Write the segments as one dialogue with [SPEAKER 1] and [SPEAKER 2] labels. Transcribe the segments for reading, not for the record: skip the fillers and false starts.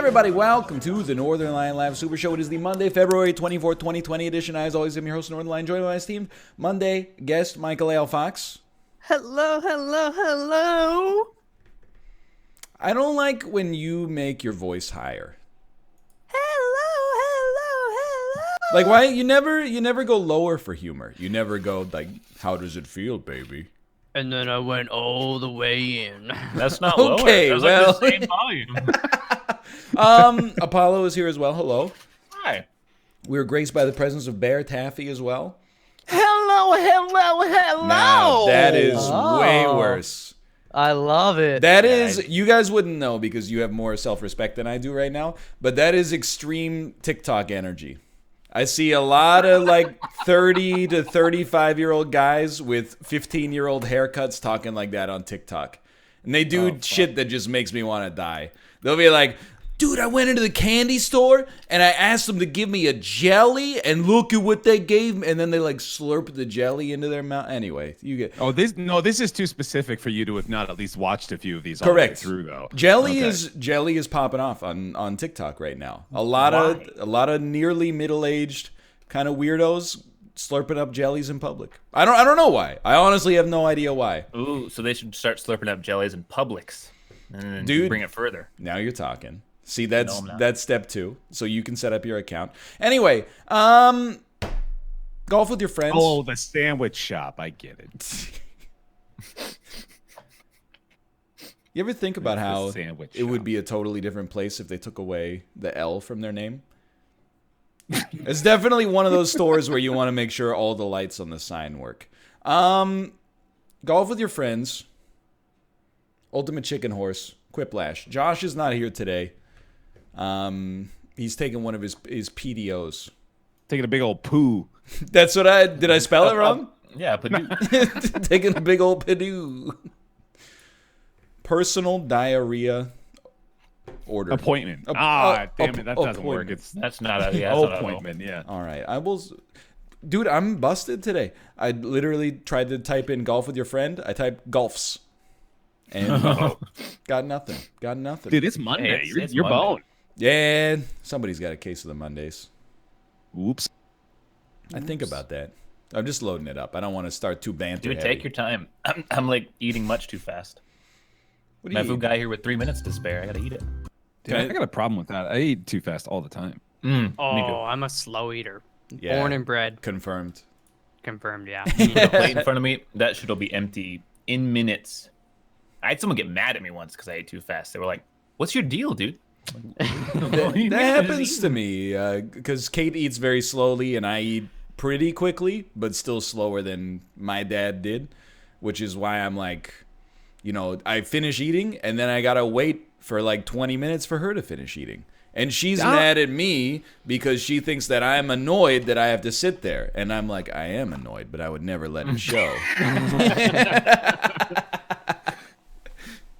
[SPEAKER 1] everybody, welcome to the Northernlion Live Super Show. It is the Monday, February 24th, 2020 edition. I, as always, am your host, Northernlion, joined by my esteemed Monday guest, Michael A. Fox.
[SPEAKER 2] Hello, hello, hello.
[SPEAKER 1] I don't like when you make your voice higher.
[SPEAKER 2] Hello, hello, hello.
[SPEAKER 1] Like, why you never go lower for humor. You never go like, how does it feel, baby?
[SPEAKER 2] And then I went all the way in.
[SPEAKER 3] That's not
[SPEAKER 1] Okay,
[SPEAKER 3] lower. That's
[SPEAKER 1] well.
[SPEAKER 3] like the same volume.
[SPEAKER 1] Apollo is here as well. Hello.
[SPEAKER 3] Hi.
[SPEAKER 1] We're graced by the presence of Bear Taffy as well.
[SPEAKER 2] Hello, hello, hello.
[SPEAKER 1] Now, that is way worse.
[SPEAKER 2] I love it.
[SPEAKER 1] That is, you guys wouldn't know because you have more self-respect than I do right now, but that is extreme TikTok energy. I see a lot of like 30 to 35-year-old guys with 15-year-old haircuts talking like that on TikTok. And they do shit that just makes me want to die. They'll be like, dude, I went into the candy store and I asked them to give me a jelly and look at what they gave me. And then they like slurp the jelly into their mouth. Anyway, you get...
[SPEAKER 4] Oh, this is too specific for you to have not at least watched a few of these all
[SPEAKER 1] Correct.
[SPEAKER 4] the way through, though.
[SPEAKER 1] Jelly is popping off on TikTok right now. A lot of nearly middle-aged kind of weirdos slurping up jellies in public. I don't know why. I honestly have no idea why.
[SPEAKER 3] Ooh, so they should start slurping up jellies in Publix. And then
[SPEAKER 1] Dude,
[SPEAKER 3] bring it further.
[SPEAKER 1] Now you're talking. See, that's
[SPEAKER 3] No,
[SPEAKER 1] that's step 2. So you can set up your account. Anyway, golf with your friends.
[SPEAKER 4] Oh, the sandwich shop. I get it.
[SPEAKER 1] You ever think about
[SPEAKER 4] It's the
[SPEAKER 1] how
[SPEAKER 4] sandwich
[SPEAKER 1] it would
[SPEAKER 4] shop.
[SPEAKER 1] be a totally different place if they took away the L from their name? It's definitely one of those stores where you want to make sure all the lights on the sign work. Golf with your friends. Ultimate Chicken Horse. Quip Lash. Josh is not here today. He's taking one of his PDOs.
[SPEAKER 4] Taking a big old poo.
[SPEAKER 1] That's what did I spell it wrong?
[SPEAKER 3] Yeah, but
[SPEAKER 1] Taking a big old pidoo. Personal diarrhea order.
[SPEAKER 4] Appointment. Damn it. That doesn't work. It's
[SPEAKER 3] that's not a that's not a-
[SPEAKER 4] appointment, yeah.
[SPEAKER 1] All right. Dude, I'm busted today. I literally tried to type in golf with your friend. I typed golfs. And got nothing.
[SPEAKER 4] Dude, it's Monday.
[SPEAKER 3] Hey,
[SPEAKER 4] You're
[SPEAKER 3] Monday.
[SPEAKER 4] boned.
[SPEAKER 1] Yeah, somebody's got a case of the Mondays.
[SPEAKER 4] Oops.
[SPEAKER 1] I think about that. I'm just loading it up. I don't want to start too banter
[SPEAKER 3] Dude,
[SPEAKER 1] heavy.
[SPEAKER 3] take your time. I'm like eating much too fast.
[SPEAKER 1] What do
[SPEAKER 3] My
[SPEAKER 1] you
[SPEAKER 3] food
[SPEAKER 1] eat?
[SPEAKER 3] guy here with 3 minutes to spare. I gotta eat it.
[SPEAKER 4] Dude, I got a problem with that. I eat too fast all the time.
[SPEAKER 3] Me too.
[SPEAKER 2] Oh, I'm a slow eater.
[SPEAKER 1] Yeah,
[SPEAKER 2] Born and bred.
[SPEAKER 1] confirmed.
[SPEAKER 2] Confirmed, yeah.
[SPEAKER 3] The plate in front of me, that shit'll be empty in minutes. I had someone get mad at me once because I ate too fast. They were like, "What's your deal, dude?"
[SPEAKER 1] That happens to me because Kate eats very slowly and I eat pretty quickly, but still slower than my dad did, which is why I'm like, I finish eating and then I gotta wait for like 20 minutes for her to finish eating. And she's mad at me because she thinks that I'm annoyed that I have to sit there. And I'm like, I am annoyed, but I would never let it show.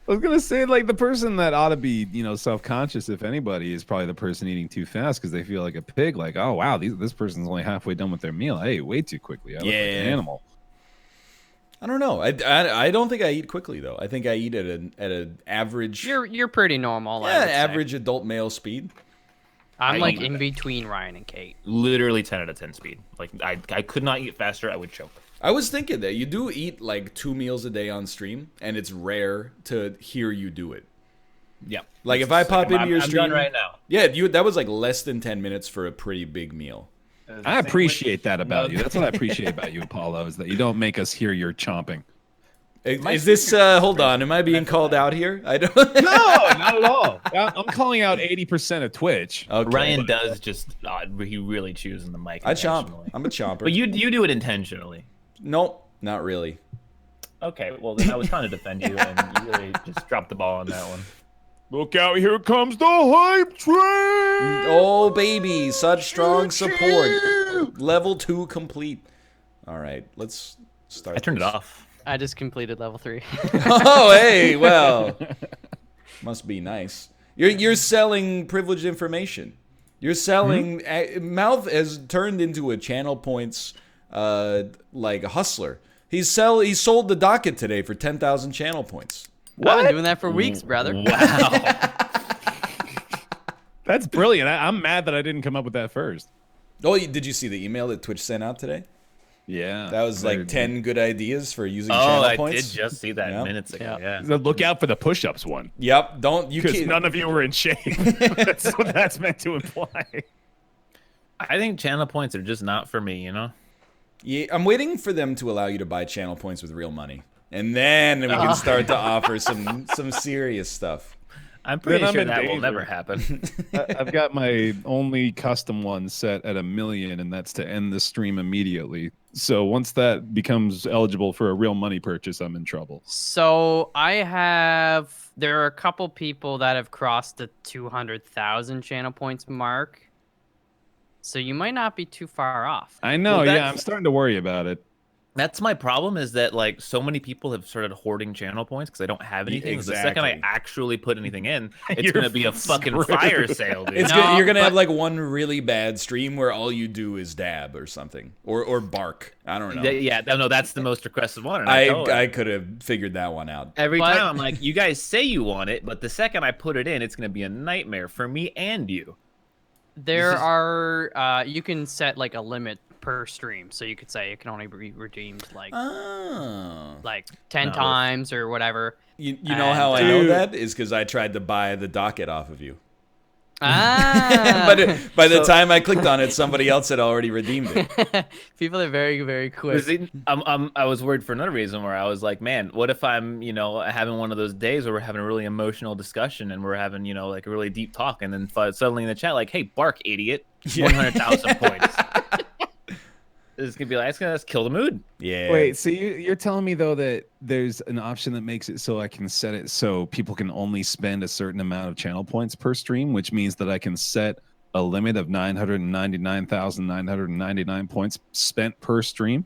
[SPEAKER 4] I was gonna say, like, the person that ought to be, self-conscious, if anybody, is probably the person eating too fast because they feel like a pig. Like, oh wow, this person's only halfway done with their meal. I ate way too quickly. I look like an animal.
[SPEAKER 1] I don't know. I don't think I eat quickly though. I think I eat at an average.
[SPEAKER 2] You're pretty normal. I would say.
[SPEAKER 1] Average adult male speed.
[SPEAKER 2] I'm
[SPEAKER 3] I
[SPEAKER 2] like
[SPEAKER 3] eat
[SPEAKER 2] in between Ryan and Kate.
[SPEAKER 3] Literally 10 out of 10 speed. Like I could not eat faster. I would choke.
[SPEAKER 1] I was thinking that you do eat like 2 meals a day on stream, and it's rare to hear you do it.
[SPEAKER 3] Yeah.
[SPEAKER 1] Like if I pop into your
[SPEAKER 3] I'm
[SPEAKER 1] stream
[SPEAKER 3] done right now.
[SPEAKER 1] Yeah, that was like less than 10 minutes for a pretty big meal.
[SPEAKER 4] I appreciate that about you. That's what I appreciate about you, Apollo, is that you don't make us hear your chomping.
[SPEAKER 1] Is this hold on, am I being called out here? I don't
[SPEAKER 4] No, not at all. I'm calling out 80% of Twitch.
[SPEAKER 1] Okay.
[SPEAKER 3] Ryan does just he really chews in the mic.
[SPEAKER 1] I chomp.
[SPEAKER 3] intentionally.
[SPEAKER 1] I'm a chomper.
[SPEAKER 3] But you do it intentionally.
[SPEAKER 1] Nope, not really.
[SPEAKER 3] Okay, well then I was trying to defend you, and you really just dropped the ball on that one.
[SPEAKER 4] Look out, here comes the hype train!
[SPEAKER 1] Oh baby, such strong support. Level 2 complete. All right, let's start.
[SPEAKER 3] I turned it off.
[SPEAKER 2] I just completed level 3.
[SPEAKER 1] Oh, hey, well, must be nice. You're selling privileged information. You're selling. Mouth has turned into a channel points like a hustler. He sold the Docket today for 10,000 channel points.
[SPEAKER 2] I've been doing that for weeks, brother.
[SPEAKER 3] Wow.
[SPEAKER 4] That's brilliant. I'm mad that I didn't come up with that first.
[SPEAKER 1] Oh, did you see the email that Twitch sent out today?
[SPEAKER 4] Yeah.
[SPEAKER 1] That was like 10 good ideas for using
[SPEAKER 3] Oh,
[SPEAKER 1] channel
[SPEAKER 3] I
[SPEAKER 1] points.
[SPEAKER 3] did just see that minutes ago. Yeah.
[SPEAKER 4] So look out for the push-ups one.
[SPEAKER 1] Yep. Don't you?
[SPEAKER 4] Because none of you were in shape. That's what that's meant to imply.
[SPEAKER 3] I think channel points are just not for me, you know?
[SPEAKER 1] Yeah, I'm waiting for them to allow you to buy channel points with real money, and then we can start to offer some serious stuff.
[SPEAKER 3] I'm pretty
[SPEAKER 4] I'm
[SPEAKER 3] sure
[SPEAKER 4] in
[SPEAKER 3] that will
[SPEAKER 4] danger.
[SPEAKER 3] never happen.
[SPEAKER 4] I've got my only custom one set at 1 million, and that's to end the stream immediately. So once that becomes eligible for a real money purchase, I'm in trouble.
[SPEAKER 2] So there are a couple people that have crossed the 200,000 channel points mark. So you might not be too far off.
[SPEAKER 4] I know,
[SPEAKER 3] Well,
[SPEAKER 4] yeah, I'm starting to worry about it.
[SPEAKER 3] That's my problem, is that like so many people have started hoarding channel points because I don't have anything. The second I
[SPEAKER 1] Exactly.
[SPEAKER 3] actually put anything in, it's
[SPEAKER 4] You're
[SPEAKER 3] gonna be a fucking
[SPEAKER 4] screwed.
[SPEAKER 3] fire sale, dude.
[SPEAKER 1] It's
[SPEAKER 2] No,
[SPEAKER 1] good. You're gonna have
[SPEAKER 2] but-
[SPEAKER 1] like one really bad stream where all you do is dab or something, or bark. I don't know.
[SPEAKER 3] Yeah, no, that's the most requested one. And I
[SPEAKER 1] I could have figured that one out.
[SPEAKER 3] every
[SPEAKER 2] But-
[SPEAKER 3] time I'm like, you guys say you want it, but the second I put it in, it's gonna be a nightmare for me and you.
[SPEAKER 2] There are you can set like a limit per stream, so you could say it can only be redeemed like
[SPEAKER 1] Oh.
[SPEAKER 2] 10
[SPEAKER 3] No.
[SPEAKER 2] times or whatever.
[SPEAKER 1] You know how I
[SPEAKER 2] And-
[SPEAKER 1] know
[SPEAKER 4] Dude.
[SPEAKER 1] that is because I tried to buy the Docket off of you.
[SPEAKER 2] Ah,
[SPEAKER 1] But by the time I clicked on it, somebody else had already redeemed it.
[SPEAKER 2] people are very, very quick.
[SPEAKER 3] I was worried for another reason where I was like, man, what if I'm, having one of those days where we're having a really emotional discussion and we're having, like a really deep talk, and then suddenly in the chat, like, hey, bark, idiot, 100,000 points. It's gonna be like, let's kill the mood.
[SPEAKER 1] Yeah.
[SPEAKER 4] Wait, so you're telling me though that there's an option that makes it so I can set it so people can only spend a certain amount of channel points per stream, which means that I can set a limit of 999,999 points spent per stream?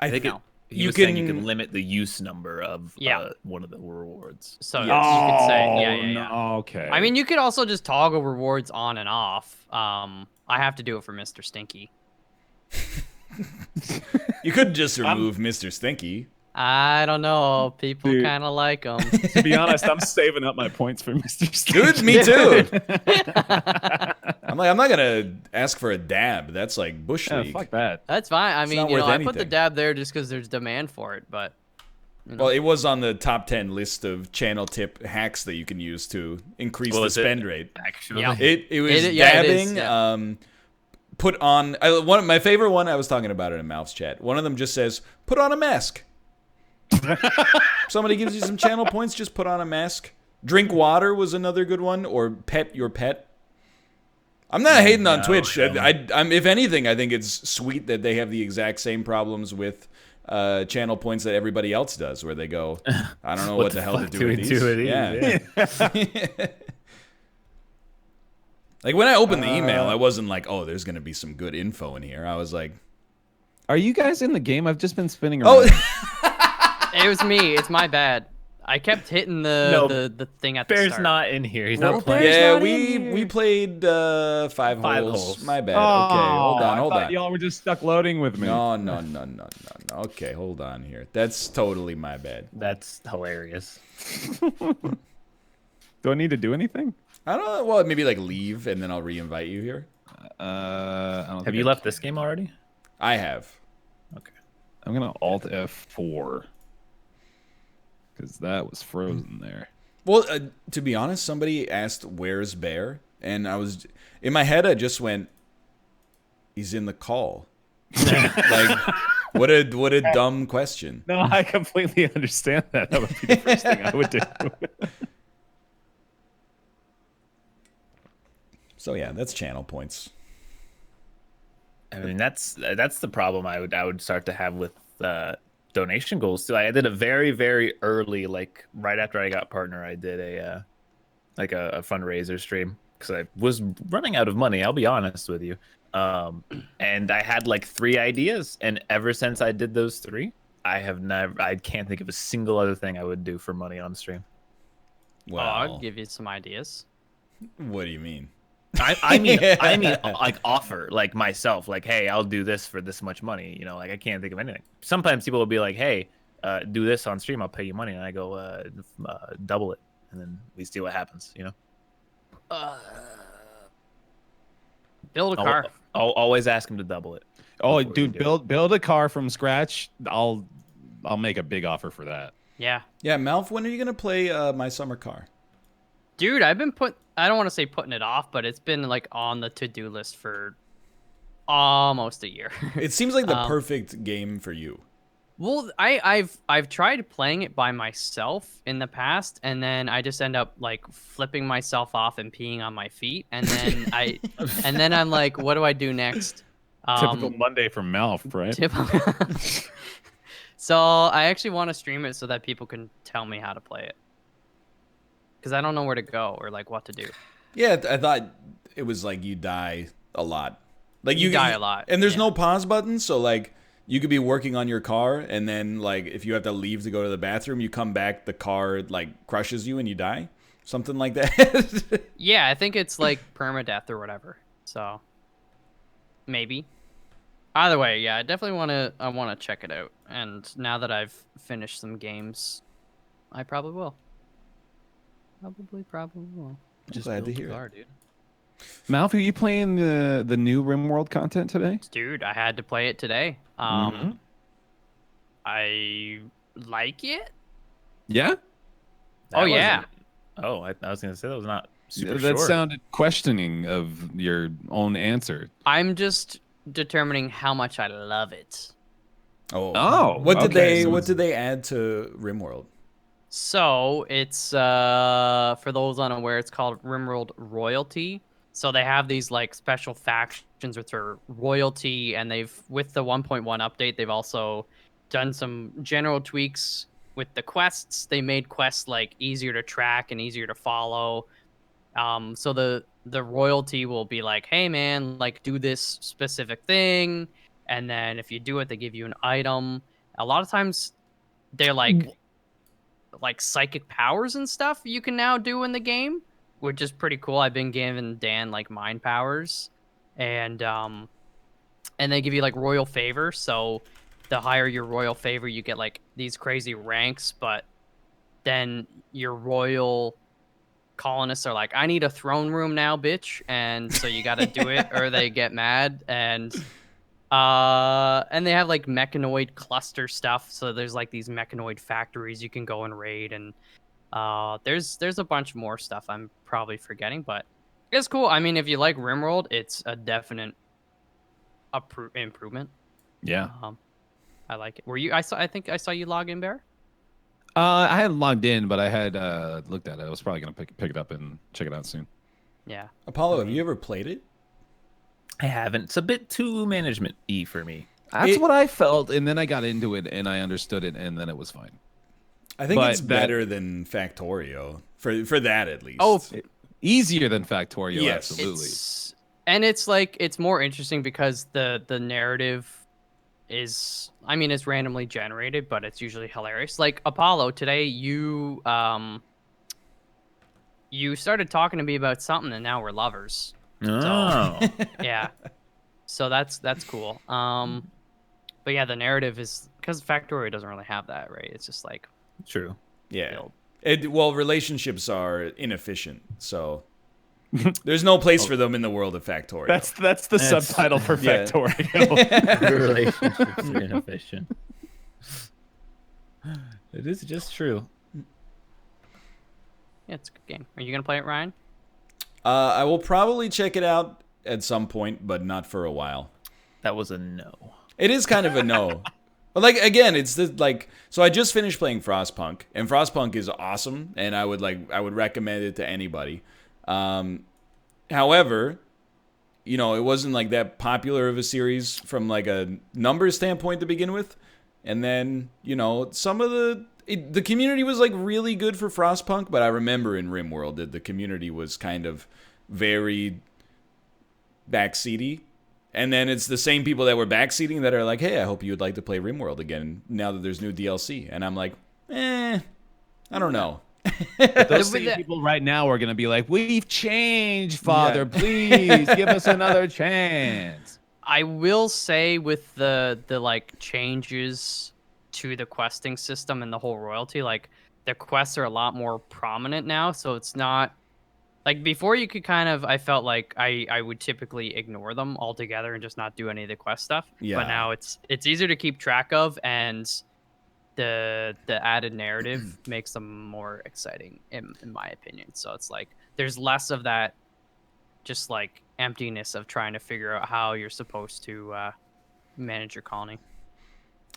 [SPEAKER 1] I
[SPEAKER 3] think
[SPEAKER 2] No.
[SPEAKER 3] he
[SPEAKER 1] You
[SPEAKER 3] was saying you
[SPEAKER 1] can-
[SPEAKER 3] can limit the use number of
[SPEAKER 2] Yeah.
[SPEAKER 3] one of the rewards.
[SPEAKER 2] So
[SPEAKER 1] Yes.
[SPEAKER 2] you could say, yeah.
[SPEAKER 4] No, okay.
[SPEAKER 2] I mean, you could also just toggle rewards on and off. I have to do it for Mr. Stinky.
[SPEAKER 1] You could just remove Mr. Stinky.
[SPEAKER 2] I don't know. People
[SPEAKER 4] Dude.
[SPEAKER 2] kind of like him.
[SPEAKER 4] to be honest, I'm saving up my points for Mr. Stinky.
[SPEAKER 1] Dude, me too. I'm not gonna ask for a dab. That's like Bush
[SPEAKER 4] Yeah,
[SPEAKER 1] League.
[SPEAKER 4] fuck that.
[SPEAKER 2] That's fine. I mean,
[SPEAKER 1] not
[SPEAKER 2] you know,
[SPEAKER 1] worth
[SPEAKER 2] I put the
[SPEAKER 1] anything.
[SPEAKER 2] dab there just because there's demand for it. But
[SPEAKER 1] Well, it was on the top 10 list of channel tip hacks that you can use to increase the
[SPEAKER 3] is it?
[SPEAKER 1] spend rate.
[SPEAKER 3] Actually,
[SPEAKER 2] Yeah.
[SPEAKER 1] It was
[SPEAKER 2] It- yeah, it
[SPEAKER 1] dabbing.
[SPEAKER 2] is, yeah.
[SPEAKER 1] Put on my favorite one. I was talking about it in Mouth's chat. One of them just says, "Put on a mask." Somebody gives you some channel points, just put on a mask. Drink water was another good one, or pet your pet. I'm not hating on Twitch. I'm if anything, I think it's sweet that they have the exact same problems with channel points that everybody else does, where they go, I don't know what the hell to
[SPEAKER 3] fuck
[SPEAKER 1] do
[SPEAKER 3] do
[SPEAKER 1] with
[SPEAKER 3] we
[SPEAKER 1] these.
[SPEAKER 3] do with these?
[SPEAKER 1] Yeah. Like when I opened the email, I wasn't like, oh, there's gonna be some good info in here. I was like,
[SPEAKER 4] Are you guys in the game? I've just been spinning
[SPEAKER 1] oh.
[SPEAKER 4] around.
[SPEAKER 2] it was me. It's my bad. I kept hitting the thing at the
[SPEAKER 3] Bear's
[SPEAKER 2] start.
[SPEAKER 3] not in here. He's
[SPEAKER 2] Well,
[SPEAKER 3] not playing.
[SPEAKER 2] Bear's
[SPEAKER 1] Yeah,
[SPEAKER 2] not in
[SPEAKER 1] we
[SPEAKER 2] here.
[SPEAKER 1] played five
[SPEAKER 3] Five
[SPEAKER 1] holes.
[SPEAKER 3] holes.
[SPEAKER 1] My bad.
[SPEAKER 4] Oh,
[SPEAKER 1] Okay, hold
[SPEAKER 4] I
[SPEAKER 1] on.
[SPEAKER 4] thought y'all were just stuck loading with me.
[SPEAKER 1] No. Okay, hold on here. That's totally my bad.
[SPEAKER 3] That's hilarious.
[SPEAKER 4] Do I need to do anything?
[SPEAKER 1] I don't know. Well, maybe like leave and then I'll re-invite you here.
[SPEAKER 4] I don't
[SPEAKER 3] Have
[SPEAKER 4] think
[SPEAKER 3] you
[SPEAKER 4] I
[SPEAKER 3] left
[SPEAKER 4] can.
[SPEAKER 3] this game already?
[SPEAKER 1] I have.
[SPEAKER 3] Okay.
[SPEAKER 4] I'm gonna Alt F4 because that was frozen there.
[SPEAKER 1] Well, to be honest, somebody asked, "Where's Bear?" And I was in my head. I just went, "He's in the call." Like, what a dumb question.
[SPEAKER 4] No, I completely understand that. That would be the first thing I would do.
[SPEAKER 1] So yeah, that's channel points.
[SPEAKER 3] I mean, that's the problem I would start to have with donation goals too. I did a very, very early, like right after I got partner, I did a fundraiser stream because I was running out of money. I'll be honest with you. And I had like 3 ideas, and ever since I did those 3, I can't think of a single other thing I would do for money on stream.
[SPEAKER 2] Oh,
[SPEAKER 1] Well,
[SPEAKER 2] I'll give you some ideas.
[SPEAKER 1] what do you mean?
[SPEAKER 3] I mean, like offer, like myself, like, hey, I'll do this for this much money. Like I can't think of anything. Sometimes people will be like, hey, do this on stream, I'll pay you money, and I go, double it, and then we see what happens.
[SPEAKER 2] Build a car.
[SPEAKER 3] I'll always ask him to double it.
[SPEAKER 4] Oh,
[SPEAKER 3] before you
[SPEAKER 4] dude,
[SPEAKER 3] do
[SPEAKER 4] build a car from scratch. I'll make a big offer for that.
[SPEAKER 2] Yeah.
[SPEAKER 1] Yeah, Malf, when are you gonna play My Summer Car?
[SPEAKER 2] Dude, I don't want to say putting it off, but it's been like on the to-do list for almost a year.
[SPEAKER 1] It seems like the perfect game for you.
[SPEAKER 2] Well, I've tried playing it by myself in the past, and then I just end up like flipping myself off and peeing on my feet, and then I'm like, what do I do next?
[SPEAKER 4] Typical Monday from Malf, right?
[SPEAKER 2] So I actually want to stream it so that people can tell me how to play it, because I don't know where to go or like what to do.
[SPEAKER 1] Yeah, I thought it was like you die a lot. Like
[SPEAKER 2] You die a lot,
[SPEAKER 1] and there's
[SPEAKER 2] yeah.
[SPEAKER 1] no pause button, so like you could be working on your car, and then like if you have to leave to go to the bathroom, you come back, the car like crushes you and you die, something like that.
[SPEAKER 2] Yeah, I think it's like permadeath or whatever. So maybe. Either way, yeah, I definitely I want to check it out. And now that I've finished some games, I probably will. Probably will.
[SPEAKER 1] Just glad to
[SPEAKER 3] build a
[SPEAKER 1] hear
[SPEAKER 3] car,
[SPEAKER 1] it.
[SPEAKER 3] dude.
[SPEAKER 4] Malf, are you playing the new RimWorld content today?
[SPEAKER 2] Dude, I had to play it today.
[SPEAKER 4] Mhm.
[SPEAKER 2] I like it.
[SPEAKER 4] Yeah,
[SPEAKER 3] That
[SPEAKER 2] Oh, yeah.
[SPEAKER 3] wasn't- Oh, I was gonna say that was not super
[SPEAKER 4] that
[SPEAKER 3] short.
[SPEAKER 4] sounded questioning of your own answer.
[SPEAKER 2] I'm just determining how much I love it.
[SPEAKER 4] Oh,
[SPEAKER 1] what did
[SPEAKER 4] okay, so
[SPEAKER 1] what did they add to RimWorld?
[SPEAKER 2] So it's for those unaware, it's called RimWorld Royalty. So they have these like special factions which are royalty, and they've with the 1.1 update, they've also done some general tweaks with the quests. They made quests like easier to track and easier to follow. So the royalty will be like, hey man, like do this specific thing, and then if you do it, they give you an item. A lot of times they're like psychic powers and stuff you can now do in the game, which is pretty cool. I've been giving Dan like mind powers, and they give you like royal favor. So the higher your royal favor, you get like these crazy ranks, but then your royal colonists are like, I need a throne room now, bitch, and so you got to do it or they get mad. And they have like mechanoid cluster stuff, so there's like these mechanoid factories you can go and raid, and there's a bunch more stuff I'm probably forgetting, but it's cool. I mean, if you like RimWorld, it's a definite improvement.
[SPEAKER 4] Yeah.
[SPEAKER 2] I like it. Were you? I think I saw you log in, Bear.
[SPEAKER 4] I hadn't logged in, but I had looked at it. I was probably gonna pick it up and check it out soon.
[SPEAKER 2] Yeah.
[SPEAKER 1] Apollo, have you ever played it?
[SPEAKER 3] I haven't. It's a bit too management-y for me.
[SPEAKER 4] That's what I felt, and then I got into it and I understood it, and then it was fine.
[SPEAKER 1] I think
[SPEAKER 4] But
[SPEAKER 1] it's better than Factorio for that at least.
[SPEAKER 2] Oh,
[SPEAKER 4] Easier than Factorio,
[SPEAKER 1] Yes.
[SPEAKER 4] absolutely.
[SPEAKER 2] It's like it's more interesting because the narrative is, I mean, it's randomly generated, but it's usually hilarious. Like Apollo today, you started talking to me about something, and now we're lovers.
[SPEAKER 3] Oh,
[SPEAKER 2] Yeah, so that's cool. But yeah, the narrative is because Factorio doesn't really have that, right? It's just like
[SPEAKER 3] true.
[SPEAKER 1] Yeah. Well, relationships are inefficient, so there's no place for them in the world of Factorio.
[SPEAKER 4] That's the subtitle for
[SPEAKER 1] yeah.
[SPEAKER 4] Factorio.
[SPEAKER 3] Relationships are inefficient. It is just true.
[SPEAKER 2] yeah, it's a good game. Are you gonna play it, Ryan?
[SPEAKER 1] I will probably check it out at some point, but not for a while.
[SPEAKER 3] That was a no.
[SPEAKER 1] It is kind of a no. But like again, it's the like so I just finished playing Frostpunk, and Frostpunk is awesome, and I would recommend it to anybody. However, you know, it wasn't like that popular of a series from like a numbers standpoint to begin with, and then you know some of the community was like really good for Frostpunk, but I remember in RimWorld that the community was kind of very backseaty. And then it's the same people that were backseating that are like, hey, I hope you would like to play RimWorld again now that there's new DLC. And I'm like, I don't know.
[SPEAKER 4] But those same people right now are going to be like, we've changed, Father. Please give us another chance.
[SPEAKER 2] I will say with the like changes to the questing system and the whole royalty, like the quests are a lot more prominent now, so it's not Like before, you could kind of. I felt like I would typically ignore them altogether and just not do any of the quest stuff.
[SPEAKER 1] Yeah.
[SPEAKER 2] But now it's easier to keep track of, and the added narrative makes them more exciting in my opinion. So it's like there's less of that, just like emptiness of trying to figure out how you're supposed to manage your colony.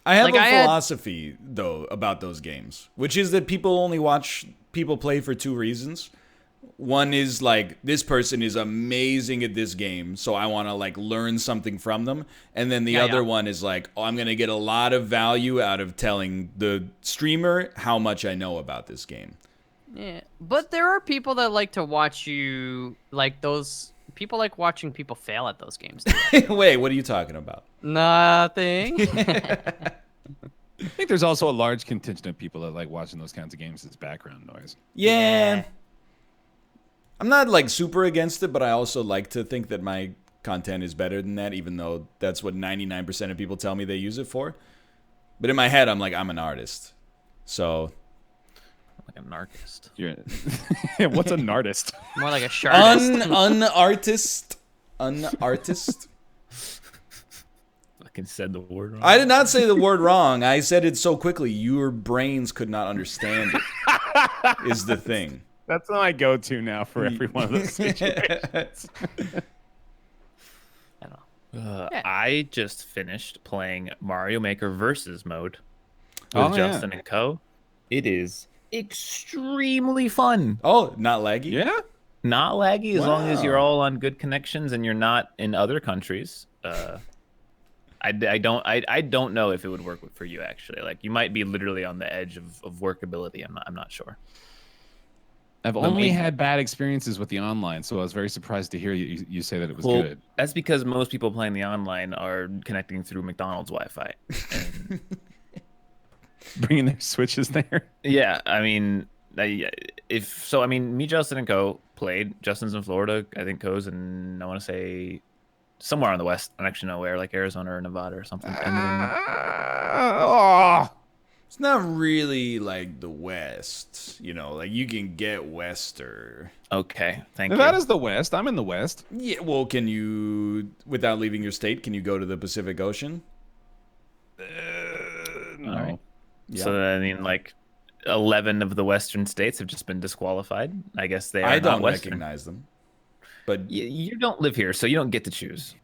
[SPEAKER 1] I have
[SPEAKER 2] Like,
[SPEAKER 1] a
[SPEAKER 2] I had-
[SPEAKER 1] philosophy though about those games, which is that people only watch people play for two reasons. One is like, this person is amazing at this game, so I want to like learn something from them. And then the other one is like, oh, I'm going to get a lot of value out of telling the streamer how much I know about this game.
[SPEAKER 2] Yeah, but there are people that like to watch you, like those people like watching people fail at those games too.
[SPEAKER 1] Wait, what are you talking about?
[SPEAKER 2] Nothing.
[SPEAKER 4] I think there's also a large contingent of people that like watching those kinds of games as background noise.
[SPEAKER 1] Yeah. I'm not like super against it, but I also like to think that my content is better than that, even though that's what 99% of people tell me they use it for. But in my head, I'm like, I'm an artist. So
[SPEAKER 3] Like an artist.
[SPEAKER 4] You're... What's an artist?
[SPEAKER 2] More like a shark.
[SPEAKER 1] Unartist.
[SPEAKER 3] Fucking said the word wrong.
[SPEAKER 1] I did not say the word wrong. I said it so quickly your brains could not understand it. Is the thing.
[SPEAKER 4] That's my go-to now for every one of those situations.
[SPEAKER 2] I don't know. Yeah.
[SPEAKER 3] I just finished playing Mario Maker Versus mode with
[SPEAKER 4] Oh, yeah.
[SPEAKER 3] Justin and Co. It is extremely fun.
[SPEAKER 1] Oh, not laggy?
[SPEAKER 4] Yeah?
[SPEAKER 3] Not laggy as long as you're
[SPEAKER 1] Wow.
[SPEAKER 3] all on good connections and you're not in other countries. I don't know if it would work for you actually. Like you might be literally on the edge of workability. I'm not sure.
[SPEAKER 4] I've only had bad experiences with the online, so I was very surprised to hear you say that it was
[SPEAKER 3] Well,
[SPEAKER 4] good.
[SPEAKER 3] that's because most people playing the online are connecting through McDonald's Wi-Fi. And
[SPEAKER 4] Bringing their switches there.
[SPEAKER 3] yeah, I mean, me, Justin, and Co played. Justin's in Florida, I think Co's in, I want to say, somewhere on the west. I don't actually know where, like Arizona or Nevada or something. And then,
[SPEAKER 4] Oh,
[SPEAKER 1] It's not really like the West. You know, like you can get West or...
[SPEAKER 3] okay, thank you.
[SPEAKER 4] that is the West. I'm in the West.
[SPEAKER 1] Yeah, well, can you, without leaving your state, can you go to the Pacific Ocean?
[SPEAKER 4] No.
[SPEAKER 3] All right.
[SPEAKER 1] Yeah.
[SPEAKER 3] So I mean, like 11 of the Western states have just been disqualified. I guess they are
[SPEAKER 1] I
[SPEAKER 3] not
[SPEAKER 1] don't
[SPEAKER 3] Western.
[SPEAKER 1] recognize them. But
[SPEAKER 3] You don't live here, so you don't get to choose.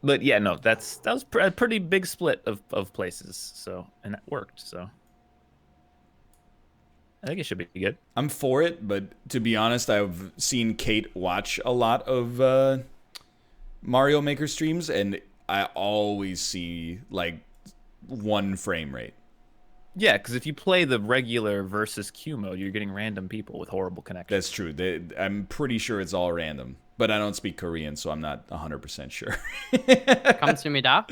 [SPEAKER 3] But yeah, no, that was a pretty big split of places. So and that worked. So I think it should be good.
[SPEAKER 1] I'm for it, but to be honest, I've seen Kate watch a lot of Mario Maker streams, and I always see like 1 frame rate.
[SPEAKER 3] Yeah, because if you play the regular versus Q mode, you're getting random people with horrible connections.
[SPEAKER 1] That's true. I'm pretty sure it's all random, but I don't speak Korean, so I'm not 100% sure.
[SPEAKER 2] 감사합니다.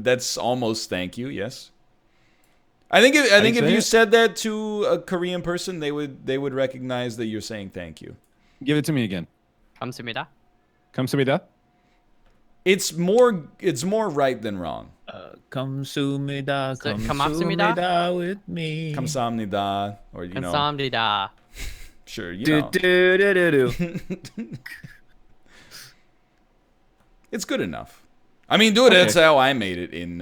[SPEAKER 1] That's almost thank you. Yes. I think if you said that to a Korean person, they would recognize that you're saying thank you.
[SPEAKER 4] Give it to me again.
[SPEAKER 2] 감사합니다.
[SPEAKER 4] 감사합니다.
[SPEAKER 1] It's more right than wrong.
[SPEAKER 3] 감사합니다,
[SPEAKER 2] So, 감사합니다?
[SPEAKER 3] 감사합니다 with me.
[SPEAKER 1] 감사합니다, or you know,
[SPEAKER 2] 감사합니다.
[SPEAKER 1] sure, you
[SPEAKER 3] Do,
[SPEAKER 1] know.
[SPEAKER 3] do, do, do, do.
[SPEAKER 1] It's good enough. I mean, dude, that's how I made it in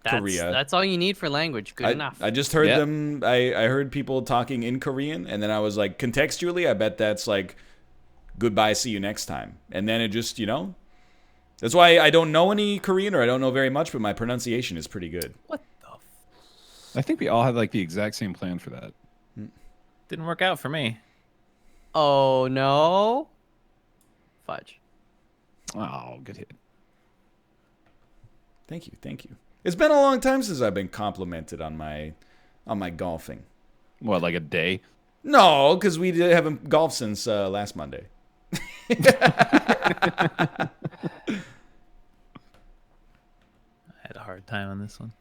[SPEAKER 1] Korea.
[SPEAKER 2] That's all you need for language. Good enough.
[SPEAKER 1] I just heard
[SPEAKER 4] Yep.
[SPEAKER 1] them. I heard people talking in Korean, and then I was like, contextually, I bet that's like, goodbye, see you next time. And then it just, you know, that's why I don't know any Korean, or I don't know very much, but my pronunciation is pretty good.
[SPEAKER 3] What the
[SPEAKER 4] I think we all had like the exact same plan for that.
[SPEAKER 3] didn't work out for me.
[SPEAKER 2] Oh no. Fudge.
[SPEAKER 4] Oh, good hit.
[SPEAKER 1] Thank you. It's been a long time since I've been complimented on my golfing.
[SPEAKER 4] What, like a day?
[SPEAKER 1] No, because we haven't golfed since last Monday.
[SPEAKER 3] I had a hard time on this one.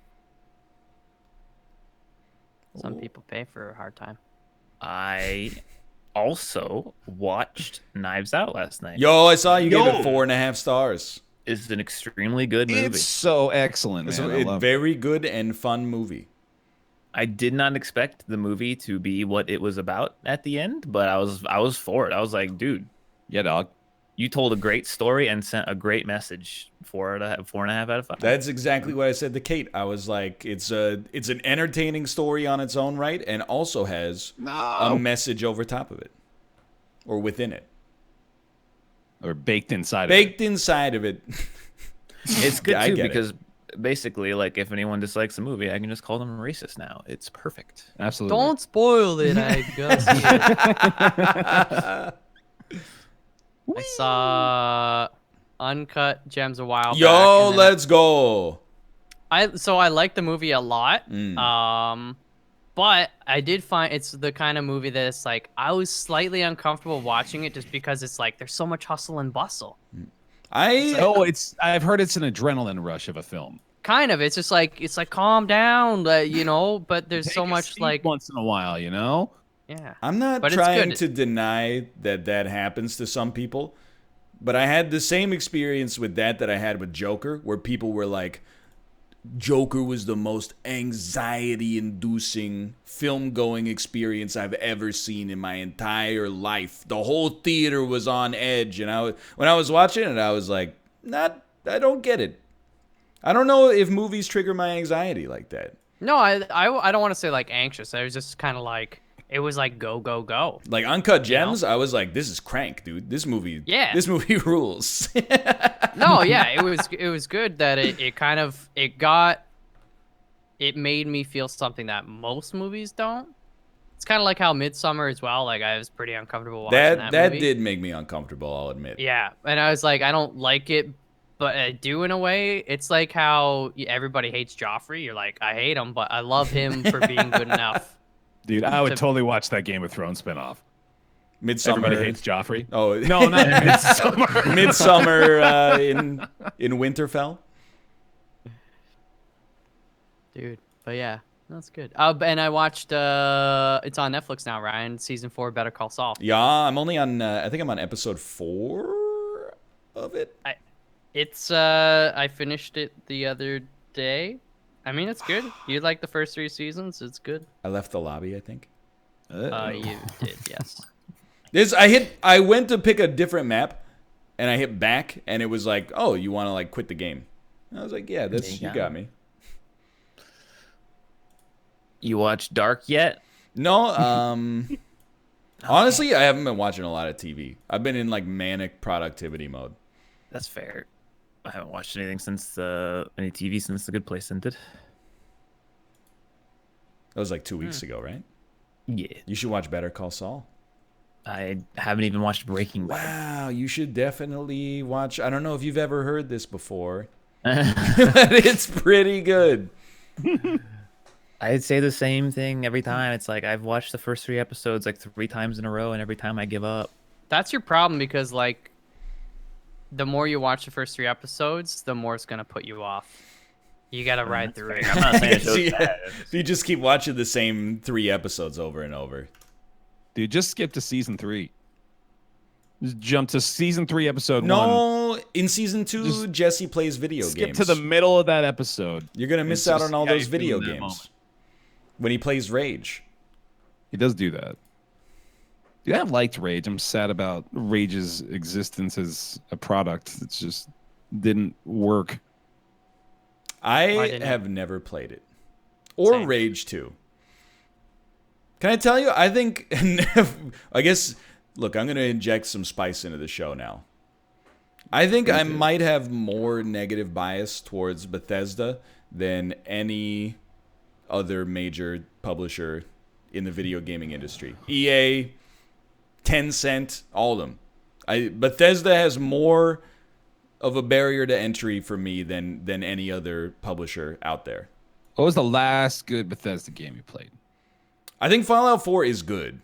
[SPEAKER 2] Some people pay for a hard time.
[SPEAKER 3] I also watched Knives Out last night.
[SPEAKER 1] Yo, I saw you gave it 4.5 stars.
[SPEAKER 3] It's an extremely good movie.
[SPEAKER 4] It's so excellent,
[SPEAKER 1] It's
[SPEAKER 4] man. I
[SPEAKER 1] a
[SPEAKER 4] love it.
[SPEAKER 1] very good and fun movie.
[SPEAKER 3] I did not expect the movie to be what it was about at the end, but I was for it. I was like, dude,
[SPEAKER 4] Yeah, dog.
[SPEAKER 3] you told a great story and sent a great message. 4.5 out of 5.
[SPEAKER 1] That's exactly what I said to Kate. I was like, it's an entertaining story on its own right, and also has a message over top of it, or within it,
[SPEAKER 4] Or baked inside
[SPEAKER 1] baked inside of it.
[SPEAKER 3] It's good
[SPEAKER 1] I
[SPEAKER 3] too
[SPEAKER 1] get it.
[SPEAKER 3] because basically, like, if anyone dislikes the movie, I can just call them racist now. It's perfect.
[SPEAKER 4] of it. Absolutely.
[SPEAKER 2] Don't spoil it, I guess. I saw Uncut Gems a while back.
[SPEAKER 1] Yo,
[SPEAKER 2] and then
[SPEAKER 1] let's go.
[SPEAKER 2] I like the movie a lot.
[SPEAKER 1] Mm.
[SPEAKER 2] But I did find it's the kind of movie that it's like I was slightly uncomfortable watching it just because it's like there's so much hustle and bustle.
[SPEAKER 4] I've heard it's an adrenaline rush of a film.
[SPEAKER 2] Kind of. It's just like calm down, you know. But there's so
[SPEAKER 4] Take a
[SPEAKER 2] much
[SPEAKER 4] seat
[SPEAKER 2] like
[SPEAKER 4] once in a while, you know.
[SPEAKER 2] yeah.
[SPEAKER 1] I'm not
[SPEAKER 2] But it's
[SPEAKER 1] trying
[SPEAKER 2] good.
[SPEAKER 1] to deny that happens to some people, but I had the same experience with that I had with Joker, where people were like, Joker was the most anxiety-inducing film-going experience I've ever seen in my entire life. The whole theater was on edge, and when I was watching it, I was like, I don't get it. I don't know if movies trigger my anxiety like that.
[SPEAKER 2] No, I don't want to say like anxious. I was just kind of like it was like go go go.
[SPEAKER 1] Like Uncut Gems, I was like, this is crank, dude. This movie rules.
[SPEAKER 2] No, yeah, it was good that it made me feel something that most movies don't. It's kind of like how Midsummer as well. Like I was pretty uncomfortable watching that movie.
[SPEAKER 1] did make me uncomfortable, I'll admit.
[SPEAKER 2] Yeah, and I was like, I don't like it, but I do in a way. It's like how everybody hates Joffrey. You're like, I hate him, but I love him for being good enough.
[SPEAKER 4] Dude, I would totally watch that Game of Thrones spinoff.
[SPEAKER 1] Midsummer.
[SPEAKER 4] Everybody hates Joffrey.
[SPEAKER 1] Oh
[SPEAKER 4] No, not Midsummer.
[SPEAKER 1] Midsummer in Winterfell.
[SPEAKER 2] Dude, but yeah, that's good. And I watched it's on Netflix now, Ryan, season 4 Better Call Saul.
[SPEAKER 1] Yeah, I'm only on I think I'm on episode 4 of it.
[SPEAKER 2] I finished it the other day. I mean, it's good. You like the first 3 seasons? It's good.
[SPEAKER 1] I left the lobby, I think.
[SPEAKER 2] You did, yes.
[SPEAKER 1] I went to pick a different map, and I hit back, and it was like, oh, you want to like quit the game? And I was like, yeah, you got me.
[SPEAKER 3] You watch Dark yet?
[SPEAKER 1] No, honestly, I haven't been watching a lot of TV. I've been in like manic productivity mode.
[SPEAKER 3] That's fair. I haven't watched anything since any TV since The Good Place ended.
[SPEAKER 1] That was like 2 weeks ago, right?
[SPEAKER 3] Yeah.
[SPEAKER 1] You should watch Better Call Saul.
[SPEAKER 3] I haven't even watched Breaking Bad.
[SPEAKER 1] Wow, you should definitely watch. I don't know if you've ever heard this before, but it's pretty good.
[SPEAKER 3] I'd say the same thing every time. It's like I've watched the first 3 episodes like 3 times in a row, and every time I give up.
[SPEAKER 2] That's your problem because like the more you watch the first 3 episodes, the more it's gonna put you off. You gotta ride through it.
[SPEAKER 3] I'm not saying it's
[SPEAKER 1] So you,
[SPEAKER 3] bad.
[SPEAKER 1] so you just keep watching the same 3 episodes over and over.
[SPEAKER 4] Dude, just skip to season 3. Just jump to season 3, episode 1.
[SPEAKER 1] No, in season 2, Jesse plays video
[SPEAKER 4] Skip
[SPEAKER 1] games.
[SPEAKER 4] to the middle of that episode.
[SPEAKER 1] You're gonna miss
[SPEAKER 4] It's
[SPEAKER 1] out
[SPEAKER 4] just
[SPEAKER 1] on all
[SPEAKER 4] how
[SPEAKER 1] those
[SPEAKER 4] you feel
[SPEAKER 1] video
[SPEAKER 4] in that
[SPEAKER 1] games
[SPEAKER 4] moment.
[SPEAKER 1] when he plays Rage.
[SPEAKER 4] He does do that. Dude, I liked Rage. I'm sad about Rage's existence as a product. It just didn't work.
[SPEAKER 1] I
[SPEAKER 2] didn't you?
[SPEAKER 1] have never played it. Or
[SPEAKER 2] Same.
[SPEAKER 1] Rage 2. Can I tell you? I think, I guess, look, I'm going to inject some spice into the show now. I think I might have more negative bias towards Bethesda than any other major publisher in the video gaming industry. EA, Tencent, all of them. Bethesda has more of a barrier to entry for me than any other publisher out there.
[SPEAKER 4] What was the last good Bethesda game you played?
[SPEAKER 1] I think Fallout 4 is good.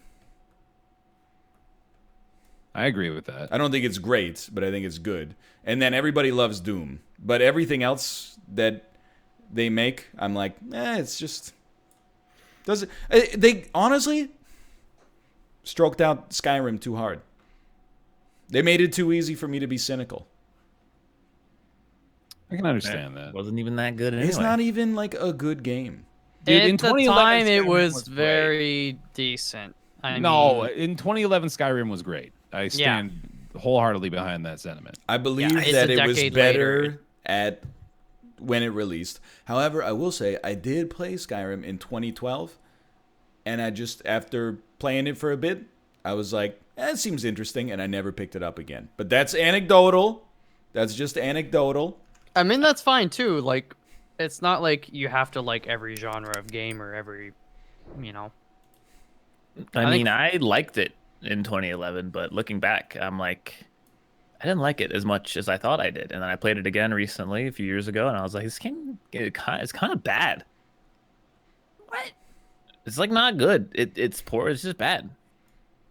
[SPEAKER 4] I agree with that.
[SPEAKER 1] I don't think it's great, but I think it's good. And then everybody loves Doom. But everything else that they make, I'm like, it's just... They honestly stroked out Skyrim too hard. They made it too easy for me to be cynical.
[SPEAKER 4] I can understand that.
[SPEAKER 3] Wasn't even that good anyway.
[SPEAKER 1] It's not even like a good game.
[SPEAKER 4] Dude, in
[SPEAKER 2] At the
[SPEAKER 4] 2011,
[SPEAKER 2] time, it
[SPEAKER 4] Skyrim
[SPEAKER 2] was
[SPEAKER 4] great.
[SPEAKER 2] very decent.
[SPEAKER 4] No, in 2011, Skyrim was great. I
[SPEAKER 2] Yeah.
[SPEAKER 4] stand wholeheartedly behind that sentiment.
[SPEAKER 1] I believe
[SPEAKER 2] it's
[SPEAKER 1] that
[SPEAKER 2] a
[SPEAKER 1] it was
[SPEAKER 2] decade
[SPEAKER 1] better
[SPEAKER 2] later.
[SPEAKER 1] at when it released. However, I will say I did play Skyrim in 2012, and I just after playing it for a bit, I was like, it seems interesting, and I never picked it up again. But that's anecdotal. That's just anecdotal.
[SPEAKER 2] I mean, that's fine too. Like, it's not like you have to like every genre of game or every, you know.
[SPEAKER 3] I mean, I liked it in 2011, but looking back, I'm like, I didn't like it as much as I thought I did. And then I played it again recently, a few years ago, and I was like, this game it's kind of bad. What? It's like not good. It's poor. It's just bad.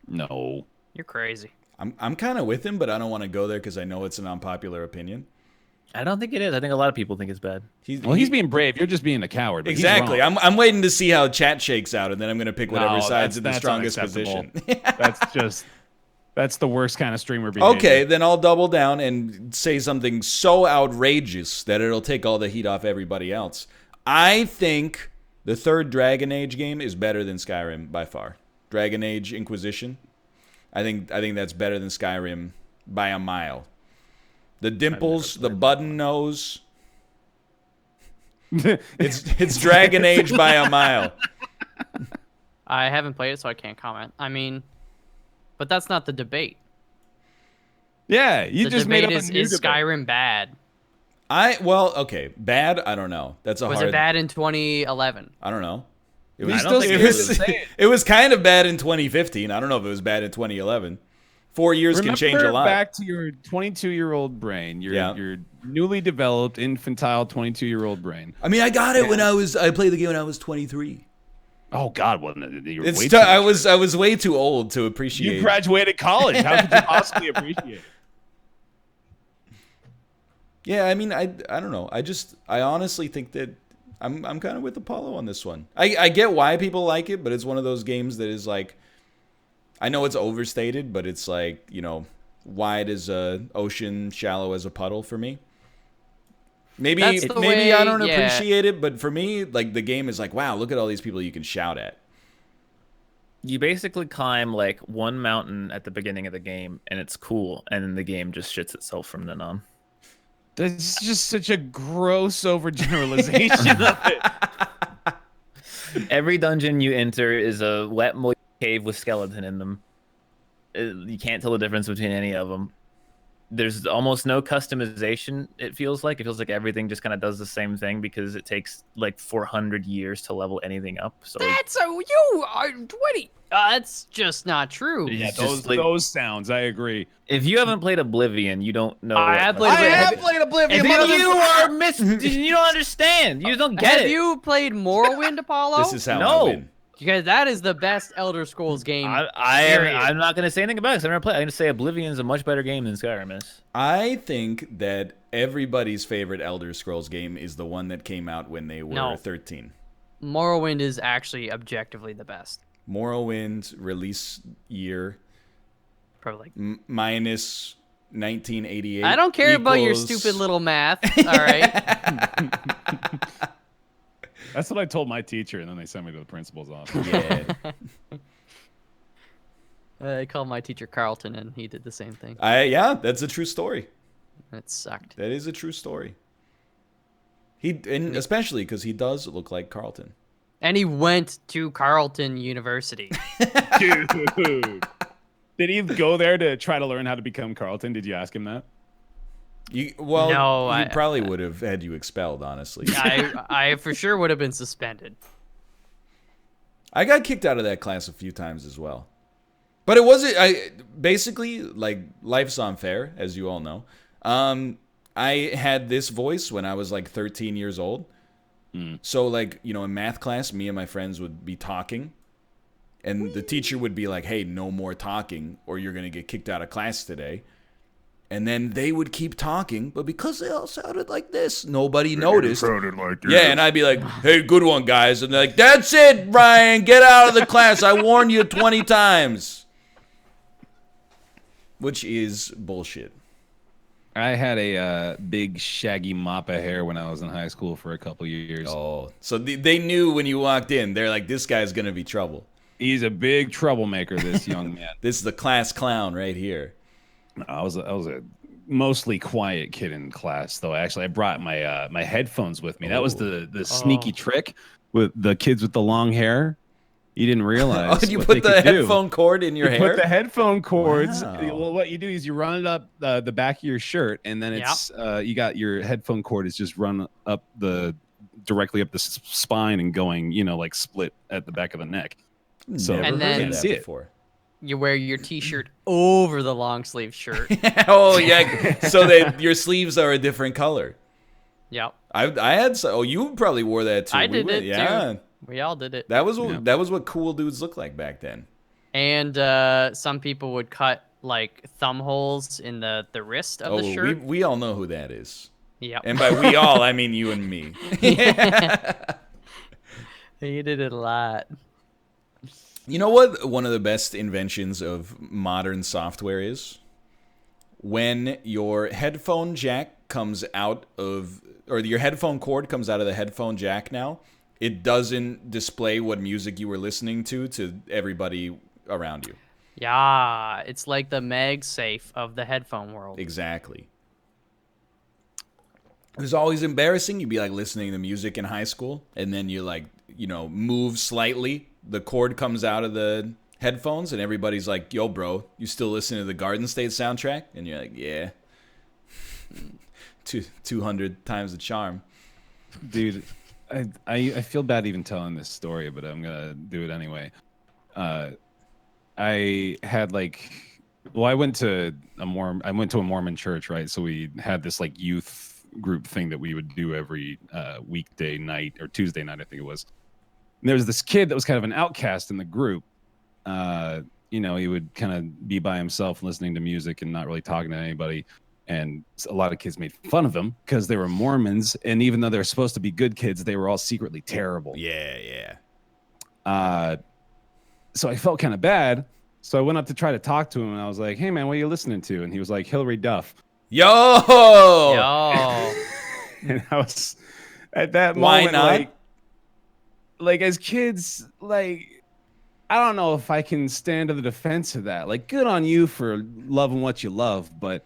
[SPEAKER 4] No.
[SPEAKER 2] You're crazy.
[SPEAKER 1] I'm kind of with him, but I don't want to go there because I know it's an unpopular opinion.
[SPEAKER 3] I don't think it is. I think a lot of people think it's bad.
[SPEAKER 4] He's being brave. You're just being a coward. But
[SPEAKER 1] exactly.
[SPEAKER 4] He's wrong.
[SPEAKER 1] I'm waiting to see how chat shakes out, and then I'm going to pick whatever
[SPEAKER 4] No,
[SPEAKER 1] side's in the
[SPEAKER 4] that's
[SPEAKER 1] strongest
[SPEAKER 4] unacceptable.
[SPEAKER 1] position.
[SPEAKER 4] That's the worst kind of streamer behavior.
[SPEAKER 1] Okay, then I'll double down and say something so outrageous that it'll take all the heat off everybody else. I think the third Dragon Age game is better than Skyrim by far. Dragon Age Inquisition. I think that's better than Skyrim by a mile. The dimples, the button nose. It's Dragon Age by a mile.
[SPEAKER 2] I haven't played it, so I can't comment. I mean, but that's not the debate.
[SPEAKER 4] Yeah, you
[SPEAKER 2] The
[SPEAKER 4] just made
[SPEAKER 2] debate
[SPEAKER 4] up a
[SPEAKER 2] is
[SPEAKER 4] new debate.
[SPEAKER 2] Skyrim bad?
[SPEAKER 1] Okay, bad. I don't know. That's a
[SPEAKER 2] Was
[SPEAKER 1] hard.
[SPEAKER 2] it bad in 2011?
[SPEAKER 1] I don't know. It
[SPEAKER 4] He
[SPEAKER 1] was,
[SPEAKER 4] still
[SPEAKER 1] it,
[SPEAKER 4] stands
[SPEAKER 1] was,
[SPEAKER 4] to say it.
[SPEAKER 1] it was kind of bad in 2015. I don't know if it was bad in 2011. 4 years can change a lot.
[SPEAKER 4] Back to your 22-year-old brain, your newly developed infantile 22-year-old brain.
[SPEAKER 1] I mean, I got it when I played the game when I was 23.
[SPEAKER 4] Oh God, wasn't it? You were
[SPEAKER 1] It's
[SPEAKER 4] way
[SPEAKER 1] t-
[SPEAKER 4] too
[SPEAKER 1] I
[SPEAKER 4] much.
[SPEAKER 1] was way too old to appreciate.
[SPEAKER 4] You graduated college. How could you possibly appreciate it?
[SPEAKER 1] Yeah, I mean, I don't know. I honestly think that I'm kind of with Apollo on this one. I get why people like it, but it's one of those games that is like, I know it's overstated, but it's like, you know, wide as a ocean, shallow as a puddle for me. Maybe
[SPEAKER 2] That's the
[SPEAKER 1] maybe I don't
[SPEAKER 2] way- yeah.
[SPEAKER 1] appreciate it, but for me, like the game is like, wow, look at all these people you can shout at.
[SPEAKER 3] You basically climb like one mountain at the beginning of the game, and it's cool, and then the game just shits itself from then on.
[SPEAKER 4] That's just such a gross overgeneralization of it.
[SPEAKER 3] Every dungeon you enter is a wet, moist cave with skeleton in them. You can't tell the difference between any of them. There's almost no customization, it feels like. It feels like everything just kind of does the same thing because it takes like 400 years to level anything up. So
[SPEAKER 2] That's you are 20. That's just not true.
[SPEAKER 3] Yeah,
[SPEAKER 4] Yeah,
[SPEAKER 3] just like-
[SPEAKER 4] those sounds. I agree.
[SPEAKER 3] if you haven't played Oblivion, you don't know.
[SPEAKER 2] I
[SPEAKER 3] what
[SPEAKER 2] have
[SPEAKER 3] fucking-
[SPEAKER 2] played-
[SPEAKER 4] I have played Oblivion.
[SPEAKER 3] If you are you don't understand. You just don't get
[SPEAKER 2] Have
[SPEAKER 3] it.
[SPEAKER 2] you played Morrowind, Apollo?
[SPEAKER 1] This is how
[SPEAKER 3] No.
[SPEAKER 1] I win.
[SPEAKER 2] Because that is the best Elder Scrolls game. Period.
[SPEAKER 3] I'm not gonna say anything about it 'cause I've never played. I'm gonna say Oblivion is a much better game than Skyrim is.
[SPEAKER 1] I think that everybody's favorite Elder Scrolls game is the one that came out when they were
[SPEAKER 2] No.
[SPEAKER 1] 13.
[SPEAKER 2] Morrowind is actually objectively the best.
[SPEAKER 1] Morrowind release year
[SPEAKER 2] Probably.
[SPEAKER 1] minus 1988.
[SPEAKER 2] I don't care about your
[SPEAKER 1] equals-
[SPEAKER 2] stupid little math. All right.
[SPEAKER 4] That's what I told my teacher, and then they sent me to the principal's office.
[SPEAKER 1] Yeah.
[SPEAKER 2] I called my teacher Carlton, and he did the same thing.
[SPEAKER 1] Yeah, that's a true story.
[SPEAKER 2] It sucked.
[SPEAKER 1] That is a true story. And especially because he does look like Carlton.
[SPEAKER 2] And he went to Carleton University.
[SPEAKER 4] Dude. Did he go there to try to learn how to become Carlton? Did you ask him that?
[SPEAKER 2] No,
[SPEAKER 1] he
[SPEAKER 2] I-
[SPEAKER 1] probably would have had you expelled, honestly.
[SPEAKER 2] I for sure would have been suspended.
[SPEAKER 1] I got kicked out of that class a few times as well. But it wasn't. Basically, like, life's unfair, as you all know. I had this voice when I was like 13 years old. So, like, you know, in math class, me and my friends would be talking. And the teacher would be like, hey, no more talking, or you're going to get kicked out of class today. And then they would keep talking, but because they all sounded like this, nobody noticed. Yeah, and I'd be like, hey, good one, guys. And they're like, that's it, Ryan. Get out of the class. I warned you 20 times. Which is bullshit.
[SPEAKER 4] I had a big shaggy mop of hair when I was in high school for a couple years.
[SPEAKER 1] Oh, so they knew when you walked in. They're like, this guy's gonna be trouble.
[SPEAKER 4] He's a big troublemaker, this young man.
[SPEAKER 1] This is the class clown right here.
[SPEAKER 4] I was a mostly quiet kid in class, though. Actually, I brought my my headphones with me. That was the sneaky trick with the kids with the long hair. You didn't realize.
[SPEAKER 1] Oh, you put the headphone cord in your hair?
[SPEAKER 4] Put the headphone cords.
[SPEAKER 1] Wow.
[SPEAKER 4] Well, what you do is you run it up the back of your shirt, and then it's you got your headphone cord is just run up directly up the spine and going, like split at the back of the neck. So
[SPEAKER 2] And then-
[SPEAKER 1] heard of that
[SPEAKER 4] see it.
[SPEAKER 1] before.
[SPEAKER 2] You wear your t-shirt over the long sleeve shirt.
[SPEAKER 1] Oh yeah, so your sleeves are a different color.
[SPEAKER 2] Yep.
[SPEAKER 1] I had you probably wore that too.
[SPEAKER 2] I did it
[SPEAKER 1] yeah.
[SPEAKER 2] too. We all did it.
[SPEAKER 1] That was what cool dudes looked like back then.
[SPEAKER 2] And some people would cut like thumb holes in the wrist of the shirt.
[SPEAKER 1] we all know who that is.
[SPEAKER 2] Yep.
[SPEAKER 1] And by we all, I mean you and me.
[SPEAKER 2] He did it a lot.
[SPEAKER 1] You know what one of the best inventions of modern software is? When your headphone jack comes out of, or your headphone cord comes out of the headphone jack now, it doesn't display what music you were listening to everybody around you.
[SPEAKER 2] Yeah, it's like the MagSafe of the headphone world.
[SPEAKER 1] Exactly. It was always embarrassing. You'd be like listening to music in high school, and then you like, move slightly. The cord comes out of the headphones, and everybody's like, yo, bro, you still listening to the Garden State soundtrack? And you're like, yeah. 200 times the charm.
[SPEAKER 4] Dude, I feel bad even telling this story, but I'm gonna do it anyway. I had I went to a Mormon church, right? So we had this like youth group thing that we would do every weekday night or Tuesday night, I think it was. And there was this kid that was kind of an outcast in the group. He would kind of be by himself listening to music and not really talking to anybody. And a lot of kids made fun of him because they were Mormons. And even though they were supposed to be good kids, they were all secretly terrible.
[SPEAKER 1] Yeah.
[SPEAKER 4] So I felt kind of bad. So I went up to try to talk to him, and I was like, hey, man, what are you listening to? And he was like, Hillary Duff.
[SPEAKER 1] Yo!
[SPEAKER 4] And I was, at that
[SPEAKER 1] Why
[SPEAKER 4] moment,
[SPEAKER 1] not?
[SPEAKER 4] like as kids, I don't know if I can stand to the defense of that. Like, good on you for loving what you love, but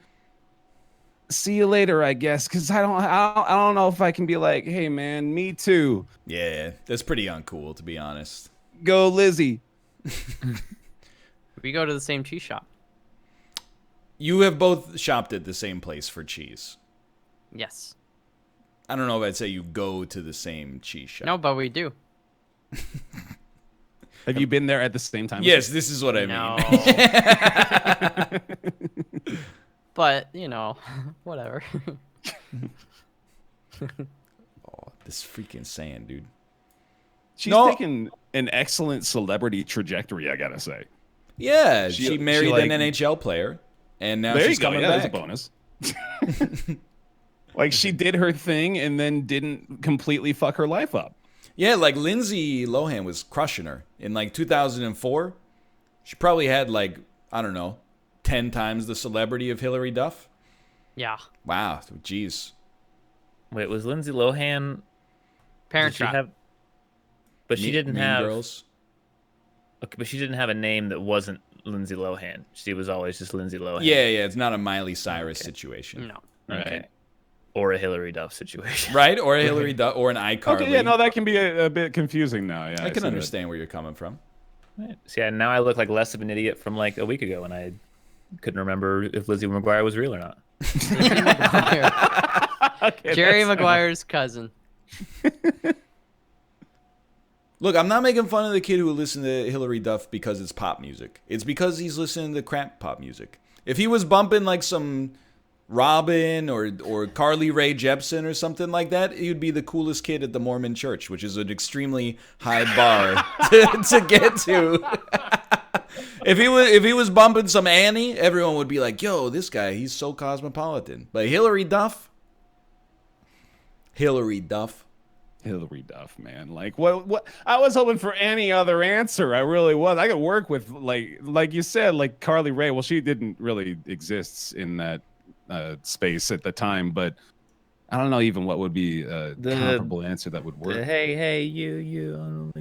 [SPEAKER 4] see you later, I guess, because I don't know if I can be like, hey, man, me too.
[SPEAKER 1] Yeah, that's pretty uncool, to be honest.
[SPEAKER 4] Go, Lizzie.
[SPEAKER 2] We go to the same cheese shop.
[SPEAKER 1] You have both shopped at the same place for cheese.
[SPEAKER 2] Yes.
[SPEAKER 1] I don't know if I'd say you go to the same cheese shop.
[SPEAKER 2] No, but we do.
[SPEAKER 4] Have you been there at the same time?
[SPEAKER 1] Yes, this is what I
[SPEAKER 2] No.
[SPEAKER 1] mean.
[SPEAKER 2] But, whatever.
[SPEAKER 1] Oh, this freaking sand, dude.
[SPEAKER 4] She's taken an excellent celebrity trajectory, I gotta say.
[SPEAKER 1] Yeah, she married
[SPEAKER 4] like-
[SPEAKER 1] an NHL player, and now
[SPEAKER 4] There
[SPEAKER 1] she's
[SPEAKER 4] you go.
[SPEAKER 1] coming
[SPEAKER 4] Yeah, that's a
[SPEAKER 1] back.
[SPEAKER 4] bonus. Like, she did her thing and then didn't completely fuck her life up.
[SPEAKER 1] Yeah, like Lindsay Lohan was crushing her. In like 2004, she probably had like, I don't know, 10 times the celebrity of Hillary Duff.
[SPEAKER 2] Yeah.
[SPEAKER 1] Wow, jeez.
[SPEAKER 3] Wait, was Lindsay Lohan?
[SPEAKER 2] Parent
[SPEAKER 3] Did she
[SPEAKER 2] Trap.
[SPEAKER 3] have? But she didn't
[SPEAKER 1] Mean
[SPEAKER 3] have.
[SPEAKER 1] Girls.
[SPEAKER 3] Okay, but she didn't have a name that wasn't Lindsay Lohan. She was always just Lindsay Lohan.
[SPEAKER 1] Yeah, it's not a Miley Cyrus situation.
[SPEAKER 2] No.
[SPEAKER 3] Okay.
[SPEAKER 4] Right.
[SPEAKER 3] Or a Hillary Duff situation.
[SPEAKER 1] Right? Or a Hillary Duff or an iCarly.
[SPEAKER 4] Okay, yeah, no, that can be a bit confusing now. Yeah,
[SPEAKER 1] I can
[SPEAKER 4] see
[SPEAKER 1] understand where you're coming from.
[SPEAKER 3] Right. So yeah, now I look like less of an idiot from like a week ago, and I couldn't remember if Lizzie McGuire was real or not.
[SPEAKER 4] Okay,
[SPEAKER 2] Jerry
[SPEAKER 4] that's-
[SPEAKER 2] Maguire's cousin.
[SPEAKER 1] Look, I'm not making fun of the kid who listened to Hillary Duff because it's pop music. It's because he's listening to crap pop music. If he was bumping like some Robin or Carly Rae Jepsen or something like that, he would be the coolest kid at the Mormon church, which is an extremely high bar to get to. If he was bumping some Annie, everyone would be like, "Yo, this guy, he's so cosmopolitan." But Hillary Duff,
[SPEAKER 4] Hillary Duff, man. Like what I was hoping for any other answer. I really was. I could work with like you said, like Carly Rae. Well, she didn't really exist in that space at the time, but I don't know even what would be a comparable answer that would work.
[SPEAKER 3] Hey, you.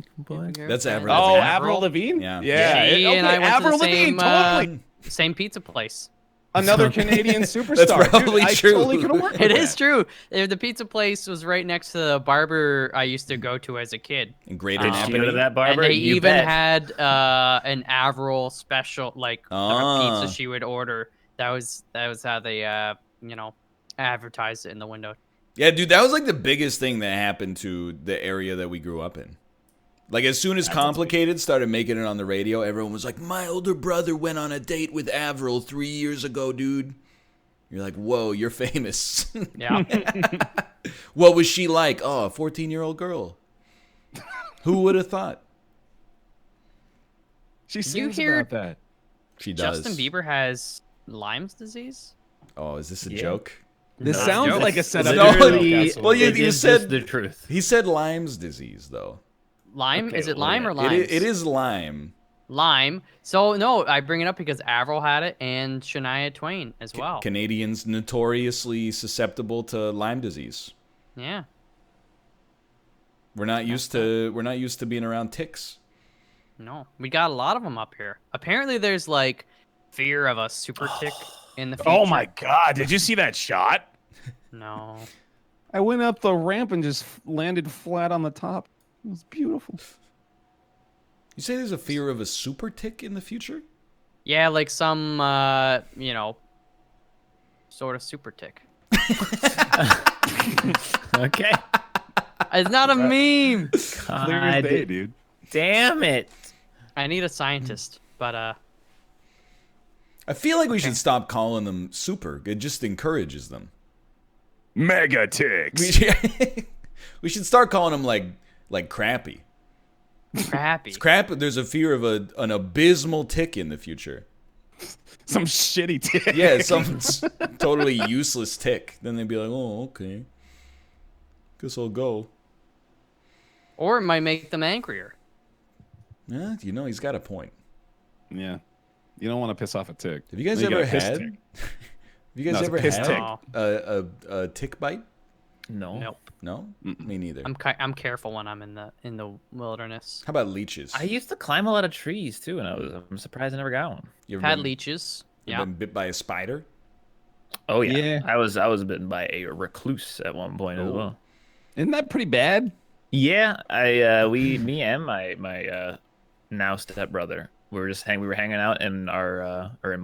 [SPEAKER 1] That's Avril.
[SPEAKER 4] Oh,
[SPEAKER 1] Lavigne.
[SPEAKER 4] Avril Lavigne?
[SPEAKER 1] Yeah.
[SPEAKER 4] Yeah.
[SPEAKER 2] She and I went to
[SPEAKER 4] Avril
[SPEAKER 2] the
[SPEAKER 4] Lavigne,
[SPEAKER 2] same,
[SPEAKER 4] totally.
[SPEAKER 2] Same pizza place.
[SPEAKER 4] Another Canadian superstar.
[SPEAKER 1] probably
[SPEAKER 4] Dude,
[SPEAKER 1] true.
[SPEAKER 4] I totally could have worked
[SPEAKER 2] It
[SPEAKER 4] with
[SPEAKER 2] is
[SPEAKER 4] that.
[SPEAKER 2] true. The pizza place was right next to the barber I used to go to as a kid.
[SPEAKER 1] In Greater
[SPEAKER 3] Did she go to
[SPEAKER 1] Napanee.
[SPEAKER 3] that barber?
[SPEAKER 2] And they
[SPEAKER 3] You
[SPEAKER 2] even
[SPEAKER 3] bet.
[SPEAKER 2] had an Avril special, like
[SPEAKER 1] Ah.
[SPEAKER 2] pizza she would order. That was how they advertised it in the window.
[SPEAKER 1] Yeah, dude, that was like the biggest thing that happened to the area that we grew up in. Like, as soon as Complicated started making it on the radio, everyone was like, my older brother went on a date with Avril 3 years ago, dude. You're like, whoa, you're famous.
[SPEAKER 2] Yeah.
[SPEAKER 1] What was she like? Oh, a 14-year-old girl. Who would have thought?
[SPEAKER 4] She sings
[SPEAKER 2] hear-
[SPEAKER 4] about that.
[SPEAKER 1] She does.
[SPEAKER 2] Justin Bieber has Lyme's disease.
[SPEAKER 1] Oh, is this a
[SPEAKER 3] Yeah.
[SPEAKER 1] joke?
[SPEAKER 4] This
[SPEAKER 3] No,
[SPEAKER 4] sounds
[SPEAKER 2] joke.
[SPEAKER 4] like a setup.
[SPEAKER 1] No,
[SPEAKER 3] Literally,
[SPEAKER 1] well, you
[SPEAKER 3] it is
[SPEAKER 1] said-
[SPEAKER 3] just the truth.
[SPEAKER 1] He said Lyme's disease, though.
[SPEAKER 2] Lyme?
[SPEAKER 3] Okay,
[SPEAKER 2] Is it
[SPEAKER 3] well,
[SPEAKER 2] Lyme
[SPEAKER 3] yeah.
[SPEAKER 2] or Lyme?
[SPEAKER 1] It is Lyme.
[SPEAKER 2] Lyme. So no, I bring it up because Avril had it and Shania Twain as well.
[SPEAKER 1] Canadians notoriously susceptible to Lyme disease.
[SPEAKER 2] Yeah.
[SPEAKER 1] We're not used to being around ticks.
[SPEAKER 2] No, we got a lot of them up here. Apparently, there's like fear of a super tick in the future.
[SPEAKER 4] Oh my God! Did you see that shot?
[SPEAKER 2] No.
[SPEAKER 4] I went up the ramp and just landed flat on the top. It was beautiful.
[SPEAKER 1] You say there's a fear of a super tick in the future?
[SPEAKER 2] Yeah, like some sort of super tick.
[SPEAKER 3] Okay.
[SPEAKER 2] It's not a meme.
[SPEAKER 4] Clear as day, dude.
[SPEAKER 3] Damn it.
[SPEAKER 2] I need a scientist, but
[SPEAKER 1] I feel like we should stop calling them super. It just encourages them.
[SPEAKER 4] Mega ticks.
[SPEAKER 1] We should start calling them like crappy.
[SPEAKER 2] crappy.
[SPEAKER 1] It's crap. There's a fear of an abysmal tick in the future.
[SPEAKER 4] Some shitty tick.
[SPEAKER 1] Yeah, some totally useless tick. Then they'd be like, oh, okay. Guess I'll go.
[SPEAKER 2] Or it might make them angrier.
[SPEAKER 1] Yeah, he's got a point.
[SPEAKER 4] Yeah. You don't want to piss off a tick.
[SPEAKER 1] Have you guys
[SPEAKER 4] Then you
[SPEAKER 1] ever
[SPEAKER 4] got a piss
[SPEAKER 1] had?
[SPEAKER 4] tick.
[SPEAKER 1] Have you guys
[SPEAKER 4] No, it's a
[SPEAKER 1] ever
[SPEAKER 4] piss
[SPEAKER 1] had
[SPEAKER 2] tick.
[SPEAKER 1] a tick bite?
[SPEAKER 3] No.
[SPEAKER 2] Nope.
[SPEAKER 1] No, me neither.
[SPEAKER 2] I'm careful when I'm in the wilderness.
[SPEAKER 1] How about leeches?
[SPEAKER 3] I used to climb a lot of trees too, and I'm surprised I never got one.
[SPEAKER 1] You ever
[SPEAKER 2] Had
[SPEAKER 1] been-
[SPEAKER 2] leeches.
[SPEAKER 1] you
[SPEAKER 2] Yeah.
[SPEAKER 1] been bit by a spider?
[SPEAKER 3] Oh yeah.
[SPEAKER 4] Yeah.
[SPEAKER 3] I was bitten by a recluse at one point as
[SPEAKER 1] Oh.
[SPEAKER 3] well.
[SPEAKER 4] Isn't that pretty bad?
[SPEAKER 3] Yeah, me and my now stepbrother, we were hanging out in our it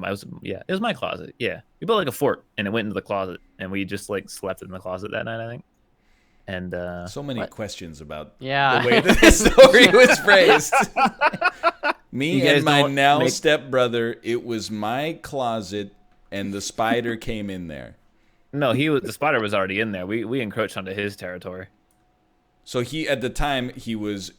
[SPEAKER 3] was my closet. Yeah, we built like a fort, and it went into the closet, and we just like slept in the closet that night, I think. And
[SPEAKER 1] So many
[SPEAKER 2] What?
[SPEAKER 1] questions about
[SPEAKER 2] Yeah.
[SPEAKER 1] the way that this story was phrased. Me
[SPEAKER 3] You guys
[SPEAKER 1] and my
[SPEAKER 3] don't
[SPEAKER 1] now
[SPEAKER 3] make-
[SPEAKER 1] stepbrother, it was my closet, and the spider came in there.
[SPEAKER 3] no, the spider was already in there. We encroached onto his territory.
[SPEAKER 1] So at the time, he was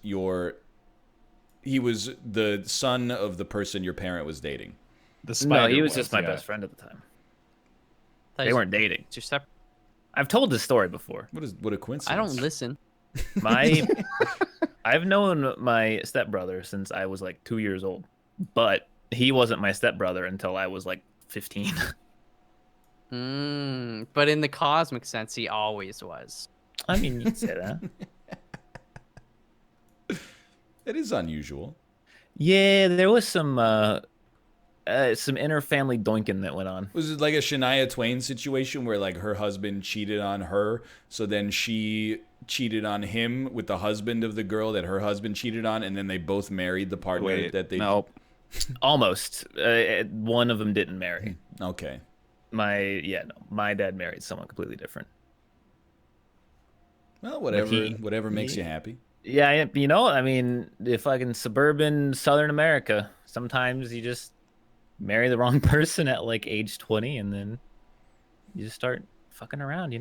[SPEAKER 1] the son of the person your parent was dating.
[SPEAKER 4] The
[SPEAKER 3] No,
[SPEAKER 4] spider
[SPEAKER 3] he was just my
[SPEAKER 4] yeah.
[SPEAKER 3] best friend at the time.
[SPEAKER 2] Thought
[SPEAKER 3] They
[SPEAKER 2] you-
[SPEAKER 3] weren't dating.
[SPEAKER 2] it's your step-
[SPEAKER 3] I've told this story before.
[SPEAKER 1] What a coincidence!
[SPEAKER 2] I don't listen.
[SPEAKER 3] I've known my stepbrother since I was like 2 years old, but he wasn't my stepbrother until I was like 15.
[SPEAKER 2] But in the cosmic sense, he always was.
[SPEAKER 3] I mean, you'd say that.
[SPEAKER 1] It is unusual.
[SPEAKER 3] Yeah, there was some inter-family doinking that went on.
[SPEAKER 1] Was it like a Shania Twain situation where like her husband cheated on her, so then she cheated on him with the husband of the girl that her husband cheated on, and then they both married the partner
[SPEAKER 4] Wait,
[SPEAKER 1] that they.
[SPEAKER 4] nope.
[SPEAKER 3] Almost. One of them didn't marry.
[SPEAKER 1] Okay.
[SPEAKER 3] My dad married someone completely different.
[SPEAKER 1] Well,
[SPEAKER 3] he-
[SPEAKER 1] whatever makes you happy.
[SPEAKER 3] Yeah, I mean, if fucking suburban Southern America, sometimes you just marry the wrong person at like age 20, and then you just start fucking around,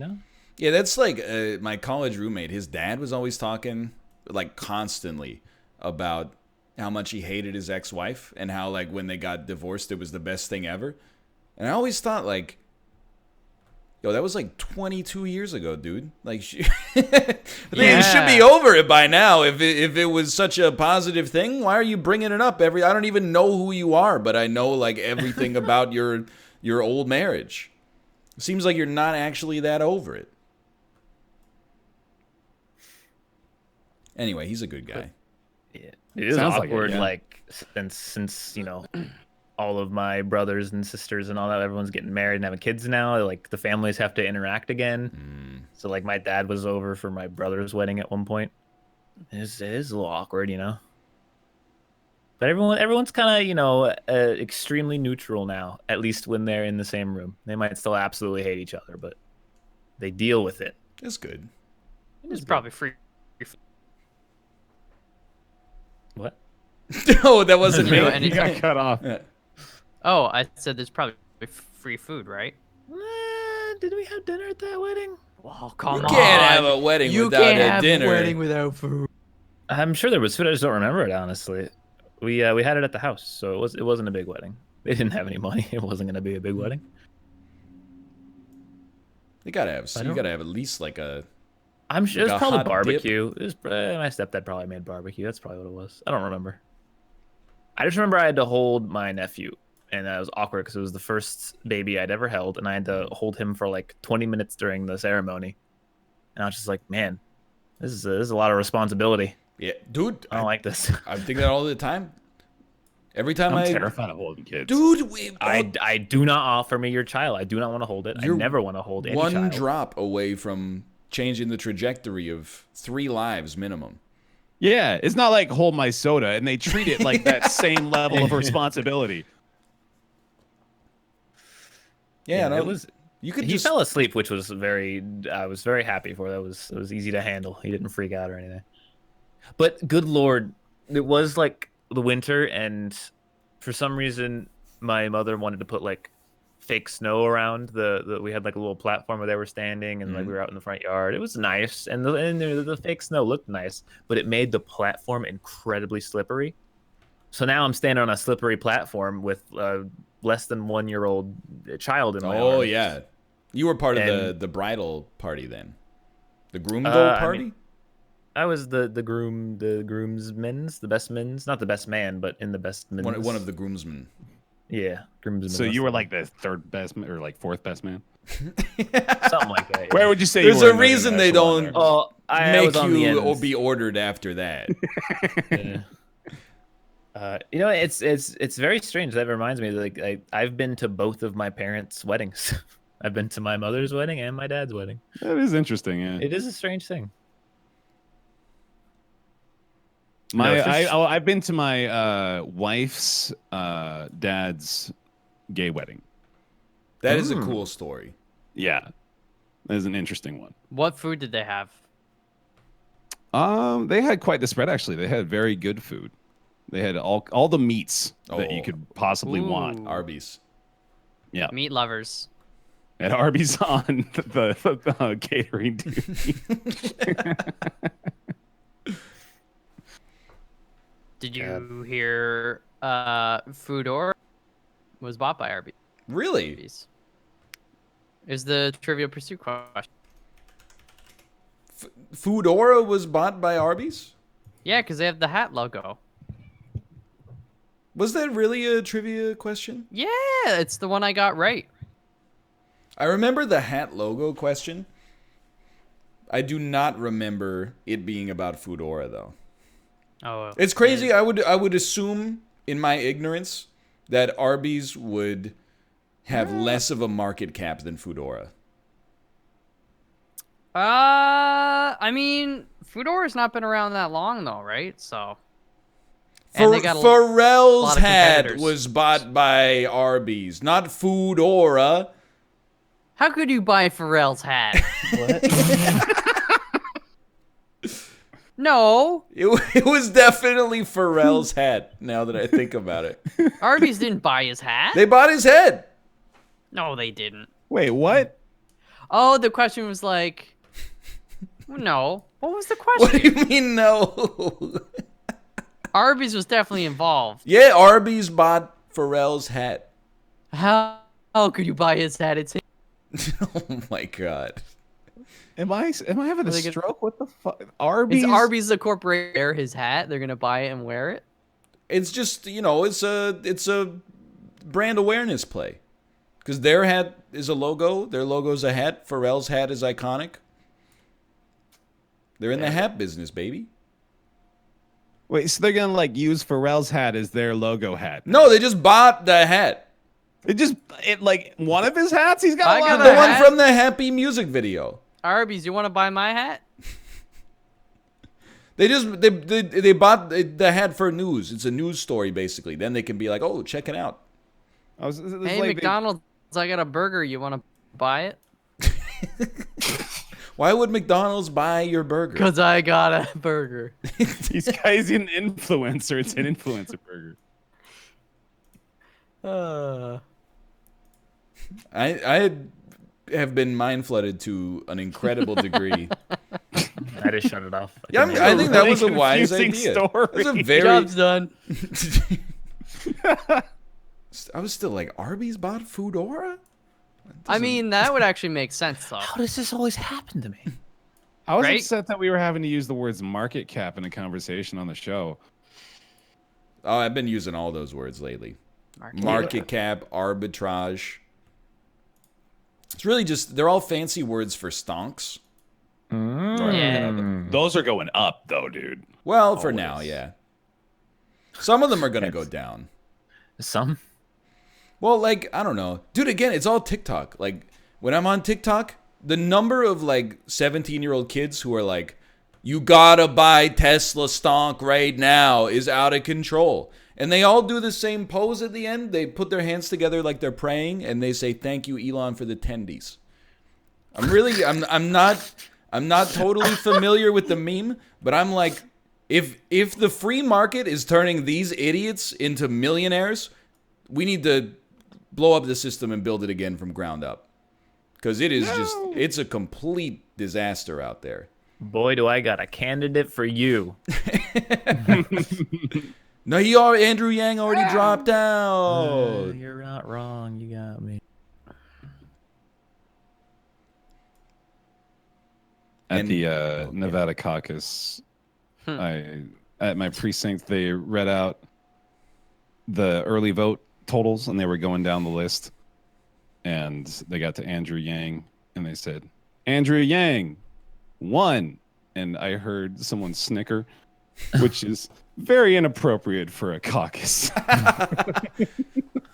[SPEAKER 1] Yeah, that's like my college roommate. His dad was always talking, like constantly, about how much he hated his ex-wife and how like when they got divorced, it was the best thing ever. And I always thought like, yo, that was like 22 years ago, dude. Like, I think it should be over it by now. If it was such a positive thing, why are you bringing it up I don't even know who you are, but I know like everything about your old marriage. Seems like you're not actually that over it. Anyway, he's a good guy.
[SPEAKER 3] Yeah. It is
[SPEAKER 4] Sounds like it,
[SPEAKER 3] awkward,
[SPEAKER 4] yeah.
[SPEAKER 3] like since all of my brothers and sisters and all that, everyone's getting married and having kids now. Like the families have to interact again. So like my dad was over for my brother's wedding at one point. It is a little awkward, But everyone's kind of extremely neutral now. At least when they're in the same room, they might still absolutely hate each other, but they deal with it.
[SPEAKER 1] It's good.
[SPEAKER 2] It's probably free.
[SPEAKER 3] What?
[SPEAKER 1] No, that wasn't me.
[SPEAKER 2] And
[SPEAKER 4] You got cut off.
[SPEAKER 1] Yeah.
[SPEAKER 2] Oh, I said there's probably free food, right?
[SPEAKER 3] Did we have dinner at that wedding?
[SPEAKER 2] Well, come
[SPEAKER 1] You
[SPEAKER 2] on.
[SPEAKER 1] can't have a wedding without a dinner.
[SPEAKER 2] without food.
[SPEAKER 3] I'm sure there was food. I just don't remember it honestly. We had it at the house, so it wasn't a big wedding. They didn't have any money. It wasn't gonna be a big wedding.
[SPEAKER 1] You gotta have at least like a.
[SPEAKER 3] I'm sure
[SPEAKER 1] Like
[SPEAKER 3] it
[SPEAKER 1] a
[SPEAKER 3] was probably
[SPEAKER 1] hot
[SPEAKER 3] barbecue. It was my stepdad probably made barbecue. That's probably what it was. I don't remember. I just remember I had to hold my nephew, and that was awkward because it was the first baby I'd ever held, and I had to hold him for like 20 minutes during the ceremony. And I was just like, man, this is a lot of responsibility.
[SPEAKER 1] Yeah, dude.
[SPEAKER 3] I don't like this.
[SPEAKER 1] I think that all the time. Every time
[SPEAKER 4] I'm terrified of holding kids.
[SPEAKER 1] Dude,
[SPEAKER 3] I do not offer me your child. I do not want to hold it. I
[SPEAKER 1] You're
[SPEAKER 3] never want to hold any
[SPEAKER 1] one
[SPEAKER 3] child.
[SPEAKER 1] drop away from changing the trajectory of 3 lives minimum.
[SPEAKER 4] Yeah, it's not like hold my soda, and they treat it like that same level of responsibility.
[SPEAKER 1] Yeah, no,
[SPEAKER 3] it was.
[SPEAKER 1] You could
[SPEAKER 3] He
[SPEAKER 1] just
[SPEAKER 3] fell asleep, which was I was very happy for. It was easy to handle. He didn't freak out or anything. But good lord, it was like the winter, and for some reason my mother wanted to put like fake snow around the we had like a little platform where they were standing, and like we were out in the front yard. It was nice, and the fake snow looked nice, but it made the platform incredibly slippery. So now I'm standing on a slippery platform with less than 1-year-old child in my arms.
[SPEAKER 1] Oh yeah, you were part of the bridal party then, the groom party.
[SPEAKER 3] I was the groomsmen's, the best men's, not the best man, but in the best men's.
[SPEAKER 1] One of the groomsmen.
[SPEAKER 3] Yeah, groomsmen.
[SPEAKER 4] So you were like the third best or like fourth best man?
[SPEAKER 3] Something like that. Yeah.
[SPEAKER 4] Where would you say?
[SPEAKER 1] There's
[SPEAKER 4] you were
[SPEAKER 1] a
[SPEAKER 4] in the
[SPEAKER 1] reason they
[SPEAKER 4] echelon
[SPEAKER 1] don't
[SPEAKER 4] there?
[SPEAKER 3] Oh, I
[SPEAKER 1] make
[SPEAKER 3] was on the
[SPEAKER 1] you or
[SPEAKER 3] ends.
[SPEAKER 1] be ordered after that.
[SPEAKER 3] It's very strange. That reminds me, like I've been to both of my parents' weddings. I've been to my mother's wedding and my dad's wedding.
[SPEAKER 4] That is interesting. Yeah.
[SPEAKER 3] It is a strange thing.
[SPEAKER 4] I've been to my wife's dad's gay wedding.
[SPEAKER 1] That is a cool story.
[SPEAKER 4] Yeah, that is an interesting one.
[SPEAKER 2] What food did they have?
[SPEAKER 4] They had quite the spread actually. They had very good food. They had all the meats that you
[SPEAKER 1] Oh.
[SPEAKER 4] could possibly want.
[SPEAKER 1] Arby's.
[SPEAKER 4] Yeah,
[SPEAKER 2] Meat lovers.
[SPEAKER 4] at Arby's on the catering duty.
[SPEAKER 2] Did you hear Foodora was bought by Arby's?
[SPEAKER 1] Really?
[SPEAKER 2] Is the Trivial Pursuit question.
[SPEAKER 1] Foodora was bought by Arby's?
[SPEAKER 2] Yeah, because they have the hat logo.
[SPEAKER 1] Was that really a trivia question?
[SPEAKER 2] Yeah, it's the one I got right.
[SPEAKER 1] I remember the hat logo question. I do not remember it being about Foodora though.
[SPEAKER 2] Oh,
[SPEAKER 1] It's crazy. I would assume in my ignorance that Arby's would have less of a market cap than Foodora.
[SPEAKER 2] I mean, Foodora's not been around that long though, right? So. And they got a
[SPEAKER 1] Pharrell's
[SPEAKER 2] lot of
[SPEAKER 1] hat
[SPEAKER 2] competitors.
[SPEAKER 1] was bought by Arby's, not Foodora.
[SPEAKER 2] How could you buy Pharrell's hat? No,
[SPEAKER 1] It was definitely Pharrell's hat. Now that I think about it,
[SPEAKER 2] Arby's didn't buy his hat.
[SPEAKER 1] they bought his head.
[SPEAKER 2] No, they didn't.
[SPEAKER 4] Wait, what?
[SPEAKER 2] Oh, the question was like, no. What was the
[SPEAKER 1] What do
[SPEAKER 2] question?
[SPEAKER 1] you mean no?
[SPEAKER 2] Arby's was definitely involved.
[SPEAKER 1] Yeah, Arby's bought Pharrell's hat.
[SPEAKER 2] How could you buy his hat? It's
[SPEAKER 1] Oh my god.
[SPEAKER 4] Am I having a
[SPEAKER 2] Are they gonna-
[SPEAKER 4] stroke? What the fuck? Arby's.
[SPEAKER 2] It's Arby's the corporate wear his hat. They're gonna buy it and wear it.
[SPEAKER 1] It's just, it's a brand awareness play. Because their hat is a logo. Their logo's a hat. Pharrell's hat is iconic. They're in the hat business, baby.
[SPEAKER 4] Wait, so they're gonna like use Pharrell's hat as their logo hat?
[SPEAKER 1] No, they just bought the hat.
[SPEAKER 4] It like one of his hats. He's got
[SPEAKER 2] I
[SPEAKER 4] a lot
[SPEAKER 2] got
[SPEAKER 4] of
[SPEAKER 1] The
[SPEAKER 2] a
[SPEAKER 1] one
[SPEAKER 2] hat.
[SPEAKER 1] from the Happy music video.
[SPEAKER 2] Arby's, you want to buy my hat?
[SPEAKER 1] They bought the hat for news. It's a news story basically. Then they can be like, oh, check it out.
[SPEAKER 2] Hey, McDonald's, I got a burger. You want to buy it?
[SPEAKER 1] Why would McDonald's buy your burger?
[SPEAKER 2] Because I got a burger.
[SPEAKER 4] He's an influencer. It's an influencer burger.
[SPEAKER 1] I have been mind flooded to an incredible degre.
[SPEAKER 3] I just shut it off.
[SPEAKER 1] Yeah, I think that was a
[SPEAKER 4] Really
[SPEAKER 1] wise
[SPEAKER 4] confusing
[SPEAKER 1] idea.
[SPEAKER 4] story.
[SPEAKER 1] That's a very.
[SPEAKER 2] Job's done.
[SPEAKER 1] I was still like, Arby's bought Foodora?
[SPEAKER 2] I mean, that would actually make sense, though.
[SPEAKER 3] How does this always happen to me?
[SPEAKER 4] I was
[SPEAKER 2] Right?
[SPEAKER 4] upset that we were having to use the words market cap in a conversation on the show.
[SPEAKER 1] Oh, I've been using all those words lately. Market cap, arbitrage. It's really just, they're all fancy words for stonks.
[SPEAKER 2] Yeah.
[SPEAKER 4] Those are going up, though, dude.
[SPEAKER 1] Well, for now, yeah. Some of them are going to go down.
[SPEAKER 3] Some?
[SPEAKER 1] Well, like, I don't know. Dude, again, it's all TikTok. Like, when I'm on TikTok, the number of, like, 17-year-old kids who are like, you gotta buy Tesla stonk right now is out of control. And they all do the same pose at the end. They put their hands together like they're praying, and they say, thank you, Elon, for the tendies. I'm not totally familiar with the meme, but I'm like, if the free market is turning these idiots into millionaires, we need to blow up the system and build it again from ground up. Because it is it's a complete disaster out there.
[SPEAKER 3] Boy, do I got a candidate for you.
[SPEAKER 1] No, Andrew Yang already dropped out.
[SPEAKER 3] You're not wrong. You got me.
[SPEAKER 4] At
[SPEAKER 1] And-
[SPEAKER 4] the Nevada caucus, at my precinct, they read out the early vote totals, and they were going down the list. And they got to Andrew Yang, and they said, Andrew Yang won. And I heard someone snicker, which is very inappropriate for a caucus.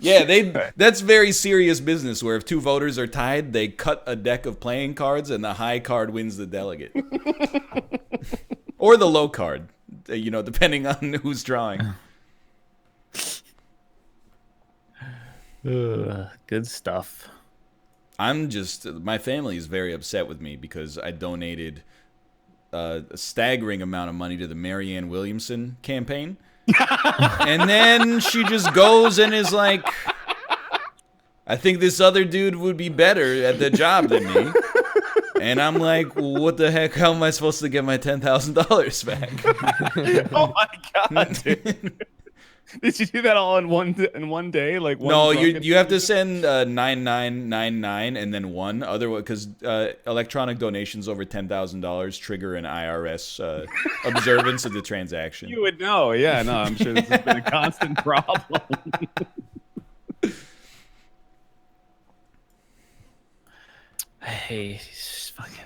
[SPEAKER 1] Yeah, that's very serious business where if two voters are tied, they cut a deck of playing cards and the high card wins the delegate. Or the low card, depending on who's drawing.
[SPEAKER 3] Good stuff.
[SPEAKER 1] My family is very upset with me because I donated a staggering amount of money to the Marianne Williamson campaign. And then she just goes and is like, I think this other dude would be better at the job than me. And I'm like, well, what the heck? How am I supposed to get my $10,000 back?
[SPEAKER 4] Oh my god, dude. Did you do that all in one day? Like one
[SPEAKER 1] No,
[SPEAKER 4] drunken-
[SPEAKER 1] you have to send 9999 and then one. Otherwise, because electronic donations over $10,000 trigger an IRS observance of the transaction.
[SPEAKER 4] You would know. Yeah, no, I'm sure this has been a constant problem.
[SPEAKER 3] Hey, fucking.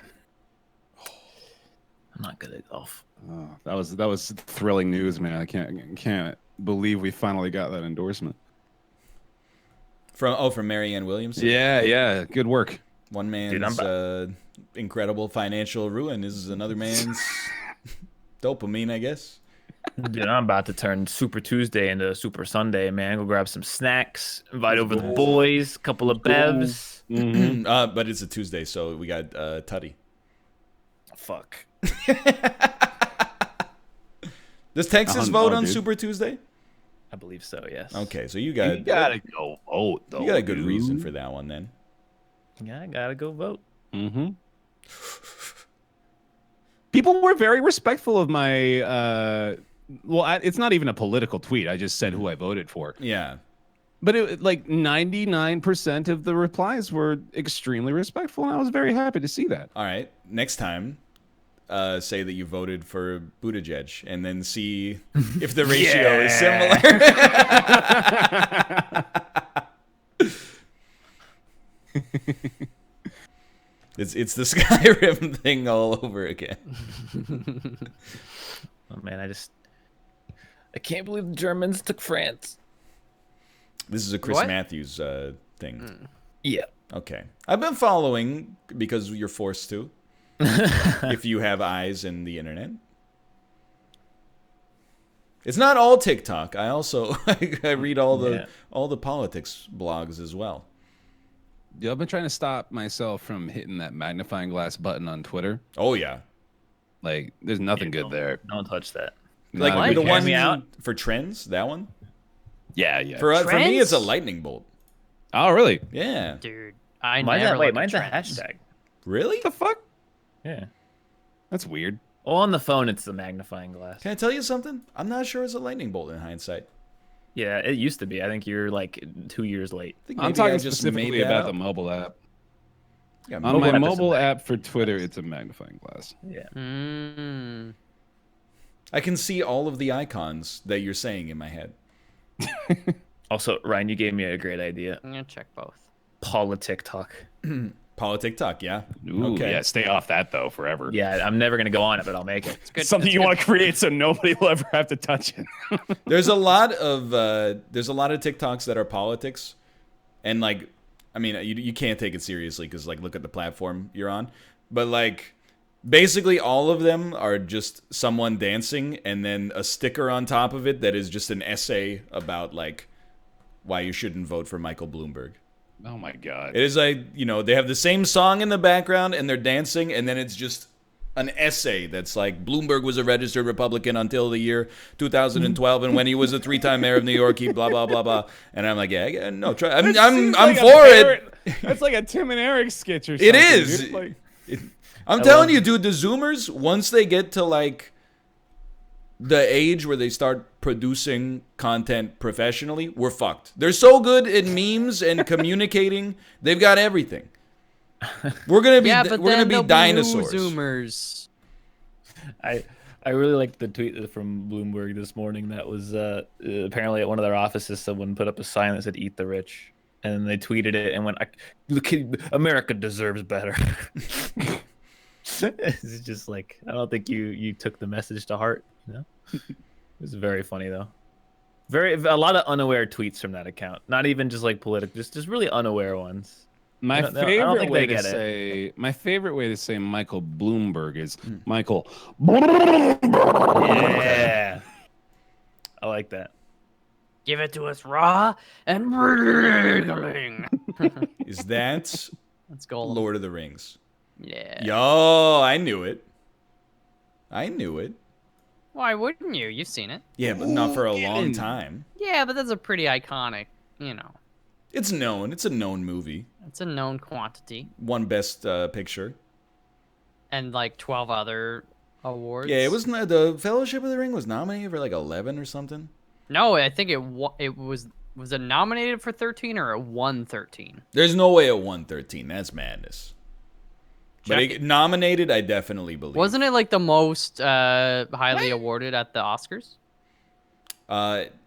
[SPEAKER 3] I'm not good at golf.
[SPEAKER 4] Oh, that was thrilling news, man. I can't believe we finally got that endorsement.
[SPEAKER 1] From Marianne Williamson.
[SPEAKER 4] Yeah, good work.
[SPEAKER 1] One man's incredible financial ruin is another man's dopamine, I guess.
[SPEAKER 3] Dude, I'm about to turn Super Tuesday into Super Sunday, man. Go grab some snacks, invite over the boys, couple of bevs.
[SPEAKER 1] But it's a Tuesday, so we got Tutty.
[SPEAKER 3] Fuck.
[SPEAKER 1] Does Texas
[SPEAKER 4] Oh,
[SPEAKER 1] vote
[SPEAKER 4] no,
[SPEAKER 1] on
[SPEAKER 4] dude.
[SPEAKER 1] Super Tuesday?
[SPEAKER 3] I believe so, yes.
[SPEAKER 1] Okay, so you
[SPEAKER 4] You
[SPEAKER 1] got
[SPEAKER 4] gotta go vote, though.
[SPEAKER 1] you got a good
[SPEAKER 4] dude.
[SPEAKER 1] reason for that one then.
[SPEAKER 3] Yeah, I gotta go vote.
[SPEAKER 4] Mm-hmm. People were very respectful of my. It's not even a political tweet. I just said who I voted for.
[SPEAKER 1] Yeah.
[SPEAKER 4] But like 99% of the replies were extremely respectful, and I was very happy to see that.
[SPEAKER 1] All right. Next time, say that you voted for Buttigieg, and then see if the ratio is similar. It's the Skyrim thing all over again.
[SPEAKER 3] Oh man, I can't believe the Germans took France.
[SPEAKER 1] This is a Chris
[SPEAKER 2] What?
[SPEAKER 1] Matthews thing.
[SPEAKER 3] Yeah.
[SPEAKER 1] Okay. I've been following because you're forced to. If you have eyes in the internet. It's not all TikTok. I also I read all the politics blogs as well.
[SPEAKER 4] Yeah, I've been trying to stop myself from hitting that magnifying glass button on Twitter.
[SPEAKER 1] Oh yeah.
[SPEAKER 4] Like, there's nothing good there.
[SPEAKER 3] Don't touch that.
[SPEAKER 1] Like
[SPEAKER 4] Not
[SPEAKER 1] the
[SPEAKER 4] good.
[SPEAKER 1] one
[SPEAKER 3] me out?
[SPEAKER 1] for trends, that one?
[SPEAKER 4] Yeah, yeah.
[SPEAKER 1] For me it's a
[SPEAKER 2] Trends?
[SPEAKER 1] lightning bolt.
[SPEAKER 4] Oh, really?
[SPEAKER 1] Yeah.
[SPEAKER 2] Dude, I
[SPEAKER 3] Mine's
[SPEAKER 2] never
[SPEAKER 3] a, wait,
[SPEAKER 2] look at
[SPEAKER 3] mine's a
[SPEAKER 2] trends.
[SPEAKER 3] hashtag.
[SPEAKER 1] Really?
[SPEAKER 4] What the fuck?
[SPEAKER 3] Yeah.
[SPEAKER 4] That's weird.
[SPEAKER 3] Well, on the phone, it's the magnifying glass.
[SPEAKER 1] Can I tell you something? I'm not sure it's a lightning bolt in hindsight.
[SPEAKER 3] Yeah, it used to be. I think you're like 2 years late.
[SPEAKER 1] I think
[SPEAKER 4] I'm
[SPEAKER 1] maybe
[SPEAKER 4] talking
[SPEAKER 1] I just made
[SPEAKER 4] specifically
[SPEAKER 1] that
[SPEAKER 4] about
[SPEAKER 1] up.
[SPEAKER 4] the mobile app.
[SPEAKER 1] Yeah,
[SPEAKER 4] On
[SPEAKER 1] mobile
[SPEAKER 4] my
[SPEAKER 3] app is
[SPEAKER 4] mobile
[SPEAKER 3] a
[SPEAKER 4] app for Twitter, it's a magnifying glass.
[SPEAKER 3] Yeah.
[SPEAKER 2] Mm.
[SPEAKER 1] I can see all of the icons that you're saying in my head.
[SPEAKER 3] Also, Ryan, you gave me a great idea.
[SPEAKER 2] I'm gonna check both.
[SPEAKER 3] Politic-talk.
[SPEAKER 1] Politic-talk, yeah.
[SPEAKER 4] Ooh,
[SPEAKER 1] Okay.
[SPEAKER 4] yeah, stay off that though forever.
[SPEAKER 3] Yeah, I'm never gonna go on it, but I'll make it.
[SPEAKER 2] It's good.
[SPEAKER 4] Something
[SPEAKER 2] it's
[SPEAKER 4] you
[SPEAKER 2] good.
[SPEAKER 4] want to create so nobody will ever have to touch it.
[SPEAKER 1] There's a lot of TikToks that are politics, and like, I mean, you can't take it seriously because like, look at the platform you're on, but like, basically all of them are just someone dancing and then a sticker on top of it that is just an essay about like why you shouldn't vote for Michael Bloomberg.
[SPEAKER 4] Oh my god.
[SPEAKER 1] It is like, they have the same song in the background and they're dancing, and then it's just an essay that's like, Bloomberg was a registered Republican until the year 2012, and when he was a 3-time mayor of New York, he blah blah blah blah. And I'm like, yeah, no, try. I'm for it.
[SPEAKER 4] That's like a Tim and Eric sketch or something.
[SPEAKER 1] It is.
[SPEAKER 4] dude. Like,
[SPEAKER 1] I'm telling you, dude, the Zoomers, once they get to like the age where they start producing content professionally, we're fucked. They're so good at memes and communicating. They've got everything. We're gonna be
[SPEAKER 2] but
[SPEAKER 1] we're gonna
[SPEAKER 2] then
[SPEAKER 1] be
[SPEAKER 2] there'll
[SPEAKER 1] dinosaurs.
[SPEAKER 2] New Zoomers.
[SPEAKER 3] I really liked the tweet from Bloomberg this morning. That was apparently at one of their offices, someone put up a sign that said "Eat the Rich," and they tweeted it and went, "Look, America deserves better." It's just like, I don't think you took the message to heart. It was very funny though. A lot of unaware tweets from that account. Not even just like political, just really unaware ones.
[SPEAKER 4] my
[SPEAKER 3] I don't
[SPEAKER 4] favorite
[SPEAKER 3] think
[SPEAKER 4] way
[SPEAKER 3] they
[SPEAKER 4] to
[SPEAKER 3] get it.
[SPEAKER 4] say Michael Bloomberg is Michael.
[SPEAKER 3] Yeah, I like that.
[SPEAKER 2] Give it to us raw and wriggling.
[SPEAKER 1] Is that
[SPEAKER 2] Let's go.
[SPEAKER 1] Lord of the Rings?
[SPEAKER 2] Yeah.
[SPEAKER 1] Yo, I knew it. I knew it.
[SPEAKER 2] Why wouldn't you? You've seen it.
[SPEAKER 1] Yeah, but not for a long
[SPEAKER 4] in.
[SPEAKER 1] time.
[SPEAKER 2] Yeah, but that's a pretty iconic,
[SPEAKER 1] It's known. It's a known movie.
[SPEAKER 2] it's a known quantity.
[SPEAKER 1] Won Best Picture.
[SPEAKER 2] And like 12 other awards.
[SPEAKER 1] Yeah, it was the Fellowship of the Ring was nominated for like 11 or something.
[SPEAKER 2] No, I think it was it nominated for 13 or it won 13?
[SPEAKER 1] There's no way it won 13. That's madness. But
[SPEAKER 2] Check
[SPEAKER 1] it nominated, I definitely believe.
[SPEAKER 2] Wasn't it like the most highly awarded at the Oscars?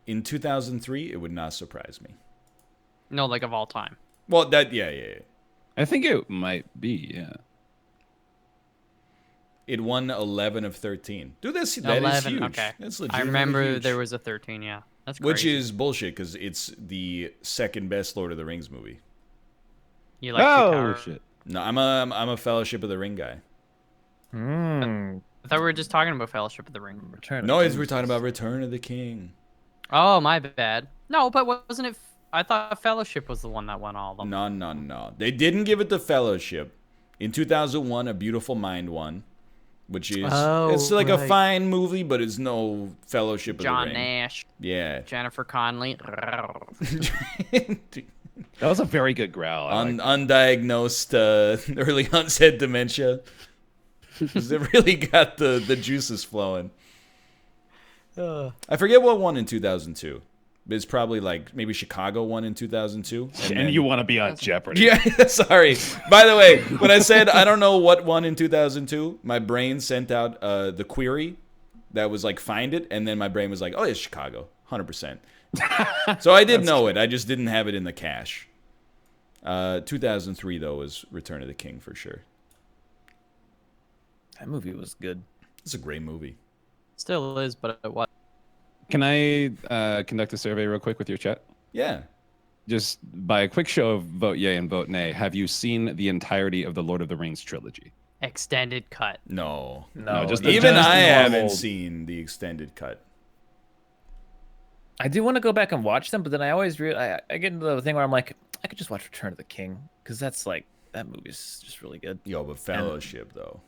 [SPEAKER 1] In 2003, it would not surprise me.
[SPEAKER 2] No, like of all time.
[SPEAKER 1] Well, yeah.
[SPEAKER 4] I think it might be, yeah.
[SPEAKER 1] It won 11 of 13. Dude, that is
[SPEAKER 2] 11,
[SPEAKER 1] huge.
[SPEAKER 2] okay.
[SPEAKER 1] That's
[SPEAKER 2] I
[SPEAKER 1] legitimately
[SPEAKER 2] remember
[SPEAKER 1] huge.
[SPEAKER 2] there was a 13, yeah. That's crazy.
[SPEAKER 1] Which is bullshit because it's the second best Lord of the Rings movie.
[SPEAKER 2] You like
[SPEAKER 4] Oh
[SPEAKER 2] Two Tower-
[SPEAKER 4] shit.
[SPEAKER 1] No, I'm a Fellowship of the Ring guy.
[SPEAKER 3] Mm.
[SPEAKER 2] I thought we were just talking about Fellowship of the Ring.
[SPEAKER 1] No, we're talking about Return of the King.
[SPEAKER 2] Oh, my bad. No, but wasn't it? I thought Fellowship was the one that won all of them.
[SPEAKER 1] No. They didn't give it the Fellowship. In 2001, A Beautiful Mind won, which is it's like a
[SPEAKER 2] right.
[SPEAKER 1] fine movie, but it's no Fellowship of
[SPEAKER 2] John
[SPEAKER 1] the Ring.
[SPEAKER 2] Nash,
[SPEAKER 1] Yeah.
[SPEAKER 2] Jennifer Connelly.
[SPEAKER 4] That was a very good growl. I like
[SPEAKER 1] Undiagnosed early onset dementia. 'Cause it really got the juices flowing. I forget what won in 2002. But it's probably like maybe Chicago won in 2002.
[SPEAKER 4] and
[SPEAKER 1] then-
[SPEAKER 4] you want to be on Jeopardy.
[SPEAKER 1] Yeah, sorry. By the way, when I said I don't know what won in 2002, my brain sent out the query that was like find it, and then my brain was like, oh, it's Chicago, 100%. So I did know it. I just didn't have it in the cache. 2003 though was Return of the King for sure.
[SPEAKER 3] That movie was good.
[SPEAKER 1] It's a great movie.
[SPEAKER 2] Still is, but what?
[SPEAKER 4] Can I conduct a survey real quick with your chat?
[SPEAKER 1] Yeah.
[SPEAKER 4] Just by a quick show of vote yay and vote nay, have you seen the entirety of the Lord of the Rings trilogy?
[SPEAKER 2] Extended cut.
[SPEAKER 1] No.
[SPEAKER 3] No,
[SPEAKER 4] just
[SPEAKER 1] Even
[SPEAKER 4] just
[SPEAKER 1] I
[SPEAKER 4] the
[SPEAKER 1] haven't
[SPEAKER 4] normal-
[SPEAKER 1] seen the extended cut.
[SPEAKER 3] I do want to go back and watch them, but then I always I get into the thing where I'm like, I could just watch Return of the King because that's like that movie's just really good.
[SPEAKER 1] Yo, but Fellowship though.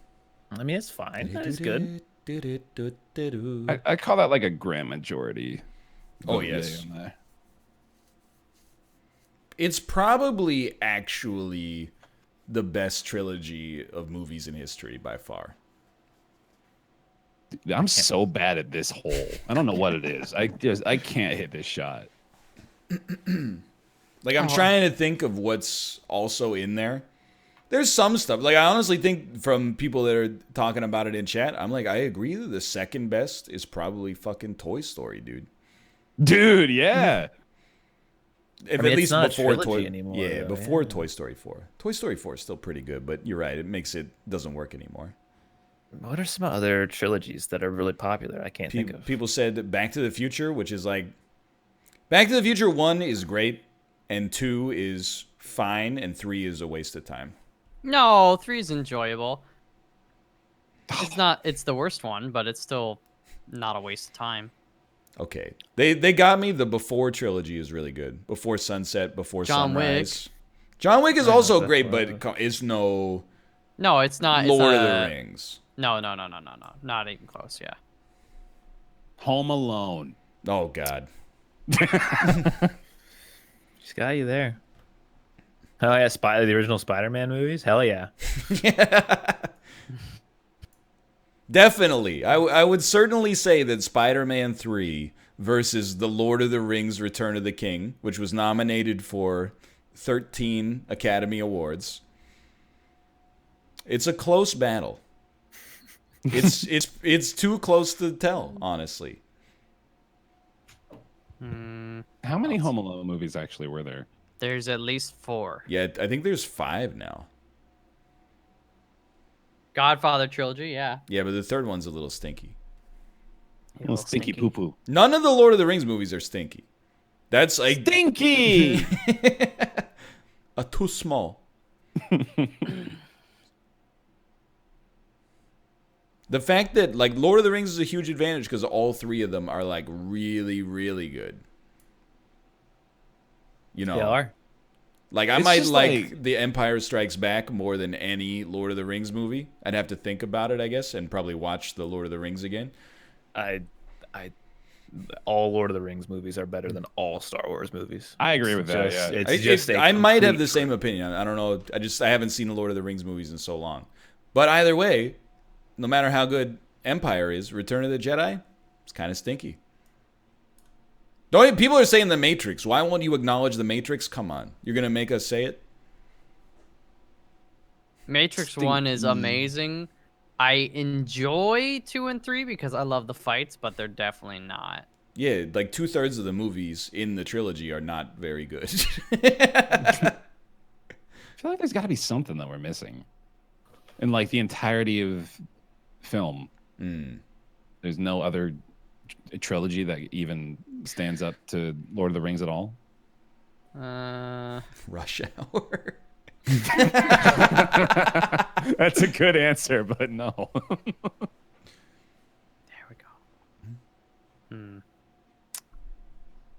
[SPEAKER 3] I mean, it's fine. It's good.
[SPEAKER 4] I call that like a grand majority.
[SPEAKER 1] Oh,
[SPEAKER 4] vote yay
[SPEAKER 1] yes.
[SPEAKER 4] on that.
[SPEAKER 1] It's probably actually the best trilogy of movies in history by far.
[SPEAKER 4] I'm so bad at this hole. I don't know what it is. I can't hit this shot.
[SPEAKER 1] Like, I'm trying to think of what's also in there. There's some stuff. Like, I honestly think from people that are talking about it in chat, I'm like, I agree that the second best is probably fucking Toy Story, dude.
[SPEAKER 4] Dude, yeah.
[SPEAKER 1] If
[SPEAKER 3] mean,
[SPEAKER 1] at
[SPEAKER 3] it's
[SPEAKER 1] least
[SPEAKER 3] not a
[SPEAKER 1] before
[SPEAKER 3] trilogy anymore,
[SPEAKER 1] Yeah,
[SPEAKER 3] though,
[SPEAKER 1] before
[SPEAKER 3] yeah.
[SPEAKER 1] Toy Story 4. Toy Story 4 is still pretty good, but you're right. It doesn't work anymore.
[SPEAKER 3] What are some other trilogies that are really popular? I can't think of.
[SPEAKER 1] People said Back to the Future, which is like Back to the Future 1 is great, and 2 is fine, and 3 is a waste of time.
[SPEAKER 2] No, 3 is enjoyable. It's not. It's the worst one, but it's still not a waste of time.
[SPEAKER 1] Okay. They got me. The Before trilogy is really good. Before Sunset, Before
[SPEAKER 2] John Wick.
[SPEAKER 1] Sunrise. John Wick is also
[SPEAKER 3] that's
[SPEAKER 1] great,
[SPEAKER 3] what
[SPEAKER 1] but it's no
[SPEAKER 2] No, it's not.
[SPEAKER 1] Lord
[SPEAKER 2] it's
[SPEAKER 1] of
[SPEAKER 2] not
[SPEAKER 1] the Rings.
[SPEAKER 2] No, not even close. Yeah.
[SPEAKER 4] Home Alone.
[SPEAKER 1] Oh, God.
[SPEAKER 3] Just got you there. Oh yeah, the original Spider-Man movies. Hell yeah.
[SPEAKER 1] Definitely. I would certainly say that Spider-Man 3 versus The Lord of the Rings Return of the King, which was nominated for 13 Academy Awards. It's a close battle. It's too close to tell, honestly.
[SPEAKER 4] How many Home Alone movies actually were there?
[SPEAKER 2] There's at least 4.
[SPEAKER 1] Yeah, I think there's 5 now.
[SPEAKER 2] Godfather trilogy, yeah.
[SPEAKER 1] Yeah, but the third one's a little stinky.
[SPEAKER 2] A
[SPEAKER 4] Little stinky poo poo.
[SPEAKER 1] None of the Lord of the Rings movies are stinky. That's like
[SPEAKER 4] Stinky.
[SPEAKER 1] too small. The fact that like Lord of the Rings is a huge advantage because all 3 of them are like really, really good. You know,
[SPEAKER 3] They are.
[SPEAKER 1] like I
[SPEAKER 4] It's
[SPEAKER 1] might
[SPEAKER 4] just
[SPEAKER 1] like The Empire Strikes Back more than any Lord of the Rings movie. I'd have to think about it, I guess, and probably watch the Lord of the Rings again.
[SPEAKER 3] All Lord of the Rings movies are better than all Star Wars movies.
[SPEAKER 4] I agree with that. Yeah.
[SPEAKER 3] It's just a
[SPEAKER 1] I might have
[SPEAKER 3] complete
[SPEAKER 1] the same opinion. I don't know. I haven't seen the Lord of the Rings movies in so long. But either way, no matter how good Empire is, Return of the Jedi, it's kind of stinky. People are saying The Matrix. Why won't you acknowledge The Matrix? Come on. You're going to make us say it?
[SPEAKER 2] Matrix 1 is amazing. I enjoy 2 and 3 because I love the fights, but they're definitely not.
[SPEAKER 1] Yeah, like 2/3 of the movies in the trilogy are not very good.
[SPEAKER 4] I feel like there's got to be something that we're missing. In like the entirety of film, there's no other trilogy that even stands up to Lord of the Rings at all.
[SPEAKER 1] Rush Hour.
[SPEAKER 4] That's a good answer, but no.
[SPEAKER 2] There we go.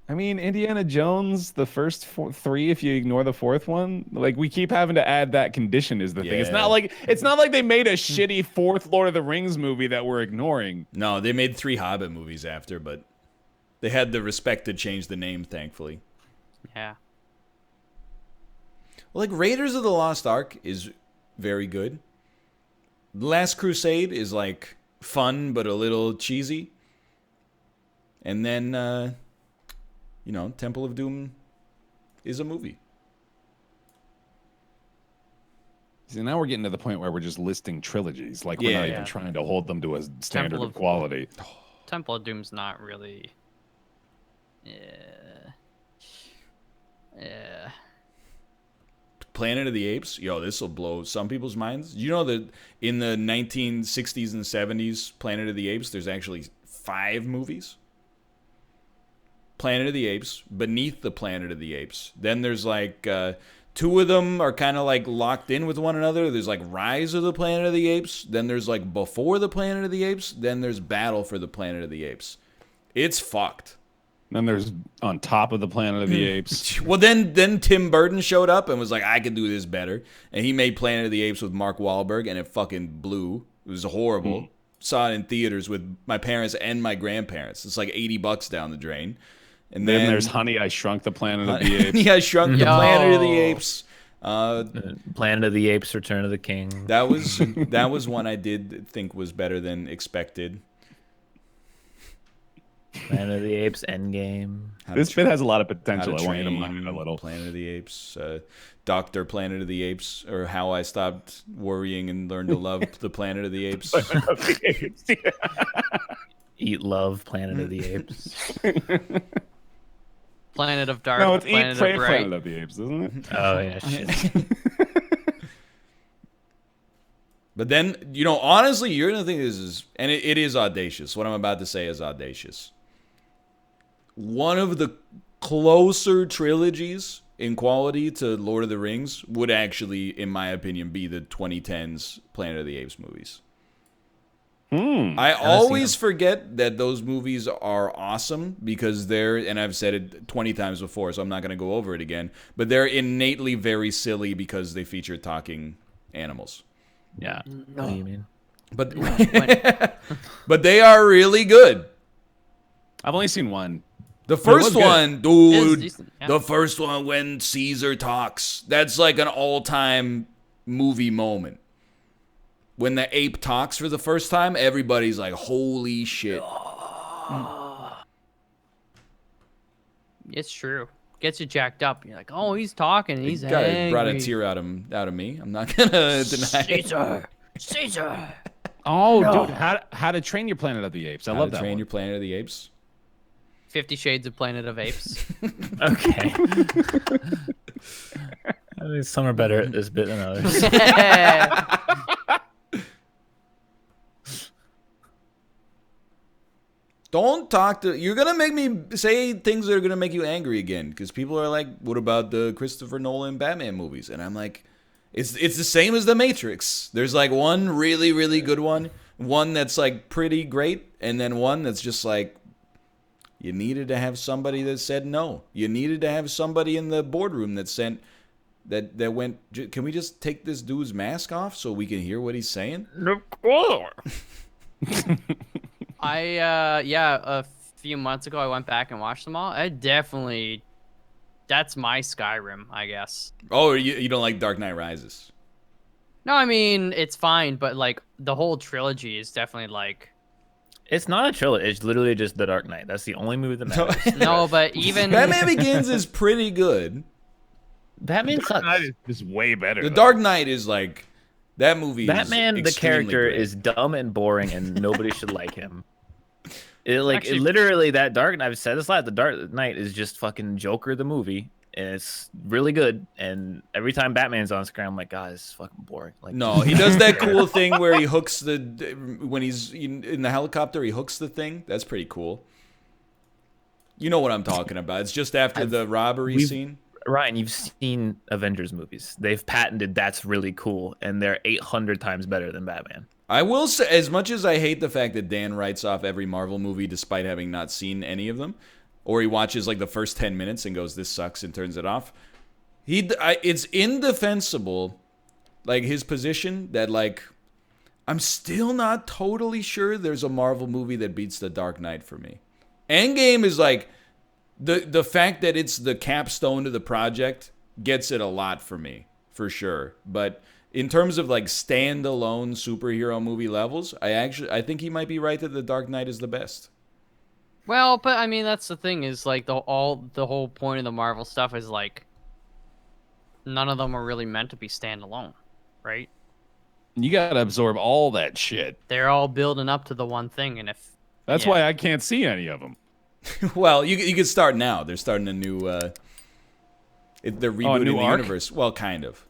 [SPEAKER 4] I mean, Indiana Jones, the first 3, if you ignore the 4th one, like we keep having to add that condition is the thing. It's not like they made a shitty 4th Lord of the Rings movie that we're ignoring.
[SPEAKER 1] No, they made 3 Hobbit movies after, but they had the respect to change the name, thankfully.
[SPEAKER 2] Yeah.
[SPEAKER 1] Well, like Raiders of the Lost Ark is very good. The Last Crusade is like fun but a little cheesy. And then Temple of Doom is a movie.
[SPEAKER 4] See, now we're getting to the point where we're just listing trilogies. Like we're not even trying to hold them to a standard of quality.
[SPEAKER 2] Temple of Doom's not really. Yeah.
[SPEAKER 1] Planet of the Apes, yo, this will blow some people's minds. You know that in the 1960s and 70s Planet of the Apes, there's actually 5 movies. Planet of the Apes, beneath the Planet of the Apes. Then there's like 2 of them are kind of like locked in with one another. There's like Rise of the Planet of the Apes. Then there's like Before the Planet of the Apes. Then there's Battle for the Planet of the Apes. It's fucked.
[SPEAKER 4] Then there's On Top of the Planet of the Apes.
[SPEAKER 1] Well, then Tim Burton showed up and was like, I could do this better. And he made Planet of the Apes with Mark Wahlberg, and it fucking blew. It was horrible. Saw it in theaters with my parents and my grandparents. It's like $80 down the drain. And
[SPEAKER 4] then there's Honey, I Shrunk the Planet of the Apes.
[SPEAKER 1] Honey, I Shrunk the Planet of the Apes.
[SPEAKER 3] Planet of the Apes, Return of the King.
[SPEAKER 1] That was one I did think was better than expected.
[SPEAKER 3] Planet of the Apes, Endgame.
[SPEAKER 4] This bit has a lot of potential. I want you to mind it a little.
[SPEAKER 1] Planet of the Apes, Dr. Planet of the Apes, or How I Stopped Worrying and Learned to Love the Planet of the Apes.
[SPEAKER 4] Planet of the Apes.
[SPEAKER 3] Eat Love, Planet of the Apes.
[SPEAKER 2] Planet of Dark.
[SPEAKER 4] No, it's
[SPEAKER 2] Planet
[SPEAKER 4] Eat, Pray,
[SPEAKER 2] of Bright.
[SPEAKER 4] Planet of the Apes, isn't it?
[SPEAKER 3] Oh, yeah, shit.
[SPEAKER 1] But then, honestly, you're going to think this is, and it is audacious. What I'm about to say is audacious. One of the closer trilogies in quality to Lord of the Rings would actually, in my opinion, be the 2010s Planet of the Apes movies. I always forget that those movies are awesome because they're, and I've said it 20 times before, so I'm not going to go over it again, but they're innately very silly because they feature talking animals.
[SPEAKER 3] Yeah. What do you mean?
[SPEAKER 1] But but they are really good.
[SPEAKER 4] I've only seen one.
[SPEAKER 1] The first one, dude,
[SPEAKER 2] decent, yeah.
[SPEAKER 1] the first one when Caesar talks, that's like an all-time movie moment. When the ape talks for the first time, everybody's like, holy shit.
[SPEAKER 2] It's true. Gets you jacked up. You're like, oh, he's talking. He's
[SPEAKER 1] It brought a
[SPEAKER 2] angry.
[SPEAKER 1] tear out of me. I'm not going to deny it.
[SPEAKER 2] Caesar.
[SPEAKER 4] Oh, dude, How to Train Your Planet of the Apes. I
[SPEAKER 1] How
[SPEAKER 4] love
[SPEAKER 1] to
[SPEAKER 4] that
[SPEAKER 1] Train
[SPEAKER 4] one.
[SPEAKER 1] Your Planet of the Apes.
[SPEAKER 2] 50 Shades of Planet of Apes.
[SPEAKER 3] Okay. I mean, some are better at this bit than others.
[SPEAKER 1] Don't talk to... You're going to make me say things that are going to make you angry again. Because people are like, what about the Christopher Nolan Batman movies? And I'm like, it's the same as The Matrix. There's like one really, really good one that's like pretty great, and then one that's just like, you needed to have somebody that said no. You needed to have somebody in the boardroom that went, can we just take this dude's mask off so we can hear what he's saying?
[SPEAKER 2] A few months ago, I went back and watched them all. That's my Skyrim, I guess.
[SPEAKER 1] Oh, you don't like Dark Knight Rises?
[SPEAKER 2] No, I mean, it's fine, but like the whole trilogy is definitely like...
[SPEAKER 3] It's not a trilogy. It's literally just The Dark Knight. That's the only movie that matters.
[SPEAKER 2] No, but even...
[SPEAKER 1] Batman Begins is pretty good.
[SPEAKER 3] Batman sucks.
[SPEAKER 4] Is way better.
[SPEAKER 1] The Dark Knight is like... That movie
[SPEAKER 3] Batman,
[SPEAKER 1] is
[SPEAKER 3] the
[SPEAKER 1] extremely
[SPEAKER 3] character,
[SPEAKER 1] great.
[SPEAKER 3] is dumb and boring, and nobody should like him.
[SPEAKER 2] Actually-
[SPEAKER 3] Literally, that Dark Knight, I've said this a lot, the Dark Knight is just fucking Joker the movie, and it's really good, and every time Batman's on screen, I'm like, God, this is fucking boring. Like,
[SPEAKER 1] No, he does that cool thing where he hooks when he's in the helicopter, he hooks the thing. That's pretty cool. You know what I'm talking about. It's just after the robbery scene.
[SPEAKER 3] Ryan, you've seen Avengers movies. They've patented that's really cool, and they're 800 times better than Batman.
[SPEAKER 1] I will say, as much as I hate the fact that Dan writes off every Marvel movie despite having not seen any of them, or he watches like the first 10 minutes and goes, this sucks, and turns it off, it's indefensible, like his position that like, I'm still not totally sure there's a Marvel movie that beats The Dark Knight for me. Endgame is like, the fact that it's the capstone to the project gets it a lot for me, for sure. But in terms of like standalone superhero movie levels, I think he might be right that The Dark Knight is the best.
[SPEAKER 2] Well, but I mean, that's the thing is like the whole point of the Marvel stuff is like none of them are really meant to be standalone, right?
[SPEAKER 4] You gotta absorb all that shit.
[SPEAKER 2] They're all building up to the one thing, and if
[SPEAKER 4] That's why I can't see any of them.
[SPEAKER 1] Well, you can start now. They're starting a new... they're rebooting
[SPEAKER 4] new
[SPEAKER 1] the
[SPEAKER 4] arc?
[SPEAKER 1] universe. Well, kind of.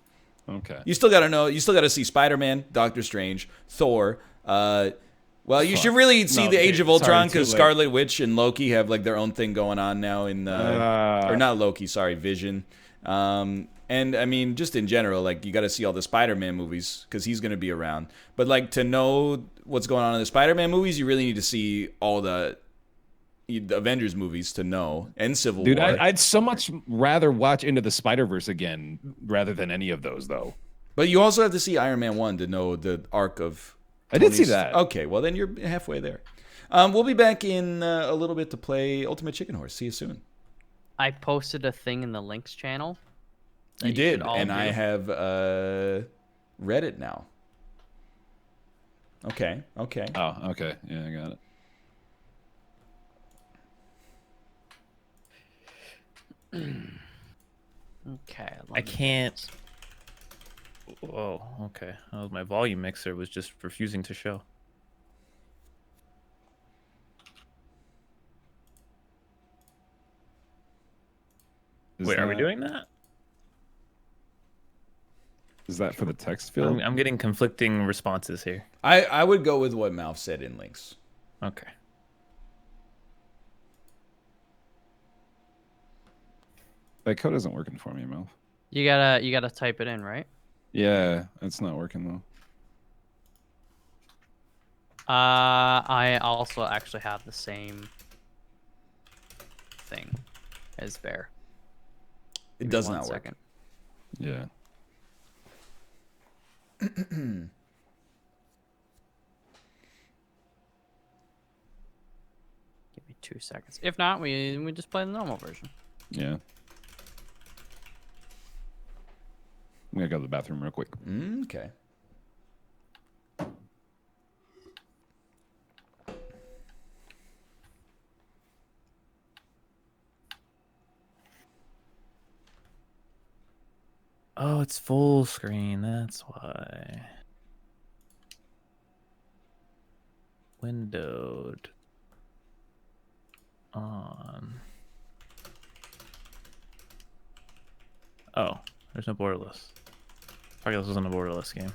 [SPEAKER 4] Okay.
[SPEAKER 1] You still got to know. You still got to see Spider-Man, Doctor Strange, Thor. Well, you should really see the Age of Ultron because Scarlet Witch and Loki have like their own thing going on now in or not Loki, sorry, Vision. And I mean, just in general, like you got to see all the Spider-Man movies because he's going to be around. But like to know what's going on in the Spider-Man movies, you really need to see all the Avengers movies to know, and Civil War.
[SPEAKER 4] Dude, I'd so much rather watch Into the Spider-Verse again rather than any of those, though.
[SPEAKER 1] But you also have to see Iron Man 1 to know the arc of...
[SPEAKER 4] I did see that.
[SPEAKER 1] Okay, well then you're halfway there. We'll be back in a little bit to play Ultimate Chicken Horse. See you soon.
[SPEAKER 2] I posted a thing in the links channel.
[SPEAKER 1] You did, and I have read it now. Okay.
[SPEAKER 4] Oh, okay. Yeah, I got it.
[SPEAKER 2] Okay.
[SPEAKER 3] I can't. Whoa. Okay. Oh, my volume mixer was just refusing to show. Wait, are we doing that?
[SPEAKER 4] Is that for the text field?
[SPEAKER 3] I'm getting conflicting responses here.
[SPEAKER 1] I would go with what Mouth said in links.
[SPEAKER 3] Okay.
[SPEAKER 4] That code isn't working for me, Mel.
[SPEAKER 2] You gotta type it in, right?
[SPEAKER 4] Yeah, it's not working though.
[SPEAKER 2] I also actually have the same thing as Bear.
[SPEAKER 1] It does not work.
[SPEAKER 2] Second.
[SPEAKER 4] Yeah.
[SPEAKER 2] Give me 2 seconds. If not, we just play the normal version.
[SPEAKER 4] Yeah. I'm gonna go to the bathroom real quick.
[SPEAKER 1] Okay.
[SPEAKER 3] Oh, it's full screen. That's why. Windowed. On. Oh, there's no borderless. Probably this wasn't a borderless game.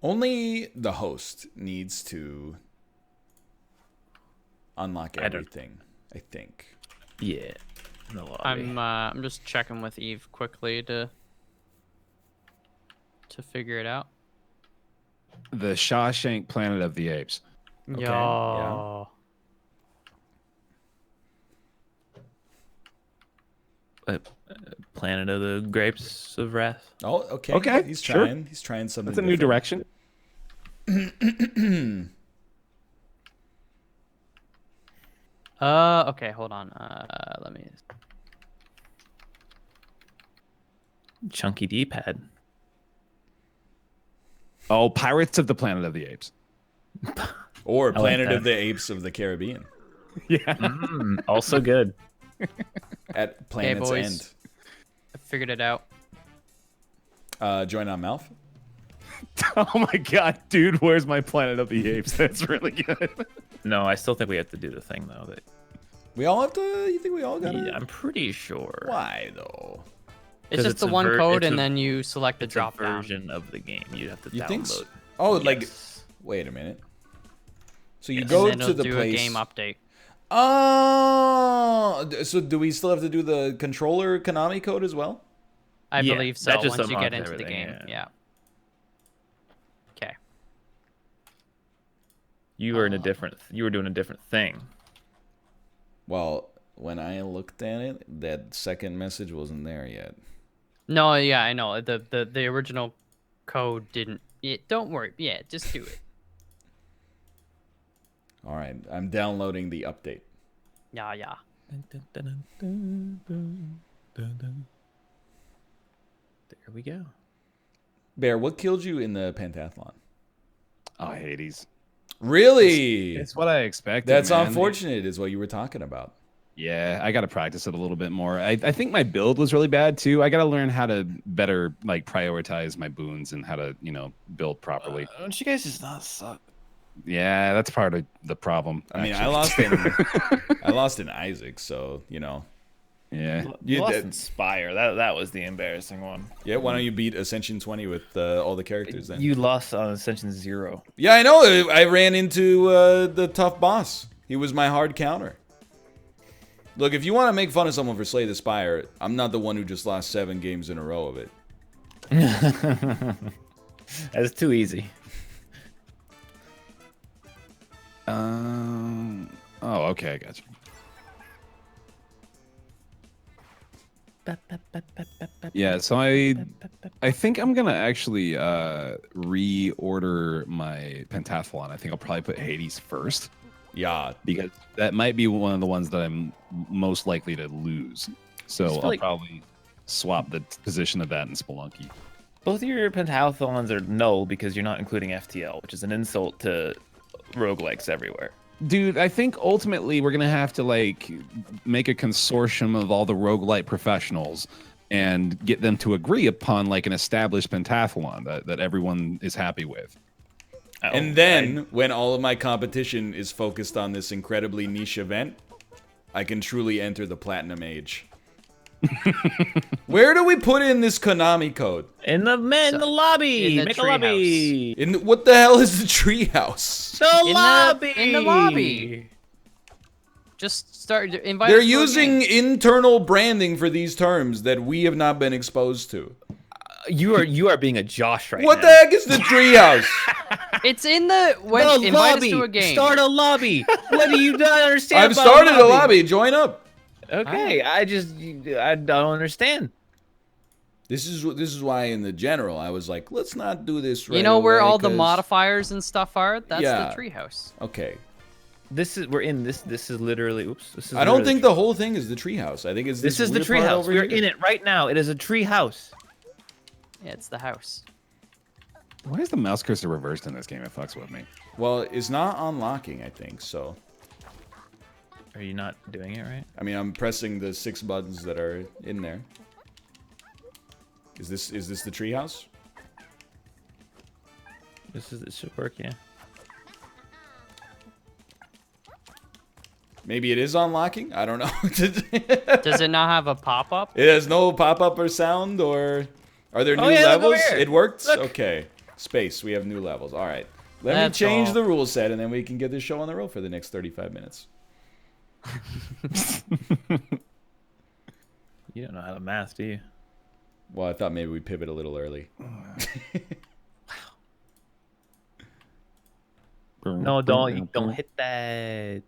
[SPEAKER 1] Only the host needs to unlock everything, I think.
[SPEAKER 3] Yeah. In the lobby.
[SPEAKER 2] I'm just checking with Eve quickly to figure it out.
[SPEAKER 4] The Shawshank Planet of the Apes.
[SPEAKER 1] Okay,
[SPEAKER 2] Yo.
[SPEAKER 3] Planet of the Grapes of Wrath.
[SPEAKER 1] Oh, okay.
[SPEAKER 4] Okay,
[SPEAKER 1] He's
[SPEAKER 4] sure.
[SPEAKER 1] trying. He's trying something.
[SPEAKER 4] That's a new
[SPEAKER 1] different.
[SPEAKER 4] direction.
[SPEAKER 2] Okay, hold on. Let me.
[SPEAKER 3] Chunky D-pad.
[SPEAKER 4] Oh, Pirates of the Planet of the Apes.
[SPEAKER 1] Or
[SPEAKER 3] like
[SPEAKER 1] Planet
[SPEAKER 3] that.
[SPEAKER 1] of the Apes of the Caribbean
[SPEAKER 4] Yeah.
[SPEAKER 3] Also good.
[SPEAKER 1] at Planet's
[SPEAKER 2] boys.
[SPEAKER 1] End.
[SPEAKER 2] I figured it out.
[SPEAKER 1] Join on Mouth.
[SPEAKER 4] Oh my god, dude, where's my Planet of the Apes? That's really good.
[SPEAKER 3] No, I still think we have to do the thing though. That
[SPEAKER 1] We all have to. You think we all got
[SPEAKER 3] yeah,
[SPEAKER 1] it?
[SPEAKER 3] I'm pretty sure.
[SPEAKER 1] Why though?
[SPEAKER 2] It's
[SPEAKER 3] 'Cause
[SPEAKER 2] just
[SPEAKER 3] it's
[SPEAKER 2] the
[SPEAKER 3] a
[SPEAKER 2] one code,
[SPEAKER 3] it's
[SPEAKER 2] and
[SPEAKER 3] a-
[SPEAKER 2] then you select the
[SPEAKER 3] It's
[SPEAKER 2] drop
[SPEAKER 3] a
[SPEAKER 2] down.
[SPEAKER 3] version of the game. You have to
[SPEAKER 1] You
[SPEAKER 3] download.
[SPEAKER 1] think? So? Oh, like
[SPEAKER 3] Yes.
[SPEAKER 1] wait a minute. So you
[SPEAKER 3] Yes.
[SPEAKER 1] go
[SPEAKER 2] And then
[SPEAKER 1] to
[SPEAKER 2] it'll
[SPEAKER 1] the
[SPEAKER 2] do
[SPEAKER 1] place.
[SPEAKER 2] a game update.
[SPEAKER 1] Oh, so do we still have to do the controller Konami code as well?
[SPEAKER 2] I
[SPEAKER 3] Yeah,
[SPEAKER 2] believe so.
[SPEAKER 3] that just
[SPEAKER 2] Once you get
[SPEAKER 3] unlocks
[SPEAKER 2] into the game,
[SPEAKER 3] everything,
[SPEAKER 2] yeah. Okay.
[SPEAKER 3] You were in a different. You were doing a different thing.
[SPEAKER 1] Well, when I looked at it, that second message wasn't there yet.
[SPEAKER 2] No, yeah, I know. The original code didn't. Don't worry. Yeah, just do it.
[SPEAKER 1] All right, I'm downloading the update.
[SPEAKER 2] Yeah.
[SPEAKER 3] There we go.
[SPEAKER 1] Bear, what killed you in the pentathlon?
[SPEAKER 4] Oh, Hades.
[SPEAKER 1] Really?
[SPEAKER 4] It's what I expected.
[SPEAKER 1] That's
[SPEAKER 4] man.
[SPEAKER 1] unfortunate, is what you were talking about.
[SPEAKER 4] Yeah, I got to practice it a little bit more. I think my build was really bad too. I got to learn how to better like prioritize my boons and how to, build properly.
[SPEAKER 3] Don't you guys just not suck?
[SPEAKER 4] Yeah, that's part of the problem.
[SPEAKER 1] I mean,
[SPEAKER 4] actually.
[SPEAKER 1] I lost in Isaac, so
[SPEAKER 4] Yeah.
[SPEAKER 3] You lost
[SPEAKER 1] that-
[SPEAKER 3] Inspire. That was the embarrassing one.
[SPEAKER 1] Yeah, why don't you beat Ascension 20 with all the characters then?
[SPEAKER 3] You lost on Ascension 0.
[SPEAKER 1] Yeah, I know. I ran into the tough boss. He was my hard counter. Look, if you want to make fun of someone for Slay the Spire, I'm not the one who just lost 7 games in a row of it.
[SPEAKER 3] That's too easy.
[SPEAKER 4] Oh, okay, I got you. Yeah, so I think I'm gonna actually reorder my pentathlon. I think I'll probably put Hades first
[SPEAKER 1] Yeah.
[SPEAKER 4] because that might be one of the ones that I'm most likely to lose. So
[SPEAKER 3] feel
[SPEAKER 4] I'll
[SPEAKER 3] like-
[SPEAKER 4] probably swap the position of that in Spelunky.
[SPEAKER 3] Both of your pentathlons are null because you're not including FTL, which is an insult to roguelikes everywhere.
[SPEAKER 4] Dude, I think ultimately we're gonna have to like make a consortium of all the roguelite professionals and get them to agree upon like an established pentathlon that everyone is happy with.
[SPEAKER 3] Oh,
[SPEAKER 1] And then, when all of my competition is focused on this incredibly niche event, I can truly enter the Platinum Age. Where do we put in this Konami code?
[SPEAKER 3] in the lobby,
[SPEAKER 2] in the
[SPEAKER 3] make a
[SPEAKER 2] treehouse.
[SPEAKER 3] lobby.
[SPEAKER 1] In what the hell is the treehouse?
[SPEAKER 2] In the lobby. Just start invite.
[SPEAKER 1] They're
[SPEAKER 2] us to a
[SPEAKER 1] using
[SPEAKER 2] game.
[SPEAKER 1] internal branding for these terms that we have not been exposed to.
[SPEAKER 3] You are being a Josh right
[SPEAKER 1] What
[SPEAKER 3] now.
[SPEAKER 1] the heck is the treehouse?
[SPEAKER 2] It's in the when
[SPEAKER 3] The
[SPEAKER 2] invite
[SPEAKER 3] lobby.
[SPEAKER 2] us to a game.
[SPEAKER 3] Start a lobby. What do you not understand?
[SPEAKER 1] I've
[SPEAKER 3] about
[SPEAKER 1] started a lobby. Join up.
[SPEAKER 3] Okay, I don't understand.
[SPEAKER 1] This is why in the general I was like, let's not do this right
[SPEAKER 2] You know where
[SPEAKER 1] away,
[SPEAKER 2] all the
[SPEAKER 1] 'cause-
[SPEAKER 2] modifiers and stuff are? That's
[SPEAKER 1] Yeah.
[SPEAKER 2] the treehouse.
[SPEAKER 1] Okay.
[SPEAKER 3] We're in this. This is literally. Oops. This is.
[SPEAKER 1] I don't
[SPEAKER 3] literally
[SPEAKER 1] think the whole thing is the treehouse. I think it's
[SPEAKER 3] This is the
[SPEAKER 1] weird part
[SPEAKER 3] treehouse.
[SPEAKER 1] over
[SPEAKER 3] We're
[SPEAKER 1] here.
[SPEAKER 3] in it right now. It is a treehouse.
[SPEAKER 2] Yeah, it's the house.
[SPEAKER 4] Why is the mouse cursor reversed in this game? It fucks with me.
[SPEAKER 1] Well, it's not unlocking, I think, so.
[SPEAKER 3] Are you not doing it right?
[SPEAKER 1] I mean, I'm pressing the 6 buttons that are in there. Is this the treehouse?
[SPEAKER 3] It should work. Yeah.
[SPEAKER 1] Maybe it is unlocking? I don't know.
[SPEAKER 2] Does it not have a pop-up?
[SPEAKER 1] It has no pop-up or sound, or are there new
[SPEAKER 3] yeah, look over
[SPEAKER 1] levels?
[SPEAKER 3] here.
[SPEAKER 1] It worked?
[SPEAKER 3] Look.
[SPEAKER 1] Okay. Space, we have new levels. All right. Let
[SPEAKER 2] That's
[SPEAKER 1] me change
[SPEAKER 2] all.
[SPEAKER 1] the rule set, and then we can get this show on the road for the next 35 minutes.
[SPEAKER 3] You don't know how to math, do you?
[SPEAKER 1] Well, I thought maybe we'd pivot a little early.
[SPEAKER 3] No, don't hit that.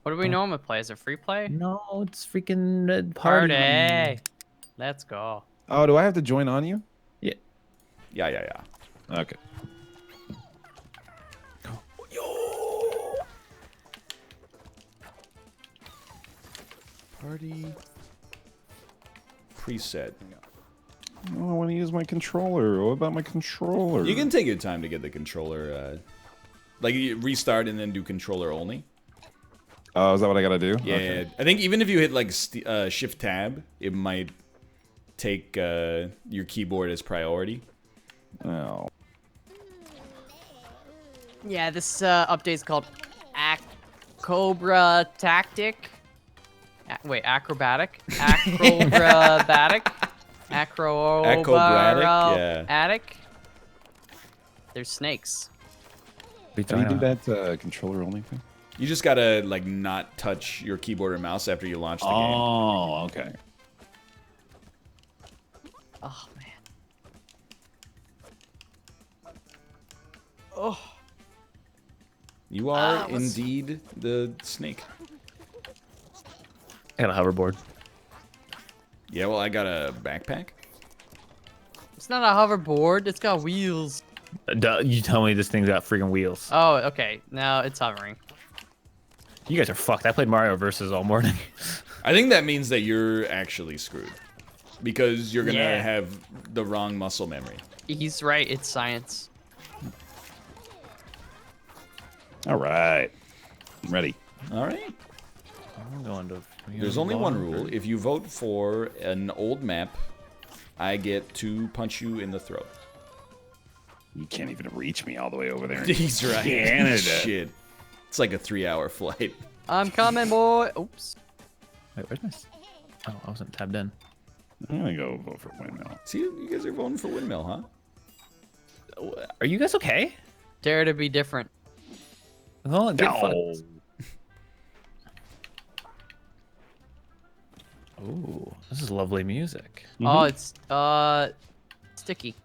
[SPEAKER 2] What do we normally play? Is it free play?
[SPEAKER 3] No, it's freaking
[SPEAKER 2] Party. Let's go.
[SPEAKER 4] Oh, do I have to join on you?
[SPEAKER 3] Yeah.
[SPEAKER 1] Yeah.
[SPEAKER 4] Okay.
[SPEAKER 1] Party preset.
[SPEAKER 4] Oh, I want to use my controller. What about my controller?
[SPEAKER 1] You can take your time to get the controller. Like you restart and then do controller only.
[SPEAKER 4] Oh, is that what I gotta do?
[SPEAKER 1] Yeah,
[SPEAKER 4] Okay.
[SPEAKER 1] I think even if you hit like Shift Tab, it might take your keyboard as priority.
[SPEAKER 4] Oh.
[SPEAKER 2] Yeah, this update's called Cobra Tactic. Wait, acrobatic? Acrobatic?
[SPEAKER 1] Acrobatic, yeah.
[SPEAKER 2] Attic? There's snakes.
[SPEAKER 4] How do you do that controller only thing?
[SPEAKER 1] You just gotta like not touch your keyboard or mouse after you launch the game.
[SPEAKER 4] Oh, okay.
[SPEAKER 2] Oh, man. Oh.
[SPEAKER 1] You are
[SPEAKER 2] let's-
[SPEAKER 1] indeed the snake.
[SPEAKER 3] I got a hoverboard.
[SPEAKER 1] Yeah, well, I got a backpack.
[SPEAKER 2] It's not a hoverboard. It's got wheels.
[SPEAKER 3] You tell me this thing's got freaking wheels.
[SPEAKER 2] Oh, okay. Now it's hovering.
[SPEAKER 3] You guys are fucked. I played Mario Versus all morning.
[SPEAKER 1] I think that means that you're actually screwed. Because you're gonna
[SPEAKER 2] Yeah.
[SPEAKER 1] have the wrong muscle memory.
[SPEAKER 2] He's right. It's science.
[SPEAKER 4] All right. I'm ready.
[SPEAKER 1] Alright.
[SPEAKER 3] I'm going to.
[SPEAKER 1] There's only one rule. If you vote for an old map, I get to punch you in the throat.
[SPEAKER 4] You can't even reach me all the way over there.
[SPEAKER 1] He's right.
[SPEAKER 4] Canada.
[SPEAKER 1] Shit. It's like a 3-hour flight.
[SPEAKER 2] I'm coming, boy. Oops.
[SPEAKER 3] Wait, where's my? Oh, I wasn't tabbed in.
[SPEAKER 4] I'm gonna go vote for windmill.
[SPEAKER 1] See, you guys are voting for windmill, huh?
[SPEAKER 3] Are you guys okay?
[SPEAKER 2] Dare to be different.
[SPEAKER 3] Oh, get fucked. Ooh, this is lovely music.
[SPEAKER 2] Oh, it's sticky.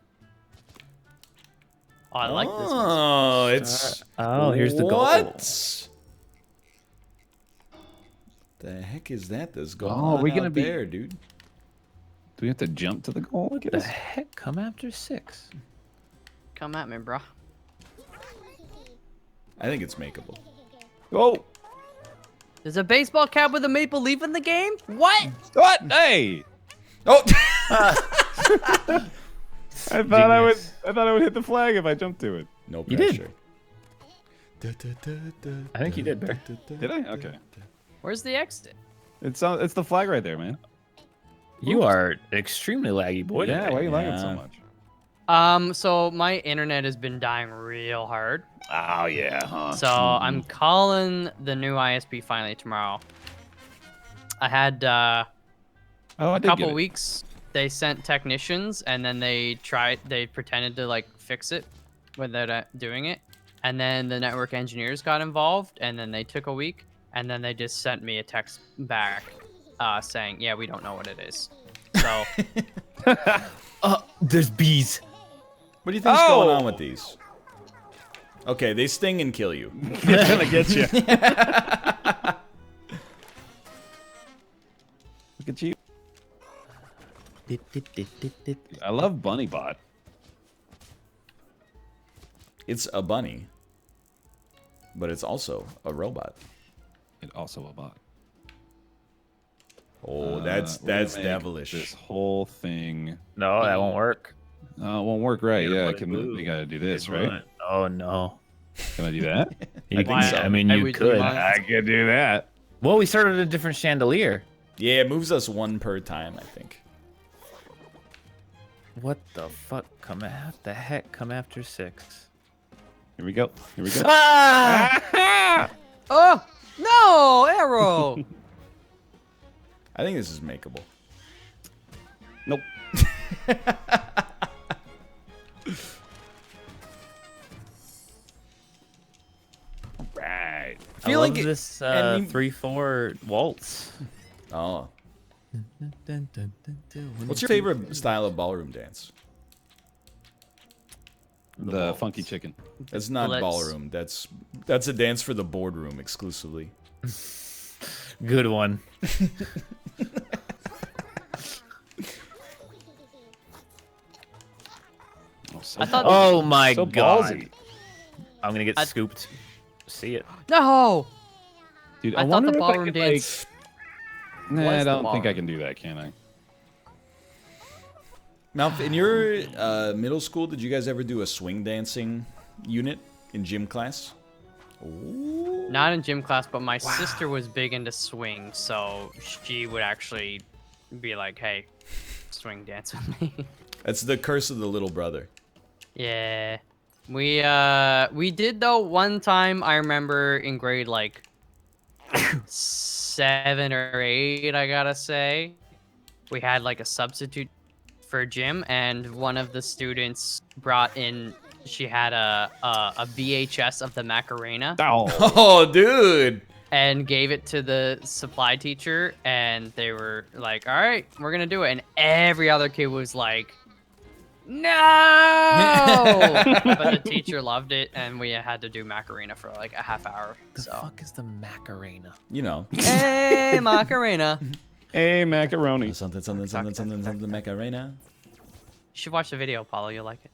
[SPEAKER 2] Oh, I like this one.
[SPEAKER 1] Oh, it's.
[SPEAKER 3] Oh, here's the goal.
[SPEAKER 1] What? The heck is that? That's going
[SPEAKER 4] Oh,
[SPEAKER 1] on
[SPEAKER 4] we gonna
[SPEAKER 1] out
[SPEAKER 4] be-
[SPEAKER 1] there, dude.
[SPEAKER 4] Do we have to jump to the goal?
[SPEAKER 3] What the heck? Come after 6.
[SPEAKER 2] Come at me, bro.
[SPEAKER 1] I think it's makeable.
[SPEAKER 4] Oh,
[SPEAKER 2] There's a baseball cap with a maple leaf in the game? What?
[SPEAKER 4] what? Hey!
[SPEAKER 1] Oh!
[SPEAKER 4] I thought I would hit the flag if I jumped to it.
[SPEAKER 1] No
[SPEAKER 3] You did.
[SPEAKER 1] pressure.
[SPEAKER 3] I think you did, Bear.
[SPEAKER 4] Did I? Okay.
[SPEAKER 2] Where's the exit?
[SPEAKER 4] It's the flag right there, man.
[SPEAKER 3] You are extremely laggy, boy.
[SPEAKER 4] Yeah, why are you lagging
[SPEAKER 1] Yeah.
[SPEAKER 4] so much?
[SPEAKER 2] So my internet has been dying real hard.
[SPEAKER 4] Oh yeah, huh?
[SPEAKER 2] So I'm calling the new ISP finally tomorrow. I had
[SPEAKER 4] I
[SPEAKER 2] a
[SPEAKER 4] did
[SPEAKER 2] couple
[SPEAKER 4] get it.
[SPEAKER 2] weeks. They sent technicians, and then they pretended to like fix it without doing it. And then the network engineers got involved, and then they took a week, and then they just sent me a text back saying, "Yeah, we don't know what it is." So
[SPEAKER 3] There's bees.
[SPEAKER 1] What do you think's going on
[SPEAKER 4] Oh!
[SPEAKER 1] with these? Okay, they sting and kill you.
[SPEAKER 4] It's gonna get you. Look at you. I love Bunny Bot.
[SPEAKER 1] It's a bunny, but it's also a robot.
[SPEAKER 4] It also a bot.
[SPEAKER 1] Oh,
[SPEAKER 4] We're
[SPEAKER 1] that's
[SPEAKER 4] gonna make
[SPEAKER 1] devilish.
[SPEAKER 4] This whole thing.
[SPEAKER 3] No, that won't work.
[SPEAKER 4] It won't work right.
[SPEAKER 3] You gotta
[SPEAKER 4] Yeah,
[SPEAKER 3] put it blue.
[SPEAKER 4] we gotta do this, right?
[SPEAKER 3] Oh no.
[SPEAKER 4] Can I do that?
[SPEAKER 1] I think
[SPEAKER 2] Why-
[SPEAKER 1] so.
[SPEAKER 3] I mean,
[SPEAKER 2] I
[SPEAKER 3] you
[SPEAKER 2] would
[SPEAKER 3] could.
[SPEAKER 2] do mine.
[SPEAKER 4] I can do that.
[SPEAKER 3] Well, we started a different chandelier.
[SPEAKER 1] Yeah, it moves us one per time, I think.
[SPEAKER 3] What the fuck? Come after 6.
[SPEAKER 4] Here we go. Here we go.
[SPEAKER 3] Ah!
[SPEAKER 2] oh no, arrow.
[SPEAKER 1] I think this is makeable.
[SPEAKER 4] Nope. Right.
[SPEAKER 1] I feel like
[SPEAKER 3] this
[SPEAKER 1] and you-
[SPEAKER 3] 3/4 waltz.
[SPEAKER 1] Oh. What's your favorite style of ballroom dance?
[SPEAKER 4] The funky chicken.
[SPEAKER 1] That's not
[SPEAKER 2] Let's-
[SPEAKER 1] ballroom. That's a dance for the boardroom exclusively.
[SPEAKER 3] Good one.
[SPEAKER 2] I thought
[SPEAKER 3] Oh my
[SPEAKER 4] so
[SPEAKER 3] god.
[SPEAKER 4] ballsy.
[SPEAKER 3] I'm gonna get
[SPEAKER 2] I-
[SPEAKER 3] scooped. See it.
[SPEAKER 2] no.
[SPEAKER 4] Dude,
[SPEAKER 2] I thought
[SPEAKER 4] wonder
[SPEAKER 2] the
[SPEAKER 4] if I
[SPEAKER 2] ballroom
[SPEAKER 4] could,
[SPEAKER 2] dance.
[SPEAKER 4] Nah,
[SPEAKER 2] was
[SPEAKER 4] I
[SPEAKER 2] the
[SPEAKER 4] don't think I
[SPEAKER 2] ballroom.
[SPEAKER 4] can do that, can I?
[SPEAKER 1] Now, in your middle school, did you guys ever do a swing dancing unit in gym class? Ooh.
[SPEAKER 2] Not in gym class, but my sister was big into swing, so she would actually be like, "Hey, swing dance with me."
[SPEAKER 1] That's the curse of the little brother.
[SPEAKER 2] Yeah. We did though one time. I remember in grade like 7 or 8, I gotta say, we had like a substitute for gym, and one of the students brought in. She had a VHS of the Macarena
[SPEAKER 4] Oh.
[SPEAKER 1] Oh, dude.
[SPEAKER 2] and gave it to the supply teacher, and they were like, "All right, we're gonna do it," and every other kid was like, "No!" But the teacher loved it, and we had to do Macarena for like a half hour.
[SPEAKER 3] The
[SPEAKER 2] So,
[SPEAKER 3] fuck is the Macarena?
[SPEAKER 1] You know.
[SPEAKER 2] hey, Macarena! You
[SPEAKER 4] Hey, macaroni.
[SPEAKER 1] Something, Macarena.
[SPEAKER 2] should watch the video, Paulo. You'll like it.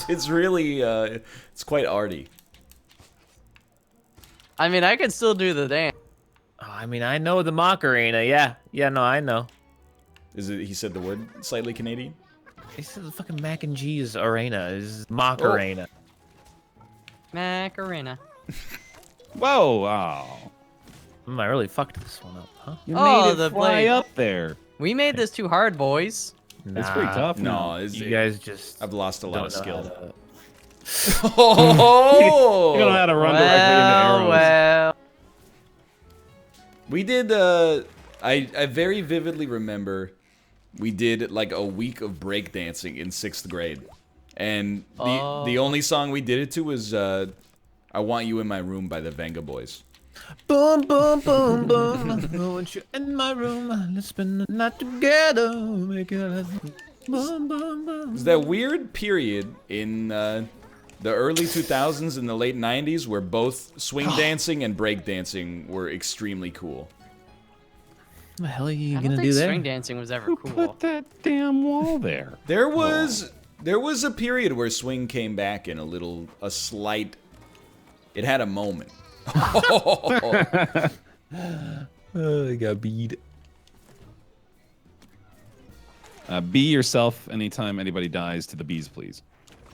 [SPEAKER 1] it's really, it's quite arty.
[SPEAKER 2] I mean, I can still do the dance.
[SPEAKER 3] Oh, I mean, I know the Macarena. Yeah, no, I know.
[SPEAKER 1] Is it? He said the word slightly Canadian.
[SPEAKER 3] He said the fucking mac and cheese arena is Macarena.
[SPEAKER 2] Macarena.
[SPEAKER 4] Whoa! Oh.
[SPEAKER 3] I really fucked this one up, huh?
[SPEAKER 4] You
[SPEAKER 2] Oh,
[SPEAKER 4] made it
[SPEAKER 2] the
[SPEAKER 4] fly
[SPEAKER 2] blade.
[SPEAKER 4] up there.
[SPEAKER 2] We made this too hard, boys.
[SPEAKER 4] It's pretty tough.
[SPEAKER 1] No,
[SPEAKER 3] You guys just
[SPEAKER 1] I've lost a lot of
[SPEAKER 3] don't know how
[SPEAKER 1] skill.
[SPEAKER 3] to-
[SPEAKER 1] Oh!
[SPEAKER 4] You don't know how to run directly into arrows.
[SPEAKER 2] Well.
[SPEAKER 1] We did I very vividly remember we did like a week of breakdancing in 6th grade. And the only song we did it to was I Want You in My Room by the Venga Boys.
[SPEAKER 3] Boom, boom, boom, boom. I want you in my room. Let's spend the night together. Make it boom, boom, boom.
[SPEAKER 1] It's that weird period in the early 2000s and the late 90s where both swing dancing and breakdancing were extremely cool.
[SPEAKER 3] What the hell are you
[SPEAKER 2] I
[SPEAKER 3] gonna
[SPEAKER 2] don't
[SPEAKER 3] do
[SPEAKER 2] think
[SPEAKER 3] there?
[SPEAKER 2] swing dancing was ever
[SPEAKER 4] Who
[SPEAKER 2] cool.
[SPEAKER 4] put that damn wall there?
[SPEAKER 1] There was a period where swing came back in a slight. It had a moment.
[SPEAKER 3] Oh, I got beat.
[SPEAKER 4] Be yourself anytime anybody dies to the bees, please.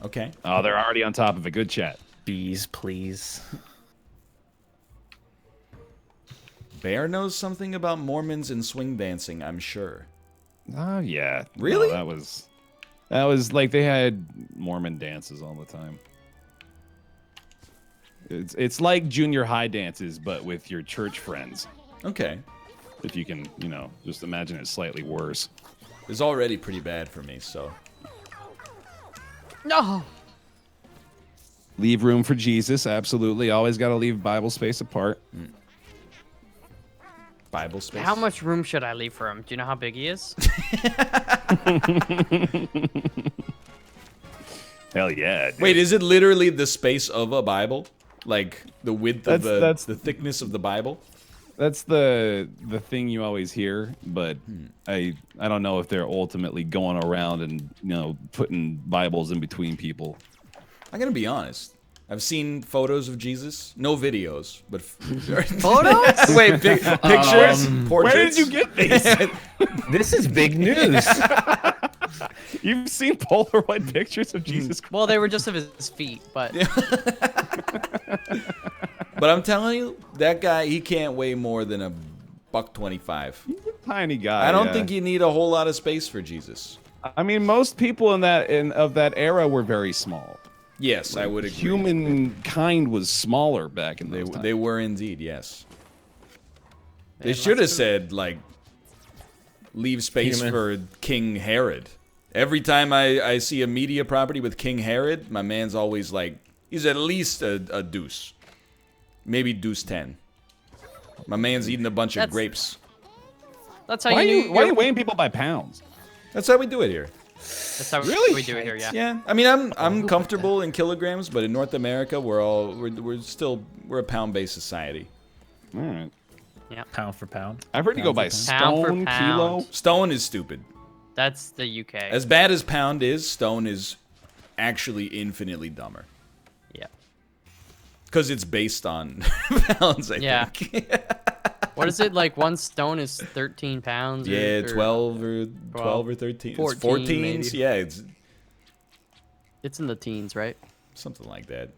[SPEAKER 1] Okay.
[SPEAKER 4] Oh, they're already on top of a good chat.
[SPEAKER 3] Bees, please.
[SPEAKER 1] Bear knows something about Mormons and swing dancing, I'm sure.
[SPEAKER 4] Oh, yeah.
[SPEAKER 1] Really?
[SPEAKER 4] No, that was like they had Mormon dances all the time. It's like junior high dances, but with your church friends.
[SPEAKER 1] Okay.
[SPEAKER 4] If you can, just imagine it slightly worse.
[SPEAKER 1] It's already pretty bad for me, so.
[SPEAKER 2] No.
[SPEAKER 4] Leave room for Jesus, absolutely. Always got to leave Bible space apart.
[SPEAKER 1] Bible space.
[SPEAKER 2] How much room should I leave for him? Do you know how big he is?
[SPEAKER 4] Hell yeah. Dude.
[SPEAKER 1] Wait, is it literally the space of a Bible? Like the width of
[SPEAKER 4] That's
[SPEAKER 1] the thickness of the Bible?
[SPEAKER 4] That's the thing you always hear, but I don't know if they're ultimately going around and putting Bibles in between people.
[SPEAKER 1] I'm gonna be honest. I've seen photos of Jesus, no videos, but
[SPEAKER 2] Photos?
[SPEAKER 1] Wait, pictures, portraits.
[SPEAKER 4] Where did you get these?
[SPEAKER 3] This is big news.
[SPEAKER 4] You've seen Polaroid pictures of Jesus Christ?
[SPEAKER 2] Well, they were just of his feet, but
[SPEAKER 1] But I'm telling you, that guy, he can't weigh more than $125.
[SPEAKER 4] He's a tiny guy.
[SPEAKER 1] I don't think you need a whole lot of space for Jesus.
[SPEAKER 4] I mean, most people of that era were very small.
[SPEAKER 1] Yes, I would agree.
[SPEAKER 4] Humankind was smaller back in those times.
[SPEAKER 1] They were indeed, yes. They
[SPEAKER 2] Yeah,
[SPEAKER 1] should have
[SPEAKER 2] let's
[SPEAKER 1] said, like, leave space for King Herod. Every time I see a media property with King Herod, my man's always like, he's at least a deuce. Maybe deuce 10. My man's eating a bunch of grapes.
[SPEAKER 2] that's how
[SPEAKER 4] Why
[SPEAKER 2] you
[SPEAKER 4] are you weighing people by pounds?
[SPEAKER 1] That's how we do it here.
[SPEAKER 2] That's how
[SPEAKER 4] Really?
[SPEAKER 2] we do it here, yeah.
[SPEAKER 1] Yeah, I mean, I'm comfortable in kilograms, but in North America, we're a pound-based society.
[SPEAKER 4] All right.
[SPEAKER 3] Pound for pound.
[SPEAKER 4] I've heard you go by
[SPEAKER 2] Pound for
[SPEAKER 4] stone,
[SPEAKER 2] pound.
[SPEAKER 4] kilo.
[SPEAKER 1] Stone is stupid.
[SPEAKER 2] That's the UK.
[SPEAKER 1] As bad as pound is, stone is actually infinitely dumber.
[SPEAKER 2] Yeah.
[SPEAKER 1] Because it's based on pounds, I
[SPEAKER 2] Yeah.
[SPEAKER 1] think.
[SPEAKER 2] What is it, like 1 stone is 13 pounds?
[SPEAKER 1] Yeah,
[SPEAKER 2] or
[SPEAKER 1] 12 or 13.
[SPEAKER 2] 14
[SPEAKER 1] It's 14s.
[SPEAKER 2] maybe.
[SPEAKER 1] Yeah, it's
[SPEAKER 2] It's in the teens, right?
[SPEAKER 1] something like that.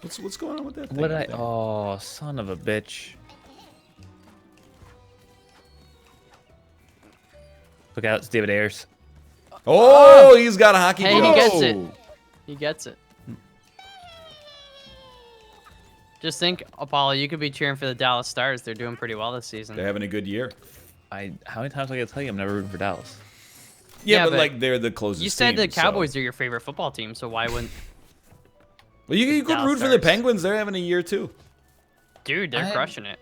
[SPEAKER 1] What's going on with that thing?
[SPEAKER 3] What
[SPEAKER 1] right there?
[SPEAKER 3] Oh, son of a bitch. Look out, it's David Ayers.
[SPEAKER 1] Oh, he's got a hockey
[SPEAKER 2] Hey, he
[SPEAKER 1] glove.
[SPEAKER 2] gets it. He gets it. Just think, Apollo, you could be cheering for the Dallas Stars. They're doing pretty well this season.
[SPEAKER 1] They're having a good year.
[SPEAKER 3] How many times I gotta tell you I'm never rooting for Dallas?
[SPEAKER 1] Yeah,
[SPEAKER 2] Yeah,
[SPEAKER 1] but like they're the closest.
[SPEAKER 2] You said the
[SPEAKER 1] team, so-
[SPEAKER 2] Cowboys are your favorite football team, so why wouldn't...
[SPEAKER 1] Well, you could
[SPEAKER 2] Dallas
[SPEAKER 1] root for the
[SPEAKER 2] Stars.
[SPEAKER 1] Penguins. They're having a year too.
[SPEAKER 2] Dude, they're crushing it.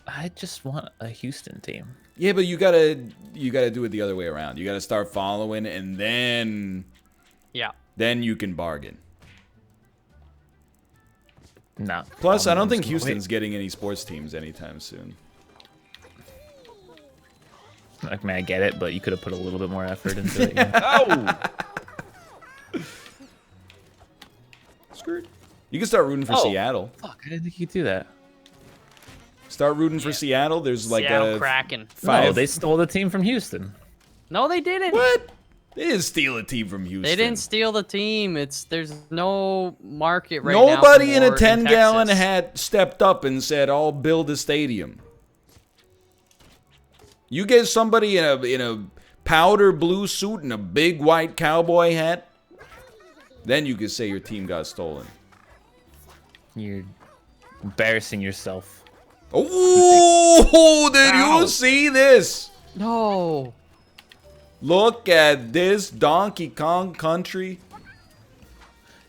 [SPEAKER 3] I just want a Houston team.
[SPEAKER 1] Yeah, but you gotta do it the other way around. You gotta start following, and then
[SPEAKER 2] Yeah.
[SPEAKER 1] you can bargain.
[SPEAKER 3] Nah.
[SPEAKER 1] Plus, I don't think Houston's getting any sports teams anytime soon.
[SPEAKER 3] Like, man, I get it, but you could have put a little bit more effort into it.
[SPEAKER 4] Oh!
[SPEAKER 1] Skirt. You can start rooting for Seattle.
[SPEAKER 3] Fuck, I didn't think you could do that.
[SPEAKER 1] Start rooting for Seattle. There's like
[SPEAKER 2] Seattle
[SPEAKER 1] a
[SPEAKER 2] Kraken.
[SPEAKER 3] No, they stole the team from Houston.
[SPEAKER 2] No, they didn't.
[SPEAKER 1] What? They didn't steal a team from Houston.
[SPEAKER 2] They didn't steal the team. There's no market right now.
[SPEAKER 1] Nobody in a
[SPEAKER 2] for
[SPEAKER 1] 10-gallon
[SPEAKER 2] Texas.
[SPEAKER 1] hat stepped up and said, "I'll build a stadium." You get somebody in a powder blue suit and a big white cowboy hat, then you could say your team got stolen.
[SPEAKER 3] You're embarrassing yourself.
[SPEAKER 1] Oh, did
[SPEAKER 4] Ow.
[SPEAKER 1] you see this?
[SPEAKER 2] No.
[SPEAKER 1] Look at this Donkey Kong Country.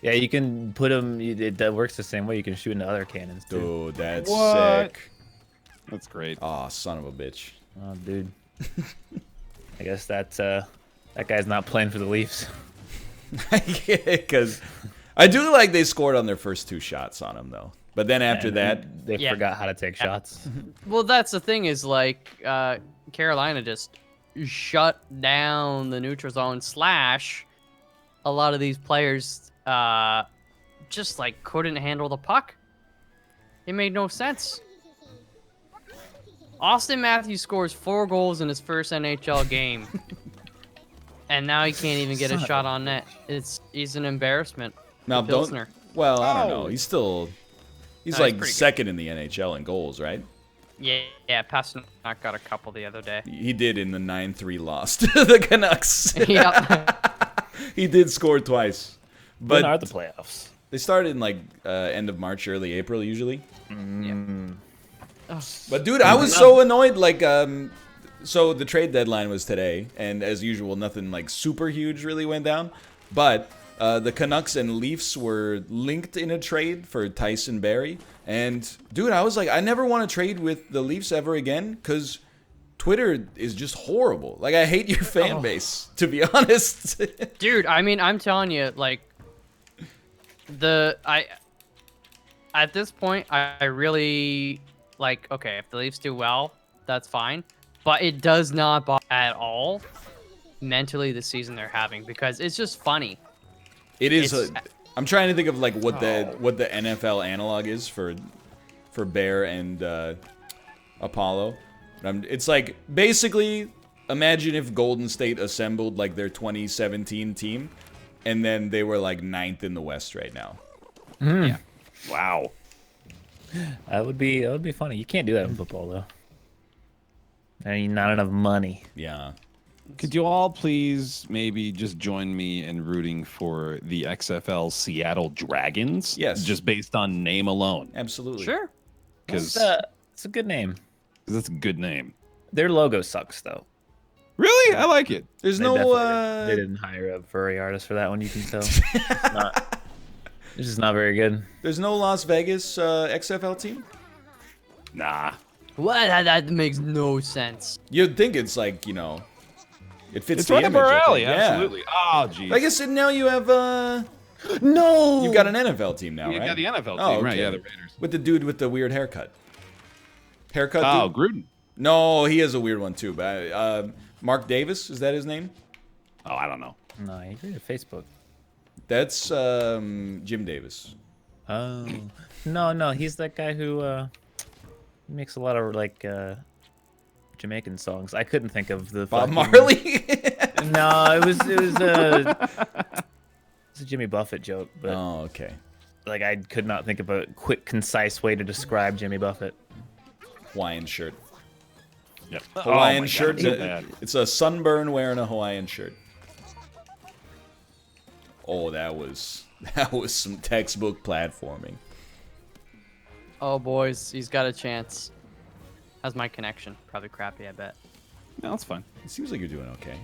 [SPEAKER 3] Yeah, you can put them. That works the same way. You can shoot into other cannons too.
[SPEAKER 1] Dude, that's
[SPEAKER 4] What?
[SPEAKER 1] sick.
[SPEAKER 4] That's great.
[SPEAKER 1] Oh, son of a bitch.
[SPEAKER 3] Oh, dude. I guess that guy's not playing for the Leafs.
[SPEAKER 1] Because I do like they scored on their first 2 shots on him, though. But then after
[SPEAKER 3] And
[SPEAKER 1] that,
[SPEAKER 3] they
[SPEAKER 2] Yeah.
[SPEAKER 3] forgot how to take shots.
[SPEAKER 2] Well, that's the thing is like Carolina just shut down the neutral zone / a lot of these players just like couldn't handle the puck. It made no sense. Austin Matthews scores 4 goals in his first NHL game. And now he can't even get a shot on net. He's an embarrassment.
[SPEAKER 1] now
[SPEAKER 2] for
[SPEAKER 1] don't.
[SPEAKER 2] Pilsner.
[SPEAKER 1] Well, I don't
[SPEAKER 4] Oh.
[SPEAKER 1] know. He's
[SPEAKER 2] No, he's
[SPEAKER 1] like
[SPEAKER 2] pretty good.
[SPEAKER 1] second in the NHL in goals, right?
[SPEAKER 2] Yeah, Pasternak got a couple the other day.
[SPEAKER 1] He did in the 9-3 loss to the Canucks.
[SPEAKER 2] Yep.
[SPEAKER 1] He did score twice.
[SPEAKER 3] When are
[SPEAKER 1] But
[SPEAKER 3] the playoffs?
[SPEAKER 1] they started in like end of March, early April usually. But dude, I was so annoyed. Like, so the trade deadline was today, and as usual, nothing like super huge really went down. But the Canucks and Leafs were linked in a trade for Tyson Barrie. And dude, I was like, I never want to trade with the Leafs ever again because Twitter is just horrible. Like, I hate your fan base, to be honest.
[SPEAKER 2] Dude, I mean, I'm telling you, like, at this point, I really, like, okay, if the Leafs do well, that's fine. But it does not bother at all mentally the season they're having because it's just funny.
[SPEAKER 1] It is.
[SPEAKER 2] It's-
[SPEAKER 1] I'm trying to think of like what the NFL analog is for Bear and Apollo. It's like basically imagine if Golden State assembled like their 2017 team, and then they were like 9th in the West right now.
[SPEAKER 2] Yeah.
[SPEAKER 4] Wow.
[SPEAKER 3] That would be funny. You can't do that in football though. I mean, not enough money.
[SPEAKER 1] Yeah.
[SPEAKER 4] Could you all please maybe just join me in rooting for the XFL Seattle Dragons?
[SPEAKER 1] Yes.
[SPEAKER 4] Just based on name alone.
[SPEAKER 1] Absolutely.
[SPEAKER 2] Sure.
[SPEAKER 4] Because
[SPEAKER 3] It's a good name.
[SPEAKER 4] that's a good name.
[SPEAKER 3] Their logo sucks though.
[SPEAKER 4] Really? I like it.
[SPEAKER 1] There's
[SPEAKER 3] They
[SPEAKER 1] no.
[SPEAKER 3] definitely they didn't hire a furry artist for that one. You can tell. It's just not very good.
[SPEAKER 1] There's no Las Vegas XFL team.
[SPEAKER 4] Nah.
[SPEAKER 2] What? That makes no sense.
[SPEAKER 1] You'd think it's like it fits
[SPEAKER 4] It's
[SPEAKER 1] the
[SPEAKER 4] right
[SPEAKER 1] image.
[SPEAKER 4] up our
[SPEAKER 1] I think.
[SPEAKER 4] alley.
[SPEAKER 1] Yeah.
[SPEAKER 4] Absolutely. Oh, geez.
[SPEAKER 1] I guess now you have
[SPEAKER 3] No.
[SPEAKER 1] you've got an NFL team now,
[SPEAKER 4] You
[SPEAKER 1] right?
[SPEAKER 4] got the NFL team,
[SPEAKER 1] Oh,
[SPEAKER 4] right?
[SPEAKER 1] okay.
[SPEAKER 4] Yeah, the Raiders.
[SPEAKER 1] With the dude with the weird haircut. Haircut.
[SPEAKER 4] Oh,
[SPEAKER 1] dude?
[SPEAKER 4] Gruden.
[SPEAKER 1] No, he has a weird one too. But Mark Davis, is that his name?
[SPEAKER 4] Oh, I don't know.
[SPEAKER 3] No, you read Facebook.
[SPEAKER 1] That's Jim Davis.
[SPEAKER 3] Oh. No, he's that guy who makes a lot of like Jamaican songs. I couldn't think of the
[SPEAKER 1] Bob
[SPEAKER 3] fucking-
[SPEAKER 1] Marley.
[SPEAKER 3] No, it was it's a Jimmy Buffett joke, but
[SPEAKER 1] Oh, okay.
[SPEAKER 3] like I could not think of a quick, concise way to describe Jimmy Buffett.
[SPEAKER 1] Hawaiian shirt.
[SPEAKER 4] Yep.
[SPEAKER 1] Hawaiian shirt.
[SPEAKER 4] So bad.
[SPEAKER 1] It's a sunburn wearing a Hawaiian shirt. Oh, that was some textbook platforming.
[SPEAKER 2] Oh, boys, he's got a chance. How's my connection? Probably crappy, I bet.
[SPEAKER 4] No, it's fine.
[SPEAKER 1] It seems like you're doing okay.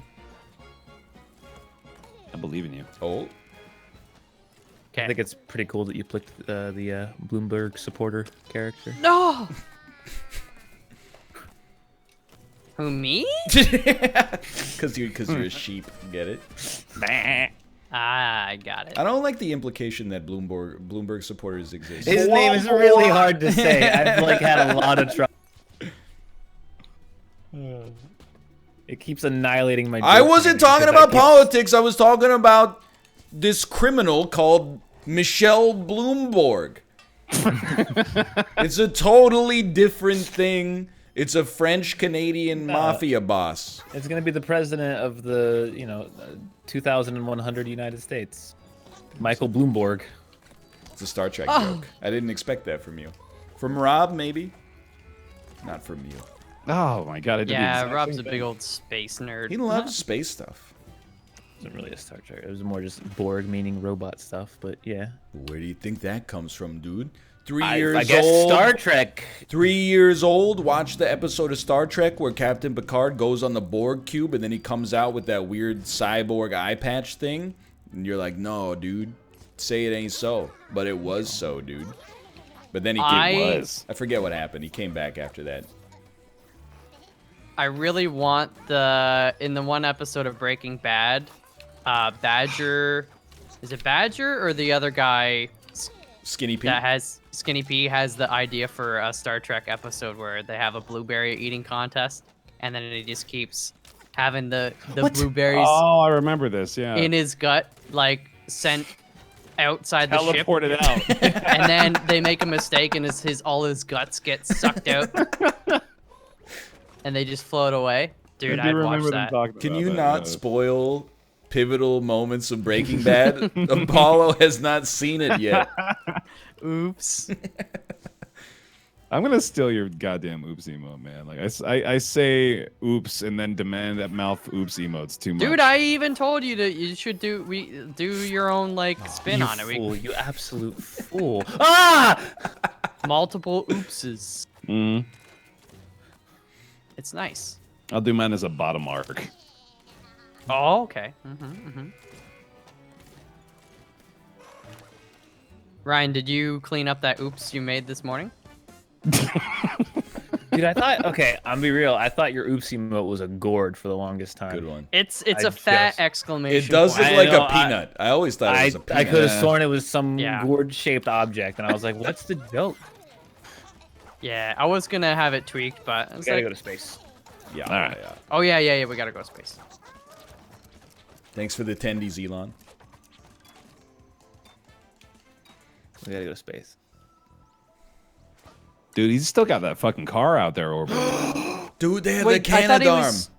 [SPEAKER 4] I believe in you.
[SPEAKER 1] Oh,
[SPEAKER 3] I think it's pretty cool that you picked the Bloomberg supporter character.
[SPEAKER 2] No! Who, me?
[SPEAKER 1] because you're a sheep. Get it?
[SPEAKER 2] I got it.
[SPEAKER 1] I don't like the implication that Bloomberg supporters exist.
[SPEAKER 3] His name is really hard to say. I've like had a lot of trouble. It keeps annihilating my.
[SPEAKER 1] I
[SPEAKER 3] joke
[SPEAKER 1] wasn't
[SPEAKER 3] because
[SPEAKER 1] talking
[SPEAKER 3] I
[SPEAKER 1] about
[SPEAKER 3] keep-
[SPEAKER 1] politics. I was talking about this criminal called Michelle Bloomberg. It's a totally different thing. It's a French-Canadian mafia boss.
[SPEAKER 3] It's gonna be the president of the 2,100 United States, Michael Bloomberg.
[SPEAKER 1] It's a Star Trek joke. I didn't expect that from you. From Rob, maybe? Not from you.
[SPEAKER 4] Oh my god! I did the
[SPEAKER 2] Yeah,
[SPEAKER 4] exact
[SPEAKER 2] Rob's
[SPEAKER 4] same
[SPEAKER 2] a big old space nerd.
[SPEAKER 1] He loves space stuff.
[SPEAKER 3] It wasn't really a Star Trek. It was more just Borg, meaning robot stuff. But yeah,
[SPEAKER 1] Where do you think that comes from, dude? 3 years
[SPEAKER 3] I guess
[SPEAKER 1] old.
[SPEAKER 3] Star Trek.
[SPEAKER 1] 3 years old. Watch the episode of Star Trek where Captain Picard goes on the Borg cube and then he comes out with that weird cyborg eye patch thing. And you're like, no, dude, say it ain't so. But it was so, dude. But then I forget what happened. He came back after that.
[SPEAKER 2] I really want in the one episode of Breaking Bad, Badger, is it Badger or the other guy?
[SPEAKER 1] Skinny Pete?
[SPEAKER 2] That has, Skinny P has the idea for a Star Trek episode where they have a blueberry eating contest, and then he just keeps having the blueberries
[SPEAKER 4] Oh, I remember this. Yeah.
[SPEAKER 2] in his gut, like, sent outside the ship.
[SPEAKER 4] Teleported out.
[SPEAKER 2] And then they make a mistake and all his guts get sucked out. And they just float away. Dude, I'd watch that.
[SPEAKER 1] Can you not spoil pivotal moments of Breaking Bad? Apollo has not seen it yet.
[SPEAKER 2] Oops.
[SPEAKER 4] I'm gonna steal your goddamn oops emote, man. Like I say oops and then demand that mouth oops emotes too much.
[SPEAKER 2] Dude, I even told you you should do your own like spin
[SPEAKER 3] You
[SPEAKER 2] on it.
[SPEAKER 3] fool, you absolute fool. Ah!
[SPEAKER 2] Multiple oopses.
[SPEAKER 4] Mm.
[SPEAKER 2] It's nice.
[SPEAKER 4] I'll do mine as a bottom arc.
[SPEAKER 2] Oh, okay. Ryan, did you clean up that oops you made this morning?
[SPEAKER 3] Dude, I thought, okay, I'm be real. I thought your oops emote was a gourd for the longest time.
[SPEAKER 1] Good one.
[SPEAKER 2] It's a fat exclamation
[SPEAKER 1] It does
[SPEAKER 2] point.
[SPEAKER 1] look like
[SPEAKER 3] know,
[SPEAKER 1] a peanut. I always thought it was a peanut.
[SPEAKER 3] I could have sworn it was some
[SPEAKER 2] Yeah.
[SPEAKER 3] gourd-shaped object, and I was like, what's the joke?
[SPEAKER 2] Yeah, I was gonna have it tweaked, but I
[SPEAKER 3] We
[SPEAKER 2] was
[SPEAKER 3] gotta
[SPEAKER 2] like,
[SPEAKER 3] go to space.
[SPEAKER 1] Yeah.
[SPEAKER 4] All right.
[SPEAKER 1] Yeah.
[SPEAKER 2] oh yeah, we gotta go to space.
[SPEAKER 1] Thanks for the attendees, Elon.
[SPEAKER 3] We gotta go to space.
[SPEAKER 4] Dude, he's still got that fucking car out there orbiting.
[SPEAKER 1] Dude, they had
[SPEAKER 2] Wait,
[SPEAKER 1] the
[SPEAKER 2] I thought
[SPEAKER 1] Canadarm.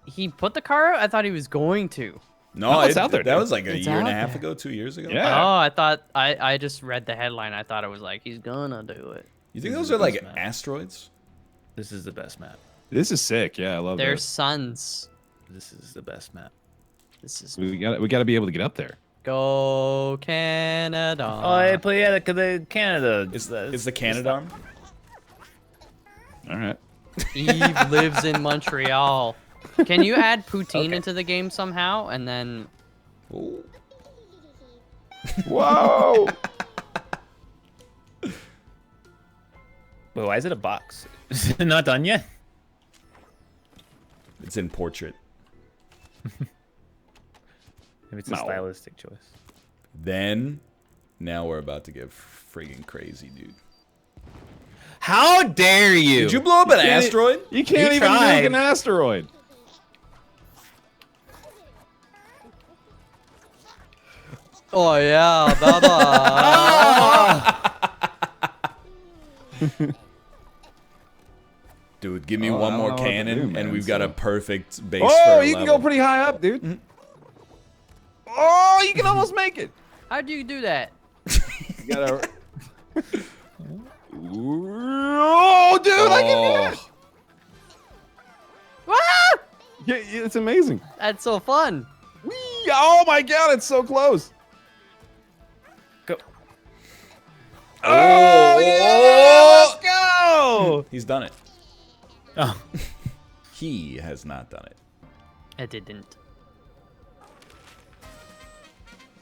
[SPEAKER 2] He put the car out? I thought he was going to.
[SPEAKER 1] No,
[SPEAKER 4] it's out there,
[SPEAKER 1] that
[SPEAKER 4] dude.
[SPEAKER 1] was like a
[SPEAKER 2] It's
[SPEAKER 1] year and a
[SPEAKER 2] out
[SPEAKER 1] half
[SPEAKER 2] there.
[SPEAKER 1] ago, 2 years ago.
[SPEAKER 4] Yeah.
[SPEAKER 2] Oh, I thought I just read the headline. I thought it was like he's gonna do it.
[SPEAKER 1] You think
[SPEAKER 3] This is
[SPEAKER 1] those are
[SPEAKER 3] the
[SPEAKER 1] like
[SPEAKER 3] best map.
[SPEAKER 1] asteroids?
[SPEAKER 3] This is the best map.
[SPEAKER 4] This is sick. Yeah, I love
[SPEAKER 2] They're
[SPEAKER 4] this.
[SPEAKER 2] sons.
[SPEAKER 3] This is the best map.
[SPEAKER 2] This is
[SPEAKER 4] We got to be able to get up there.
[SPEAKER 2] go Canada.
[SPEAKER 3] Oh, I play the Canada.
[SPEAKER 1] Is the Canadarm?
[SPEAKER 4] All right.
[SPEAKER 2] Eve lives in Montreal. Can you add poutine
[SPEAKER 3] Okay.
[SPEAKER 2] into the game somehow? And then
[SPEAKER 1] Ooh.
[SPEAKER 4] Whoa!
[SPEAKER 3] Wait, why is it a box? Is it not done yet?
[SPEAKER 1] It's in portrait.
[SPEAKER 3] Maybe it's a
[SPEAKER 4] No.
[SPEAKER 3] stylistic choice.
[SPEAKER 1] Then, now we're about to get friggin' crazy, dude.
[SPEAKER 3] How dare you?
[SPEAKER 1] Did you blow up an asteroid?
[SPEAKER 4] You can't
[SPEAKER 3] You
[SPEAKER 4] even
[SPEAKER 3] tried.
[SPEAKER 4] nuke an asteroid.
[SPEAKER 2] oh yeah, baba.
[SPEAKER 1] Dude, give me
[SPEAKER 4] Oh, I
[SPEAKER 1] one
[SPEAKER 4] don't
[SPEAKER 1] more
[SPEAKER 4] know what to
[SPEAKER 1] cannon,
[SPEAKER 4] do,
[SPEAKER 1] and
[SPEAKER 4] man,
[SPEAKER 1] we've got a
[SPEAKER 4] so-
[SPEAKER 1] perfect base for
[SPEAKER 4] Oh,
[SPEAKER 1] a
[SPEAKER 4] you can
[SPEAKER 1] level.
[SPEAKER 4] go pretty high up, dude. Oh, you can almost make it.
[SPEAKER 2] How'd you do that?
[SPEAKER 4] You gotta. Oh, dude, I can.
[SPEAKER 1] Oh,
[SPEAKER 2] Ah!
[SPEAKER 4] Yeah, it's amazing.
[SPEAKER 2] That's so fun.
[SPEAKER 4] Whee! Oh my god, it's so close.
[SPEAKER 3] Go.
[SPEAKER 4] Oh, yeah, let's go.
[SPEAKER 1] he's done it.
[SPEAKER 3] Oh.
[SPEAKER 1] He has not done it.
[SPEAKER 2] I didn't.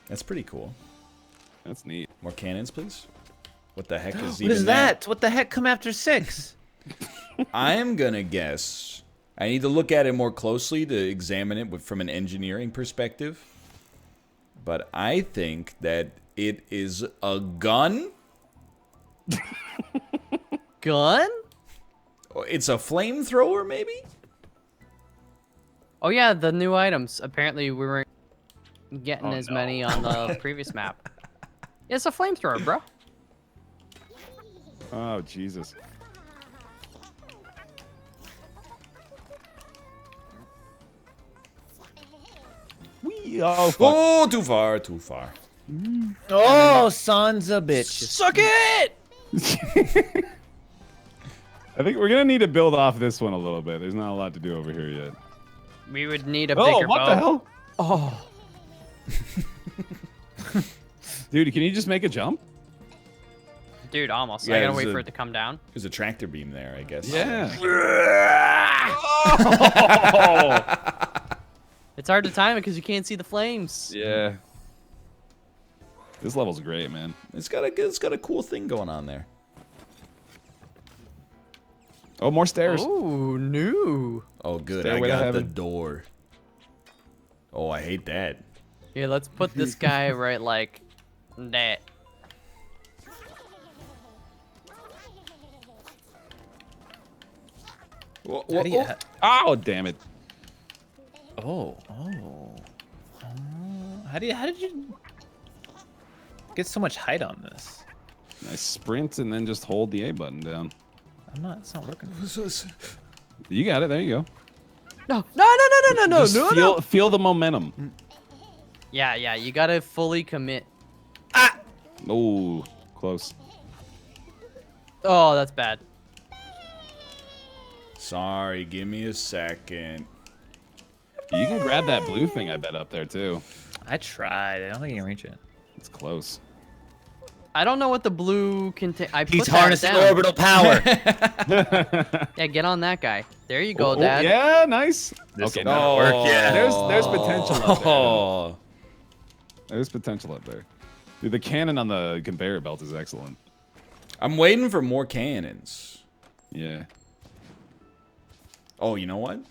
[SPEAKER 1] That's pretty cool.
[SPEAKER 4] That's neat.
[SPEAKER 1] More cannons, please. What the heck is
[SPEAKER 3] What
[SPEAKER 1] even
[SPEAKER 3] is that? What the heck come after 6?
[SPEAKER 1] I'm gonna guess. I need to look at it more closely to examine it from an engineering perspective. But I think that it is a gun.
[SPEAKER 2] Gun?
[SPEAKER 1] Or it's a flamethrower, maybe?
[SPEAKER 2] Oh yeah, the new items. Apparently we weren't getting
[SPEAKER 4] Oh,
[SPEAKER 2] as
[SPEAKER 4] no.
[SPEAKER 2] many on the previous map. It's a flamethrower, bro.
[SPEAKER 4] Oh Jesus. Whee! Oh, fuck.
[SPEAKER 1] Oh, too far, too far.
[SPEAKER 3] Oh, sons of bitches.
[SPEAKER 2] Suck it!
[SPEAKER 4] I think we're gonna need to build off this one a little bit. There's not a lot to do over here yet.
[SPEAKER 2] We would need a
[SPEAKER 4] Oh,
[SPEAKER 2] bigger
[SPEAKER 4] what
[SPEAKER 2] bow.
[SPEAKER 4] the hell?
[SPEAKER 2] Oh.
[SPEAKER 4] Dude, can you just make a jump?
[SPEAKER 2] Dude, almost.
[SPEAKER 1] Yeah,
[SPEAKER 2] I gotta
[SPEAKER 1] there's
[SPEAKER 2] wait
[SPEAKER 1] a-
[SPEAKER 2] for it to come down.
[SPEAKER 1] There's a tractor beam there, I guess.
[SPEAKER 4] Yeah.
[SPEAKER 2] It's hard to time it because you can't see the flames.
[SPEAKER 4] Yeah. This level's great, man.
[SPEAKER 1] It's got a cool thing going on there.
[SPEAKER 4] Oh, more stairs.
[SPEAKER 2] Ooh, new.
[SPEAKER 1] Oh, good.
[SPEAKER 4] Stairway
[SPEAKER 1] I
[SPEAKER 4] to
[SPEAKER 1] got the
[SPEAKER 4] heaven.
[SPEAKER 1] door. Oh, I hate that.
[SPEAKER 2] Here, let's put this guy right like that.
[SPEAKER 3] How do you,
[SPEAKER 4] Oh, damn it.
[SPEAKER 3] oh. How did you get so much height on this?
[SPEAKER 4] Nice sprint and then just hold the A button down.
[SPEAKER 3] It's not working.
[SPEAKER 4] You got it. There you go.
[SPEAKER 2] No,
[SPEAKER 4] Just feel the momentum.
[SPEAKER 2] Yeah, you gotta fully commit.
[SPEAKER 4] Oh, close.
[SPEAKER 2] Oh, that's bad.
[SPEAKER 1] Sorry, give me a second.
[SPEAKER 4] You can grab that blue thing, I bet, up there, too.
[SPEAKER 3] I tried. I don't think you can reach it.
[SPEAKER 4] It's close.
[SPEAKER 2] I don't know what the blue contain. I put
[SPEAKER 3] He's
[SPEAKER 2] that
[SPEAKER 3] harnessing
[SPEAKER 2] down.
[SPEAKER 3] orbital power.
[SPEAKER 2] Yeah, get on that guy. There you go,
[SPEAKER 4] Oh,
[SPEAKER 2] Dad.
[SPEAKER 4] yeah, nice.
[SPEAKER 3] This
[SPEAKER 4] Okay,
[SPEAKER 3] will
[SPEAKER 4] now
[SPEAKER 3] not work yet.
[SPEAKER 4] There's potential up there.
[SPEAKER 1] Oh,
[SPEAKER 4] There's potential up there. Dude, the cannon on the conveyor belt is excellent.
[SPEAKER 1] I'm waiting for more cannons.
[SPEAKER 4] Yeah.
[SPEAKER 1] Oh, you know what? A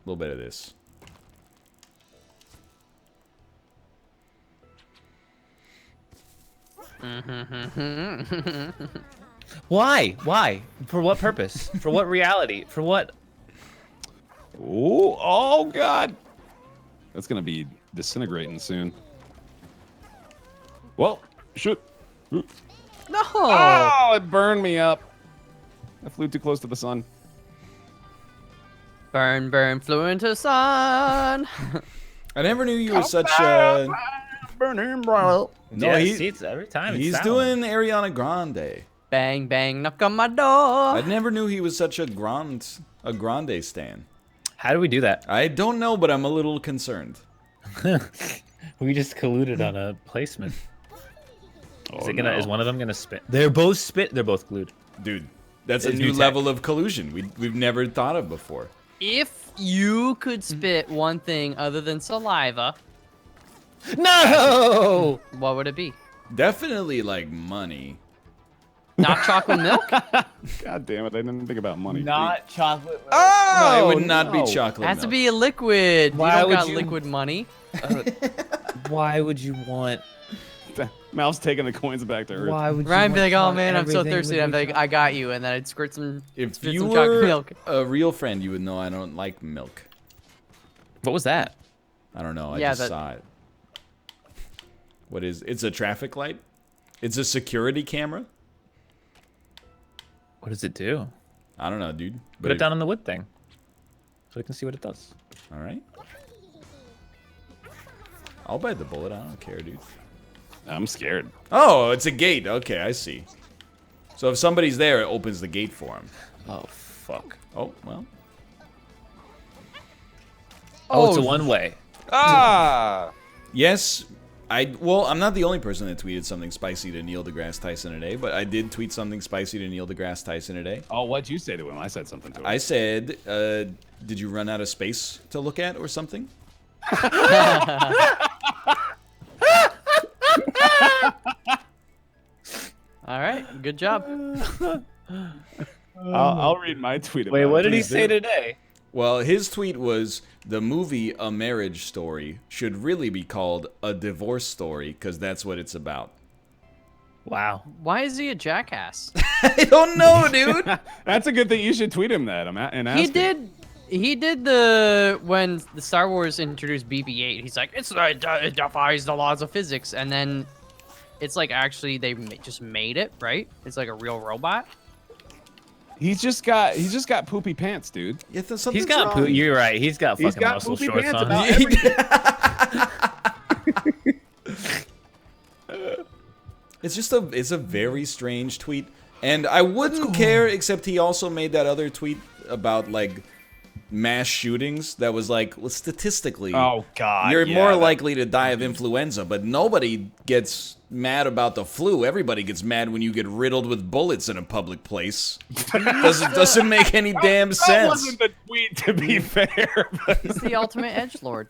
[SPEAKER 1] little bit of this.
[SPEAKER 3] Why? Why? For what purpose? For what reality? For what?
[SPEAKER 4] Oh, God. That's going to be disintegrating soon. Well, shoot.
[SPEAKER 2] No.
[SPEAKER 4] Oh, it burned me up. I flew too close to the sun.
[SPEAKER 2] Burn, flew into sun.
[SPEAKER 1] I never knew you were such a.
[SPEAKER 4] Burning, bro.
[SPEAKER 1] No,
[SPEAKER 3] Yeah,
[SPEAKER 1] he-
[SPEAKER 3] see, it's every time.
[SPEAKER 1] He's
[SPEAKER 3] it's
[SPEAKER 1] doing Ariana Grande.
[SPEAKER 2] Bang, bang, knock on my door.
[SPEAKER 1] I never knew he was such a Grande stan.
[SPEAKER 3] How do we do that?
[SPEAKER 1] I don't know, but I'm a little concerned.
[SPEAKER 3] We just colluded on a placement. Is it gonna?
[SPEAKER 4] no.
[SPEAKER 3] Is one of them gonna spit? They're both spit. They're both glued.
[SPEAKER 1] Dude, that's a
[SPEAKER 3] It's
[SPEAKER 1] new
[SPEAKER 3] new tech.
[SPEAKER 1] level of collusion we've never thought of before.
[SPEAKER 2] If you could spit one thing other than saliva,
[SPEAKER 3] No.
[SPEAKER 2] what would it be?
[SPEAKER 1] Definitely like money.
[SPEAKER 2] Not chocolate milk?
[SPEAKER 4] God damn it. I didn't think about money.
[SPEAKER 3] Not chocolate.
[SPEAKER 1] No, it would not be
[SPEAKER 4] no.
[SPEAKER 1] chocolate
[SPEAKER 2] It has
[SPEAKER 1] milk.
[SPEAKER 2] to be a liquid.
[SPEAKER 3] Why
[SPEAKER 2] you don't
[SPEAKER 3] would
[SPEAKER 2] got
[SPEAKER 3] you-
[SPEAKER 2] liquid money.
[SPEAKER 3] Why would you want?
[SPEAKER 4] Mal's taking the coins back to Earth.
[SPEAKER 3] Why would you?
[SPEAKER 2] Ryan be
[SPEAKER 3] want
[SPEAKER 2] like, oh
[SPEAKER 3] chocolate?
[SPEAKER 2] man, I'm so
[SPEAKER 3] Everything
[SPEAKER 2] thirsty.
[SPEAKER 3] would
[SPEAKER 2] I'm
[SPEAKER 3] be
[SPEAKER 2] like, I got you. And then I'd squirt some,
[SPEAKER 1] If
[SPEAKER 2] spit
[SPEAKER 1] you
[SPEAKER 2] some chocolate
[SPEAKER 1] were
[SPEAKER 2] milk.
[SPEAKER 1] a real friend, you would know I don't like milk.
[SPEAKER 3] What was that?
[SPEAKER 1] I don't know. I
[SPEAKER 2] Yeah,
[SPEAKER 1] just
[SPEAKER 2] that-
[SPEAKER 1] saw it. What is? It's a traffic light. It's a security camera.
[SPEAKER 3] What does it do?
[SPEAKER 1] I don't know, dude.
[SPEAKER 3] Put it down on the wood thing, so we can see what it does.
[SPEAKER 1] All right. I'll bite the bullet. I don't care, dude.
[SPEAKER 4] I'm scared.
[SPEAKER 1] Oh, it's a gate. Okay, I see. So if somebody's there, it opens the gate for him.
[SPEAKER 3] Oh fuck!
[SPEAKER 1] Oh, well.
[SPEAKER 3] Oh, it's a one way.
[SPEAKER 4] Ah!
[SPEAKER 1] Yes, well, I'm not the only person that tweeted something spicy to Neil deGrasse Tyson today, but I did tweet something spicy to Neil deGrasse Tyson today.
[SPEAKER 4] Oh, what'd you say to him? I said something to him.
[SPEAKER 1] I said, did you run out of space to look at or something?
[SPEAKER 2] All right, good job.
[SPEAKER 4] I'll read my tweet about
[SPEAKER 3] Wait,
[SPEAKER 4] it.
[SPEAKER 3] what did he
[SPEAKER 4] Please
[SPEAKER 3] say
[SPEAKER 4] do.
[SPEAKER 3] today?
[SPEAKER 1] Well, his tweet was, the movie A Marriage Story should really be called A Divorce Story, because that's what it's about.
[SPEAKER 3] Wow.
[SPEAKER 2] Why is he a jackass?
[SPEAKER 1] I don't know, dude.
[SPEAKER 4] That's a good thing. You should tweet him that. And ask
[SPEAKER 2] He
[SPEAKER 4] him.
[SPEAKER 2] did. He did the when the Star Wars introduced BB-8. He's like, it defies the laws of physics, and then it's like actually they just made it, right? It's like a real robot.
[SPEAKER 4] He's just got poopy pants, dude.
[SPEAKER 1] Yeah,
[SPEAKER 3] He's
[SPEAKER 1] something's
[SPEAKER 3] got.
[SPEAKER 1] wrong.
[SPEAKER 3] You're right. He's got
[SPEAKER 4] He's
[SPEAKER 3] fucking
[SPEAKER 4] got
[SPEAKER 3] muscle
[SPEAKER 4] poopy
[SPEAKER 3] shorts
[SPEAKER 4] pants
[SPEAKER 3] on.
[SPEAKER 4] about everything.
[SPEAKER 1] It's a very strange tweet, and I wouldn't care except he also made that other tweet about like mass shootings that was like, well, statistically,
[SPEAKER 4] Oh God,
[SPEAKER 1] you're
[SPEAKER 4] yeah,
[SPEAKER 1] more
[SPEAKER 4] that-
[SPEAKER 1] likely to die of influenza, but nobody gets mad about the flu. Everybody gets mad when you get riddled with bullets in a public place. Doesn't make any damn
[SPEAKER 4] That
[SPEAKER 1] sense.
[SPEAKER 4] wasn't the tweet, to be fair. But...
[SPEAKER 2] He's the ultimate edgelord.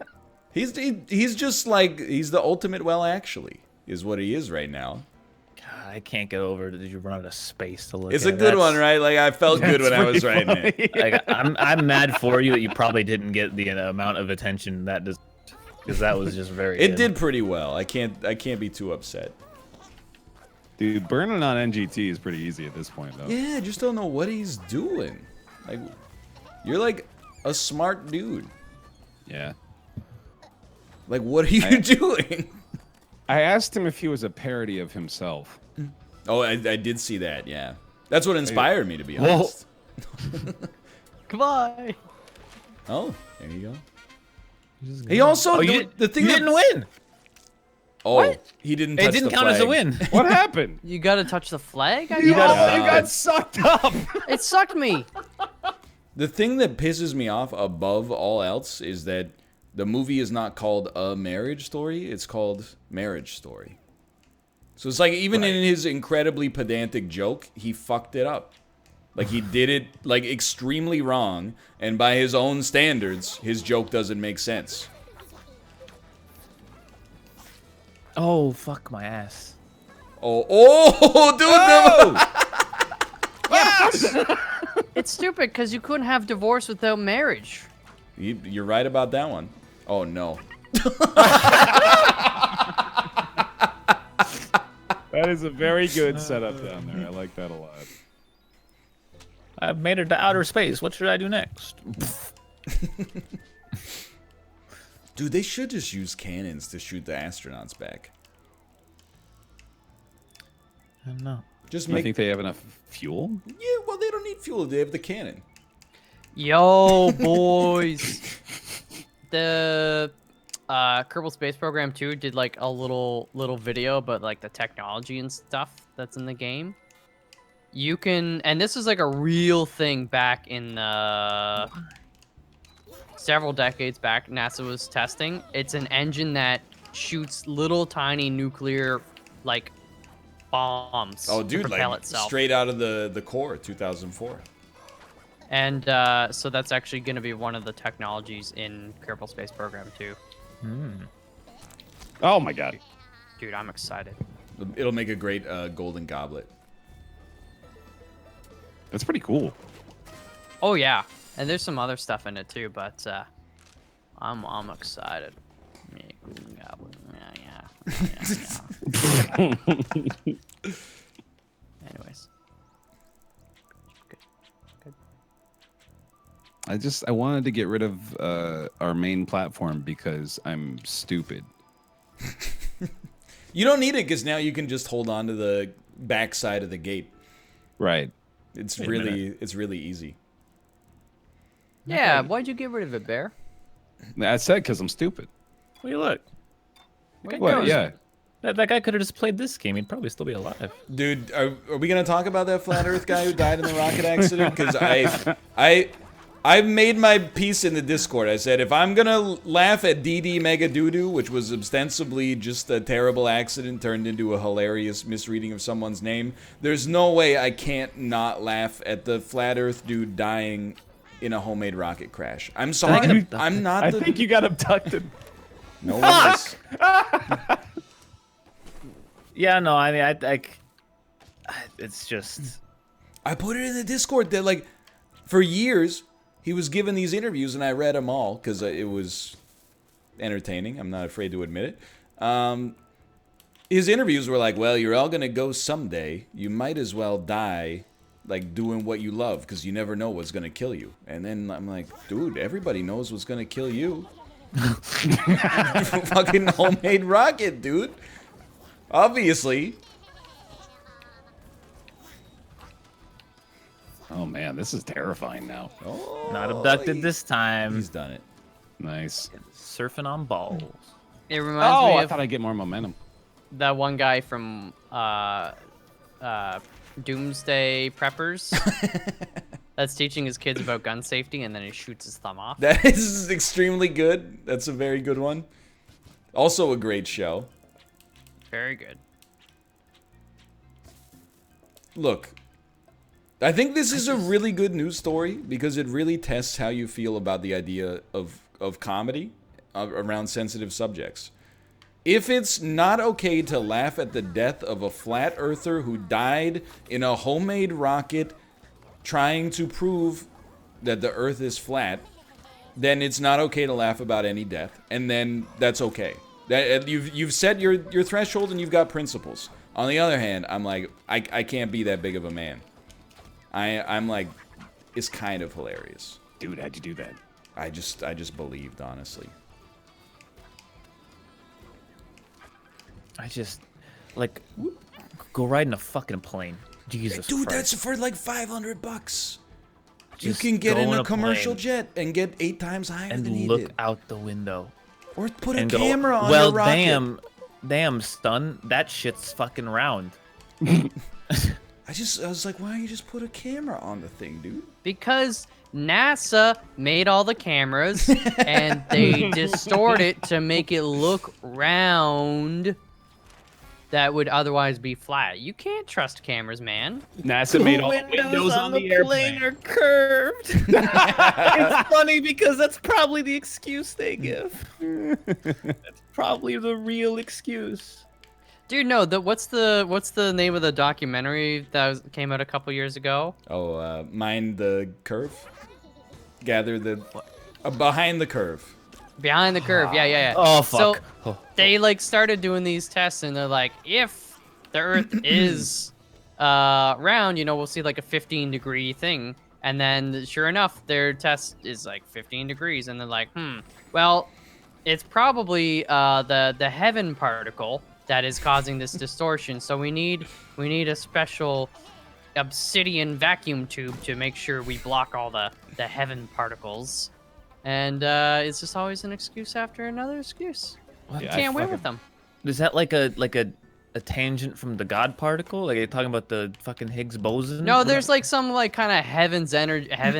[SPEAKER 1] He's just like, he's the ultimate well actually is what he is right now.
[SPEAKER 3] God, I can't get over. Did you run out of space to look?
[SPEAKER 1] It's
[SPEAKER 3] at
[SPEAKER 1] a good
[SPEAKER 3] That's-
[SPEAKER 1] one, right? Like I felt good when I was
[SPEAKER 4] pretty
[SPEAKER 1] writing it.
[SPEAKER 4] funny.
[SPEAKER 3] Like, I'm mad for you that you probably didn't get the amount of attention that does, because that was just very.
[SPEAKER 1] It
[SPEAKER 3] good.
[SPEAKER 1] did pretty well. I can't be too upset.
[SPEAKER 4] Dude, burning on NGT is pretty easy at this point, though.
[SPEAKER 1] Yeah, I just don't know what he's doing. Like, you're like a smart dude.
[SPEAKER 4] Yeah.
[SPEAKER 1] Like, what are you doing?
[SPEAKER 4] I asked him if he was a parody of himself.
[SPEAKER 1] Oh, I did see that. Yeah, that's what inspired me, to be honest.
[SPEAKER 2] Goodbye.
[SPEAKER 1] Oh, there you go. He also
[SPEAKER 3] Oh, you,
[SPEAKER 1] the thing
[SPEAKER 3] you
[SPEAKER 1] that-
[SPEAKER 3] didn't win.
[SPEAKER 1] Oh,
[SPEAKER 2] What?
[SPEAKER 1] he didn't.
[SPEAKER 3] It
[SPEAKER 1] Touch
[SPEAKER 3] didn't
[SPEAKER 1] the
[SPEAKER 3] count as a
[SPEAKER 1] flag.
[SPEAKER 3] win.
[SPEAKER 4] What happened?
[SPEAKER 2] You gotta touch the flag?
[SPEAKER 4] You
[SPEAKER 3] gotta-
[SPEAKER 4] got sucked up.
[SPEAKER 2] It sucked me.
[SPEAKER 1] The thing that pisses me off above all else is that the movie is not called A Marriage Story. It's called Marriage Story. So it's like even in his incredibly pedantic joke, he fucked it up. Like he did it like extremely wrong, and by his own standards, his joke doesn't make sense.
[SPEAKER 3] Oh, fuck my ass.
[SPEAKER 1] Oh, dude! No.
[SPEAKER 2] It's stupid because you couldn't have divorce without marriage.
[SPEAKER 1] You're right about that one. Oh no.
[SPEAKER 4] That is a very good setup down there. I like that a lot.
[SPEAKER 3] I've made it to outer space. What should I do next?
[SPEAKER 1] Dude, they should just use cannons to shoot the astronauts back.
[SPEAKER 3] I don't know.
[SPEAKER 1] Just
[SPEAKER 4] I
[SPEAKER 1] make.
[SPEAKER 4] think they have enough fuel.
[SPEAKER 1] Yeah, well, they don't need fuel. They have the cannon.
[SPEAKER 2] Yo, boys. The Kerbal Space Program 2 did like a little video about like the technology and stuff that's in the game. You can, and this is like a real thing back in several decades back. NASA was testing. It's an engine that shoots little tiny nuclear like bombs
[SPEAKER 1] Oh,
[SPEAKER 2] to
[SPEAKER 1] dude,
[SPEAKER 2] propel
[SPEAKER 1] like
[SPEAKER 2] itself.
[SPEAKER 1] straight out of the core, 2004.
[SPEAKER 2] And so that's actually going to be one of the technologies in Kerbal Space Program 2.
[SPEAKER 4] Oh my god.
[SPEAKER 2] Dude, I'm excited.
[SPEAKER 1] It'll make a great golden goblet.
[SPEAKER 4] That's pretty cool.
[SPEAKER 2] Oh yeah, and there's some other stuff in it too, but I'm excited. Yeah, golden goblet. Yeah. Anyways.
[SPEAKER 4] I wanted to get rid of our main platform because I'm stupid.
[SPEAKER 1] You don't need it because now you can just hold on to the back side of the gate.
[SPEAKER 4] Right.
[SPEAKER 1] It's
[SPEAKER 3] Wait a
[SPEAKER 1] really easy.
[SPEAKER 2] Yeah, why'd you get rid of it, Bear?
[SPEAKER 4] I said because I'm stupid.
[SPEAKER 3] Well, you look.
[SPEAKER 4] What? Yeah.
[SPEAKER 3] That guy could have just played this game. He'd probably still be alive.
[SPEAKER 1] Dude, are we gonna talk about that flat Earth guy who died in the rocket accident? Because I made my piece in the Discord. I said if I'm gonna laugh at DD Mega Doodoo, which was ostensibly just a terrible accident turned into a hilarious misreading of someone's name, there's no way I can't not laugh at the flat Earth dude dying in a homemade rocket crash. I'm sorry, I'm not.
[SPEAKER 4] I think you got abducted.
[SPEAKER 1] No worries.
[SPEAKER 3] Yeah, no, I mean, it's just.
[SPEAKER 1] I put it in the Discord that like, for years, he was given these interviews and I read them all because it was entertaining. I'm not afraid to admit it. His interviews were like, well, you're all going to go someday. You might as well die like doing what you love because you never know what's going to kill you. And then I'm like, dude, everybody knows what's going to kill you. Fucking homemade rocket, dude. Obviously.
[SPEAKER 4] Oh man, this is terrifying now.
[SPEAKER 1] Oh,
[SPEAKER 3] Not abducted this time.
[SPEAKER 1] He's done it.
[SPEAKER 4] Nice.
[SPEAKER 3] Surfing on balls.
[SPEAKER 2] It reminds
[SPEAKER 4] Oh,
[SPEAKER 2] me
[SPEAKER 4] I
[SPEAKER 2] of
[SPEAKER 4] thought I'd get more momentum.
[SPEAKER 2] that one guy from Doomsday Preppers that's teaching his kids about gun safety, and then he shoots his thumb off.
[SPEAKER 1] That is extremely good. That's a very good one. Also a great show.
[SPEAKER 2] Very good.
[SPEAKER 1] Look, I think this is a really good news story because it really tests how you feel about the idea of comedy around sensitive subjects. If it's not okay to laugh at the death of a flat earther who died in a homemade rocket trying to prove that the earth is flat, then it's not okay to laugh about any death, and then that's okay. That you've set your threshold and you've got principles. On the other hand, I'm like, I can't be that big of a man. I'm like, it's kind of hilarious.
[SPEAKER 4] Dude, how'd you do that?
[SPEAKER 1] I just believed, honestly.
[SPEAKER 3] I just, like, go ride in a fucking plane. Jesus
[SPEAKER 1] Dude,
[SPEAKER 3] Christ.
[SPEAKER 1] that's for like $500. You
[SPEAKER 3] Just
[SPEAKER 1] can get
[SPEAKER 3] go
[SPEAKER 1] in
[SPEAKER 3] on
[SPEAKER 1] a
[SPEAKER 3] a
[SPEAKER 1] commercial
[SPEAKER 3] plane
[SPEAKER 1] jet and get 8 times higher than
[SPEAKER 3] and
[SPEAKER 1] he
[SPEAKER 3] look
[SPEAKER 1] did.
[SPEAKER 3] out the window.
[SPEAKER 1] Or put a
[SPEAKER 3] And go,
[SPEAKER 1] camera on
[SPEAKER 3] well,
[SPEAKER 1] your rocket.
[SPEAKER 3] damn, stun. That shit's fucking round.
[SPEAKER 1] I was like, why don't you just put a camera on the thing, dude?
[SPEAKER 2] Because NASA made all the cameras and they distort it to make it look round that would otherwise be flat. You can't trust cameras, man.
[SPEAKER 4] NASA made all the windows on the airplane.
[SPEAKER 3] plane are curved. It's funny because that's probably the excuse they give. That's probably the real excuse.
[SPEAKER 2] Dude, no, what's the name of the documentary that came out a couple years ago?
[SPEAKER 1] Oh, mind the curve? Gather the... behind the curve.
[SPEAKER 2] Behind the Curve, yeah.
[SPEAKER 3] Oh, fuck.
[SPEAKER 2] So they like started doing these tests, and they're like, if the Earth is round, you know, we'll see like a 15-degree thing, and then sure enough, their test is like 15 degrees, and they're like, well, it's probably the heaven particle that is causing this distortion. So we need a special obsidian vacuum tube to make sure we block all the heaven particles. And it's just always an excuse after another excuse. You
[SPEAKER 4] Yeah,
[SPEAKER 2] can't win with them.
[SPEAKER 3] Is that like a tangent from the God particle? Like, are you talking about the fucking Higgs boson?
[SPEAKER 2] No, there's like some like kind of heaven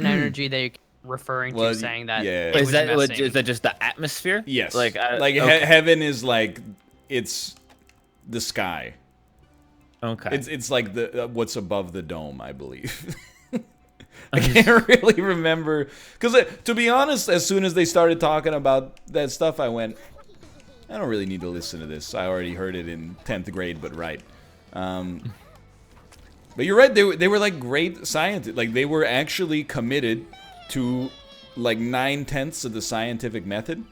[SPEAKER 2] energy they referring to,
[SPEAKER 1] Well,
[SPEAKER 2] saying that.
[SPEAKER 1] yeah.
[SPEAKER 2] it
[SPEAKER 3] Is
[SPEAKER 2] was
[SPEAKER 3] that
[SPEAKER 2] messing.
[SPEAKER 3] is that just the atmosphere?
[SPEAKER 1] Yes.
[SPEAKER 3] Like,
[SPEAKER 1] Okay. Heaven is like, it's the sky.
[SPEAKER 3] Okay.
[SPEAKER 1] It's like the what's above the dome, I believe. I can't really remember. Because, to be honest, as soon as they started talking about that stuff, I went, I don't really need to listen to this. I already heard it in 10th grade, but right. But you're right. They were like great scientists. Like, they were actually committed to like 9/10 of the scientific method.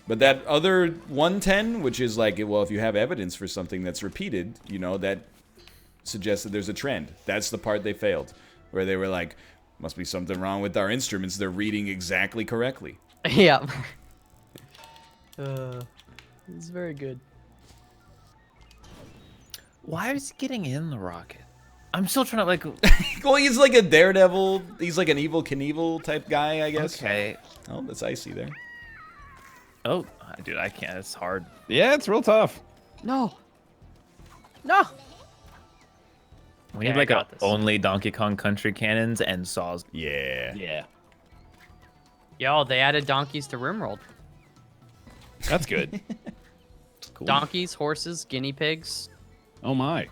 [SPEAKER 1] But that other 1/10, which is like, well, if you have evidence for something that's repeated, you know, that suggests that there's a trend. That's the part they failed. Where they were like, must be something wrong with our instruments. They're reading exactly correctly.
[SPEAKER 2] Yeah. It's very good.
[SPEAKER 3] Why is he getting in the rocket? I'm still trying to like.
[SPEAKER 1] Well, he's like a daredevil. He's like an Evil Knievel type guy, I guess.
[SPEAKER 3] Okay.
[SPEAKER 1] Oh, that's icy there.
[SPEAKER 3] Oh, dude, I can't. It's hard.
[SPEAKER 4] Yeah, it's real tough.
[SPEAKER 2] No.
[SPEAKER 3] We
[SPEAKER 2] Yeah,
[SPEAKER 3] need
[SPEAKER 2] I
[SPEAKER 3] like
[SPEAKER 2] got this.
[SPEAKER 3] only Donkey Kong Country cannons and saws.
[SPEAKER 1] Yeah.
[SPEAKER 4] Yeah,
[SPEAKER 2] Yo, they added donkeys to RimWorld.
[SPEAKER 4] that's good.
[SPEAKER 3] Cool.
[SPEAKER 2] Donkeys, horses, guinea pigs.
[SPEAKER 4] Oh my.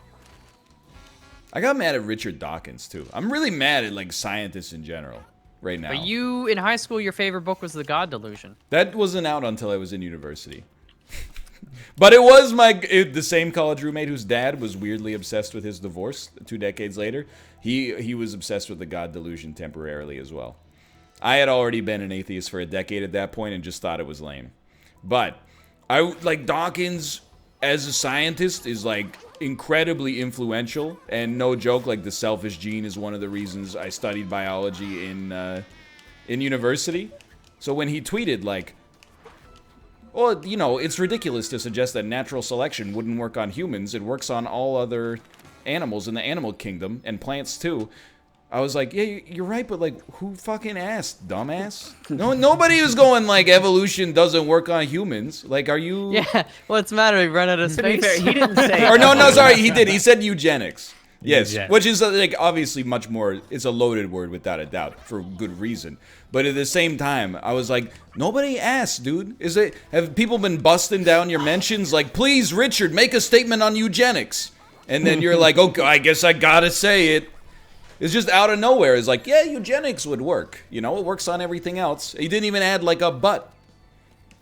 [SPEAKER 1] I got mad at Richard Dawkins, too. I'm really mad at, like, scientists in general right now.
[SPEAKER 2] But you, in high school, your favorite book was The God Delusion.
[SPEAKER 1] That wasn't out until I was in university. But it was the same college roommate whose dad was weirdly obsessed with his divorce 2 decades later. He was obsessed with the God Delusion temporarily as well. I had already been an atheist for a decade at that point and just thought it was lame. But Dawkins as a scientist is like incredibly influential, and no joke, like the selfish gene is one of the reasons I studied biology in university. So when he tweeted like, well, you know, it's ridiculous to suggest that natural selection wouldn't work on humans. It works on all other animals in the animal kingdom and plants too. I was like, yeah, you're right, but like, who fucking asked, dumbass? No, nobody was going like evolution doesn't work on humans. Like, are you?
[SPEAKER 2] Yeah, what's the matter? We run out of
[SPEAKER 3] To be
[SPEAKER 2] space.
[SPEAKER 3] fair, he didn't say.
[SPEAKER 1] Or no, sorry, he did. He said eugenics. Yes,
[SPEAKER 3] Eugenics.
[SPEAKER 1] which is like obviously much more. It's a loaded word without a doubt for good reason. But at the same time, I was like, nobody asked, dude. Have people been busting down your mentions like, please, Richard, make a statement on eugenics? And then you're like, okay, I guess I gotta say it. It's just out of nowhere. It's like, yeah, eugenics would work. You know, it works on everything else. He didn't even add like a but.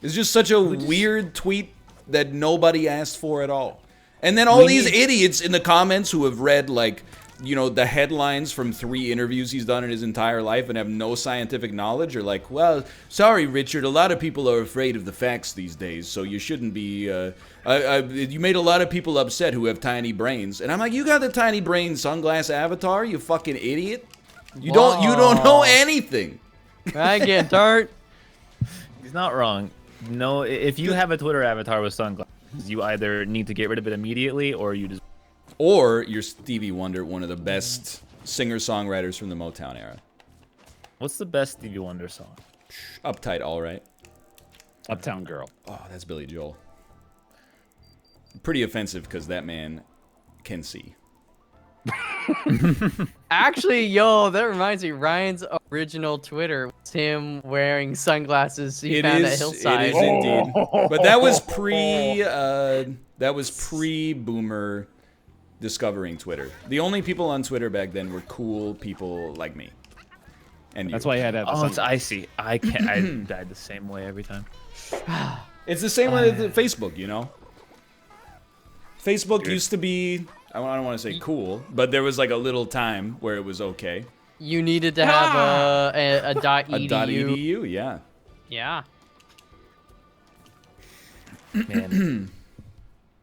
[SPEAKER 1] It's just such a weird tweet that nobody asked for at all. And then all these idiots in the comments who have read, like, you know, the headlines from 3 interviews he's done in his entire life and have no scientific knowledge are like, well, sorry, Richard, a lot of people are afraid of the facts these days, so you shouldn't be, you made a lot of people upset who have tiny brains. And I'm like, you got the tiny brain sunglass avatar, you fucking idiot. You don't know anything.
[SPEAKER 2] I get dirt.
[SPEAKER 3] He's not wrong. No, if you have a Twitter avatar with sunglasses, you either need to get rid of it immediately or you just...
[SPEAKER 1] Or you're Stevie Wonder, one of the best singer-songwriters from the Motown era.
[SPEAKER 3] What's the best Stevie Wonder song?
[SPEAKER 1] Uptight, all right.
[SPEAKER 4] Uptown Girl.
[SPEAKER 1] Oh, that's Billy Joel. Pretty offensive because that man can see.
[SPEAKER 2] Actually, yo, that reminds me. Ryan's original Twitter was him wearing sunglasses he found at Hillside.
[SPEAKER 1] It is indeed. But that was pre-boomer discovering Twitter. The only people on Twitter back then were cool people like me. And you.
[SPEAKER 4] That's why you had to have the
[SPEAKER 3] Oh, it's
[SPEAKER 4] sunglasses.
[SPEAKER 3] icy. I can't. I died the same way every time.
[SPEAKER 1] It's the same with Facebook, you know? Facebook used to be, I don't want to say cool, but there was like a little time where it was okay.
[SPEAKER 2] You needed to have a .edu.
[SPEAKER 1] A .edu, yeah.
[SPEAKER 2] Yeah.
[SPEAKER 3] Man,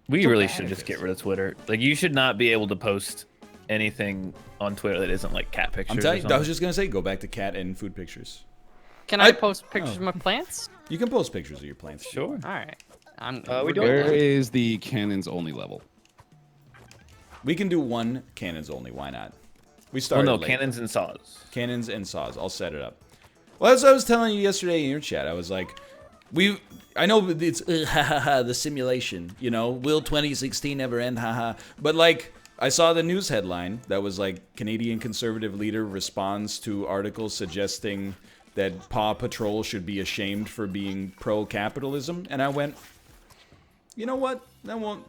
[SPEAKER 3] we really should just get rid of Twitter. Like, you should not be able to post anything on Twitter that isn't like cat pictures.
[SPEAKER 1] I'm telling you, I was just going to say, go back to cat and food pictures.
[SPEAKER 2] Can I post pictures of my plants?
[SPEAKER 1] You can post pictures of your plants.
[SPEAKER 3] Sure.
[SPEAKER 2] All right.
[SPEAKER 4] Where is the cannons only level?
[SPEAKER 1] We can do one cannons only, why not? We
[SPEAKER 3] Well,
[SPEAKER 1] started
[SPEAKER 3] no,
[SPEAKER 1] late.
[SPEAKER 3] cannons and saws.
[SPEAKER 1] Cannons and saws. I'll set it up. Well, as I was telling you yesterday in your chat, I was like, I know it's the simulation, you know, will 2016 ever end, haha. But like, I saw the news headline that was like, Canadian Conservative leader responds to articles suggesting that Paw Patrol should be ashamed for being pro-capitalism, and I went, you know what? That won't.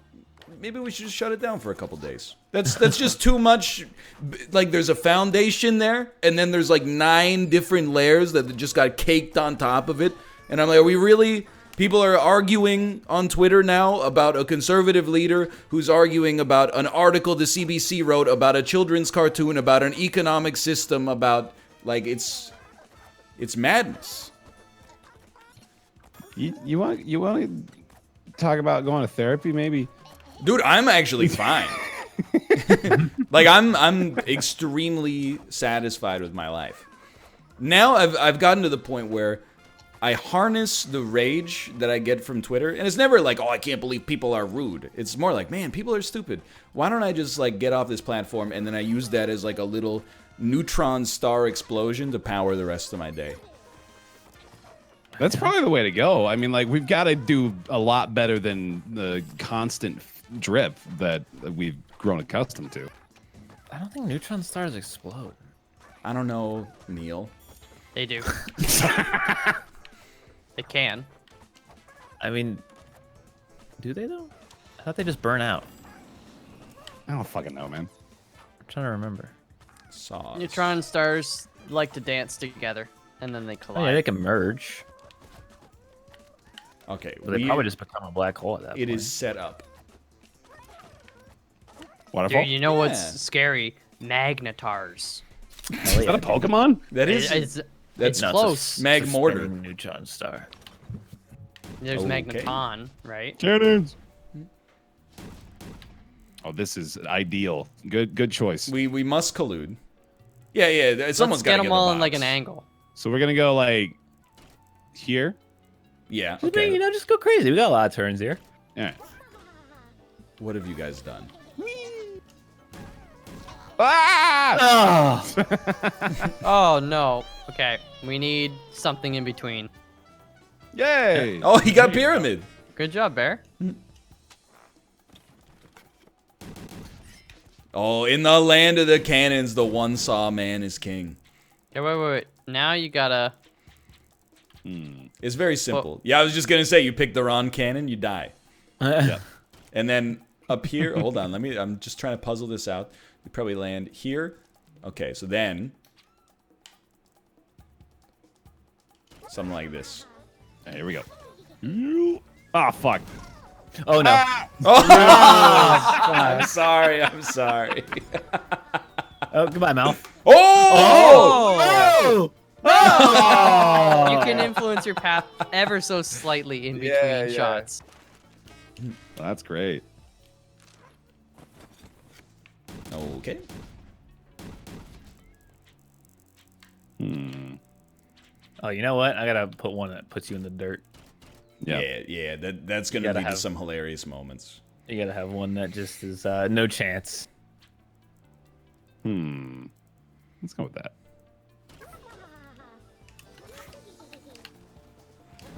[SPEAKER 1] Maybe we should just shut it down for a couple days. That's just too much. Like, there's a foundation there, and then there's like 9 different layers that just got caked on top of it. And I'm like, are we really? People are arguing on Twitter now about a conservative leader who's arguing about an article the CBC wrote about a children's cartoon about an economic system about, like, it's madness.
[SPEAKER 4] You want to talk about going to therapy, maybe?
[SPEAKER 1] Dude, I'm actually fine. Like, I'm extremely satisfied with my life. Now I've gotten to the point where I harness the rage that I get from Twitter, and it's never like, oh, I can't believe people are rude. It's more like, man, people are stupid. Why don't I just like get off this platform and then I use that as like a little neutron star explosion to power the rest of my day.
[SPEAKER 4] That's probably the way to go. I mean, like, we've got to do a lot better than the constant drip that we've grown accustomed to.
[SPEAKER 3] I don't think neutron stars explode.
[SPEAKER 1] I don't know, Neil.
[SPEAKER 2] They do. They can.
[SPEAKER 3] I mean, do they though? I thought they just burn out.
[SPEAKER 4] I don't fucking know, man.
[SPEAKER 3] I'm trying to remember.
[SPEAKER 1] Saws.
[SPEAKER 2] Neutron stars like to dance together, and then they
[SPEAKER 3] Oh,
[SPEAKER 2] collide.
[SPEAKER 3] yeah, they can merge.
[SPEAKER 1] Okay,
[SPEAKER 3] But they probably just become a black hole at that point.
[SPEAKER 1] It is set up.
[SPEAKER 4] Waterfall?
[SPEAKER 2] Dude, you know
[SPEAKER 1] Yeah.
[SPEAKER 2] what's scary? Magnetars.
[SPEAKER 4] Is that a Pokemon?
[SPEAKER 1] That is.
[SPEAKER 2] It's
[SPEAKER 3] No,
[SPEAKER 2] close.
[SPEAKER 3] It's a
[SPEAKER 1] Mag Mortar.
[SPEAKER 3] spinning neutron star.
[SPEAKER 2] There's
[SPEAKER 1] Okay.
[SPEAKER 2] Magneton, right?
[SPEAKER 4] Cannons. Oh, this is ideal. Good choice.
[SPEAKER 1] We must collude. Yeah. Someone's
[SPEAKER 2] Let's
[SPEAKER 1] got
[SPEAKER 2] get
[SPEAKER 1] to
[SPEAKER 2] them
[SPEAKER 1] the
[SPEAKER 2] all in like
[SPEAKER 1] box.
[SPEAKER 2] an angle.
[SPEAKER 4] So we're gonna go like here.
[SPEAKER 1] Yeah.
[SPEAKER 3] Okay.
[SPEAKER 1] Okay.
[SPEAKER 3] You know, just go crazy. We got a lot of turns here.
[SPEAKER 4] Yeah.
[SPEAKER 1] What have you guys done?
[SPEAKER 4] Ah!
[SPEAKER 3] Oh,
[SPEAKER 2] Oh no. Okay, we need something in between.
[SPEAKER 4] Yay!
[SPEAKER 1] Oh, he got pyramid.
[SPEAKER 2] Good job, Bear.
[SPEAKER 1] Oh, in the land of the cannons, the one saw man is king.
[SPEAKER 2] Okay, wait. Now you gotta.
[SPEAKER 1] It's very simple. Yeah, I was just gonna say, you pick the wrong cannon, you die.
[SPEAKER 4] Yep.
[SPEAKER 1] And then up here, hold on, I'm just trying to puzzle this out. You probably land here. Okay, so then something like this.
[SPEAKER 4] Here we go. Ah, fuck.
[SPEAKER 3] Oh no.
[SPEAKER 1] I'm sorry.
[SPEAKER 3] Oh, goodbye, mouth.
[SPEAKER 1] Oh!
[SPEAKER 2] You can influence your path ever so slightly in between shots.
[SPEAKER 4] Well, that's great.
[SPEAKER 1] Okay.
[SPEAKER 3] Oh, you know what? I gotta put one that puts you in the dirt.
[SPEAKER 1] Yeah. That's gonna lead to some hilarious moments.
[SPEAKER 3] You gotta have one that just is no chance.
[SPEAKER 4] Let's go with that.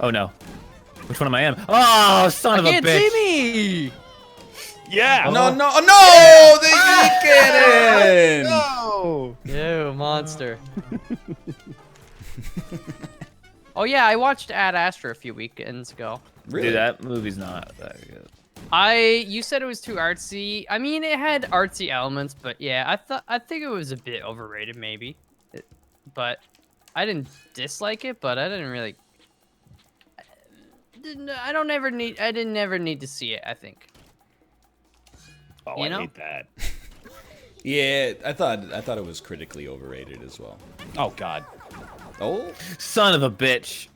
[SPEAKER 3] Oh no. Which one am I in? Oh, son of a bitch.
[SPEAKER 2] I can't see me!
[SPEAKER 4] Yeah.
[SPEAKER 1] No, the heat cannon!
[SPEAKER 4] No.
[SPEAKER 2] Ew, monster. Oh yeah, I watched Ad Astra a few weekends ago.
[SPEAKER 1] Really?
[SPEAKER 3] Dude, that movie's not that good.
[SPEAKER 2] You said it was too artsy. I mean, it had artsy elements, but yeah, I think it was a bit overrated, maybe. But I didn't dislike it, but I didn't really. I didn't never need to see it. I think.
[SPEAKER 4] Oh,
[SPEAKER 2] You
[SPEAKER 4] I
[SPEAKER 2] know?
[SPEAKER 4] hate that.
[SPEAKER 1] Yeah, I thought it was critically overrated as well.
[SPEAKER 4] Oh God.
[SPEAKER 1] Oh,
[SPEAKER 3] Son of a bitch.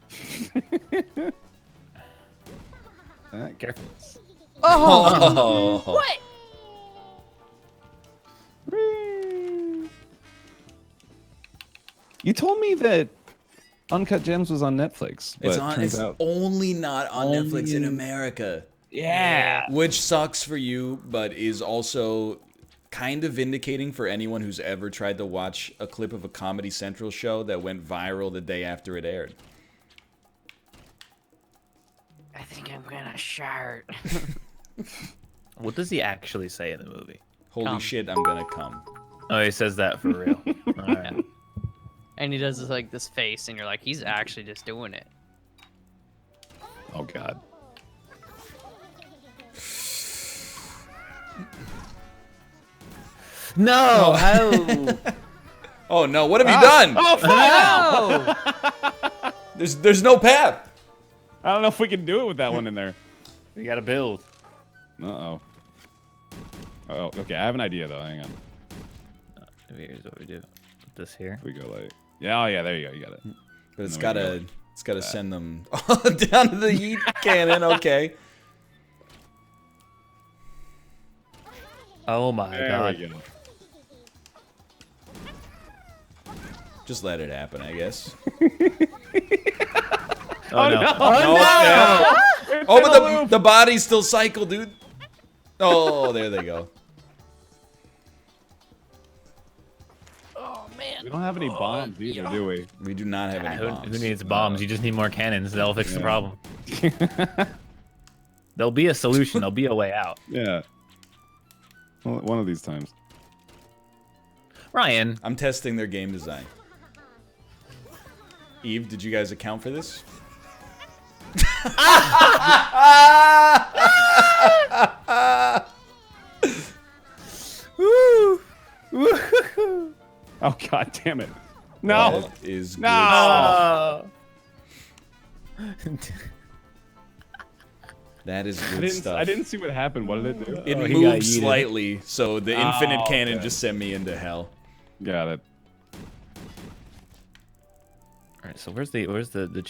[SPEAKER 4] Careful.
[SPEAKER 2] Oh, what?
[SPEAKER 4] You told me that Uncut Gems was on Netflix. But
[SPEAKER 1] it's only not on Netflix in America.
[SPEAKER 4] Yeah.
[SPEAKER 1] Which sucks for you, but is also kind of vindicating for anyone who's ever tried to watch a clip of a Comedy Central show that went viral the day after it aired.
[SPEAKER 2] I think I'm gonna shart.
[SPEAKER 3] What does he actually say in the movie?
[SPEAKER 1] Holy
[SPEAKER 2] Come.
[SPEAKER 1] shit, I'm gonna come.
[SPEAKER 3] Oh, he says that for real. All right.
[SPEAKER 2] And he does this, like this face, and you're like, he's actually just doing it.
[SPEAKER 4] Oh God.
[SPEAKER 3] No. How?
[SPEAKER 1] Oh no, what have you done?
[SPEAKER 4] Oh fuck!
[SPEAKER 2] No!
[SPEAKER 1] There's no path.
[SPEAKER 4] I don't know if we can do it with that one in there.
[SPEAKER 3] We gotta build.
[SPEAKER 4] Uh-oh. Oh, okay. I have an idea though. Hang on.
[SPEAKER 3] Here's what we do. Put this here.
[SPEAKER 4] If we go like, yeah, oh yeah, there you go. You got it.
[SPEAKER 1] But it's
[SPEAKER 4] And then we
[SPEAKER 1] gotta send them down to the heat cannon. Okay.
[SPEAKER 3] Oh my
[SPEAKER 4] There
[SPEAKER 3] god.
[SPEAKER 4] we go.
[SPEAKER 1] Just let it happen, I guess.
[SPEAKER 3] Oh no.
[SPEAKER 1] No. Oh, but the bodies still cycle, dude. Oh, there they go.
[SPEAKER 2] Oh man.
[SPEAKER 4] We don't have any bombs either, do we?
[SPEAKER 1] We do not have any
[SPEAKER 3] Who
[SPEAKER 1] bombs.
[SPEAKER 3] needs bombs? You just need more cannons. That'll fix the
[SPEAKER 4] Yeah.
[SPEAKER 3] problem. There'll be a solution. There'll be a way out.
[SPEAKER 4] Yeah. Well, one of these times.
[SPEAKER 3] Ryan.
[SPEAKER 1] I'm testing their game design. Eve, did you guys account for this?
[SPEAKER 4] Oh God damn it! No.
[SPEAKER 1] That is good
[SPEAKER 4] No.
[SPEAKER 1] stuff. That is
[SPEAKER 4] I
[SPEAKER 1] good
[SPEAKER 4] didn't.
[SPEAKER 1] stuff.
[SPEAKER 4] I didn't see what happened. What did it do?
[SPEAKER 1] It
[SPEAKER 3] Oh, he got
[SPEAKER 1] moved
[SPEAKER 3] yeeted.
[SPEAKER 1] slightly, so the infinite
[SPEAKER 4] Oh,
[SPEAKER 1] cannon
[SPEAKER 4] okay.
[SPEAKER 1] just sent me into hell.
[SPEAKER 4] Got it.
[SPEAKER 3] All right. So where's the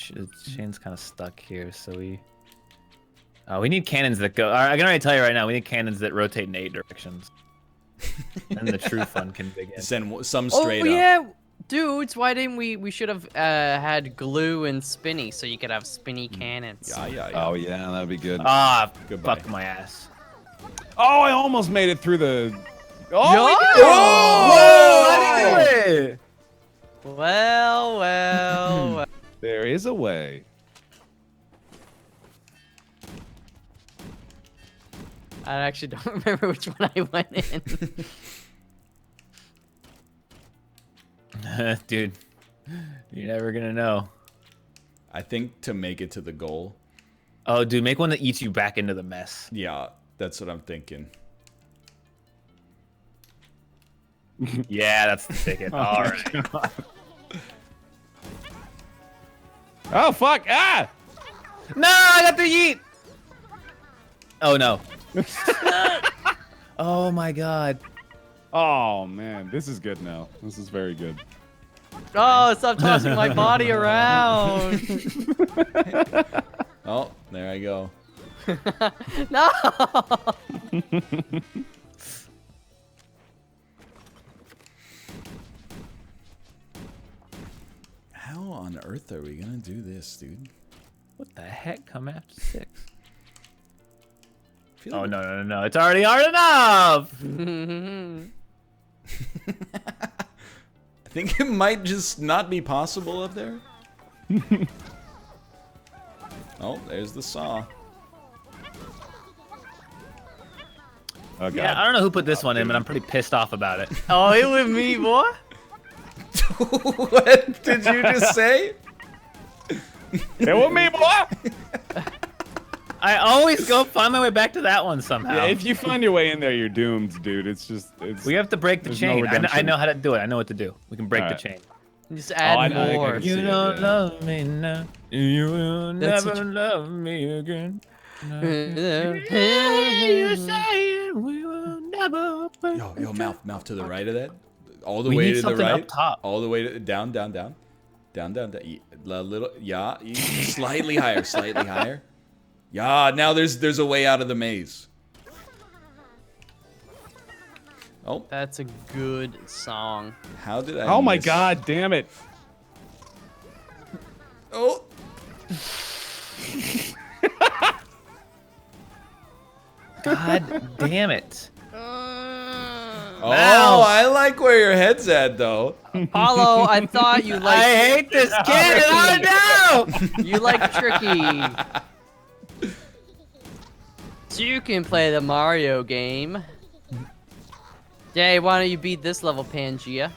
[SPEAKER 3] chain's kind of stuck here. So we need cannons that go. All right, I can already tell you right now. We need cannons that rotate in 8 directions. And the true fun can begin.
[SPEAKER 1] Send some
[SPEAKER 2] Oh
[SPEAKER 1] straight up.
[SPEAKER 2] yeah, dudes. Why didn't we should have had glue and spinny so you could have spinny cannons.
[SPEAKER 1] Yeah.
[SPEAKER 4] Oh yeah, that'd be good.
[SPEAKER 3] Ah,
[SPEAKER 1] Goodbye.
[SPEAKER 3] fuck my ass.
[SPEAKER 4] Oh, I almost made it through the. Oh,
[SPEAKER 2] Yo!
[SPEAKER 4] we did it!
[SPEAKER 1] Whoa!
[SPEAKER 2] Well.
[SPEAKER 4] There is a way.
[SPEAKER 2] I actually don't remember which one I went in.
[SPEAKER 3] Dude, you're never gonna know.
[SPEAKER 1] I think to make it to the goal.
[SPEAKER 3] Oh, dude, make one that eats you back into the mess.
[SPEAKER 1] Yeah, that's what I'm thinking.
[SPEAKER 3] Yeah, that's the ticket. All right.
[SPEAKER 4] Oh fuck! Ah!
[SPEAKER 3] No, I got the yeet. Oh no. Oh my god.
[SPEAKER 4] Oh man, this is good now. This is very good.
[SPEAKER 2] Oh, stop tossing my body around.
[SPEAKER 1] Oh, there I go.
[SPEAKER 2] No.
[SPEAKER 1] How on earth are we gonna do this, dude?
[SPEAKER 3] What the heck? Come after 6.
[SPEAKER 1] I feel
[SPEAKER 3] Oh
[SPEAKER 1] like-
[SPEAKER 3] no! It's already hard enough.
[SPEAKER 1] I think it might just not be possible up there. Oh, there's the saw.
[SPEAKER 4] Oh god.
[SPEAKER 3] Yeah, I don't know who put this one in, but I'm pretty pissed off about it.
[SPEAKER 2] Oh, it was me, boy.
[SPEAKER 1] What did you just say?
[SPEAKER 4] It was me, boy.
[SPEAKER 3] I always go find my way back to that one somehow.
[SPEAKER 4] Yeah, if you find your way in there, you're doomed, dude. It's just
[SPEAKER 3] We have to break the
[SPEAKER 4] There's no
[SPEAKER 3] chain. I
[SPEAKER 4] redemption.
[SPEAKER 3] know how to do it. I know what to do. We can break
[SPEAKER 4] Alright.
[SPEAKER 3] the chain.
[SPEAKER 2] Just add
[SPEAKER 4] I know, I
[SPEAKER 2] more.
[SPEAKER 4] can see
[SPEAKER 3] You
[SPEAKER 4] it,
[SPEAKER 3] don't
[SPEAKER 4] yeah.
[SPEAKER 3] love me now. You will
[SPEAKER 2] That's
[SPEAKER 3] never
[SPEAKER 2] such-
[SPEAKER 3] love me again.
[SPEAKER 2] You
[SPEAKER 3] You say we will never.
[SPEAKER 1] Yo, mouth to the right of that. All the
[SPEAKER 3] We
[SPEAKER 1] way
[SPEAKER 3] need
[SPEAKER 1] to the
[SPEAKER 3] something
[SPEAKER 1] right.
[SPEAKER 3] up top.
[SPEAKER 1] All the way to down. A little, yeah, slightly higher, slightly higher. Yeah, now there's a way out of the maze. Oh,
[SPEAKER 2] That's a good song.
[SPEAKER 1] how did I?
[SPEAKER 4] Oh my
[SPEAKER 1] miss-
[SPEAKER 4] god, damn it.
[SPEAKER 1] Oh.
[SPEAKER 3] God damn it.
[SPEAKER 1] Oh, I like where your head's at though.
[SPEAKER 2] Apollo, I thought you
[SPEAKER 3] I
[SPEAKER 2] liked
[SPEAKER 3] hate this kid. Oh no!
[SPEAKER 2] you like tricky. So you can play the Mario game. Jay, why don't you beat this level, Pangea?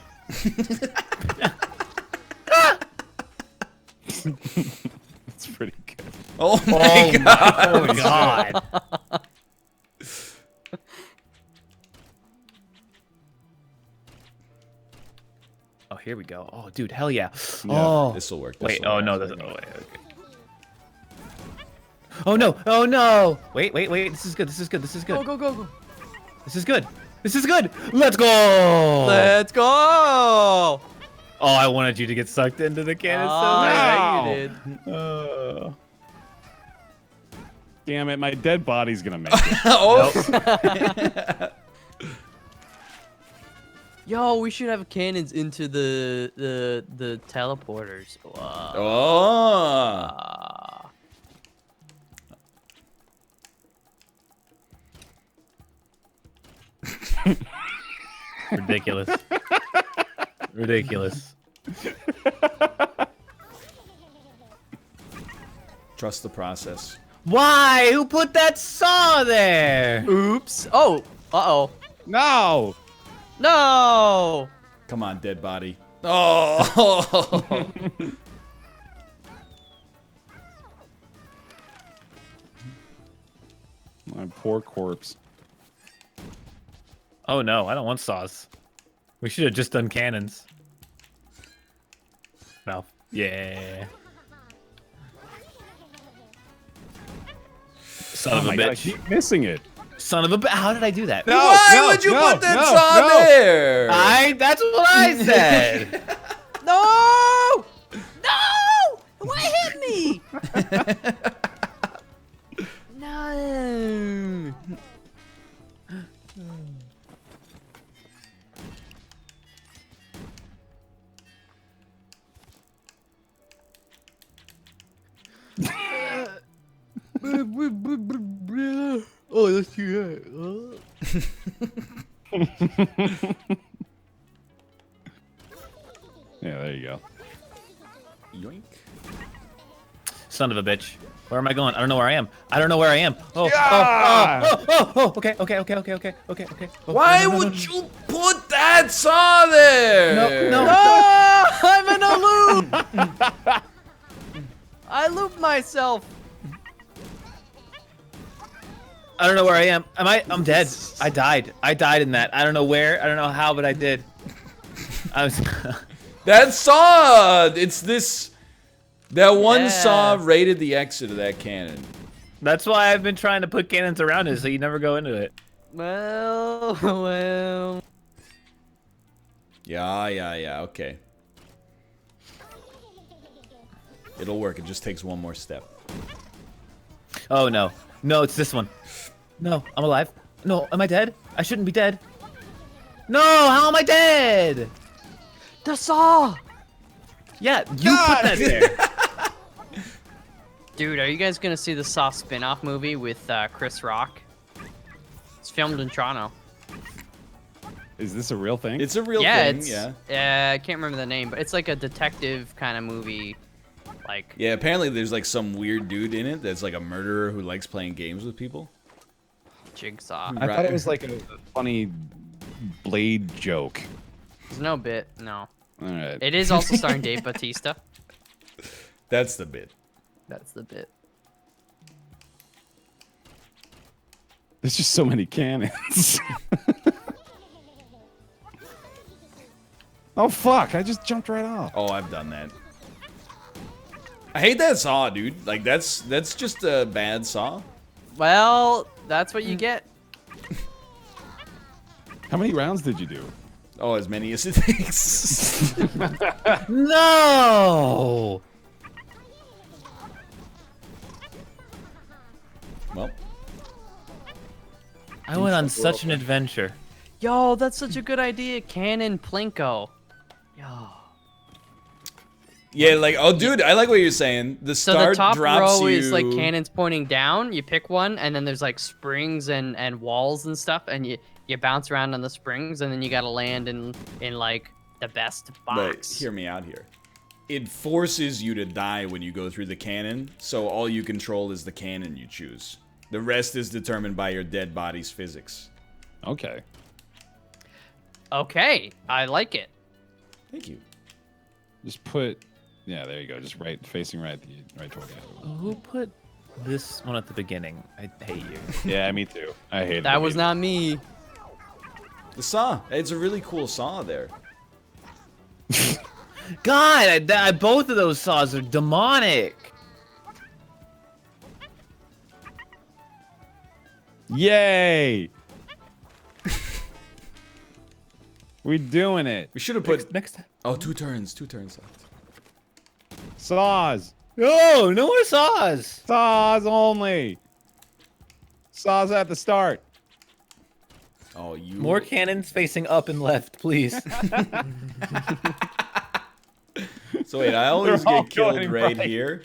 [SPEAKER 4] It's pretty good.
[SPEAKER 1] Oh my god.
[SPEAKER 3] Oh god. Oh, here we go. Oh, dude, hell yeah. Oh,
[SPEAKER 1] This will work.
[SPEAKER 3] wait.
[SPEAKER 1] this'll
[SPEAKER 3] Oh
[SPEAKER 1] work.
[SPEAKER 3] no. This, oh wait. Okay. Oh no. Oh no. Wait. This is good. This is good. This is good.
[SPEAKER 2] Go.
[SPEAKER 3] This is good. This is good. Let's go.
[SPEAKER 2] Let's go!
[SPEAKER 3] Oh, I wanted you to get sucked into the cannon so
[SPEAKER 2] Oh,
[SPEAKER 3] bad.
[SPEAKER 2] yeah, you did.
[SPEAKER 4] Damn it, my dead body's gonna make it.
[SPEAKER 1] Oh.
[SPEAKER 2] Yo, we should have cannons into the teleporters. Wow.
[SPEAKER 1] Oh.
[SPEAKER 2] Ah.
[SPEAKER 3] Ridiculous. Ridiculous.
[SPEAKER 1] Trust the process.
[SPEAKER 3] Why? Who put that saw there?
[SPEAKER 2] Oops. Oh. Uh-oh.
[SPEAKER 4] No!
[SPEAKER 2] No!
[SPEAKER 1] Come on, dead body. Oh.
[SPEAKER 4] My poor corpse.
[SPEAKER 3] Oh no, I don't want saws. We should have just done cannons. No. Yeah. Son of a
[SPEAKER 4] Oh my God, I
[SPEAKER 3] bitch.
[SPEAKER 4] keep missing it.
[SPEAKER 3] Son of a bitch. How did I do that?
[SPEAKER 1] Why would you put that saw there?
[SPEAKER 3] That's what I said.
[SPEAKER 2] No! No! Why hit me? No. Oh, that's too
[SPEAKER 4] Yeah, there you go.
[SPEAKER 1] Yoink.
[SPEAKER 3] son of a bitch. Where am I going? I don't know where I am. I don't know where I am. Oh,
[SPEAKER 4] Yeah!
[SPEAKER 3] Okay. Oh,
[SPEAKER 1] Why
[SPEAKER 3] no, no, no,
[SPEAKER 1] would
[SPEAKER 3] no.
[SPEAKER 1] you put that saw there?
[SPEAKER 3] No.
[SPEAKER 2] I'm in a loop. I looped myself.
[SPEAKER 3] I don't know where I am. I'm dead. I died. I died in that. I don't know where. I don't know how, but I did. I was.
[SPEAKER 1] That saw! It's this... That one
[SPEAKER 2] Yes.
[SPEAKER 1] saw raided the exit of that cannon.
[SPEAKER 3] That's why I've been trying to put cannons around it so you never go into it.
[SPEAKER 2] Well.
[SPEAKER 1] Yeah, okay. It'll work, it just takes one more step.
[SPEAKER 3] Oh no. No, it's this one. No, I'm alive. No, am I dead? I shouldn't be dead. No, how am I dead?
[SPEAKER 2] The saw.
[SPEAKER 3] Yeah, you put that there.
[SPEAKER 2] Dude, are you guys gonna see the Saw spin-off movie with Chris Rock? It's filmed in Toronto.
[SPEAKER 4] Is this a real thing?
[SPEAKER 1] It's a real
[SPEAKER 2] Yeah,
[SPEAKER 1] thing,
[SPEAKER 2] it's
[SPEAKER 1] yeah.
[SPEAKER 2] I can't remember the name, but it's like a detective kind of movie. Like,
[SPEAKER 1] Yeah, apparently there's like some weird dude in it that's like a murderer who likes playing games with people.
[SPEAKER 2] Jigsaw.
[SPEAKER 4] I thought it was like a funny Blade joke.
[SPEAKER 2] There's no bit, no.
[SPEAKER 4] All right.
[SPEAKER 2] It is also starring Dave Bautista.
[SPEAKER 1] That's the bit.
[SPEAKER 2] That's the bit.
[SPEAKER 4] There's just so many cannons. Oh fuck! I just jumped right off.
[SPEAKER 1] Oh, I've done that. I hate that saw, dude. Like that's just a bad saw.
[SPEAKER 2] Well, that's what you get.
[SPEAKER 4] How many rounds did you do?
[SPEAKER 1] Oh, as many as it takes.
[SPEAKER 3] No.
[SPEAKER 1] Well,
[SPEAKER 3] I went on such an adventure.
[SPEAKER 2] Yo, that's such a good idea. Cannon Plinko. Yo.
[SPEAKER 1] yeah, like oh, dude, I like what you're saying. The
[SPEAKER 2] So
[SPEAKER 1] start
[SPEAKER 2] the top
[SPEAKER 1] drops
[SPEAKER 2] row
[SPEAKER 1] you.
[SPEAKER 2] is like cannons pointing down. You pick one, and then there's like springs and walls and stuff, and you bounce around on the springs, and then you gotta land in like the best
[SPEAKER 1] But
[SPEAKER 2] box.
[SPEAKER 1] hear me out here. It forces you to die when you go through the cannon, so all you control is the cannon you choose. The rest is determined by your dead body's physics.
[SPEAKER 4] Okay.
[SPEAKER 2] Okay, I like it.
[SPEAKER 1] Thank you.
[SPEAKER 4] Just put. Yeah, there you go. Just facing right toward the other one.
[SPEAKER 3] Who put this one at the beginning? I hate you.
[SPEAKER 4] Yeah, me too. I hate it.
[SPEAKER 2] That was not me.
[SPEAKER 1] The saw. It's a really cool saw there.
[SPEAKER 3] God, both of those saws are demonic.
[SPEAKER 4] Yay! We're doing it.
[SPEAKER 1] We should have put.
[SPEAKER 3] Next time.
[SPEAKER 1] Oh, two turns left.
[SPEAKER 4] Saws.
[SPEAKER 3] No, no more saws.
[SPEAKER 4] Saws only. Saws at the start.
[SPEAKER 1] Oh, you.
[SPEAKER 3] More cannons facing up and left, please.
[SPEAKER 1] So wait, I always
[SPEAKER 4] They're all
[SPEAKER 1] get killed
[SPEAKER 4] going
[SPEAKER 1] right
[SPEAKER 4] right.
[SPEAKER 1] here.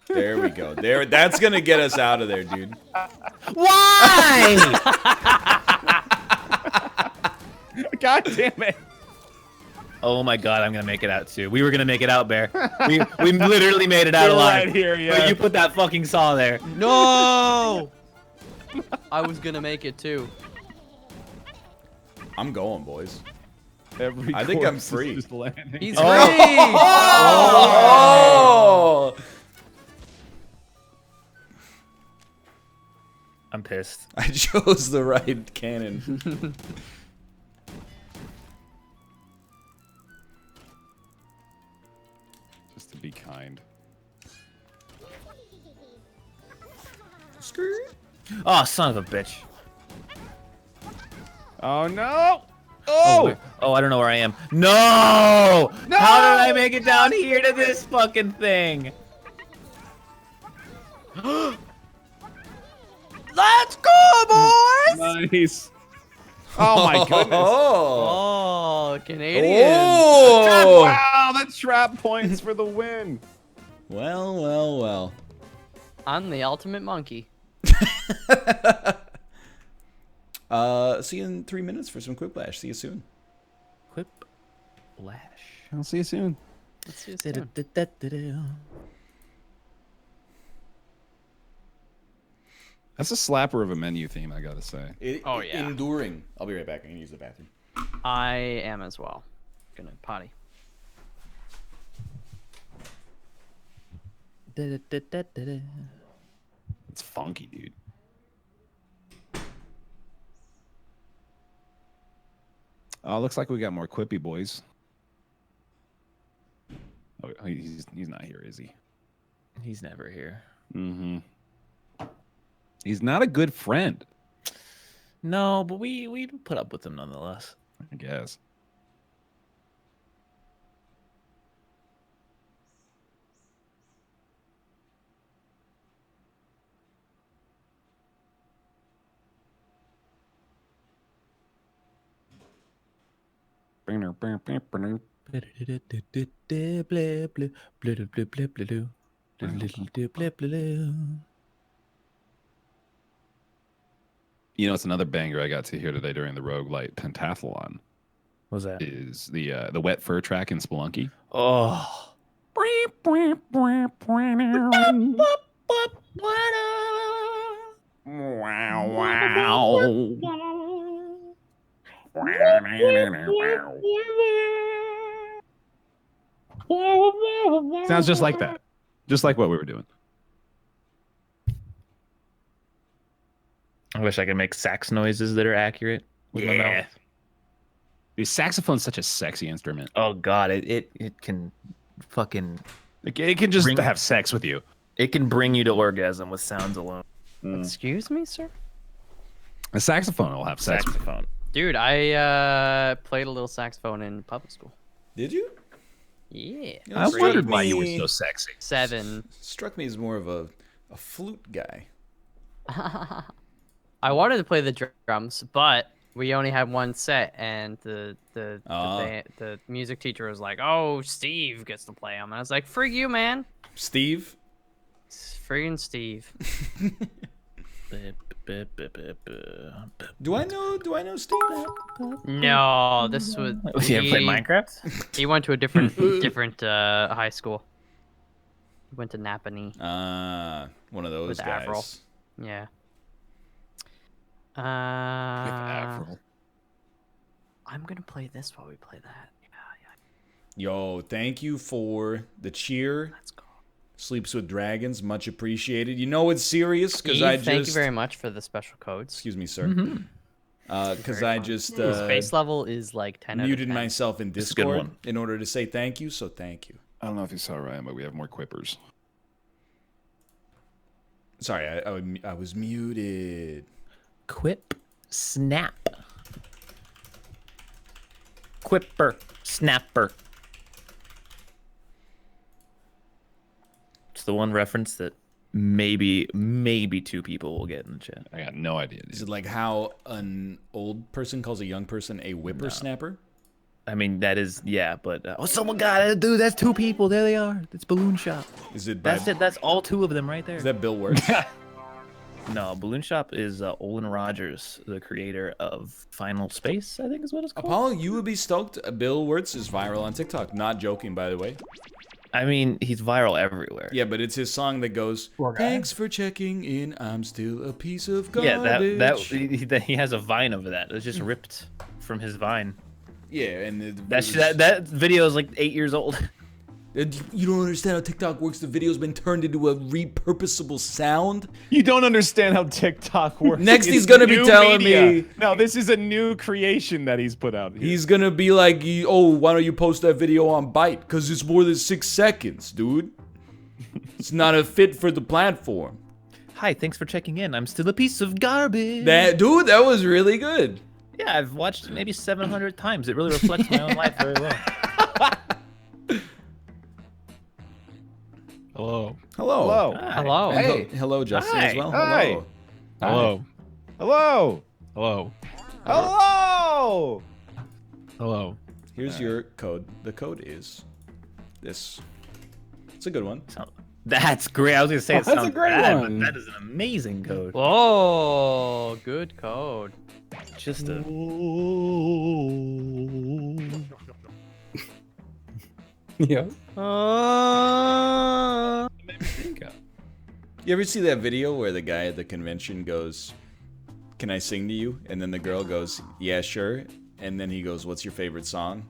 [SPEAKER 1] There we go. There, that's gonna get us out of there, dude.
[SPEAKER 3] Why?
[SPEAKER 4] God damn it.
[SPEAKER 3] Oh my God, I'm gonna make it out too. We were gonna make it out, Bear. We literally made it out
[SPEAKER 4] We're
[SPEAKER 3] alive.
[SPEAKER 4] right here, yeah.
[SPEAKER 3] But you put that fucking saw there.
[SPEAKER 2] No! I was gonna make it too.
[SPEAKER 1] I'm going, boys.
[SPEAKER 4] Every
[SPEAKER 1] I think I'm
[SPEAKER 4] corpse is
[SPEAKER 1] free.
[SPEAKER 4] just landing.
[SPEAKER 2] He's
[SPEAKER 3] Oh.
[SPEAKER 2] free!
[SPEAKER 1] Oh!
[SPEAKER 3] I'm pissed.
[SPEAKER 1] I chose the right cannon.
[SPEAKER 4] Just to be kind.
[SPEAKER 3] Oh, son of a bitch.
[SPEAKER 4] Oh no!
[SPEAKER 3] Oh, I don't know where I am. No!
[SPEAKER 4] No!
[SPEAKER 3] How did I make it down here to this fucking thing?
[SPEAKER 2] Let's go, boys!
[SPEAKER 4] Nice. Oh my goodness.
[SPEAKER 1] Oh!
[SPEAKER 2] Oh, Canadian.
[SPEAKER 1] Oh!
[SPEAKER 4] Wow, that's trap points for the win.
[SPEAKER 1] Well, well, well.
[SPEAKER 2] I'm the ultimate monkey.
[SPEAKER 1] See you in 3 minutes for some Quiplash. See you soon.
[SPEAKER 3] Quip Lash.
[SPEAKER 4] I'll see you soon.
[SPEAKER 2] Let's see you soon.
[SPEAKER 3] Da-da-da-da-da-da.
[SPEAKER 4] That's a slapper of a menu theme, I gotta say.
[SPEAKER 2] Oh, yeah.
[SPEAKER 1] Enduring. I'll be right back. I'm gonna use the bathroom.
[SPEAKER 2] I am as well. Gonna potty.
[SPEAKER 4] It's funky, dude. Oh, looks like we got more Quippy boys. Oh, he's not here, is he?
[SPEAKER 3] He's never here.
[SPEAKER 4] Mm-hmm. He's not a good friend,
[SPEAKER 3] No, but we put up with him nonetheless.
[SPEAKER 4] I guess. You know, it's another banger I got to hear today during the roguelite pentathlon.
[SPEAKER 3] What's that?
[SPEAKER 4] Is the wet fur track in Spelunky.
[SPEAKER 3] Oh.
[SPEAKER 4] Wow, wow. Sounds just like that. Just like what we were doing.
[SPEAKER 3] I wish I could make sax noises that are accurate with my mouth.
[SPEAKER 4] The saxophone's such a sexy instrument.
[SPEAKER 3] Oh god, it can fucking
[SPEAKER 4] It can just have sex with you.
[SPEAKER 3] it can bring you to orgasm with sounds alone.
[SPEAKER 2] Excuse me, sir?
[SPEAKER 4] A saxophone will have sex with you.
[SPEAKER 3] Saxophone.
[SPEAKER 2] Dude, I played a little saxophone in public school.
[SPEAKER 1] Did you?
[SPEAKER 2] Yeah.
[SPEAKER 4] I
[SPEAKER 1] Struck
[SPEAKER 4] wondered why you were
[SPEAKER 1] me-
[SPEAKER 4] so sexy.
[SPEAKER 2] 7.
[SPEAKER 1] Struck me as more of a flute guy.
[SPEAKER 2] I wanted to play the drums, but we only had one set, and the music teacher was like, "Oh, Steve gets to play them," and I was like, "Frig you, man,
[SPEAKER 1] Steve.
[SPEAKER 2] it's friggin' Steve."
[SPEAKER 1] Do I know Steve?
[SPEAKER 2] No, this was.
[SPEAKER 3] You ever played Minecraft?
[SPEAKER 2] He went to a different high school. He went to Napanee.
[SPEAKER 1] One of those
[SPEAKER 2] With
[SPEAKER 1] guys.
[SPEAKER 2] Avril. Yeah.
[SPEAKER 4] With Avril.
[SPEAKER 2] I'm gonna play this while we play that. Yeah.
[SPEAKER 1] Yo, thank you for the cheer.
[SPEAKER 2] Let's go.
[SPEAKER 1] Sleeps with Dragons, much appreciated. You know it's serious because I just.
[SPEAKER 2] Thank you very much for the special codes.
[SPEAKER 1] Excuse me, sir. Because
[SPEAKER 2] Very
[SPEAKER 1] I
[SPEAKER 2] fun.
[SPEAKER 1] just
[SPEAKER 2] His base level is like 10 out of
[SPEAKER 1] muted
[SPEAKER 2] 10.
[SPEAKER 1] myself in
[SPEAKER 3] a good
[SPEAKER 1] Discord
[SPEAKER 3] one.
[SPEAKER 1] in order to say thank you. So thank you.
[SPEAKER 4] I don't know if you saw Ryan, but we have more quippers.
[SPEAKER 1] Sorry, I was muted.
[SPEAKER 3] Quip snap. Quipper snapper. It's the one reference that maybe 2 people will get in the chat.
[SPEAKER 4] I got no idea.
[SPEAKER 1] Is it like how an old person calls a young person a whippersnapper?
[SPEAKER 3] I mean, that is, yeah, but someone got it, dude. That's 2 people. There they are. It's Balloon Shop.
[SPEAKER 1] Is it? By,
[SPEAKER 3] That's it. That's all 2 of them right there.
[SPEAKER 1] Is that Bill Wirtz?
[SPEAKER 3] No, Balloon Shop is Olin Rogers, the creator of Final Space, I think is what it's called.
[SPEAKER 1] Apollo, you would be stoked. Bill Wirtz is viral on TikTok. Not joking, by the way.
[SPEAKER 3] I mean, he's viral everywhere.
[SPEAKER 1] Yeah, but it's his song that goes, "Thanks for checking in. I'm still a piece of garbage."
[SPEAKER 3] Yeah, he has a Vine of that. It's just ripped from his Vine.
[SPEAKER 1] Yeah, and
[SPEAKER 3] That video is like 8 years old.
[SPEAKER 1] You don't understand how TikTok works. The video's been turned into a repurposable sound.
[SPEAKER 4] You don't understand how TikTok works.
[SPEAKER 1] Next,
[SPEAKER 4] It's
[SPEAKER 1] he's gonna be
[SPEAKER 4] new
[SPEAKER 1] telling
[SPEAKER 4] media.
[SPEAKER 1] me.
[SPEAKER 4] No, this is a new creation that he's put out here.
[SPEAKER 1] He's gonna be like, "Oh, why don't you post that video on Byte? Because it's more than 6 seconds, dude. It's not a fit for the platform."
[SPEAKER 3] Hi, thanks for checking in. I'm still a piece of garbage.
[SPEAKER 1] That was really good.
[SPEAKER 3] Yeah, I've watched it maybe 700 times. It really reflects my own life very well.
[SPEAKER 4] Hello.
[SPEAKER 1] Hello.
[SPEAKER 3] Hi.
[SPEAKER 2] Hello.
[SPEAKER 1] And
[SPEAKER 4] Hey.
[SPEAKER 1] hello, Justin,
[SPEAKER 3] Hi.
[SPEAKER 1] as well.
[SPEAKER 4] Hi.
[SPEAKER 1] Hello.
[SPEAKER 4] Hello. Hello. Hello. Hello.
[SPEAKER 1] Here's your code. The code is this. It's a good one.
[SPEAKER 3] That's great. I was gonna say it
[SPEAKER 4] That's a
[SPEAKER 3] sounds
[SPEAKER 4] great
[SPEAKER 3] bad,
[SPEAKER 4] one.
[SPEAKER 3] but that is an amazing code.
[SPEAKER 2] Whoa, good code.
[SPEAKER 3] Just a
[SPEAKER 4] Yeah.
[SPEAKER 1] You ever see that video where the guy at the convention goes, "Can I sing to you?" And then the girl goes, "Yeah, sure." And then he goes, "What's your favorite song?"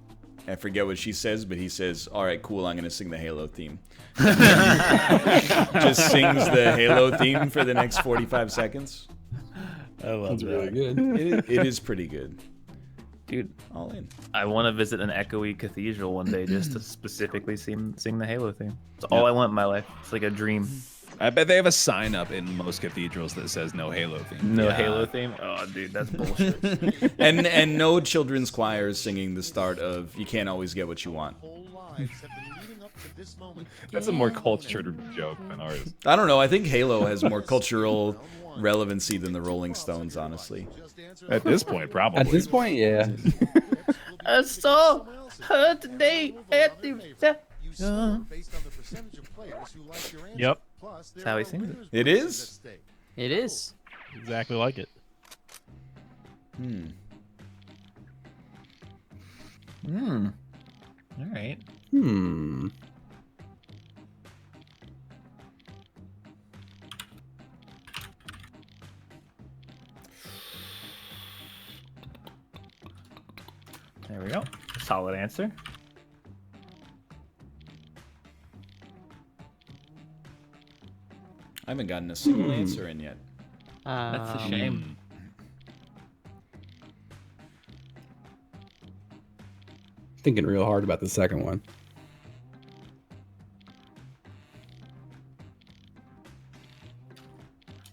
[SPEAKER 1] I forget what she says, but he says, "All right, cool, I'm going to sing the Halo theme." Just sings the Halo theme for the next 45 seconds.
[SPEAKER 3] I love
[SPEAKER 5] That's
[SPEAKER 3] that.
[SPEAKER 5] really good.
[SPEAKER 1] It is pretty good.
[SPEAKER 3] Dude,
[SPEAKER 1] All in.
[SPEAKER 3] I want to visit an echoey cathedral one day just to specifically sing the Halo theme. It's all I want in my life. It's like a dream.
[SPEAKER 4] I bet they have a sign up in most cathedrals that says no Halo theme.
[SPEAKER 3] No Halo theme? Oh, dude, that's bullshit.
[SPEAKER 1] And no children's choirs singing the start of "You Can't Always Get What You Want."
[SPEAKER 4] That's a more cultured joke than ours.
[SPEAKER 1] I don't know. I think Halo has more cultural relevancy than the Rolling Stones, honestly.
[SPEAKER 4] At this point, probably.
[SPEAKER 5] At this point, yeah.
[SPEAKER 3] I saw her today at the...
[SPEAKER 6] Yep,
[SPEAKER 3] That's how he sings it.
[SPEAKER 1] It is?
[SPEAKER 2] It is.
[SPEAKER 6] exactly like it.
[SPEAKER 3] All right.
[SPEAKER 5] Hmm.
[SPEAKER 3] There we go. Solid answer.
[SPEAKER 1] I haven't gotten a single answer in yet.
[SPEAKER 3] That's a shame.
[SPEAKER 5] Thinking real hard about the second one.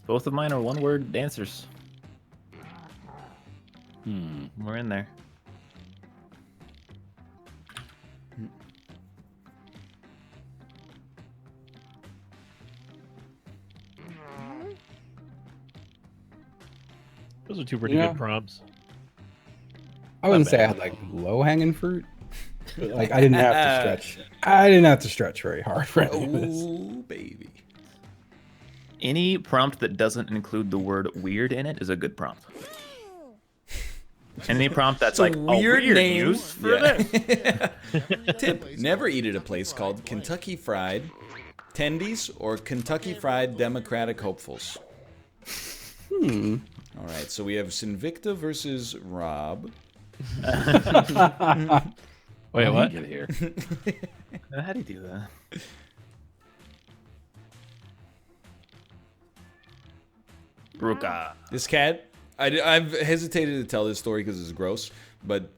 [SPEAKER 3] Both of mine are one-word answers. We're in there.
[SPEAKER 6] Those are two pretty
[SPEAKER 5] Yeah.
[SPEAKER 6] good prompts.
[SPEAKER 5] I wouldn't say I had like low hanging fruit. But, like I didn't have to stretch. I didn't have to stretch very hard for any of this.
[SPEAKER 1] Oh, baby.
[SPEAKER 3] Any prompt that doesn't include the word weird in it is a good prompt. Any prompt that's like
[SPEAKER 1] weird
[SPEAKER 3] a weird
[SPEAKER 1] name.
[SPEAKER 3] use for this.
[SPEAKER 1] Tip: never eat at a place called Kentucky Fried Tendies or Kentucky Fried Democratic Hopefuls. All right, so we have Sinvicta versus Rob.
[SPEAKER 6] Wait, what?
[SPEAKER 4] Get here.
[SPEAKER 3] How do you do that? Ruka.
[SPEAKER 1] This cat, I've hesitated to tell this story because it's gross, but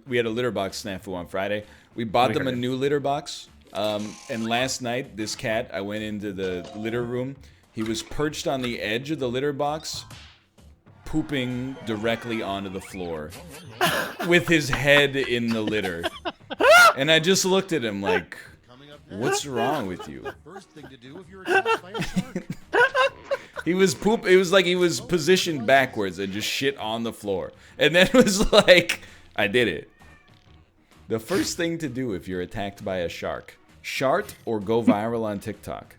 [SPEAKER 1] we had a litter box snafu on Friday. We bought them a new litter box, and last night, this cat, I went into the litter room. He was perched on the edge of the litter box, pooping directly onto the floor with his head in the litter. And I just looked at him like, what's wrong with you? He was it was like he was positioned backwards and just shit on the floor. And then it was like, I did it. The first thing to do if you're attacked by a shark, shart or go viral on TikTok.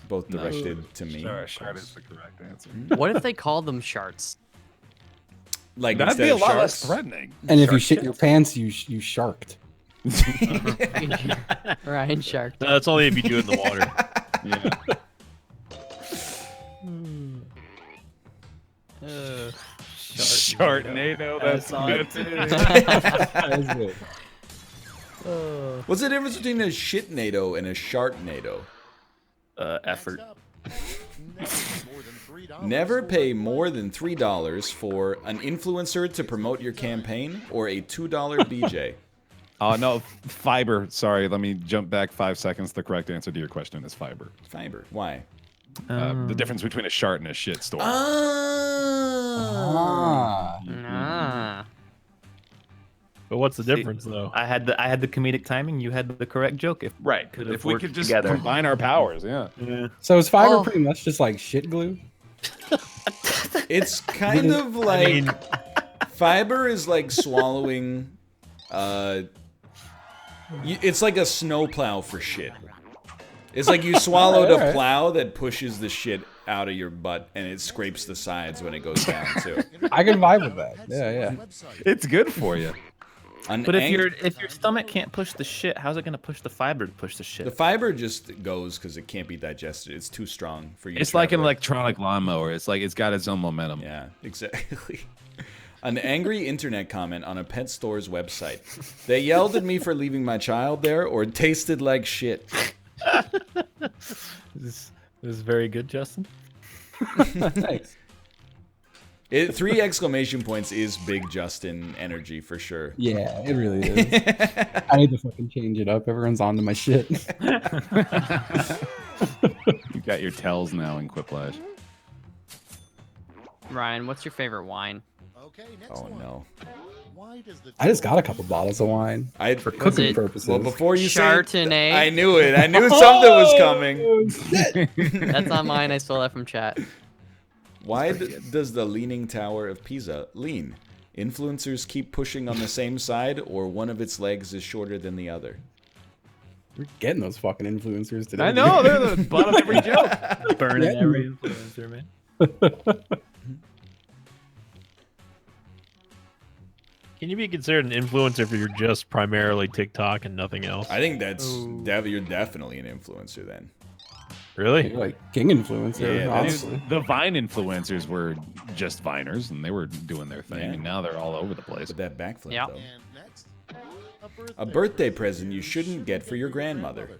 [SPEAKER 1] Both directed to me.
[SPEAKER 4] Shard is the correct answer.
[SPEAKER 2] What if they called them sharts?
[SPEAKER 1] Like
[SPEAKER 4] That'd be
[SPEAKER 1] instead
[SPEAKER 4] a
[SPEAKER 1] of
[SPEAKER 4] lot
[SPEAKER 1] sharks?
[SPEAKER 4] less threatening.
[SPEAKER 5] And if you shit your pants, you sharked.
[SPEAKER 2] Ryan Shark.
[SPEAKER 6] No, that's only if you do it in the water.
[SPEAKER 4] Yeah. Sharknado, that's good.
[SPEAKER 1] What's the difference between a shitnado and a shartnado?
[SPEAKER 3] Effort.
[SPEAKER 1] Never pay more than $3 for an influencer to promote your campaign or a $2 BJ.
[SPEAKER 4] Oh, no, fiber. Sorry, let me jump back 5 seconds. The correct answer to your question is fiber.
[SPEAKER 1] Fiber. Why?
[SPEAKER 4] The difference between a shart and a shit store.
[SPEAKER 5] Ah.
[SPEAKER 2] Ah.
[SPEAKER 6] But what's the difference, though?
[SPEAKER 3] I had the comedic timing. You had the correct joke. If
[SPEAKER 4] Right.
[SPEAKER 3] could
[SPEAKER 4] If
[SPEAKER 3] have
[SPEAKER 4] we
[SPEAKER 3] worked
[SPEAKER 4] could just
[SPEAKER 3] together.
[SPEAKER 4] combine our powers, yeah.
[SPEAKER 5] So is fiber
[SPEAKER 2] Oh.
[SPEAKER 5] pretty much just like shit glue?
[SPEAKER 1] It's kind of like fiber is like swallowing. It's like a snowplow for shit. It's like you swallowed a
[SPEAKER 5] Alright.
[SPEAKER 1] plow that pushes the shit out of your butt and it scrapes the sides when it goes down too.
[SPEAKER 5] I can vibe with that. Yeah, yeah.
[SPEAKER 4] It's good for you.
[SPEAKER 3] But if your stomach can't push the shit, how's it gonna push the fiber to push the shit?
[SPEAKER 1] The fiber just goes because it can't be digested. It's too strong for you.
[SPEAKER 4] It's like an electronic lawnmower. It's like it's got its own momentum.
[SPEAKER 1] Yeah, exactly. An angry internet comment on a pet store's website. They yelled at me for leaving my child there, or it tasted like shit.
[SPEAKER 3] This is very good, Justin.
[SPEAKER 5] Thanks.
[SPEAKER 1] 3 exclamation points is big Justin energy for sure.
[SPEAKER 5] Yeah, it really is. I need to fucking change it up. Everyone's onto my shit.
[SPEAKER 4] You got your tells now in Quiplash.
[SPEAKER 2] Ryan, what's your favorite wine?
[SPEAKER 7] Okay, next
[SPEAKER 1] Oh
[SPEAKER 7] one.
[SPEAKER 1] no.
[SPEAKER 7] Why does the
[SPEAKER 5] I just got a couple bottles of wine for cooking
[SPEAKER 2] it-
[SPEAKER 5] purposes.
[SPEAKER 1] Well, before you say,
[SPEAKER 2] Chardonnay.
[SPEAKER 1] I knew it. I knew something was coming.
[SPEAKER 2] That's not mine. I stole that from chat.
[SPEAKER 1] Why does the Leaning Tower of Pisa lean? Influencers keep pushing on the same side, or one of its legs is shorter than the other?
[SPEAKER 5] We're getting those fucking influencers today.
[SPEAKER 4] I know they're the butt of every joke.
[SPEAKER 3] Burning
[SPEAKER 5] Yeah.
[SPEAKER 3] every influencer, man.
[SPEAKER 6] Can you be considered an influencer if you're just primarily TikTok and nothing else?
[SPEAKER 1] I think that's you're definitely an influencer then.
[SPEAKER 6] Really?
[SPEAKER 5] You're like king influencer,
[SPEAKER 1] Yeah, that's-
[SPEAKER 5] honestly.
[SPEAKER 4] The Vine influencers were just Viners, and they were doing their thing,
[SPEAKER 1] Yeah.
[SPEAKER 4] and now they're all over the place.
[SPEAKER 1] With that backflip,
[SPEAKER 2] Yeah.
[SPEAKER 1] though.
[SPEAKER 7] And next,
[SPEAKER 1] A birthday present you shouldn't get for your grandmother.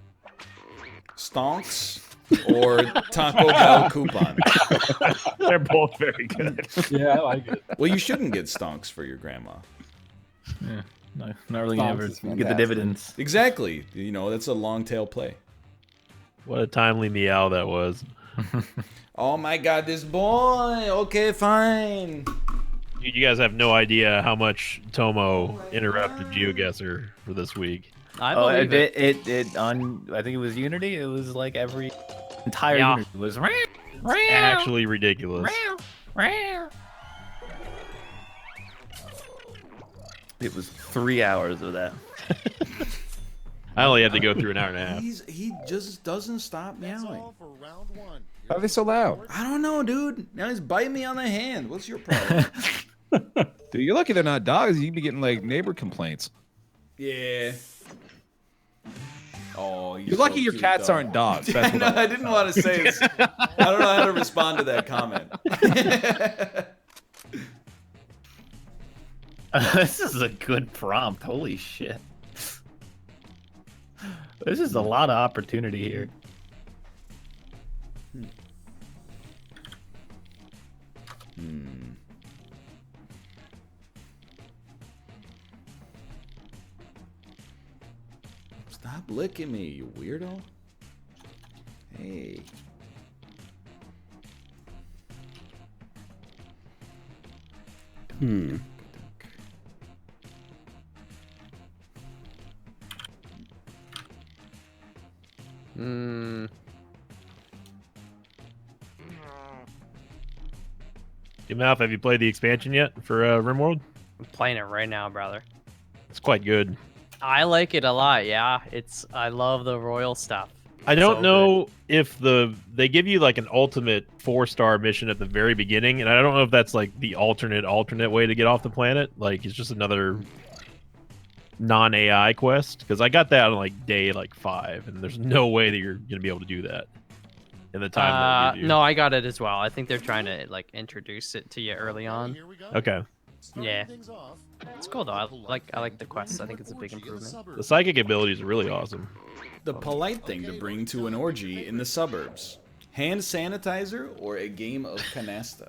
[SPEAKER 1] Stonks or Taco Bell coupon.
[SPEAKER 6] They're both very good.
[SPEAKER 5] Yeah, I like it.
[SPEAKER 1] Well, you shouldn't get stonks for your grandma.
[SPEAKER 3] No, not really.
[SPEAKER 5] Stonks
[SPEAKER 3] Never
[SPEAKER 5] is
[SPEAKER 3] get the
[SPEAKER 5] fantastic.
[SPEAKER 3] dividends.
[SPEAKER 1] Exactly. You know, that's a long tail play.
[SPEAKER 6] What a timely meow that was.
[SPEAKER 1] Oh my god, this boy. Okay, fine.
[SPEAKER 6] You guys have no idea how much Tomo interrupted GeoGuessr for this week.
[SPEAKER 2] I
[SPEAKER 3] Oh,
[SPEAKER 2] believe it.
[SPEAKER 3] it on. I think it was Unity. It was like every entire
[SPEAKER 2] Yeah.
[SPEAKER 3] Unity was.
[SPEAKER 6] Actually ridiculous.
[SPEAKER 3] It was 3 hours of that.
[SPEAKER 6] I only had to go through an hour and a half.
[SPEAKER 1] He just doesn't stop
[SPEAKER 7] that's
[SPEAKER 1] meowing.
[SPEAKER 7] all for round one.
[SPEAKER 4] How are they so loud?
[SPEAKER 1] I don't know, dude. Now he's biting me on the hand. What's your problem?
[SPEAKER 4] Dude, you're lucky they're not dogs. You'd be getting like neighbor complaints.
[SPEAKER 1] Yeah. Oh,
[SPEAKER 4] You're lucky your cats aren't dogs. That's
[SPEAKER 1] I
[SPEAKER 4] what
[SPEAKER 1] know. I didn't want to say this. I don't know how to respond to that comment.
[SPEAKER 3] This is a good prompt. Holy shit. This is a lot of opportunity here.
[SPEAKER 1] Stop licking me, you weirdo. Hey.
[SPEAKER 6] Mouth, have you played the expansion yet for RimWorld?
[SPEAKER 2] I'm playing it right now, brother.
[SPEAKER 6] It's quite good.
[SPEAKER 2] I like it a lot. Yeah, I love the royal stuff.
[SPEAKER 6] I don't
[SPEAKER 2] So
[SPEAKER 6] know if they give you like an ultimate 4-star mission at the very beginning, and I don't know if that's like the alternate way to get off the planet. Like it's just another non-AI quest, because I got that on like day 5, and there's no way that you're gonna be able to do that in the time. they'll give you.
[SPEAKER 2] No, I got it as well. I think they're trying to like introduce it to you early on.
[SPEAKER 7] Here we go.
[SPEAKER 6] Okay.
[SPEAKER 7] Starting
[SPEAKER 2] Yeah.
[SPEAKER 7] things off,
[SPEAKER 2] It's cool though. I like the quests. I think it's a big improvement.
[SPEAKER 6] The psychic abilities are really awesome.
[SPEAKER 1] The polite thing to bring to an orgy in the suburbs. Hand sanitizer or a game of canasta?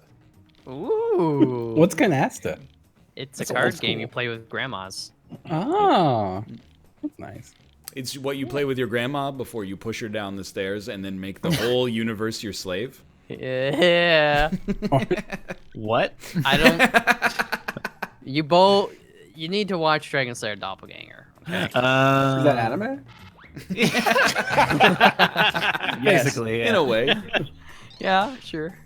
[SPEAKER 2] Ooh.
[SPEAKER 5] What's canasta?
[SPEAKER 2] It's
[SPEAKER 5] That's
[SPEAKER 2] a
[SPEAKER 5] old
[SPEAKER 2] card game
[SPEAKER 5] school.
[SPEAKER 2] you play with grandmas.
[SPEAKER 5] Oh, that's nice.
[SPEAKER 1] It's what you play with your grandma before you push her down the stairs and then make the whole universe your slave.
[SPEAKER 2] Yeah.
[SPEAKER 3] What?
[SPEAKER 2] I don't. You need to watch Dragon Slayer Doppelganger. Okay?
[SPEAKER 5] Is that anime?
[SPEAKER 3] Basically, yeah.
[SPEAKER 1] In a way.
[SPEAKER 2] Yeah, sure.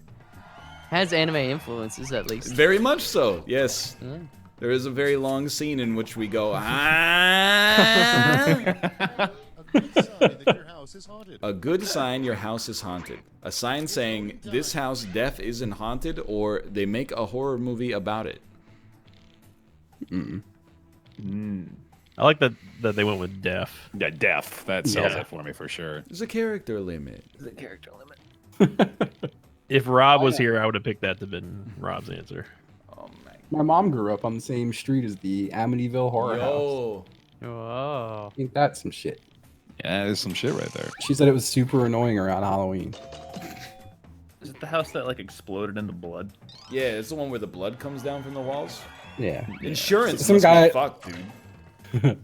[SPEAKER 2] Has anime influences at least.
[SPEAKER 1] Very much so, yes.
[SPEAKER 2] Yeah.
[SPEAKER 1] There is a very long scene in which we go, ah.
[SPEAKER 7] a good sign that your house is haunted.
[SPEAKER 1] A good sign your house is haunted. A sign saying this house def isn't haunted, or they make a horror movie about it.
[SPEAKER 6] I like that they went with deaf.
[SPEAKER 4] Yeah, deaf. That sells
[SPEAKER 6] Yeah.
[SPEAKER 4] it for me for sure.
[SPEAKER 1] There's a character limit.
[SPEAKER 6] If Rob was here, I would have picked that to been Rob's answer.
[SPEAKER 1] Oh my.
[SPEAKER 5] My mom grew up on the same street as the Amityville Horror House.
[SPEAKER 1] Yo.
[SPEAKER 2] Whoa.
[SPEAKER 5] Ain't that some shit?
[SPEAKER 4] Yeah, there's some shit right there.
[SPEAKER 5] She said it was super annoying around Halloween.
[SPEAKER 3] Is it the house that like exploded into blood?
[SPEAKER 1] Yeah, it's the one where the blood comes down from the walls.
[SPEAKER 5] Yeah.
[SPEAKER 1] Insurance.
[SPEAKER 5] Some
[SPEAKER 1] Must
[SPEAKER 5] guy-
[SPEAKER 1] be fucked, dude.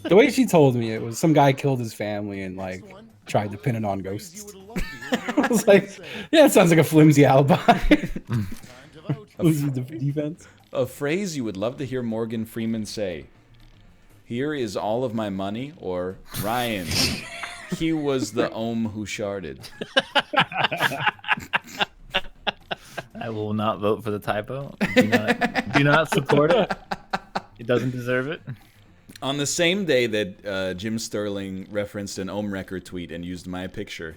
[SPEAKER 5] The way she told me it was some guy killed his family and like tried to pin it on ghosts. I was like, yeah, it sounds like a flimsy alibi. Flimsy defense.
[SPEAKER 1] A phrase you would love to hear Morgan Freeman say. Here is all of my money, or Ryan. He was the ohm who sharded.
[SPEAKER 3] I will not vote for the typo. Do not support it. It doesn't deserve it.
[SPEAKER 1] On the same day that Jim Sterling referenced an ohm record tweet and used my picture,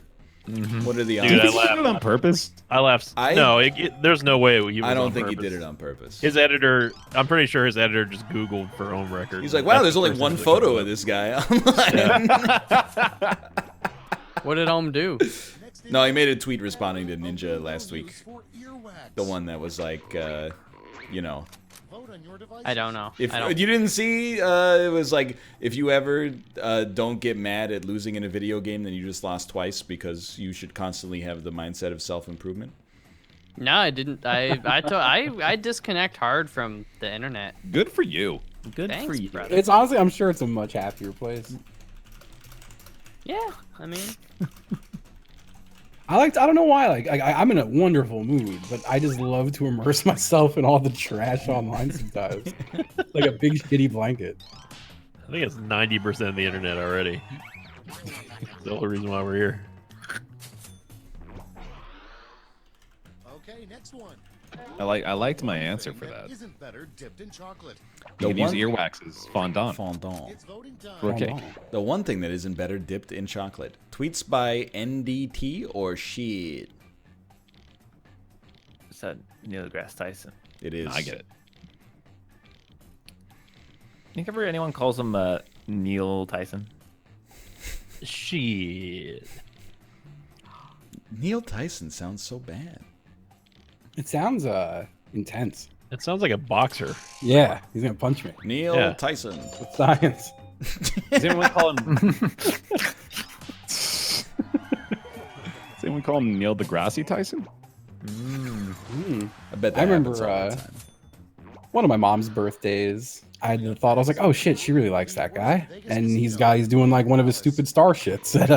[SPEAKER 1] what are the odds?
[SPEAKER 6] Dude, I
[SPEAKER 4] Did you do it on
[SPEAKER 6] laughed.
[SPEAKER 4] purpose?
[SPEAKER 6] I laughed. No, there's no way he was
[SPEAKER 1] I don't
[SPEAKER 6] on
[SPEAKER 1] think he
[SPEAKER 6] purpose.
[SPEAKER 1] did it on purpose.
[SPEAKER 6] His editor, I'm pretty sure his editor just Googled for home record.
[SPEAKER 1] He's like, wow, there's only one photo of this guy online.
[SPEAKER 2] What did Ohm do?
[SPEAKER 1] No, he made a tweet responding to Ninja last week. The one that was like, you know.
[SPEAKER 2] I don't know.
[SPEAKER 1] If
[SPEAKER 2] I don't.
[SPEAKER 1] you didn't see, it was like, if you ever don't get mad at losing in a video game, then you just lost twice, because you should constantly have the mindset of self-improvement.
[SPEAKER 2] No, I didn't. I disconnect hard from the internet.
[SPEAKER 4] Good for you.
[SPEAKER 3] Good
[SPEAKER 2] Thanks,
[SPEAKER 3] for you.
[SPEAKER 2] brother.
[SPEAKER 5] It's honestly, I'm sure it's a much happier place.
[SPEAKER 2] Yeah, I mean,
[SPEAKER 5] I don't know why. I'm in a wonderful mood, but I just love to immerse myself in all the trash online sometimes. Like a big shitty blanket.
[SPEAKER 6] I think it's 90% of the internet already. That's the only reason why we're here.
[SPEAKER 7] Okay, next one.
[SPEAKER 4] I liked my answer for that.
[SPEAKER 7] Isn't better dipped in chocolate.
[SPEAKER 4] You can use
[SPEAKER 1] one-
[SPEAKER 4] earwaxes. Fondant.
[SPEAKER 1] Fondant.
[SPEAKER 7] It's voting time.
[SPEAKER 4] Okay.
[SPEAKER 1] The one thing that isn't better dipped in chocolate. Tweets by NDT or shit.
[SPEAKER 3] Is that Neil deGrasse Tyson?
[SPEAKER 1] It is.
[SPEAKER 4] I get it.
[SPEAKER 3] Think ever anyone calls him Neil Tyson?
[SPEAKER 6] Shit.
[SPEAKER 1] Neil Tyson sounds so bad.
[SPEAKER 5] It sounds intense.
[SPEAKER 6] It sounds like a boxer.
[SPEAKER 5] Yeah, he's gonna punch me.
[SPEAKER 1] Neil
[SPEAKER 6] Yeah.
[SPEAKER 1] Tyson.
[SPEAKER 5] With science.
[SPEAKER 4] Does anyone call him? Does anyone call him Neil deGrasse Tyson?
[SPEAKER 1] I bet that
[SPEAKER 5] I remember
[SPEAKER 1] happens all the time.
[SPEAKER 5] one of my mom's birthdays. I had the thought, I was like, oh shit, she really likes that guy. And he's doing like one of his stupid star shits at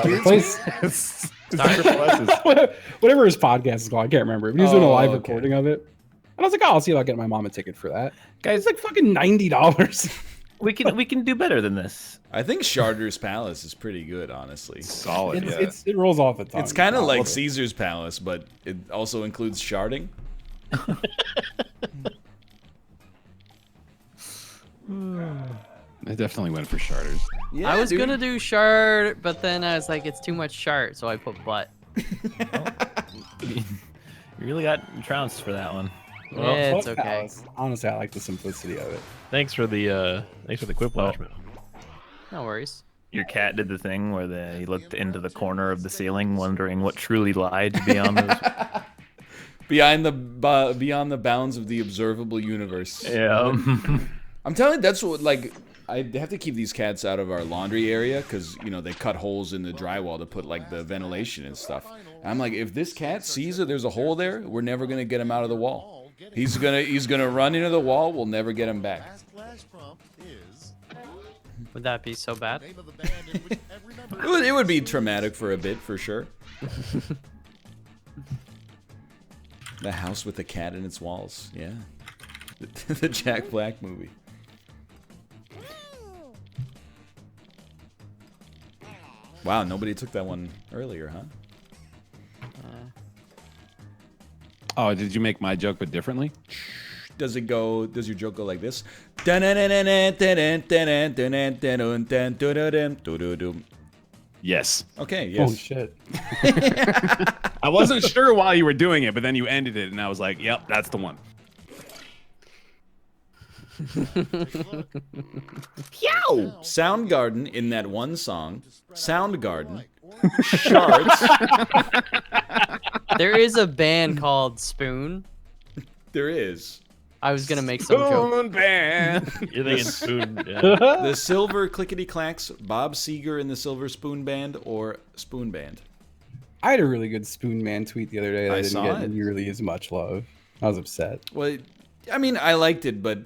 [SPEAKER 5] the place. Whatever his podcast is called, I can't remember. But he was doing a live
[SPEAKER 1] okay.
[SPEAKER 5] recording of it. And I was like, oh, I'll see if I can get my mom a ticket for that.
[SPEAKER 3] Guys,
[SPEAKER 5] It's like fucking $90.
[SPEAKER 3] we can do better than this.
[SPEAKER 1] I think Charter's Palace is pretty good, honestly.
[SPEAKER 4] Solid. Yeah.
[SPEAKER 5] It rolls off the tongue.
[SPEAKER 1] It's kind of
[SPEAKER 5] not
[SPEAKER 1] like
[SPEAKER 5] worth it.
[SPEAKER 1] Caesar's Palace, but it also includes sharding.
[SPEAKER 4] I definitely went for charters.
[SPEAKER 1] Yeah,
[SPEAKER 2] I was
[SPEAKER 1] dude.
[SPEAKER 2] gonna do shart, but then I was like, it's too much shart, so I put butt.
[SPEAKER 3] You really got trounced for that one.
[SPEAKER 6] Well,
[SPEAKER 2] Yeah, it's
[SPEAKER 5] Fuck
[SPEAKER 2] okay.
[SPEAKER 5] Palace. Honestly, I like the simplicity of it.
[SPEAKER 6] Thanks for the Quiplash, man.
[SPEAKER 2] No worries.
[SPEAKER 3] Your cat did the thing where he looked into the corner of the ceiling, wondering what truly lied beyond those.
[SPEAKER 1] beyond the bounds of the observable universe.
[SPEAKER 3] Yeah.
[SPEAKER 1] I'm telling you, that's what, like, I have to keep these cats out of our laundry area because, you know, they cut holes in the drywall to put, like, the ventilation and stuff. And I'm like, if this cat sees that there's a hole there, we're never going to get him out of the wall. He's gonna run into the wall, we'll never get him back.
[SPEAKER 7] Last flash prompt is
[SPEAKER 2] Would that be so bad?
[SPEAKER 7] name of the band in which every member
[SPEAKER 1] It would be traumatic for a bit, for sure. The house with the cat in its walls, yeah. The Jack Black movie. Wow, nobody took that one earlier, huh?
[SPEAKER 4] Oh, did you make my joke but differently?
[SPEAKER 1] Does your joke go like this?
[SPEAKER 4] Yes.
[SPEAKER 1] Okay,
[SPEAKER 5] Oh
[SPEAKER 1] yes.
[SPEAKER 5] shit.
[SPEAKER 4] I wasn't sure while you were doing it, but then you ended it, and I was like, "Yep, that's the one."
[SPEAKER 1] Soundgarden in that one song. Soundgarden. Shards.
[SPEAKER 2] There is a band called Spoon.
[SPEAKER 1] There is.
[SPEAKER 2] I was gonna make some joke.
[SPEAKER 4] Spoon band.
[SPEAKER 6] You're thinking spoon. Yeah.
[SPEAKER 1] The Silver Clickety Clacks, Bob Seger in the Silver Spoon Band, or Spoon Band.
[SPEAKER 5] I had a really good Spoon Man tweet the other day that
[SPEAKER 1] I
[SPEAKER 5] didn't
[SPEAKER 1] saw
[SPEAKER 5] get
[SPEAKER 1] it.
[SPEAKER 5] nearly as much love. I was upset.
[SPEAKER 1] Well, I mean, I liked it, but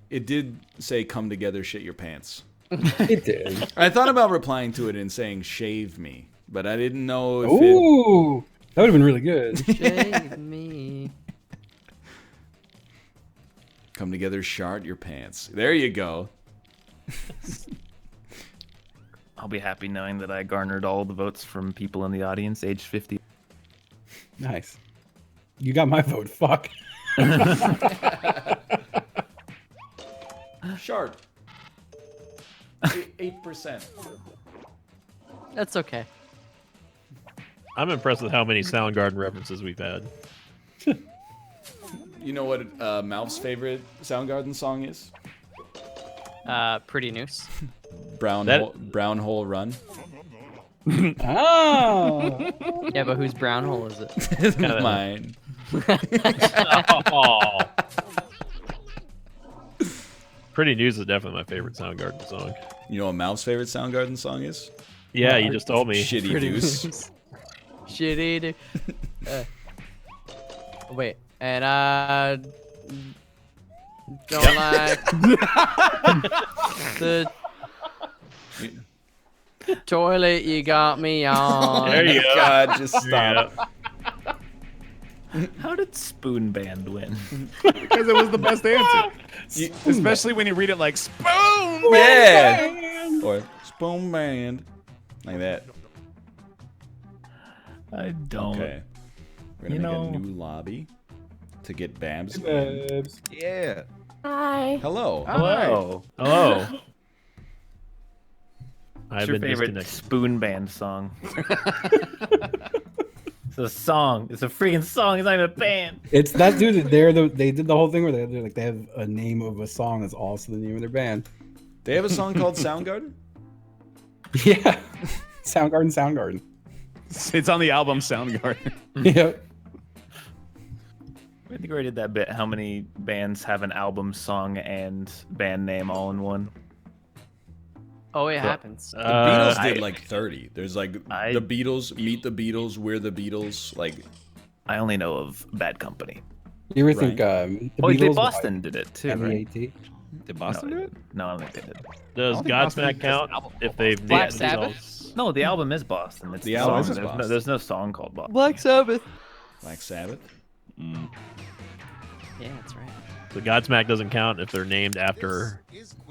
[SPEAKER 1] it did say "Come together, shit your pants."
[SPEAKER 5] It did.
[SPEAKER 1] I thought about replying to it and saying "shave me," but I didn't know if
[SPEAKER 5] Ooh, that would have been really good.
[SPEAKER 2] Shave me.
[SPEAKER 1] "Come together, shart your pants." There you go.
[SPEAKER 3] I'll be happy knowing that I garnered all the votes from people in the audience aged 50.
[SPEAKER 5] Nice. You got my vote. Fuck.
[SPEAKER 1] Shart. 8%.
[SPEAKER 2] That's okay.
[SPEAKER 6] I'm impressed with how many Soundgarden references we've had.
[SPEAKER 1] You know what Malf's favorite Soundgarden song is?
[SPEAKER 2] Pretty Noose.
[SPEAKER 1] Brown Hole Run.
[SPEAKER 5] Oh.
[SPEAKER 2] Yeah, but whose brown hole is it?
[SPEAKER 1] It's mine.
[SPEAKER 6] Oh. Pretty News is definitely my favorite Soundgarden song.
[SPEAKER 1] You know what Malf's favorite Soundgarden song is?
[SPEAKER 6] Yeah, you just told me.
[SPEAKER 1] Shitty
[SPEAKER 2] Pretty
[SPEAKER 1] Deuce.
[SPEAKER 2] Noose. Shitty. Wait, and don't like the toilet you got me on.
[SPEAKER 6] There you go.
[SPEAKER 1] God, just stop.
[SPEAKER 3] How did Spoon Band win?
[SPEAKER 4] Because it was the best answer. Especially when you read it like spoon.
[SPEAKER 1] Yeah. Or Spoon Band. Like that.
[SPEAKER 3] I don't.
[SPEAKER 1] Okay. We're gonna make a new lobby to get Babs in.
[SPEAKER 4] Yeah.
[SPEAKER 8] Hi.
[SPEAKER 1] Hello.
[SPEAKER 3] Hello.
[SPEAKER 6] Hello.
[SPEAKER 3] What's
[SPEAKER 6] I've
[SPEAKER 3] your
[SPEAKER 6] been
[SPEAKER 3] favorite
[SPEAKER 6] disconnected.
[SPEAKER 3] Spoon Band song? It's a song. It's a freaking song. It's not even a band.
[SPEAKER 5] It's that dude. They did the whole thing where they have a name of a song that's also the name of their band.
[SPEAKER 1] They have a song called Soundgarden?
[SPEAKER 5] Yeah. Soundgarden.
[SPEAKER 4] It's on the album Soundgarden.
[SPEAKER 5] Yep.
[SPEAKER 3] I think we already did that bit. How many bands have an album, song, and band name all in one?
[SPEAKER 2] Oh, it happens.
[SPEAKER 1] The Beatles did
[SPEAKER 3] I-
[SPEAKER 1] like 30. There's like
[SPEAKER 3] I-
[SPEAKER 1] the Beatles, Meet the Beatles, We're the Beatles. Like,
[SPEAKER 3] I only know of Bad Company.
[SPEAKER 5] You ever
[SPEAKER 1] Right.
[SPEAKER 5] think the
[SPEAKER 3] Oh,
[SPEAKER 5] Beatles?
[SPEAKER 3] Boston did it too, right?
[SPEAKER 5] M-E-A-T?
[SPEAKER 4] Did
[SPEAKER 3] No,
[SPEAKER 4] Boston do it?
[SPEAKER 3] no, I don't think they did.
[SPEAKER 6] Does
[SPEAKER 4] think Boston
[SPEAKER 6] Godsmack
[SPEAKER 4] has
[SPEAKER 6] count
[SPEAKER 4] an album
[SPEAKER 6] if they've
[SPEAKER 2] Black
[SPEAKER 6] named
[SPEAKER 2] Sabbath?
[SPEAKER 6] themselves?
[SPEAKER 3] No, the album is Boston. It's
[SPEAKER 1] The
[SPEAKER 3] the
[SPEAKER 1] album
[SPEAKER 3] song.
[SPEAKER 1] is
[SPEAKER 3] There's
[SPEAKER 1] Boston.
[SPEAKER 3] there's no song called Boston.
[SPEAKER 2] Black Sabbath.
[SPEAKER 1] Black Sabbath.
[SPEAKER 2] Yeah, that's right.
[SPEAKER 6] So Godsmack doesn't count if they're named after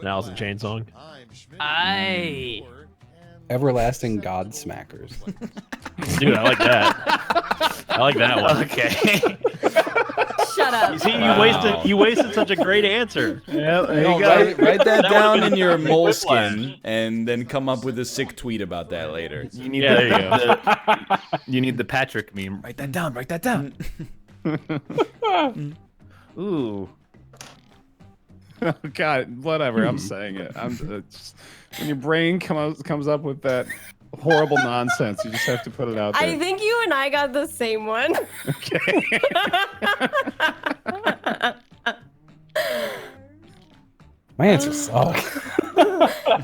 [SPEAKER 6] an Alice in Chains song.
[SPEAKER 2] Aye.
[SPEAKER 5] Everlasting Godsmackers.
[SPEAKER 6] Dude, I like that. I like that one.
[SPEAKER 3] Okay.
[SPEAKER 8] Shut up.
[SPEAKER 6] You see,
[SPEAKER 1] Wow.
[SPEAKER 6] you wasted such a great answer.
[SPEAKER 3] Yeah, there
[SPEAKER 1] No,
[SPEAKER 3] you go.
[SPEAKER 1] write that
[SPEAKER 6] That would've
[SPEAKER 1] down
[SPEAKER 6] been
[SPEAKER 1] in your
[SPEAKER 6] perfect
[SPEAKER 1] moleskin and then come up with a sick tweet about that later.
[SPEAKER 3] You need
[SPEAKER 6] Yeah, there you go.
[SPEAKER 3] you need the Patrick meme. Write that down. Write that down. Ooh.
[SPEAKER 4] Oh, God, whatever. I'm saying it. Just, when your brain comes up with that horrible nonsense, you just have to put it out there.
[SPEAKER 8] I think you and I got the same one.
[SPEAKER 4] Okay.
[SPEAKER 5] My answers suck. I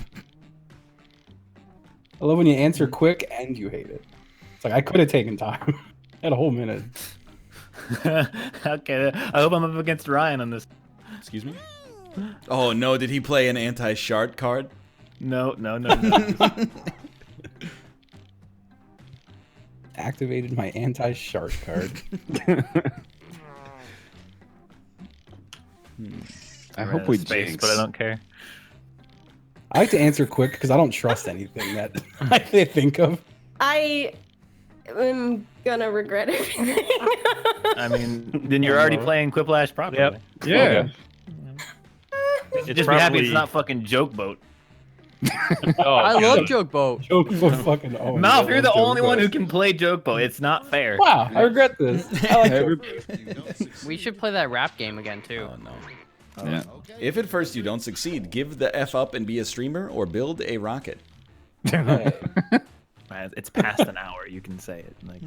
[SPEAKER 5] love when you answer quick and you hate it. It's like I could have taken time. I had a whole minute.
[SPEAKER 3] Okay. I hope I'm up against Ryan on this.
[SPEAKER 1] Excuse me? Oh no, did he play an anti-shart card?
[SPEAKER 3] No.
[SPEAKER 5] Activated my anti-shark card.
[SPEAKER 4] I hope we
[SPEAKER 3] space,
[SPEAKER 4] jinx.
[SPEAKER 3] but I don't care.
[SPEAKER 5] I like to answer quick because I don't trust anything that I think of.
[SPEAKER 8] I am gonna regret everything.
[SPEAKER 3] I mean, then you're already playing Quiplash properly.
[SPEAKER 6] Yep.
[SPEAKER 4] Yeah.
[SPEAKER 6] It's
[SPEAKER 3] Just be happy
[SPEAKER 6] probably-
[SPEAKER 3] it's not fucking Joke Boat.
[SPEAKER 6] Oh,
[SPEAKER 2] I love
[SPEAKER 6] God.
[SPEAKER 2] Joke Boat.
[SPEAKER 5] Joke boat fucking. Oh,
[SPEAKER 3] Malf, you're the
[SPEAKER 5] Joke
[SPEAKER 3] only one
[SPEAKER 5] boat.
[SPEAKER 3] who can play Joke Boat. It's not fair.
[SPEAKER 5] Wow, I regret this. I like Joke boat.
[SPEAKER 2] We should play that rap game again too.
[SPEAKER 1] Oh no.
[SPEAKER 4] Yeah.
[SPEAKER 7] Okay.
[SPEAKER 1] If at first you don't succeed, give the F up and be a streamer or build a rocket.
[SPEAKER 3] Man, it's past an hour. You can say it. Like,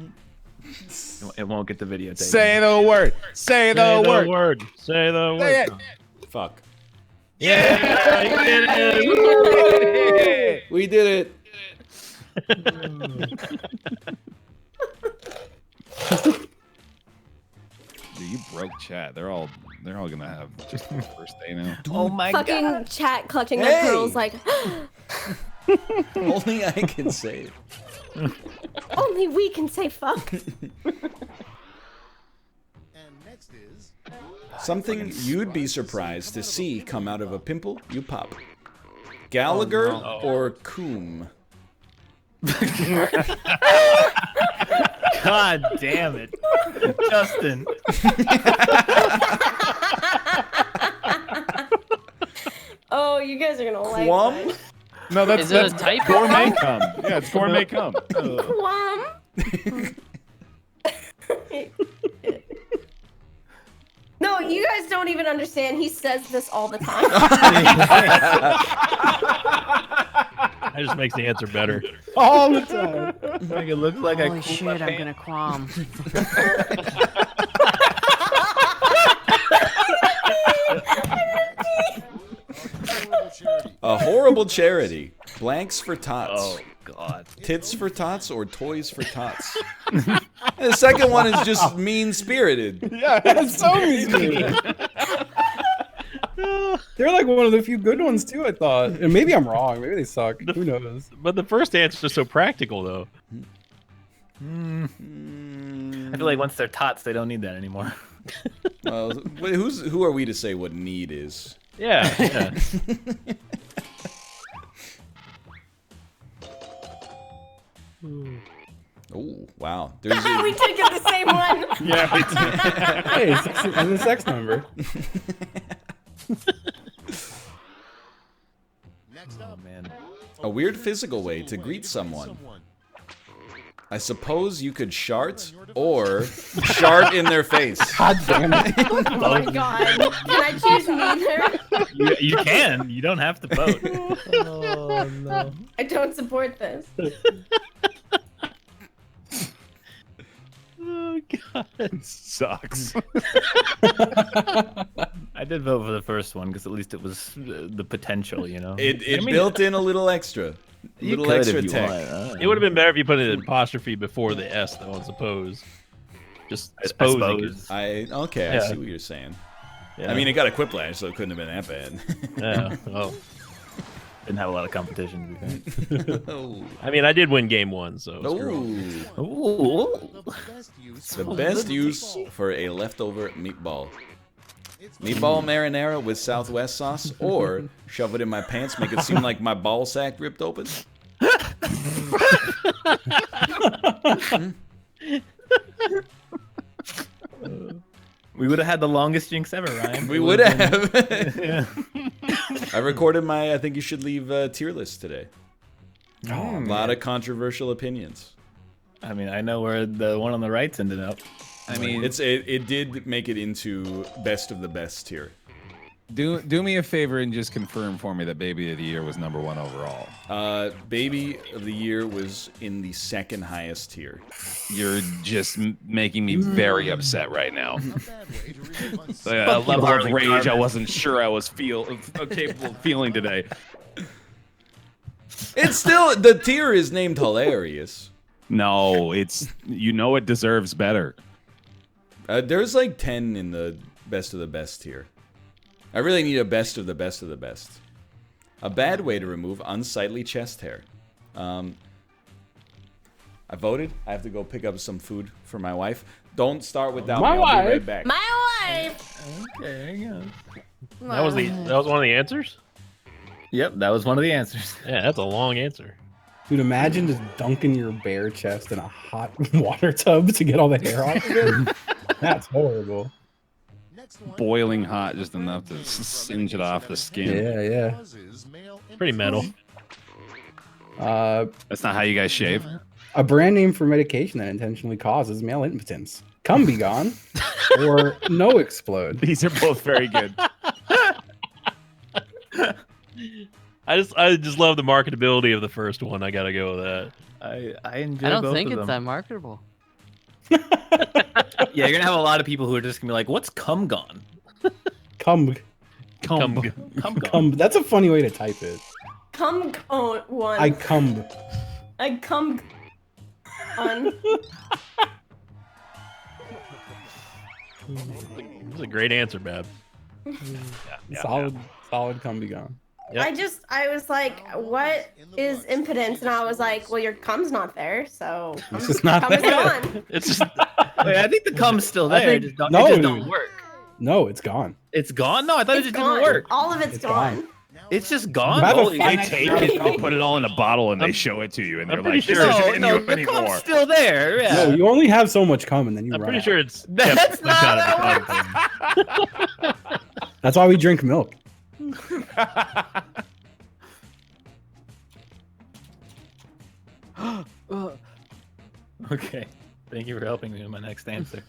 [SPEAKER 3] it won't get the video taken.
[SPEAKER 4] Say the word. Say the word.
[SPEAKER 6] Say the word.
[SPEAKER 4] Say it.
[SPEAKER 1] Fuck.
[SPEAKER 6] Yeah, you did it.
[SPEAKER 1] We did it.
[SPEAKER 4] Dude, you broke chat. They're all gonna have just their first day now.
[SPEAKER 3] Oh my
[SPEAKER 8] Fucking
[SPEAKER 3] god.
[SPEAKER 8] chat clutching
[SPEAKER 1] Hey!
[SPEAKER 8] their pearls like,
[SPEAKER 1] Only I can say it.
[SPEAKER 8] only we can say fuck.
[SPEAKER 7] And next is
[SPEAKER 1] Something you'd be surprised to see come out of a pimple you pop. Gallagher or Coombe?
[SPEAKER 3] God damn it. Justin.
[SPEAKER 8] Oh, you guys are gonna like
[SPEAKER 1] Quam?
[SPEAKER 8] mine.
[SPEAKER 4] No,
[SPEAKER 2] Is it a typo?
[SPEAKER 4] gourmet cum. Yeah, it's gourmet cum.
[SPEAKER 8] Quam. No, you guys don't even understand. He says this all the time.
[SPEAKER 6] That just makes the answer better.
[SPEAKER 5] All the time.
[SPEAKER 3] Make it look like I
[SPEAKER 2] Holy
[SPEAKER 3] cooled my
[SPEAKER 2] shit, I'm
[SPEAKER 3] pants.
[SPEAKER 2] gonna qualm.
[SPEAKER 7] horrible charity.
[SPEAKER 1] A horrible charity. Blanks for tots.
[SPEAKER 3] Oh god.
[SPEAKER 1] Tits for tots or toys for tots? And the second one is just mean-spirited.
[SPEAKER 5] Yeah, that's so easy. They're like one of the few good ones too, I thought. And maybe I'm wrong. Maybe they suck. Who knows?
[SPEAKER 6] But the first answer is so practical, though.
[SPEAKER 3] I feel like once they're tots, they don't need that anymore.
[SPEAKER 1] Well, who are we to say what need is?
[SPEAKER 6] Yeah. yeah.
[SPEAKER 1] Oh, wow. There's
[SPEAKER 8] We did get the same one.
[SPEAKER 4] Yeah, we did.
[SPEAKER 5] Hey, I'm a sex number.
[SPEAKER 7] Next
[SPEAKER 3] Oh
[SPEAKER 7] up,
[SPEAKER 3] man.
[SPEAKER 1] a weird physical way to greet someone. I suppose you could shart or shart in their face.
[SPEAKER 5] God damn it.
[SPEAKER 8] Oh my god. Can I choose neither?
[SPEAKER 3] You can. You don't have to vote. Oh no.
[SPEAKER 8] I don't support this.
[SPEAKER 6] Oh, God.
[SPEAKER 4] Sucks.
[SPEAKER 3] I did vote for the first one because at least it was the potential, you know.
[SPEAKER 1] It
[SPEAKER 3] I mean,
[SPEAKER 1] built in a little extra.
[SPEAKER 3] you
[SPEAKER 1] Little
[SPEAKER 3] could
[SPEAKER 1] extra
[SPEAKER 3] if you
[SPEAKER 1] tech.
[SPEAKER 3] want.
[SPEAKER 6] It would have been better if you put an apostrophe before the S, though, I suppose. Just
[SPEAKER 3] I
[SPEAKER 6] supposing.
[SPEAKER 3] suppose.
[SPEAKER 1] I
[SPEAKER 6] Yeah.
[SPEAKER 1] see what you're saying.
[SPEAKER 6] Yeah.
[SPEAKER 1] I mean, it got a Quiplash, so it couldn't have been that bad.
[SPEAKER 6] Yeah. Oh.
[SPEAKER 3] Didn't have a lot of competition. To be fair.
[SPEAKER 1] Oh.
[SPEAKER 6] I mean, I did win game one, so. screw 'em.
[SPEAKER 1] Ooh.
[SPEAKER 3] Ooh.
[SPEAKER 7] the best use.
[SPEAKER 1] The best use for a leftover meatball. Meatball marinara with Southwest sauce, or shove it in my pants, make it seem like my ball sack ripped open.
[SPEAKER 3] We would have had the longest jinx ever, Ryan.
[SPEAKER 1] We would have.
[SPEAKER 3] Yeah.
[SPEAKER 1] I recorded my I think you should leave tier list today.
[SPEAKER 5] Oh,
[SPEAKER 1] A lot of controversial opinions.
[SPEAKER 3] I mean, I know where the one on the right's ended up.
[SPEAKER 4] I mean,
[SPEAKER 1] It did make it into best of the best tier.
[SPEAKER 4] do me a favor and just confirm for me that Baby of the Year was #1 overall.
[SPEAKER 1] Baby of the Year was in the second highest tier.
[SPEAKER 4] You're just making me very upset right now.
[SPEAKER 7] A bad way to relive on
[SPEAKER 4] A level of
[SPEAKER 3] Harley
[SPEAKER 4] rage I
[SPEAKER 3] Carmen.
[SPEAKER 4] wasn't sure I was capable of feeling today.
[SPEAKER 1] It's still the tier is named hilarious.
[SPEAKER 4] No, it's it deserves better.
[SPEAKER 1] There's like 10 in the best of the best tier. I really need a best of the best of the best. A bad way to remove unsightly chest hair. I voted. I have to go pick up some food for my wife. Don't start without
[SPEAKER 5] My
[SPEAKER 1] me. I'll be right
[SPEAKER 5] wife?
[SPEAKER 1] back.
[SPEAKER 8] My wife.
[SPEAKER 3] Okay, yeah.
[SPEAKER 6] That was one of the answers?
[SPEAKER 3] Yep, that was one of the answers.
[SPEAKER 6] Yeah, that's a long answer.
[SPEAKER 5] Dude, imagine just dunking your bare chest in a hot water tub to get all the hair off of it. That's horrible.
[SPEAKER 7] Next one.
[SPEAKER 4] Boiling hot, just enough to singe it off the skin.
[SPEAKER 5] Yeah, yeah.
[SPEAKER 7] Causes male
[SPEAKER 6] Pretty metal.
[SPEAKER 4] That's not how you guys shave.
[SPEAKER 5] A brand name for medication that intentionally causes male impotence. Come be gone, or no explode.
[SPEAKER 4] These are both very good.
[SPEAKER 6] I just love the marketability of the first one. I gotta go with that.
[SPEAKER 3] I enjoy
[SPEAKER 2] I don't
[SPEAKER 3] both
[SPEAKER 2] think
[SPEAKER 3] of
[SPEAKER 2] it's
[SPEAKER 3] them.
[SPEAKER 2] that marketable.
[SPEAKER 3] Yeah, you're gonna have a lot of people who are just gonna be like, "What's cum gone?"
[SPEAKER 5] Cum.
[SPEAKER 3] Cum
[SPEAKER 5] Cum.
[SPEAKER 3] gone.
[SPEAKER 5] That's a funny way to type it.
[SPEAKER 8] Come on one.
[SPEAKER 5] I cum.
[SPEAKER 8] I come on.
[SPEAKER 6] It was a great answer, Bab.
[SPEAKER 5] Solid cum be gone.
[SPEAKER 6] Yep.
[SPEAKER 8] I was like, what is impotence? And I was like, well, your cum's not there, so
[SPEAKER 5] It's just not
[SPEAKER 8] cum is
[SPEAKER 5] there.
[SPEAKER 8] gone.
[SPEAKER 6] It's just
[SPEAKER 3] Wait, I think the cum's still
[SPEAKER 5] I
[SPEAKER 3] there.
[SPEAKER 5] think-
[SPEAKER 3] It just don't,
[SPEAKER 5] no,
[SPEAKER 3] it just
[SPEAKER 5] dude.
[SPEAKER 3] don't work.
[SPEAKER 5] No, it's gone.
[SPEAKER 3] It's gone? No, I thought it
[SPEAKER 8] It's
[SPEAKER 3] just
[SPEAKER 8] gone.
[SPEAKER 3] didn't work.
[SPEAKER 8] All of it's
[SPEAKER 5] It's
[SPEAKER 8] gone.
[SPEAKER 5] gone.
[SPEAKER 3] It's just
[SPEAKER 5] You
[SPEAKER 3] gone.
[SPEAKER 5] have a
[SPEAKER 3] Holy
[SPEAKER 4] They
[SPEAKER 5] finite
[SPEAKER 3] shit.
[SPEAKER 4] take it, they put it all in a bottle, and they show it to you, and
[SPEAKER 6] I'm
[SPEAKER 4] they're
[SPEAKER 6] pretty
[SPEAKER 4] like,
[SPEAKER 6] sure-
[SPEAKER 4] "This isn't in
[SPEAKER 3] No,
[SPEAKER 4] you
[SPEAKER 3] the
[SPEAKER 4] anymore."
[SPEAKER 3] cum's still there. Yeah.
[SPEAKER 5] No, you only have so much cum and then you
[SPEAKER 6] I'm
[SPEAKER 5] run
[SPEAKER 6] pretty
[SPEAKER 5] out.
[SPEAKER 6] sure it's
[SPEAKER 3] That's
[SPEAKER 6] kept
[SPEAKER 3] not
[SPEAKER 6] out
[SPEAKER 3] how
[SPEAKER 6] of the bottle.
[SPEAKER 5] That's why we drink milk.
[SPEAKER 3] Okay. Thank you for helping me with my next answer.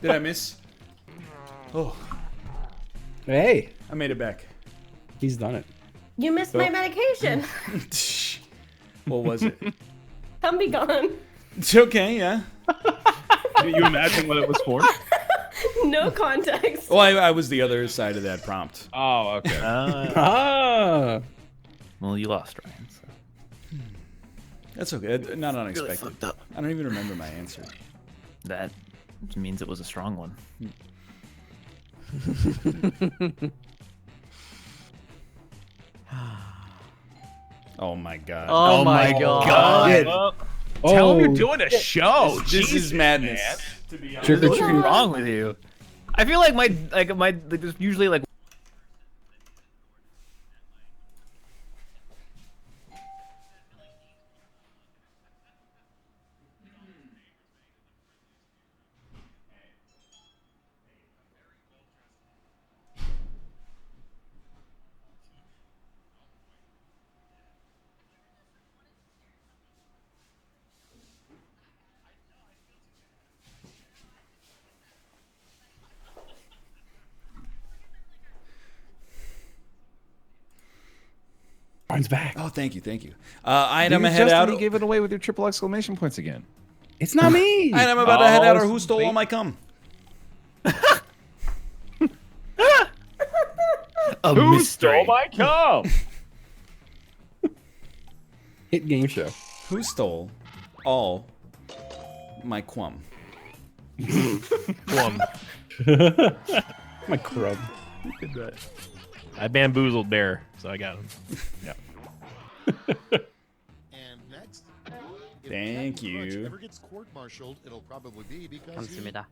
[SPEAKER 1] Did I miss? Oh,
[SPEAKER 5] Hey,
[SPEAKER 1] I made it back.
[SPEAKER 5] he's done it.
[SPEAKER 8] You missed my medication.
[SPEAKER 1] What was it?
[SPEAKER 8] Come be gone.
[SPEAKER 1] It's okay, yeah.
[SPEAKER 4] Can you imagine what it was for?
[SPEAKER 8] No context.
[SPEAKER 1] Well, I was the other side of that prompt.
[SPEAKER 4] Oh, okay.
[SPEAKER 5] Ah,
[SPEAKER 3] Well, you lost, Ryan. So.
[SPEAKER 1] That's okay. Not
[SPEAKER 3] Really
[SPEAKER 1] unexpected.
[SPEAKER 3] fucked up.
[SPEAKER 1] I don't even remember my answer.
[SPEAKER 3] That means it was a strong one.
[SPEAKER 1] Oh my god.
[SPEAKER 2] Oh, my god.
[SPEAKER 5] shit.
[SPEAKER 4] Tell them you're
[SPEAKER 5] Oh,
[SPEAKER 4] doing a show.
[SPEAKER 1] This
[SPEAKER 4] Jesus,
[SPEAKER 1] is madness.
[SPEAKER 4] man.
[SPEAKER 1] To be honest.
[SPEAKER 5] trick or
[SPEAKER 3] What's
[SPEAKER 5] treat.
[SPEAKER 3] wrong with you? I feel like my there's usually like
[SPEAKER 5] Mine's back.
[SPEAKER 1] Oh, thank you, thank you. Item
[SPEAKER 4] Dude,
[SPEAKER 1] head
[SPEAKER 4] Justin,
[SPEAKER 1] out.
[SPEAKER 4] you gave it away with your triple exclamation points again.
[SPEAKER 5] It's not me.
[SPEAKER 1] Item about to head out, or
[SPEAKER 4] Oh,
[SPEAKER 1] who stole all my cum?
[SPEAKER 3] a
[SPEAKER 4] Who
[SPEAKER 3] mystery.
[SPEAKER 4] stole my cum?
[SPEAKER 5] Hit game show.
[SPEAKER 1] Who stole all my quum?
[SPEAKER 6] Plum.
[SPEAKER 5] My crub.
[SPEAKER 6] I bamboozled Bear, so I got him.
[SPEAKER 7] And next, if
[SPEAKER 1] Thank
[SPEAKER 7] Captain Crunch
[SPEAKER 1] you.
[SPEAKER 7] ever gets court-martialed, it'll probably be because he
[SPEAKER 2] 감사합니다.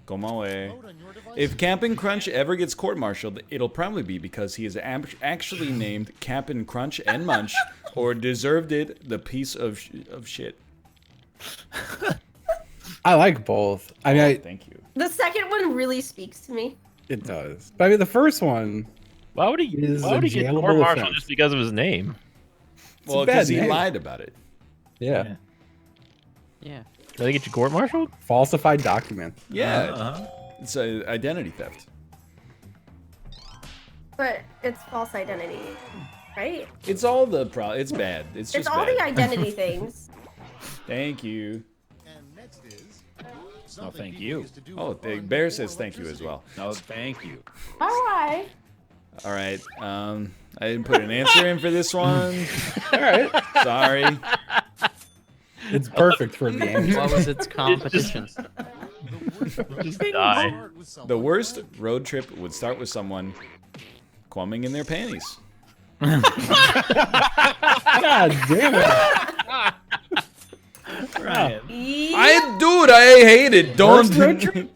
[SPEAKER 1] Go my way.
[SPEAKER 7] wrote on your device.
[SPEAKER 1] If Captain Crunch ever gets court-martialed, it'll probably be because he is actually named Captain Crunch and Munch, or deserved it, the piece of shit.
[SPEAKER 5] I like both. I mean,
[SPEAKER 1] Thank you.
[SPEAKER 8] The second one really speaks to me.
[SPEAKER 5] it does. But I mean, the first one.
[SPEAKER 6] Why would he?
[SPEAKER 5] Is
[SPEAKER 6] Why would
[SPEAKER 5] a
[SPEAKER 6] he get
[SPEAKER 5] jailable
[SPEAKER 6] court-martialed
[SPEAKER 5] offense.
[SPEAKER 6] just because of his name?
[SPEAKER 5] a
[SPEAKER 1] Well,
[SPEAKER 5] bad
[SPEAKER 1] because he
[SPEAKER 5] name.
[SPEAKER 1] lied about it.
[SPEAKER 5] Yeah.
[SPEAKER 2] Yeah.
[SPEAKER 6] Did they get you court-martialed?
[SPEAKER 5] Falsified document.
[SPEAKER 1] Yeah, it's identity theft.
[SPEAKER 8] But it's false identity, right?
[SPEAKER 1] It's all the It's bad. It's just
[SPEAKER 8] It's all
[SPEAKER 1] bad.
[SPEAKER 8] the identity things.
[SPEAKER 1] Thank you.
[SPEAKER 7] And next is
[SPEAKER 4] Oh,
[SPEAKER 7] something
[SPEAKER 4] thank
[SPEAKER 7] people
[SPEAKER 4] you.
[SPEAKER 7] used to do
[SPEAKER 1] Oh,
[SPEAKER 7] for fun
[SPEAKER 1] Bear
[SPEAKER 7] before
[SPEAKER 1] says thank you as well.
[SPEAKER 4] No, thank you.
[SPEAKER 8] All right.
[SPEAKER 1] All right. I didn't put an answer in for this one.
[SPEAKER 5] All right.
[SPEAKER 1] Sorry.
[SPEAKER 5] It's perfect for the game.
[SPEAKER 2] What was its competition?
[SPEAKER 6] Just die.
[SPEAKER 1] The worst road trip would start with someone quamming in their panties.
[SPEAKER 5] God damn it.
[SPEAKER 3] Ryan.
[SPEAKER 1] I hate it.
[SPEAKER 5] Worst road trip?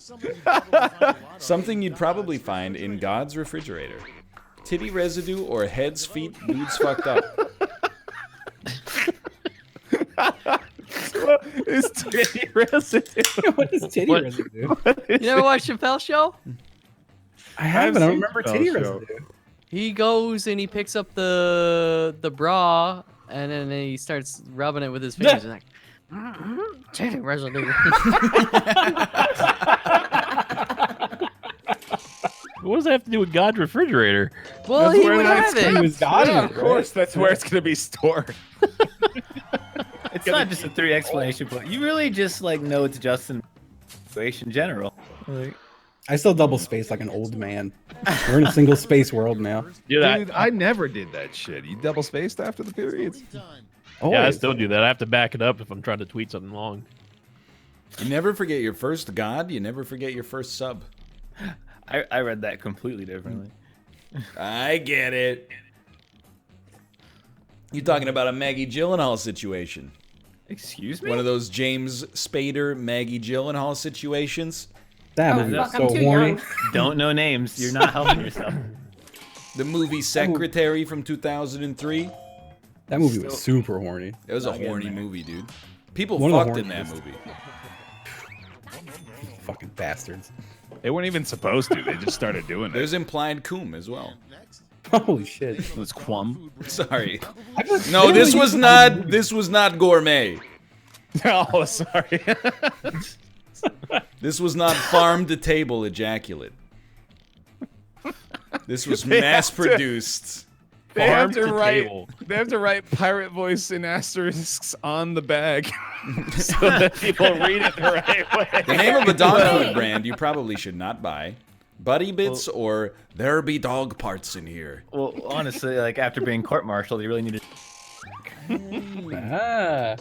[SPEAKER 1] Something you'd probably find in God's refrigerator. Titty residue or heads, feet, dudes fucked up.
[SPEAKER 4] It's titty residue.
[SPEAKER 5] What is titty
[SPEAKER 6] What?
[SPEAKER 5] residue?
[SPEAKER 2] You never watched Chappelle's show?
[SPEAKER 5] I haven't. I don't
[SPEAKER 4] seen
[SPEAKER 5] remember
[SPEAKER 4] Chappelle's
[SPEAKER 5] titty
[SPEAKER 4] show.
[SPEAKER 5] residue.
[SPEAKER 2] He goes and he picks up the bra And then he starts rubbing it with his fingers. And like, changing resolution.
[SPEAKER 6] What does that have to do with God's refrigerator?
[SPEAKER 2] Well,
[SPEAKER 4] That's
[SPEAKER 2] he
[SPEAKER 4] where
[SPEAKER 2] would
[SPEAKER 4] the
[SPEAKER 2] have
[SPEAKER 4] next
[SPEAKER 2] it.
[SPEAKER 5] He was dying,
[SPEAKER 4] Yeah, of course, that's where it's gonna be stored.
[SPEAKER 3] It's not just a 3 explanation point. You really just like know it's Justin in general. Like,
[SPEAKER 5] I still double space like an old man. We're in a single space world now.
[SPEAKER 6] Dude,
[SPEAKER 4] Dude, I never did that shit. You double spaced after the periods?
[SPEAKER 5] Oh,
[SPEAKER 6] yeah, I still do that. I have to back it up if I'm trying to tweet something long.
[SPEAKER 1] You never forget your first god. You never forget your first sub.
[SPEAKER 3] I read that completely differently.
[SPEAKER 1] I get it. You talking about a Maggie Gyllenhaal situation?
[SPEAKER 3] Excuse me?
[SPEAKER 1] One of those James Spader, Maggie Gyllenhaal situations?
[SPEAKER 5] that
[SPEAKER 8] Oh,
[SPEAKER 5] movie
[SPEAKER 8] fuck,
[SPEAKER 5] is
[SPEAKER 8] I'm
[SPEAKER 5] so
[SPEAKER 8] too
[SPEAKER 5] horny.
[SPEAKER 8] young.
[SPEAKER 3] Don't know names. You're not helping yourself.
[SPEAKER 1] The movie Secretary from 2003?
[SPEAKER 5] That movie was super horny.
[SPEAKER 1] It was a
[SPEAKER 3] Not getting
[SPEAKER 1] horny
[SPEAKER 3] there.
[SPEAKER 1] movie, dude. People
[SPEAKER 5] One of the
[SPEAKER 1] fucked in that
[SPEAKER 5] horniest.
[SPEAKER 1] movie.
[SPEAKER 5] Fucking bastards.
[SPEAKER 4] They weren't even supposed to. They just started doing it.
[SPEAKER 1] There's implied cum as well.
[SPEAKER 5] Holy shit.
[SPEAKER 4] It was Quum.
[SPEAKER 1] Sorry.
[SPEAKER 5] I just
[SPEAKER 1] No, this
[SPEAKER 5] barely
[SPEAKER 1] was not. This was not gourmet.
[SPEAKER 4] Oh, sorry.
[SPEAKER 1] This was not farm to table ejaculate. This was
[SPEAKER 4] They
[SPEAKER 1] mass
[SPEAKER 4] have to-
[SPEAKER 1] produced.
[SPEAKER 4] They have
[SPEAKER 6] Farm
[SPEAKER 4] to
[SPEAKER 6] to
[SPEAKER 4] write.
[SPEAKER 6] table.
[SPEAKER 4] They have to write pirate voice in asterisks on the bag, so that people read it the right way.
[SPEAKER 1] The name of a dog
[SPEAKER 8] Wait.
[SPEAKER 1] food brand you probably should not buy. Buddy Bits or There Be Dog Parts in Here.
[SPEAKER 3] Well, honestly, like after being court-martialed, you really need to.
[SPEAKER 5] Ah.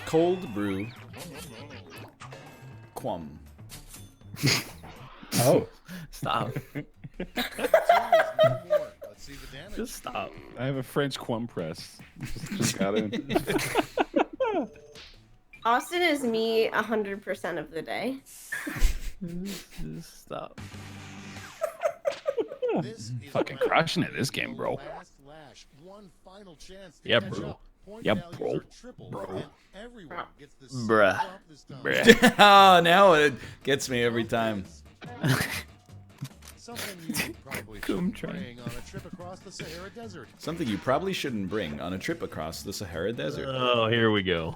[SPEAKER 1] Cold brew. Quum.
[SPEAKER 5] Oh.
[SPEAKER 3] Stop.
[SPEAKER 7] Let's see the damage.
[SPEAKER 3] Just stop.
[SPEAKER 4] I have a French Quum press. Just got in.
[SPEAKER 8] Austin is me 100% of the day.
[SPEAKER 3] Just stop.
[SPEAKER 7] This is
[SPEAKER 4] Fucking
[SPEAKER 7] the round.
[SPEAKER 4] crushing it this game, bro.
[SPEAKER 7] Last lash. One final chance to
[SPEAKER 6] Yeah,
[SPEAKER 7] catch
[SPEAKER 6] bro.
[SPEAKER 7] up. Point
[SPEAKER 4] Yeah,
[SPEAKER 7] values
[SPEAKER 4] bro.
[SPEAKER 7] are triple, and everyone gets the same
[SPEAKER 3] Bruh.
[SPEAKER 7] drop this time.
[SPEAKER 1] Oh, now it gets me every time.
[SPEAKER 7] Something you probably
[SPEAKER 3] Cum
[SPEAKER 7] shouldn't
[SPEAKER 3] train.
[SPEAKER 7] bring on a trip across the Sahara Desert.
[SPEAKER 1] Something you probably shouldn't bring on a trip across the Sahara Desert.
[SPEAKER 6] Oh, here we go.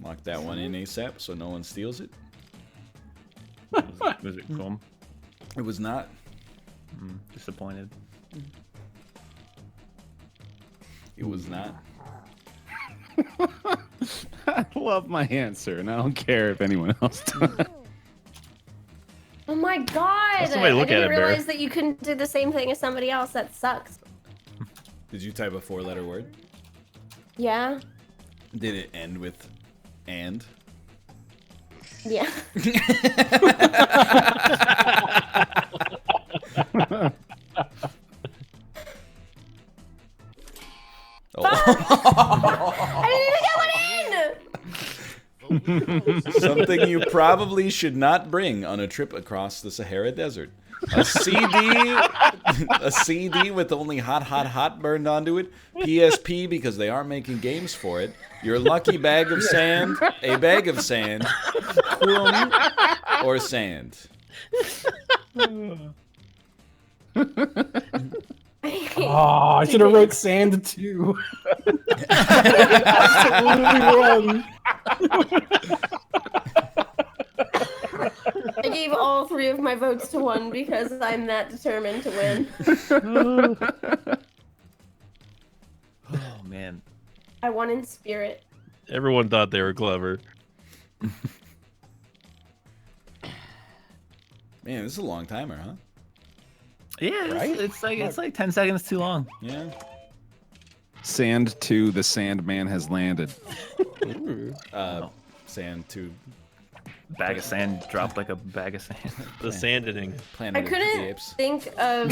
[SPEAKER 1] Lock that one in ASAP so no one steals it.
[SPEAKER 3] Was it cool?
[SPEAKER 1] It was not.
[SPEAKER 3] Disappointed.
[SPEAKER 1] It was not.
[SPEAKER 4] I love my answer, and I don't care if anyone else does.
[SPEAKER 8] Oh my god!
[SPEAKER 6] That's the way to look
[SPEAKER 8] I
[SPEAKER 6] at
[SPEAKER 8] didn't
[SPEAKER 6] it, Bear.
[SPEAKER 8] realize that you couldn't do the same thing as somebody else. That sucks.
[SPEAKER 1] Did you type a 4-letter word?
[SPEAKER 8] Yeah.
[SPEAKER 1] Did it end with and?
[SPEAKER 8] Yeah.
[SPEAKER 1] Oh.
[SPEAKER 8] I didn't even get one in!
[SPEAKER 1] Something you probably should not bring on a trip across the Sahara Desert. A CD, a CD with only hot burned onto it. PSP because they aren't making games for it. Your lucky bag of sand, a bag of sand, quum, or sand.
[SPEAKER 5] Oh, I should have wrote sand too. Absolutely wrong.
[SPEAKER 8] I gave all 3 of my votes to one because I'm that determined to win.
[SPEAKER 3] Oh man.
[SPEAKER 8] I won in spirit.
[SPEAKER 6] Everyone thought they were clever.
[SPEAKER 1] Man, this is a long timer, huh?
[SPEAKER 3] Yeah,
[SPEAKER 5] Right?
[SPEAKER 3] it's like 10 seconds too long.
[SPEAKER 1] Yeah.
[SPEAKER 4] Sand 2, the Sandman has landed.
[SPEAKER 1] Sand to
[SPEAKER 3] Bag of sand dropped like a bag of sand.
[SPEAKER 6] The sanding.
[SPEAKER 1] Planet
[SPEAKER 8] I
[SPEAKER 1] of the
[SPEAKER 8] couldn't
[SPEAKER 1] Apes.
[SPEAKER 8] think of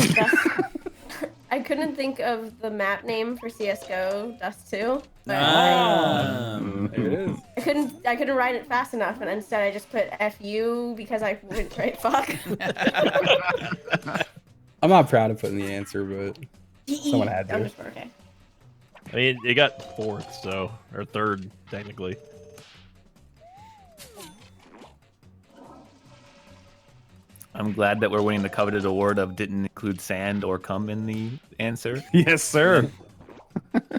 [SPEAKER 8] I couldn't think of the map name for CS:GO Dust 2. But
[SPEAKER 5] There it is.
[SPEAKER 8] I couldn't write it fast enough, and instead I just put FU because I wouldn't write fuck.
[SPEAKER 5] I'm not proud of putting the answer, but someone had to.
[SPEAKER 8] I'm just okay.
[SPEAKER 6] I mean, it got 4th, so or 3rd technically.
[SPEAKER 3] I'm glad that we're winning the coveted award of didn't include sand or cum in the answer.
[SPEAKER 4] Yes, sir.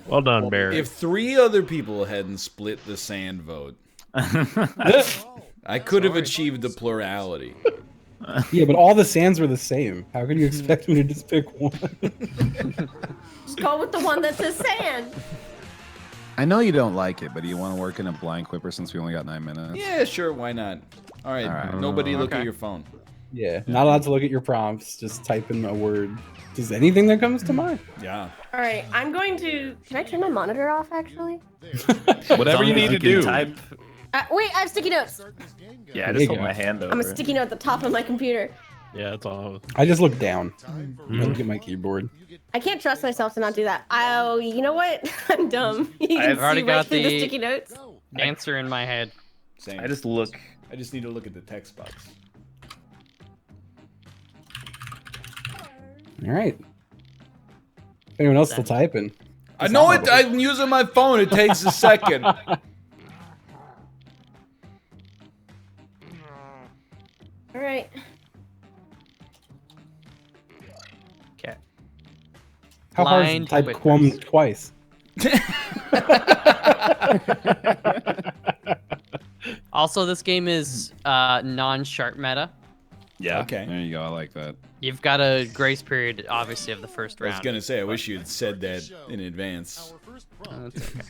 [SPEAKER 6] Well done, Barry.
[SPEAKER 1] If 3 other people hadn't split the sand vote, I could have achieved the plurality.
[SPEAKER 5] Yeah, but all the sands were the same. How could you expect me to just pick one?
[SPEAKER 8] Just go with the one that says sand.
[SPEAKER 4] I know you don't like it, but do you want to work in a blind Quipper since we only got 9 minutes?
[SPEAKER 1] Yeah, sure, why not? All right, nobody look at your phone.
[SPEAKER 5] Yeah, not allowed to look at your prompts. Just type in a word. Just anything that comes to mind.
[SPEAKER 1] Yeah.
[SPEAKER 8] All right, I'm going to. Can I turn my monitor off? Actually.
[SPEAKER 4] Whatever you need to do.
[SPEAKER 3] Type.
[SPEAKER 8] Wait, I have sticky notes.
[SPEAKER 3] Yeah, I
[SPEAKER 5] There
[SPEAKER 3] just
[SPEAKER 5] you
[SPEAKER 3] hold
[SPEAKER 5] go.
[SPEAKER 3] my hand over.
[SPEAKER 8] I'm a sticky note at the top of my computer.
[SPEAKER 6] Yeah, that's all.
[SPEAKER 5] I just look down. I look at my keyboard.
[SPEAKER 8] I can't trust myself to not do that. Oh, you know what? I'm dumb. You can
[SPEAKER 2] I've
[SPEAKER 8] see
[SPEAKER 2] already
[SPEAKER 8] right
[SPEAKER 2] got
[SPEAKER 8] through the
[SPEAKER 2] the-
[SPEAKER 8] sticky notes.
[SPEAKER 2] Answer in my head.
[SPEAKER 1] Same.
[SPEAKER 3] I just look.
[SPEAKER 1] I just need to look at the text box.
[SPEAKER 5] All right. Anyone else still typing?
[SPEAKER 1] I know it. I'm using my phone. It takes a second.
[SPEAKER 8] All right.
[SPEAKER 2] Okay.
[SPEAKER 5] How hard is it
[SPEAKER 2] Blind
[SPEAKER 5] to type
[SPEAKER 2] Whippers.
[SPEAKER 5] quum twice?
[SPEAKER 2] Also, this game is non-sharp meta.
[SPEAKER 4] Yeah.
[SPEAKER 1] Okay.
[SPEAKER 4] There you go. I like that.
[SPEAKER 2] You've got a grace period, obviously, of the first
[SPEAKER 1] I was
[SPEAKER 2] round.
[SPEAKER 1] gonna say, I wish you had said that in advance.
[SPEAKER 7] Our first
[SPEAKER 2] Oh,
[SPEAKER 7] prompt
[SPEAKER 2] that's okay.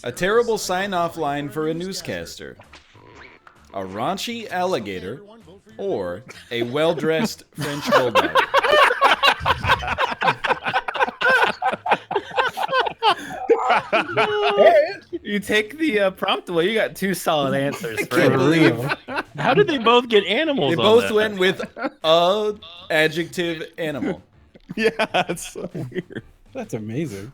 [SPEAKER 1] A terrible sign-off line for a newscaster. A raunchy alligator or a well-dressed French bulldog.
[SPEAKER 3] You take the prompt away. You got 2 solid answers. For
[SPEAKER 1] can't
[SPEAKER 3] it.
[SPEAKER 1] believe
[SPEAKER 6] How did they both get animals?
[SPEAKER 1] They
[SPEAKER 6] on
[SPEAKER 1] both
[SPEAKER 6] that?
[SPEAKER 1] went with a adjective animal.
[SPEAKER 4] Yeah, it's so weird.
[SPEAKER 5] That's amazing.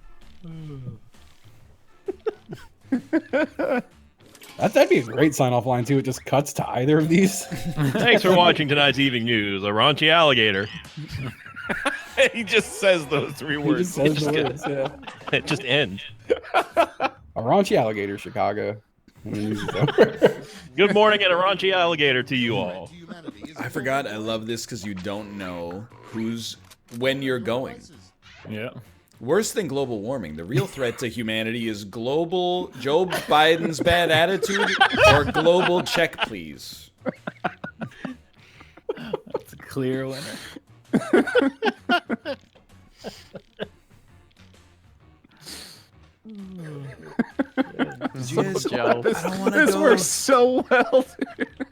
[SPEAKER 5] That'd be a great sign-off line too. It just cuts to either of these.
[SPEAKER 6] Thanks for watching tonight's evening news. A raunchy alligator.
[SPEAKER 4] He just says those 3
[SPEAKER 5] He
[SPEAKER 4] words.
[SPEAKER 5] just says the words, yeah.
[SPEAKER 6] It just ends.
[SPEAKER 5] A raunchy alligator, Chicago. When the news is over.
[SPEAKER 6] Good morning and a raunchy alligator to you all.
[SPEAKER 1] I forgot. I love this because you don't know when you're going.
[SPEAKER 3] Yeah.
[SPEAKER 1] Worse than global warming, the real threat to humanity is global Joe Biden's bad attitude or global check, please.
[SPEAKER 3] That's a clear winner.
[SPEAKER 1] Did you guys,
[SPEAKER 2] Joe.
[SPEAKER 1] I don't want to
[SPEAKER 4] This
[SPEAKER 1] go.
[SPEAKER 4] works so well.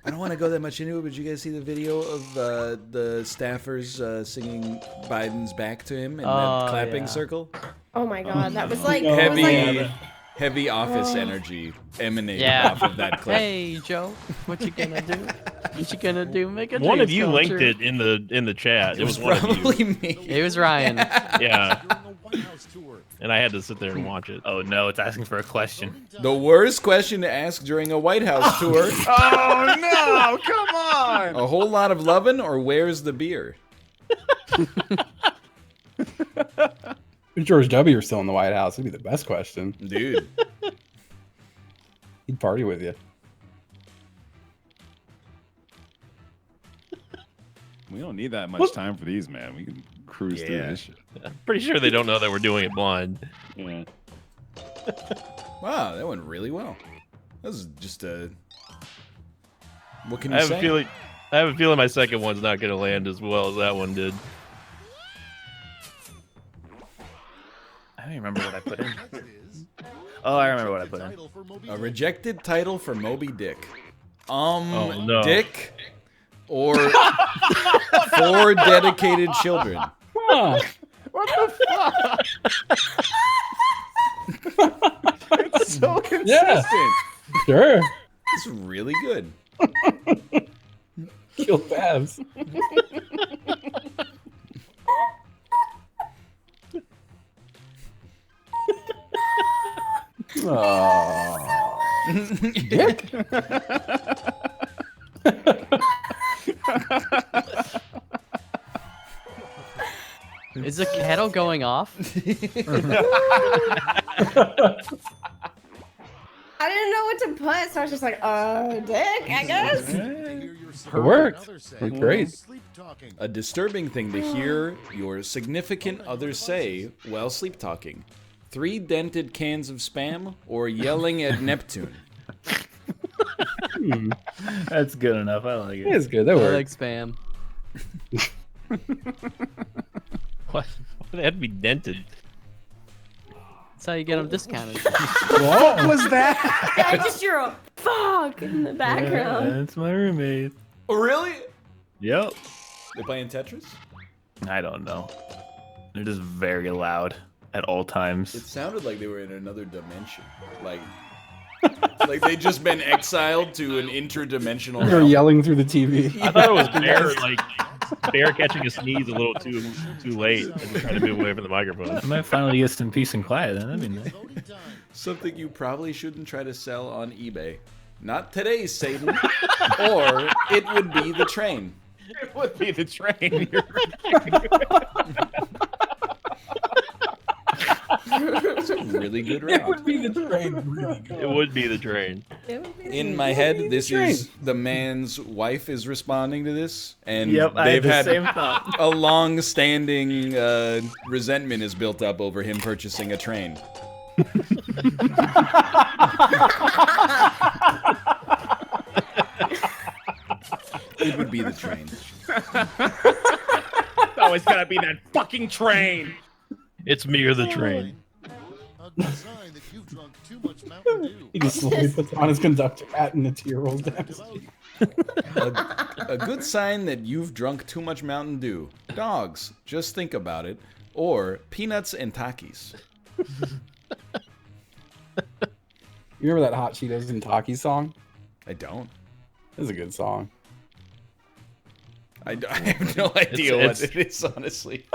[SPEAKER 1] I don't want to go that much into it, but did you guys see the video of the staffers singing Biden's back to him in that clapping
[SPEAKER 2] yeah.
[SPEAKER 1] circle?
[SPEAKER 8] Oh my god, that was like
[SPEAKER 5] No.
[SPEAKER 8] it was
[SPEAKER 1] Heavy,
[SPEAKER 8] like
[SPEAKER 1] heavy office energy emanating
[SPEAKER 2] Yeah.
[SPEAKER 1] off of that clip.
[SPEAKER 2] Hey, Joe, what you gonna do? What you gonna do? Make a
[SPEAKER 6] One of
[SPEAKER 2] dream
[SPEAKER 6] you
[SPEAKER 2] come
[SPEAKER 6] linked
[SPEAKER 2] true.
[SPEAKER 6] it in the chat.
[SPEAKER 1] It was
[SPEAKER 6] one of you.
[SPEAKER 1] probably me.
[SPEAKER 2] It was Ryan.
[SPEAKER 6] Yeah,
[SPEAKER 7] During the White House tour.
[SPEAKER 6] and I had to sit there and watch it.
[SPEAKER 3] Oh no, it's asking for a question.
[SPEAKER 1] The worst question to ask during a White House tour.
[SPEAKER 4] Oh no! Come on!
[SPEAKER 1] A whole lot of lovin' or where's the beer?
[SPEAKER 5] If George W. were still in the White House, it'd be the best question.
[SPEAKER 1] Dude.
[SPEAKER 5] He'd party with you.
[SPEAKER 4] We don't need that much time for these, man. We can cruise through
[SPEAKER 3] Yeah.
[SPEAKER 4] this shit.
[SPEAKER 6] I'm pretty sure they don't know that we're doing it blind.
[SPEAKER 4] Yeah.
[SPEAKER 1] Wow, that went really well. That was just a... What can you
[SPEAKER 6] I have
[SPEAKER 1] say?
[SPEAKER 6] a feeling my second one's not going to land as well as that one did.
[SPEAKER 3] I don't even remember what I put in.
[SPEAKER 7] Next is
[SPEAKER 3] Oh, I remember what I put in.
[SPEAKER 7] title for Moby
[SPEAKER 1] A
[SPEAKER 7] Dick.
[SPEAKER 1] rejected title for Moby Dick.
[SPEAKER 6] Oh, no.
[SPEAKER 1] Dick or 4 dedicated children.
[SPEAKER 5] Huh.
[SPEAKER 4] What the fuck? It's so consistent.
[SPEAKER 5] Yeah. Sure.
[SPEAKER 1] It's really good.
[SPEAKER 5] Kill Babs. Dick.
[SPEAKER 2] Is the kettle going off?
[SPEAKER 8] I didn't know what to put, so I was just like, dick, I guess.
[SPEAKER 5] It worked. Worked great.
[SPEAKER 1] A disturbing thing to hear your significant other say while sleep talking. 3 dented cans of spam or yelling at Neptune.
[SPEAKER 3] That's good enough. I like it.
[SPEAKER 5] It's good. That
[SPEAKER 2] I
[SPEAKER 5] worked.
[SPEAKER 2] like spam.
[SPEAKER 6] What? They had to be dented.
[SPEAKER 2] That's how you get them discounted.
[SPEAKER 4] What was that?
[SPEAKER 8] I just hear a fuck in the background.
[SPEAKER 3] Yeah, that's my roommate.
[SPEAKER 1] Oh, really?
[SPEAKER 3] Yep.
[SPEAKER 1] They playing Tetris?
[SPEAKER 3] I don't know. They're just very loud at all
[SPEAKER 1] It
[SPEAKER 3] times.
[SPEAKER 1] sounded like they were in another dimension. Like they just been exiled to an interdimensional
[SPEAKER 5] They're
[SPEAKER 1] realm.
[SPEAKER 5] yelling through the TV.
[SPEAKER 6] I thought it was Bear catching a sneeze a little too late and trying to move away from the microphone.
[SPEAKER 3] I might finally get some peace and quiet then. That'd be nice.
[SPEAKER 1] Something you probably shouldn't try to sell on eBay. Not today, Satan. Or it would be the train.
[SPEAKER 6] It would be the train.
[SPEAKER 1] It's a really good
[SPEAKER 5] It would
[SPEAKER 1] round.
[SPEAKER 5] be the train. Really good.
[SPEAKER 6] It would be the train.
[SPEAKER 1] In my head, this is the man's wife is responding to this, and
[SPEAKER 3] Yep, I
[SPEAKER 1] they've
[SPEAKER 3] had the
[SPEAKER 1] had
[SPEAKER 3] same thought.
[SPEAKER 1] a long-standing resentment is built up over him purchasing a train. It would be the train.
[SPEAKER 6] Oh, it's gotta be that fucking train. It's me or the train.
[SPEAKER 7] A good sign that you've drunk too much Mountain Dew.
[SPEAKER 5] He just slowly puts on his conductor hat and the tear rolls down his cheek.
[SPEAKER 1] A good sign that you've drunk too much Mountain Dew. Dogs, just think about it. Or peanuts and Takis.
[SPEAKER 5] You remember that Hot Cheetos and Taki song?
[SPEAKER 1] I don't.
[SPEAKER 5] That's a good song.
[SPEAKER 1] I have no idea
[SPEAKER 6] It's-
[SPEAKER 1] what it is, honestly.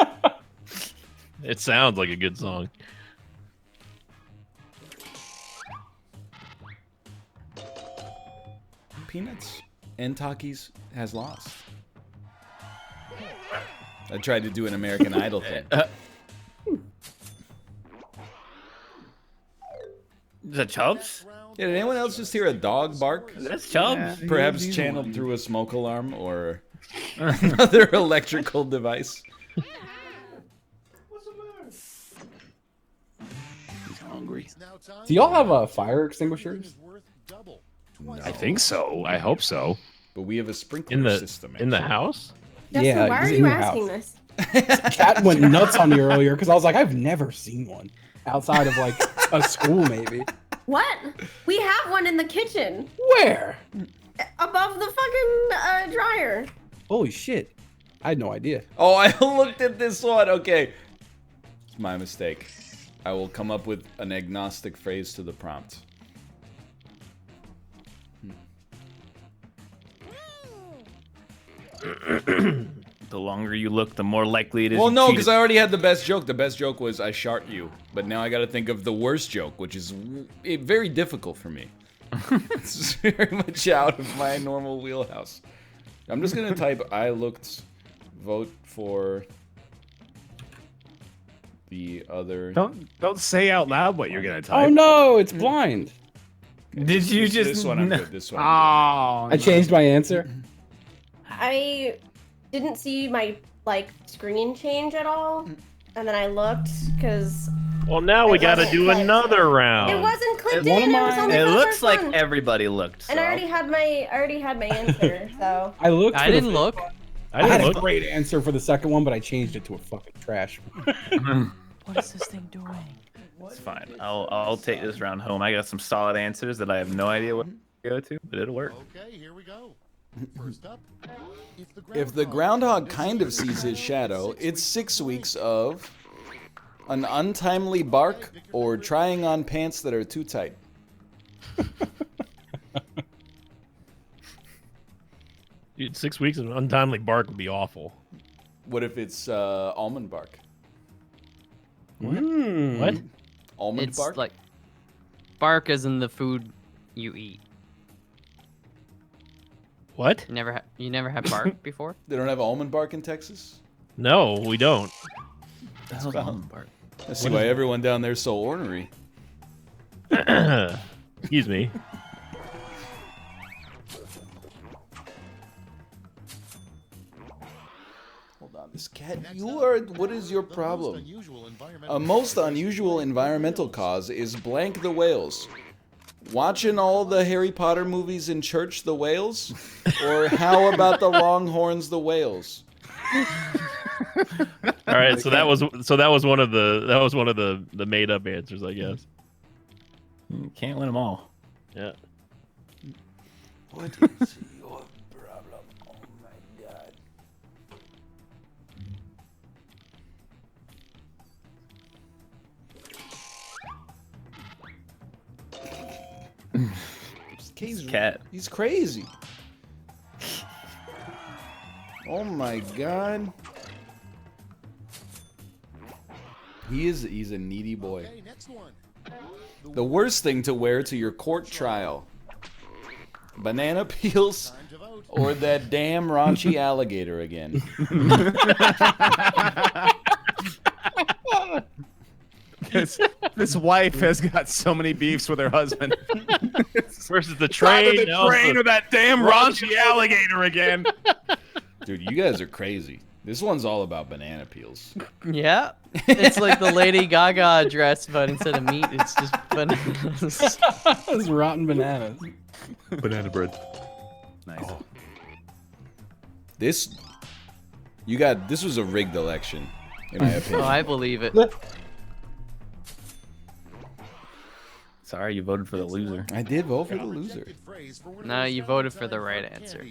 [SPEAKER 6] It sounds like a good song.
[SPEAKER 1] Peanuts and Takis has lost. I tried to do an American Idol thing.
[SPEAKER 3] Is that Chubbs?
[SPEAKER 1] Yeah, did anyone else just hear a dog bark?
[SPEAKER 3] That's Chubbs.
[SPEAKER 1] Perhaps channeled through a smoke alarm or another electrical device.
[SPEAKER 3] He's hungry.
[SPEAKER 5] Do y'all have fire extinguishers?
[SPEAKER 4] I think so. I hope so.
[SPEAKER 1] But we have a sprinkler
[SPEAKER 6] In the
[SPEAKER 1] system.
[SPEAKER 6] in the
[SPEAKER 1] actually.
[SPEAKER 6] house?
[SPEAKER 8] Justin,
[SPEAKER 5] Yeah,
[SPEAKER 8] why are
[SPEAKER 5] he's in
[SPEAKER 8] you
[SPEAKER 5] your
[SPEAKER 8] asking
[SPEAKER 5] house.
[SPEAKER 8] this?
[SPEAKER 5] Cat went nuts on me earlier because I was like, I've never seen one outside of like a school, maybe.
[SPEAKER 8] What? We have one in the kitchen
[SPEAKER 5] Where?
[SPEAKER 8] above the fucking dryer.
[SPEAKER 5] Holy shit! I had no idea.
[SPEAKER 1] Oh, I looked at this one. Okay. It's my mistake. I will come up with an agnostic phrase to the prompt.
[SPEAKER 3] The longer you look, the more likely it is.
[SPEAKER 1] Well,
[SPEAKER 3] you
[SPEAKER 1] no,
[SPEAKER 3] cheated.
[SPEAKER 1] because I already had the best joke. The best joke was I shart you. But now I got to think of the worst joke, which is very difficult for me. It's very much out of my normal wheelhouse. I'm just going to type I looked, vote for the other.
[SPEAKER 4] Don't say out loud what you're gonna type.
[SPEAKER 5] Oh no, it's blind.
[SPEAKER 3] Did you just?
[SPEAKER 1] This one I'm good. This one I'm
[SPEAKER 4] Oh,
[SPEAKER 5] I changed my answer.
[SPEAKER 8] I didn't see my screen change at all, and then I looked because
[SPEAKER 6] Well, now we
[SPEAKER 8] It
[SPEAKER 6] gotta
[SPEAKER 8] wasn't
[SPEAKER 6] do
[SPEAKER 8] clicked.
[SPEAKER 6] another round.
[SPEAKER 8] it wasn't clicked
[SPEAKER 5] one
[SPEAKER 8] in.
[SPEAKER 5] of
[SPEAKER 8] It was
[SPEAKER 5] mine-
[SPEAKER 8] only
[SPEAKER 3] It
[SPEAKER 8] for the
[SPEAKER 3] looks
[SPEAKER 8] first
[SPEAKER 3] like
[SPEAKER 8] one.
[SPEAKER 3] everybody looked. So.
[SPEAKER 8] And I already had my answer. So
[SPEAKER 5] I looked.
[SPEAKER 2] I
[SPEAKER 5] for the
[SPEAKER 2] didn't
[SPEAKER 5] first
[SPEAKER 2] look.
[SPEAKER 5] one.
[SPEAKER 6] I
[SPEAKER 5] I had
[SPEAKER 6] didn't
[SPEAKER 5] a
[SPEAKER 6] look.
[SPEAKER 5] great answer for the second one, but I changed it to a fucking trash.
[SPEAKER 2] What is this thing doing?
[SPEAKER 3] It's fine. I'll take this round home. I got some solid answers that I have no idea what to go to, but it'll work.
[SPEAKER 7] Okay, here we go. First up,
[SPEAKER 1] If the groundhog kind of sees his shadow, it's 6 weeks of an untimely bark or trying on pants that are too tight.
[SPEAKER 6] Dude, 6 weeks of untimely bark would be awful.
[SPEAKER 1] What if it's almond bark?
[SPEAKER 6] What?
[SPEAKER 1] Almond
[SPEAKER 2] It's
[SPEAKER 1] bark?
[SPEAKER 2] like bark as in the food you eat.
[SPEAKER 6] What?
[SPEAKER 2] You never had bark before?
[SPEAKER 1] They don't have almond bark in Texas?
[SPEAKER 6] No, we don't.
[SPEAKER 3] That's almond bark.
[SPEAKER 1] I see why everyone down there is so ornery.
[SPEAKER 6] Excuse me.
[SPEAKER 1] Hold on, this cat. You are. What is your problem? A most unusual environmental cause is blank the whales. Watching all the Harry Potter movies in church, the whales, or how about the Longhorns, the whales?
[SPEAKER 6] All right, so that was one of the made up answers, I guess.
[SPEAKER 3] You can't win them all.
[SPEAKER 6] Yeah.
[SPEAKER 1] What is your problem? Oh my god.
[SPEAKER 3] This cat.
[SPEAKER 1] He's crazy. Oh my god. He's a needy boy.
[SPEAKER 7] Okay, next one.
[SPEAKER 1] The worst thing to wear to your court trial. Banana peels
[SPEAKER 7] Time to vote.
[SPEAKER 1] or that damn raunchy alligator again.
[SPEAKER 4] This wife has got so many beefs with her husband.
[SPEAKER 6] Versus the train.
[SPEAKER 4] Train or that damn raunchy alligator again.
[SPEAKER 1] Dude, you guys are crazy. This one's all about banana peels.
[SPEAKER 2] Yeah. It's like the Lady Gaga dress, but instead of meat, it's just bananas.
[SPEAKER 5] Those rotten bananas.
[SPEAKER 6] Banana bread.
[SPEAKER 4] Nice.
[SPEAKER 1] This was a rigged election, in my
[SPEAKER 2] Oh,
[SPEAKER 1] opinion.
[SPEAKER 2] I believe it.
[SPEAKER 3] Sorry, you voted for the loser.
[SPEAKER 1] I did vote for the loser.
[SPEAKER 2] No, you voted for the right answer.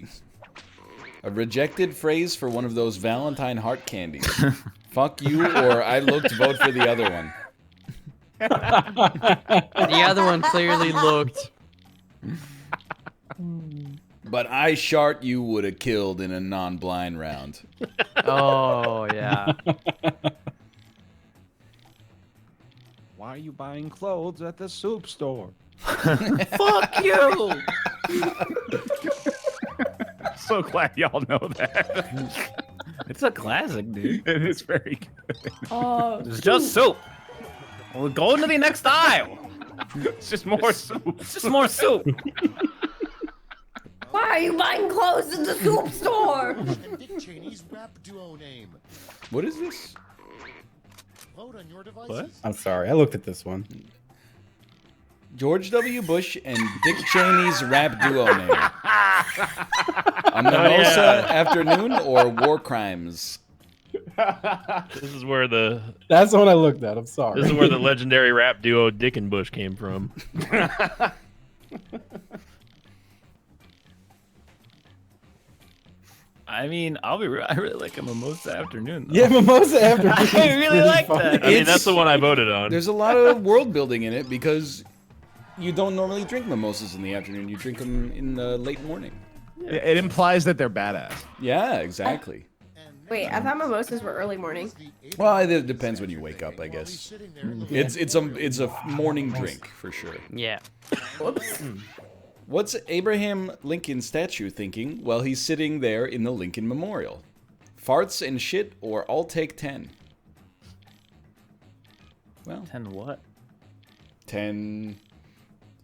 [SPEAKER 1] A rejected phrase for one of those Valentine heart candies. Fuck you, or I looked vote for the other one.
[SPEAKER 2] The other one clearly looked.
[SPEAKER 1] But I shart you would have killed in a non-blind round.
[SPEAKER 2] Oh, yeah.
[SPEAKER 4] Why are you buying clothes at the soup store?
[SPEAKER 3] Fuck you!
[SPEAKER 4] So glad y'all know that.
[SPEAKER 3] It's a classic, dude.
[SPEAKER 4] It is very good.
[SPEAKER 8] Oh,
[SPEAKER 3] It's just soup. We're going to the next aisle.
[SPEAKER 4] It's just more soup.
[SPEAKER 3] It's just more soup.
[SPEAKER 8] why are you buying clothes at the soup store?
[SPEAKER 7] And Dick Cheney's rap duo name.
[SPEAKER 1] What is this?
[SPEAKER 7] Vote on your devices.
[SPEAKER 3] What?
[SPEAKER 5] I'm sorry, I looked at this one.
[SPEAKER 1] George W. Bush and Dick Cheney's rap duo name. A mimosa afternoon or war crimes?
[SPEAKER 6] This is where the
[SPEAKER 5] That's the one I looked at. I'm sorry.
[SPEAKER 6] this is where the legendary rap duo Dick and Bush came from.
[SPEAKER 3] I mean, I'll be real. I really like a mimosa afternoon. Though.
[SPEAKER 5] Yeah, mimosa after.
[SPEAKER 3] I really like that.
[SPEAKER 6] I mean, that's the one I voted on.
[SPEAKER 1] There's a lot of world building in it because you don't normally drink mimosas in the afternoon. You drink them in the late morning.
[SPEAKER 4] It implies that they're badass.
[SPEAKER 1] Yeah, exactly.
[SPEAKER 8] Wait, I thought mimosas were early morning.
[SPEAKER 1] Well, it depends when you wake up, I guess. It's a morning drink for sure.
[SPEAKER 2] Yeah.
[SPEAKER 8] Whoops.
[SPEAKER 1] What's Abraham Lincoln statue thinking while he's sitting there in the Lincoln Memorial? Farts and shit, or I'll take 10? Well,
[SPEAKER 3] 10 what?
[SPEAKER 1] 10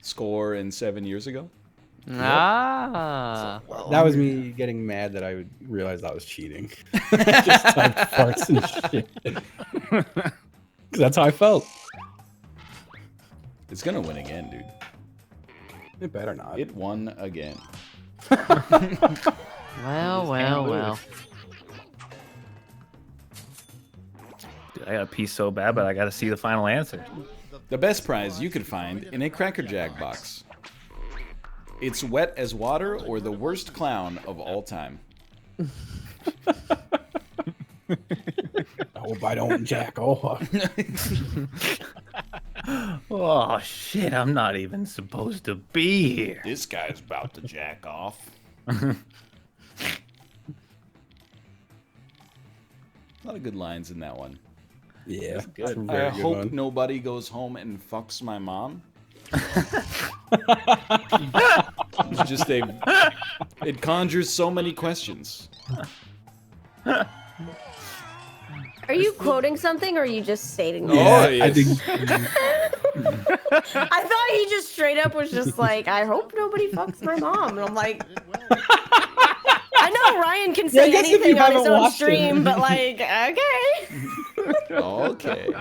[SPEAKER 1] score and 7 years ago.
[SPEAKER 2] Ah.
[SPEAKER 5] That was me getting mad that I would realize I was cheating. Just typed farts and shit. 'Cause that's how I felt.
[SPEAKER 1] It's gonna win again, dude.
[SPEAKER 5] It better not.
[SPEAKER 1] It won again.
[SPEAKER 2] Well, well, well.
[SPEAKER 3] Dude, I gotta pee so bad, but I gotta see the final answer.
[SPEAKER 1] The best prize you could find in a Cracker Jack box. It's wet as water or the worst clown of all time.
[SPEAKER 5] I hope I don't jack off.
[SPEAKER 3] Oh shit! I'm not even supposed to be here.
[SPEAKER 1] This guy's about to jack off. A lot of good lines in that one.
[SPEAKER 5] Yeah,
[SPEAKER 3] good.
[SPEAKER 5] that's a
[SPEAKER 1] I
[SPEAKER 5] very good
[SPEAKER 1] hope
[SPEAKER 5] one.
[SPEAKER 1] nobody goes home and fucks my mom. It's just it conjures so many questions.
[SPEAKER 8] Are you quoting something or are you just stating
[SPEAKER 1] Oh,
[SPEAKER 8] that?
[SPEAKER 1] yes.
[SPEAKER 5] I think
[SPEAKER 8] I thought he just straight up was just like, I hope nobody fucks my mom. And I'm like, I know Ryan can say
[SPEAKER 5] I guess if you
[SPEAKER 8] anything on his
[SPEAKER 5] haven't
[SPEAKER 8] own
[SPEAKER 5] watched it.
[SPEAKER 8] stream, but like, okay.
[SPEAKER 1] Okay.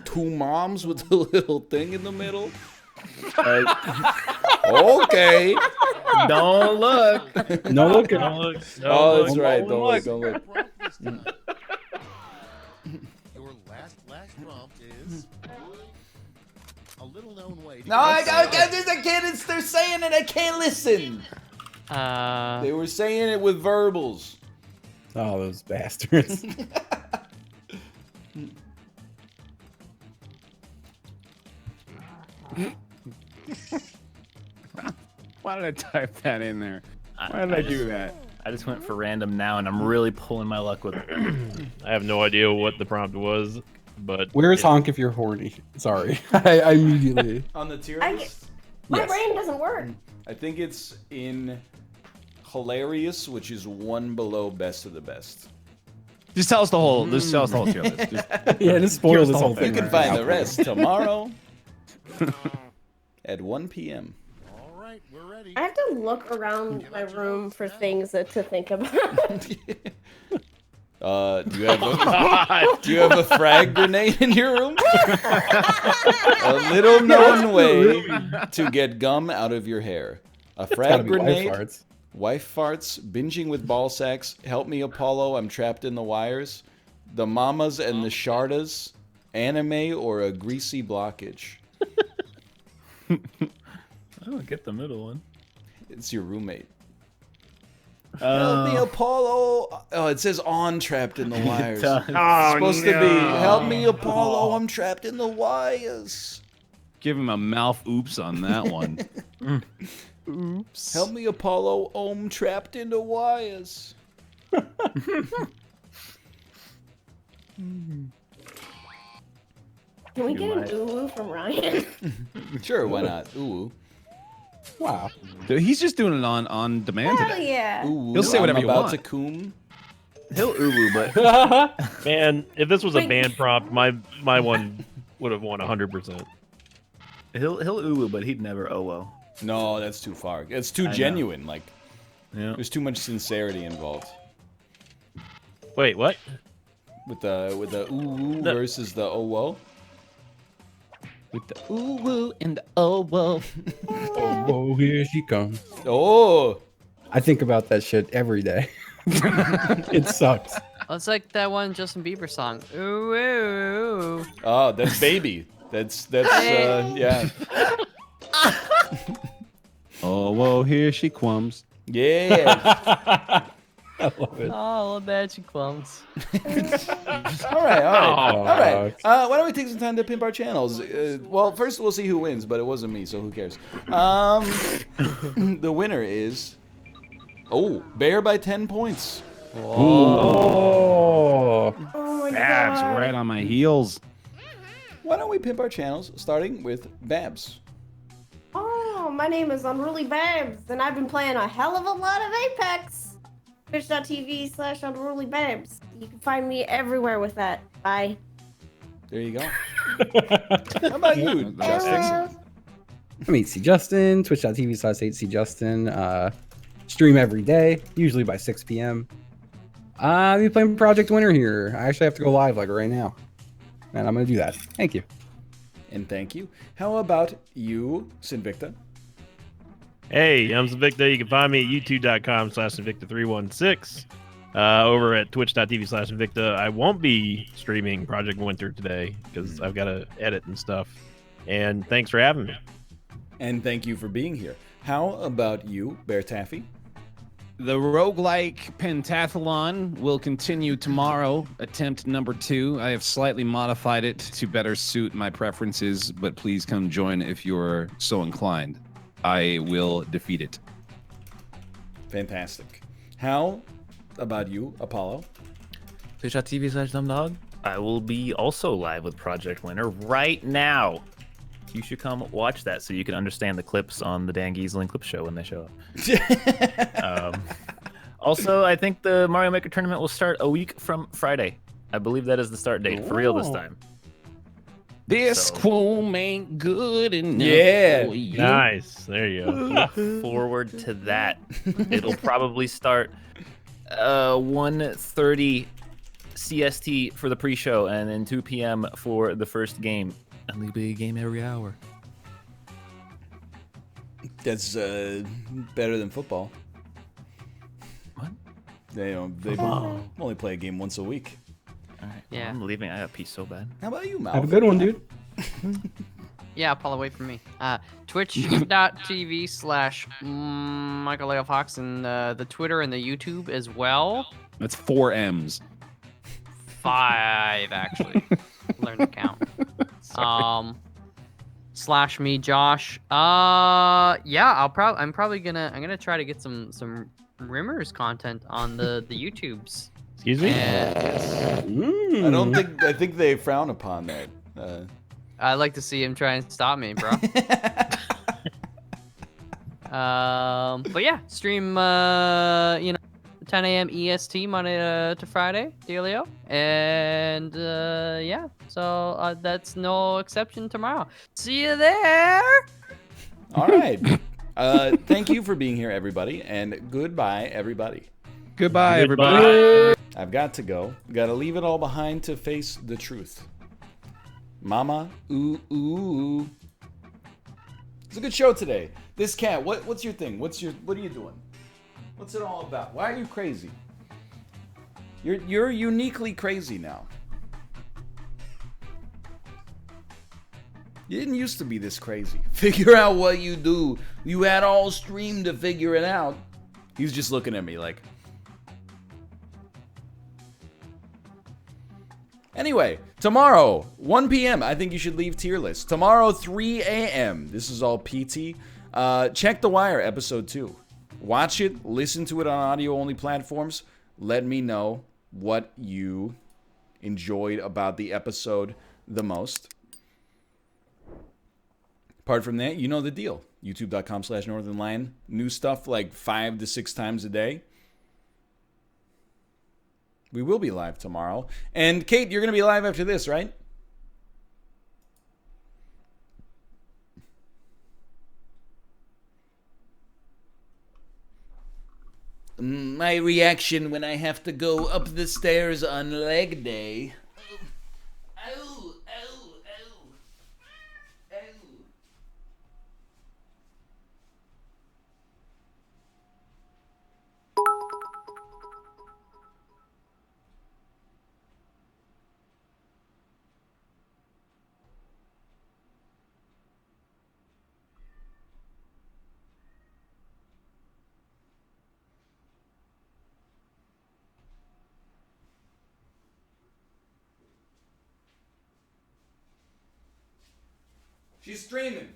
[SPEAKER 1] Two moms with a little thing in the middle. Okay.
[SPEAKER 3] Don't look.
[SPEAKER 5] no looking.
[SPEAKER 6] Don't look.
[SPEAKER 1] Oh, that's
[SPEAKER 6] look.
[SPEAKER 1] right. Don't look. Don't look.
[SPEAKER 7] Your last prompt is a little known way.
[SPEAKER 1] No, I can't. They're saying it. I can't listen. They were saying it with verbals.
[SPEAKER 5] Oh, those bastards.
[SPEAKER 4] Why did I type that in there? Why did I do that?
[SPEAKER 3] I just went for random now, and I'm really pulling my luck with it.
[SPEAKER 6] I have no idea what the prompt was, but
[SPEAKER 5] Where's honk if you're horny? Sorry, I immediately.
[SPEAKER 1] On the tier
[SPEAKER 8] I
[SPEAKER 1] list,
[SPEAKER 8] My
[SPEAKER 5] Yes.
[SPEAKER 8] brain doesn't work.
[SPEAKER 1] I think it's in hilarious, which is one below best of the best.
[SPEAKER 4] Just tell us the whole. Just tell us the whole tier list. Just,
[SPEAKER 5] Yeah, just spoil this whole thing.
[SPEAKER 1] You can
[SPEAKER 5] right
[SPEAKER 1] find
[SPEAKER 5] now.
[SPEAKER 1] the rest tomorrow at 1 p.m.
[SPEAKER 7] All right, we're ready.
[SPEAKER 8] I have to look around my room for things to think about.
[SPEAKER 1] Do you have a frag grenade in your room? A little known way to get gum out of your hair. A
[SPEAKER 5] Gotta
[SPEAKER 1] frag
[SPEAKER 5] be wife
[SPEAKER 1] grenade.
[SPEAKER 5] farts.
[SPEAKER 1] Wife farts, binging with ball sacks, help me Apollo, I'm trapped in the wires, the mamas and the shardas, anime or a greasy blockage.
[SPEAKER 3] I don't get the middle one.
[SPEAKER 1] It's your roommate. Help me Apollo. Oh, it says on trapped in the wires. It's supposed to be help me Apollo, I'm trapped in the wires.
[SPEAKER 4] give him a mouth oops on that one.
[SPEAKER 5] Oops.
[SPEAKER 1] Help me Apollo, I'm trapped in the wires.
[SPEAKER 8] Can we get an ooh from Ryan?
[SPEAKER 1] Sure, why not? Ooh.
[SPEAKER 5] Wow.
[SPEAKER 4] Dude, he's just doing it on demand
[SPEAKER 8] Hell
[SPEAKER 4] today.
[SPEAKER 8] yeah.
[SPEAKER 1] Ooh,
[SPEAKER 4] He'll say whatever
[SPEAKER 1] I'm
[SPEAKER 4] you
[SPEAKER 1] about
[SPEAKER 4] want.
[SPEAKER 1] to coom.
[SPEAKER 3] He'll uwu, but
[SPEAKER 6] man, if this was a
[SPEAKER 8] Wait.
[SPEAKER 6] band prompt, my one would have won 100%.
[SPEAKER 3] he'll uwu, but he'd never owo.
[SPEAKER 1] No, that's too far. It's too
[SPEAKER 3] know.
[SPEAKER 1] genuine. Like,
[SPEAKER 3] Yeah.
[SPEAKER 1] there's too much sincerity involved.
[SPEAKER 6] Wait, what?
[SPEAKER 1] With the ooh
[SPEAKER 6] No.
[SPEAKER 1] versus the oh whoa.
[SPEAKER 4] With the ooh woo and the oh whoa.
[SPEAKER 5] Oh, here she comes.
[SPEAKER 1] Oh,
[SPEAKER 5] I think about that shit every day. It sucks.
[SPEAKER 2] Oh, it's like that one Justin Bieber song. Ooh, ooh, ooh.
[SPEAKER 1] oh, that's baby. That's yeah,
[SPEAKER 4] Oh whoa, here she comes.
[SPEAKER 1] yeah.
[SPEAKER 5] I love it.
[SPEAKER 2] Oh, I bet you clumps.
[SPEAKER 1] All right. All right. Why don't we take some time to pimp our channels? Well, first we'll see who wins, but it wasn't me, so who cares? The winner is Bear by 10 points.
[SPEAKER 5] Oh.
[SPEAKER 8] Oh my
[SPEAKER 4] Babs
[SPEAKER 8] god.
[SPEAKER 4] right on my heels.
[SPEAKER 1] Why don't we pimp our channels, starting with Babs?
[SPEAKER 8] Oh, my name is Unruly Babs, and I've been playing a hell of a lot of Apex. Twitch.tv/Unruly Babs. You can find me everywhere with that. Bye.
[SPEAKER 1] There you go. How about you, Justin?
[SPEAKER 5] I'm HC Justin, twitch.tv/HCJustin. Stream every day, usually by 6 p.m. I'll be playing Project Winter here. I actually have to go live like right now. And I'm going to do that. Thank you.
[SPEAKER 1] And thank you. How about you, Sinvicta?
[SPEAKER 6] Hey, I'm Invicta. You can find me at youtube.com/Invicta316. Over at twitch.tv/Invicta. I won't be streaming Project Winter today because I've got to edit and stuff. And thanks for having me.
[SPEAKER 1] And thank you for being here. How about you, Bear Taffy?
[SPEAKER 4] The roguelike pentathlon will continue tomorrow, attempt number 2. I have slightly modified it to better suit my preferences, but please come join if you're so inclined. I will defeat it.
[SPEAKER 1] Fantastic. How about you, Apollo?
[SPEAKER 3] Twitch.tv/dumbdog. I will be also live with Project Winter right now. You should come watch that so you can understand the clips on the Dan Giesling Clip Show when they show up. Also, I think the Mario Maker tournament will start a week from Friday. I believe that is the start date for real this time.
[SPEAKER 4] This
[SPEAKER 3] So-
[SPEAKER 4] quote ain't good enough.
[SPEAKER 1] Yeah.
[SPEAKER 4] for you.
[SPEAKER 6] Nice. There you go.
[SPEAKER 3] Look forward to that. It'll probably start 1:30 CST for the pre-show, and then 2 p.m. for the first game. And there'll be a game every hour.
[SPEAKER 1] That's better than football.
[SPEAKER 3] What?
[SPEAKER 1] They only play a game once a week.
[SPEAKER 3] All right.
[SPEAKER 2] Yeah.
[SPEAKER 3] I'm leaving. I got pee so bad.
[SPEAKER 1] How about you, Mal?
[SPEAKER 5] Have a good one, dude.
[SPEAKER 2] Yeah, Paula, wait for me. Twitch.tv/Michael Leo Fox and the Twitter and the YouTube as well.
[SPEAKER 4] That's 4 M's.
[SPEAKER 2] 5 actually. Learn to count. Slash me, Josh. Yeah, I'm probably gonna try to get some Rimmers content on the YouTubes.
[SPEAKER 6] Excuse me?
[SPEAKER 2] And
[SPEAKER 1] I think they frown upon that.
[SPEAKER 2] I'd like to see him try and stop me, bro. But yeah, stream 10 a.m. EST Monday to Friday, Dealio. And yeah, so that's no exception tomorrow. See you there.
[SPEAKER 1] All right. Thank you for being here, everybody, and goodbye, everybody.
[SPEAKER 4] Goodbye, everybody.
[SPEAKER 1] I've got to go. Got to leave it all behind to face the truth. Mama, ooh, ooh. It's a good show today. This cat, what's your thing? What are you doing? What's it all about? Why are you crazy? You're uniquely crazy now. You didn't used to be this crazy. Figure out what you do. You had all stream to figure it out. He's just looking at me like. Anyway, tomorrow, 1 p.m., I think you should leave tier list. Tomorrow, 3 a.m., this is all PT. Check The Wire, episode 2. Watch it, listen to it on audio-only platforms. Let me know what you enjoyed about the episode the most. Apart from that, you know the deal. YouTube.com/Northernlion. New stuff like 5 to 6 times a day. We will be live tomorrow. And Kate, you're going to be live after this, right? My reaction when I have to go up the stairs on leg day. Ow, ow, ow. Ow. She's streaming.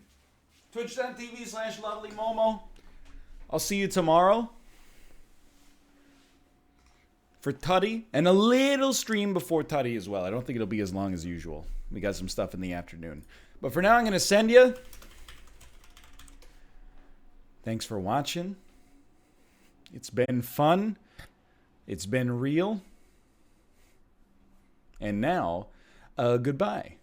[SPEAKER 1] Twitch.tv/LovelyMomo. I'll see you tomorrow for Tutty, and a little stream before Tutty as well. I don't think it'll be as long as usual. We got some stuff in the afternoon. But for now, I'm going to send you. Thanks for watching. It's been fun. It's been real. And now, goodbye.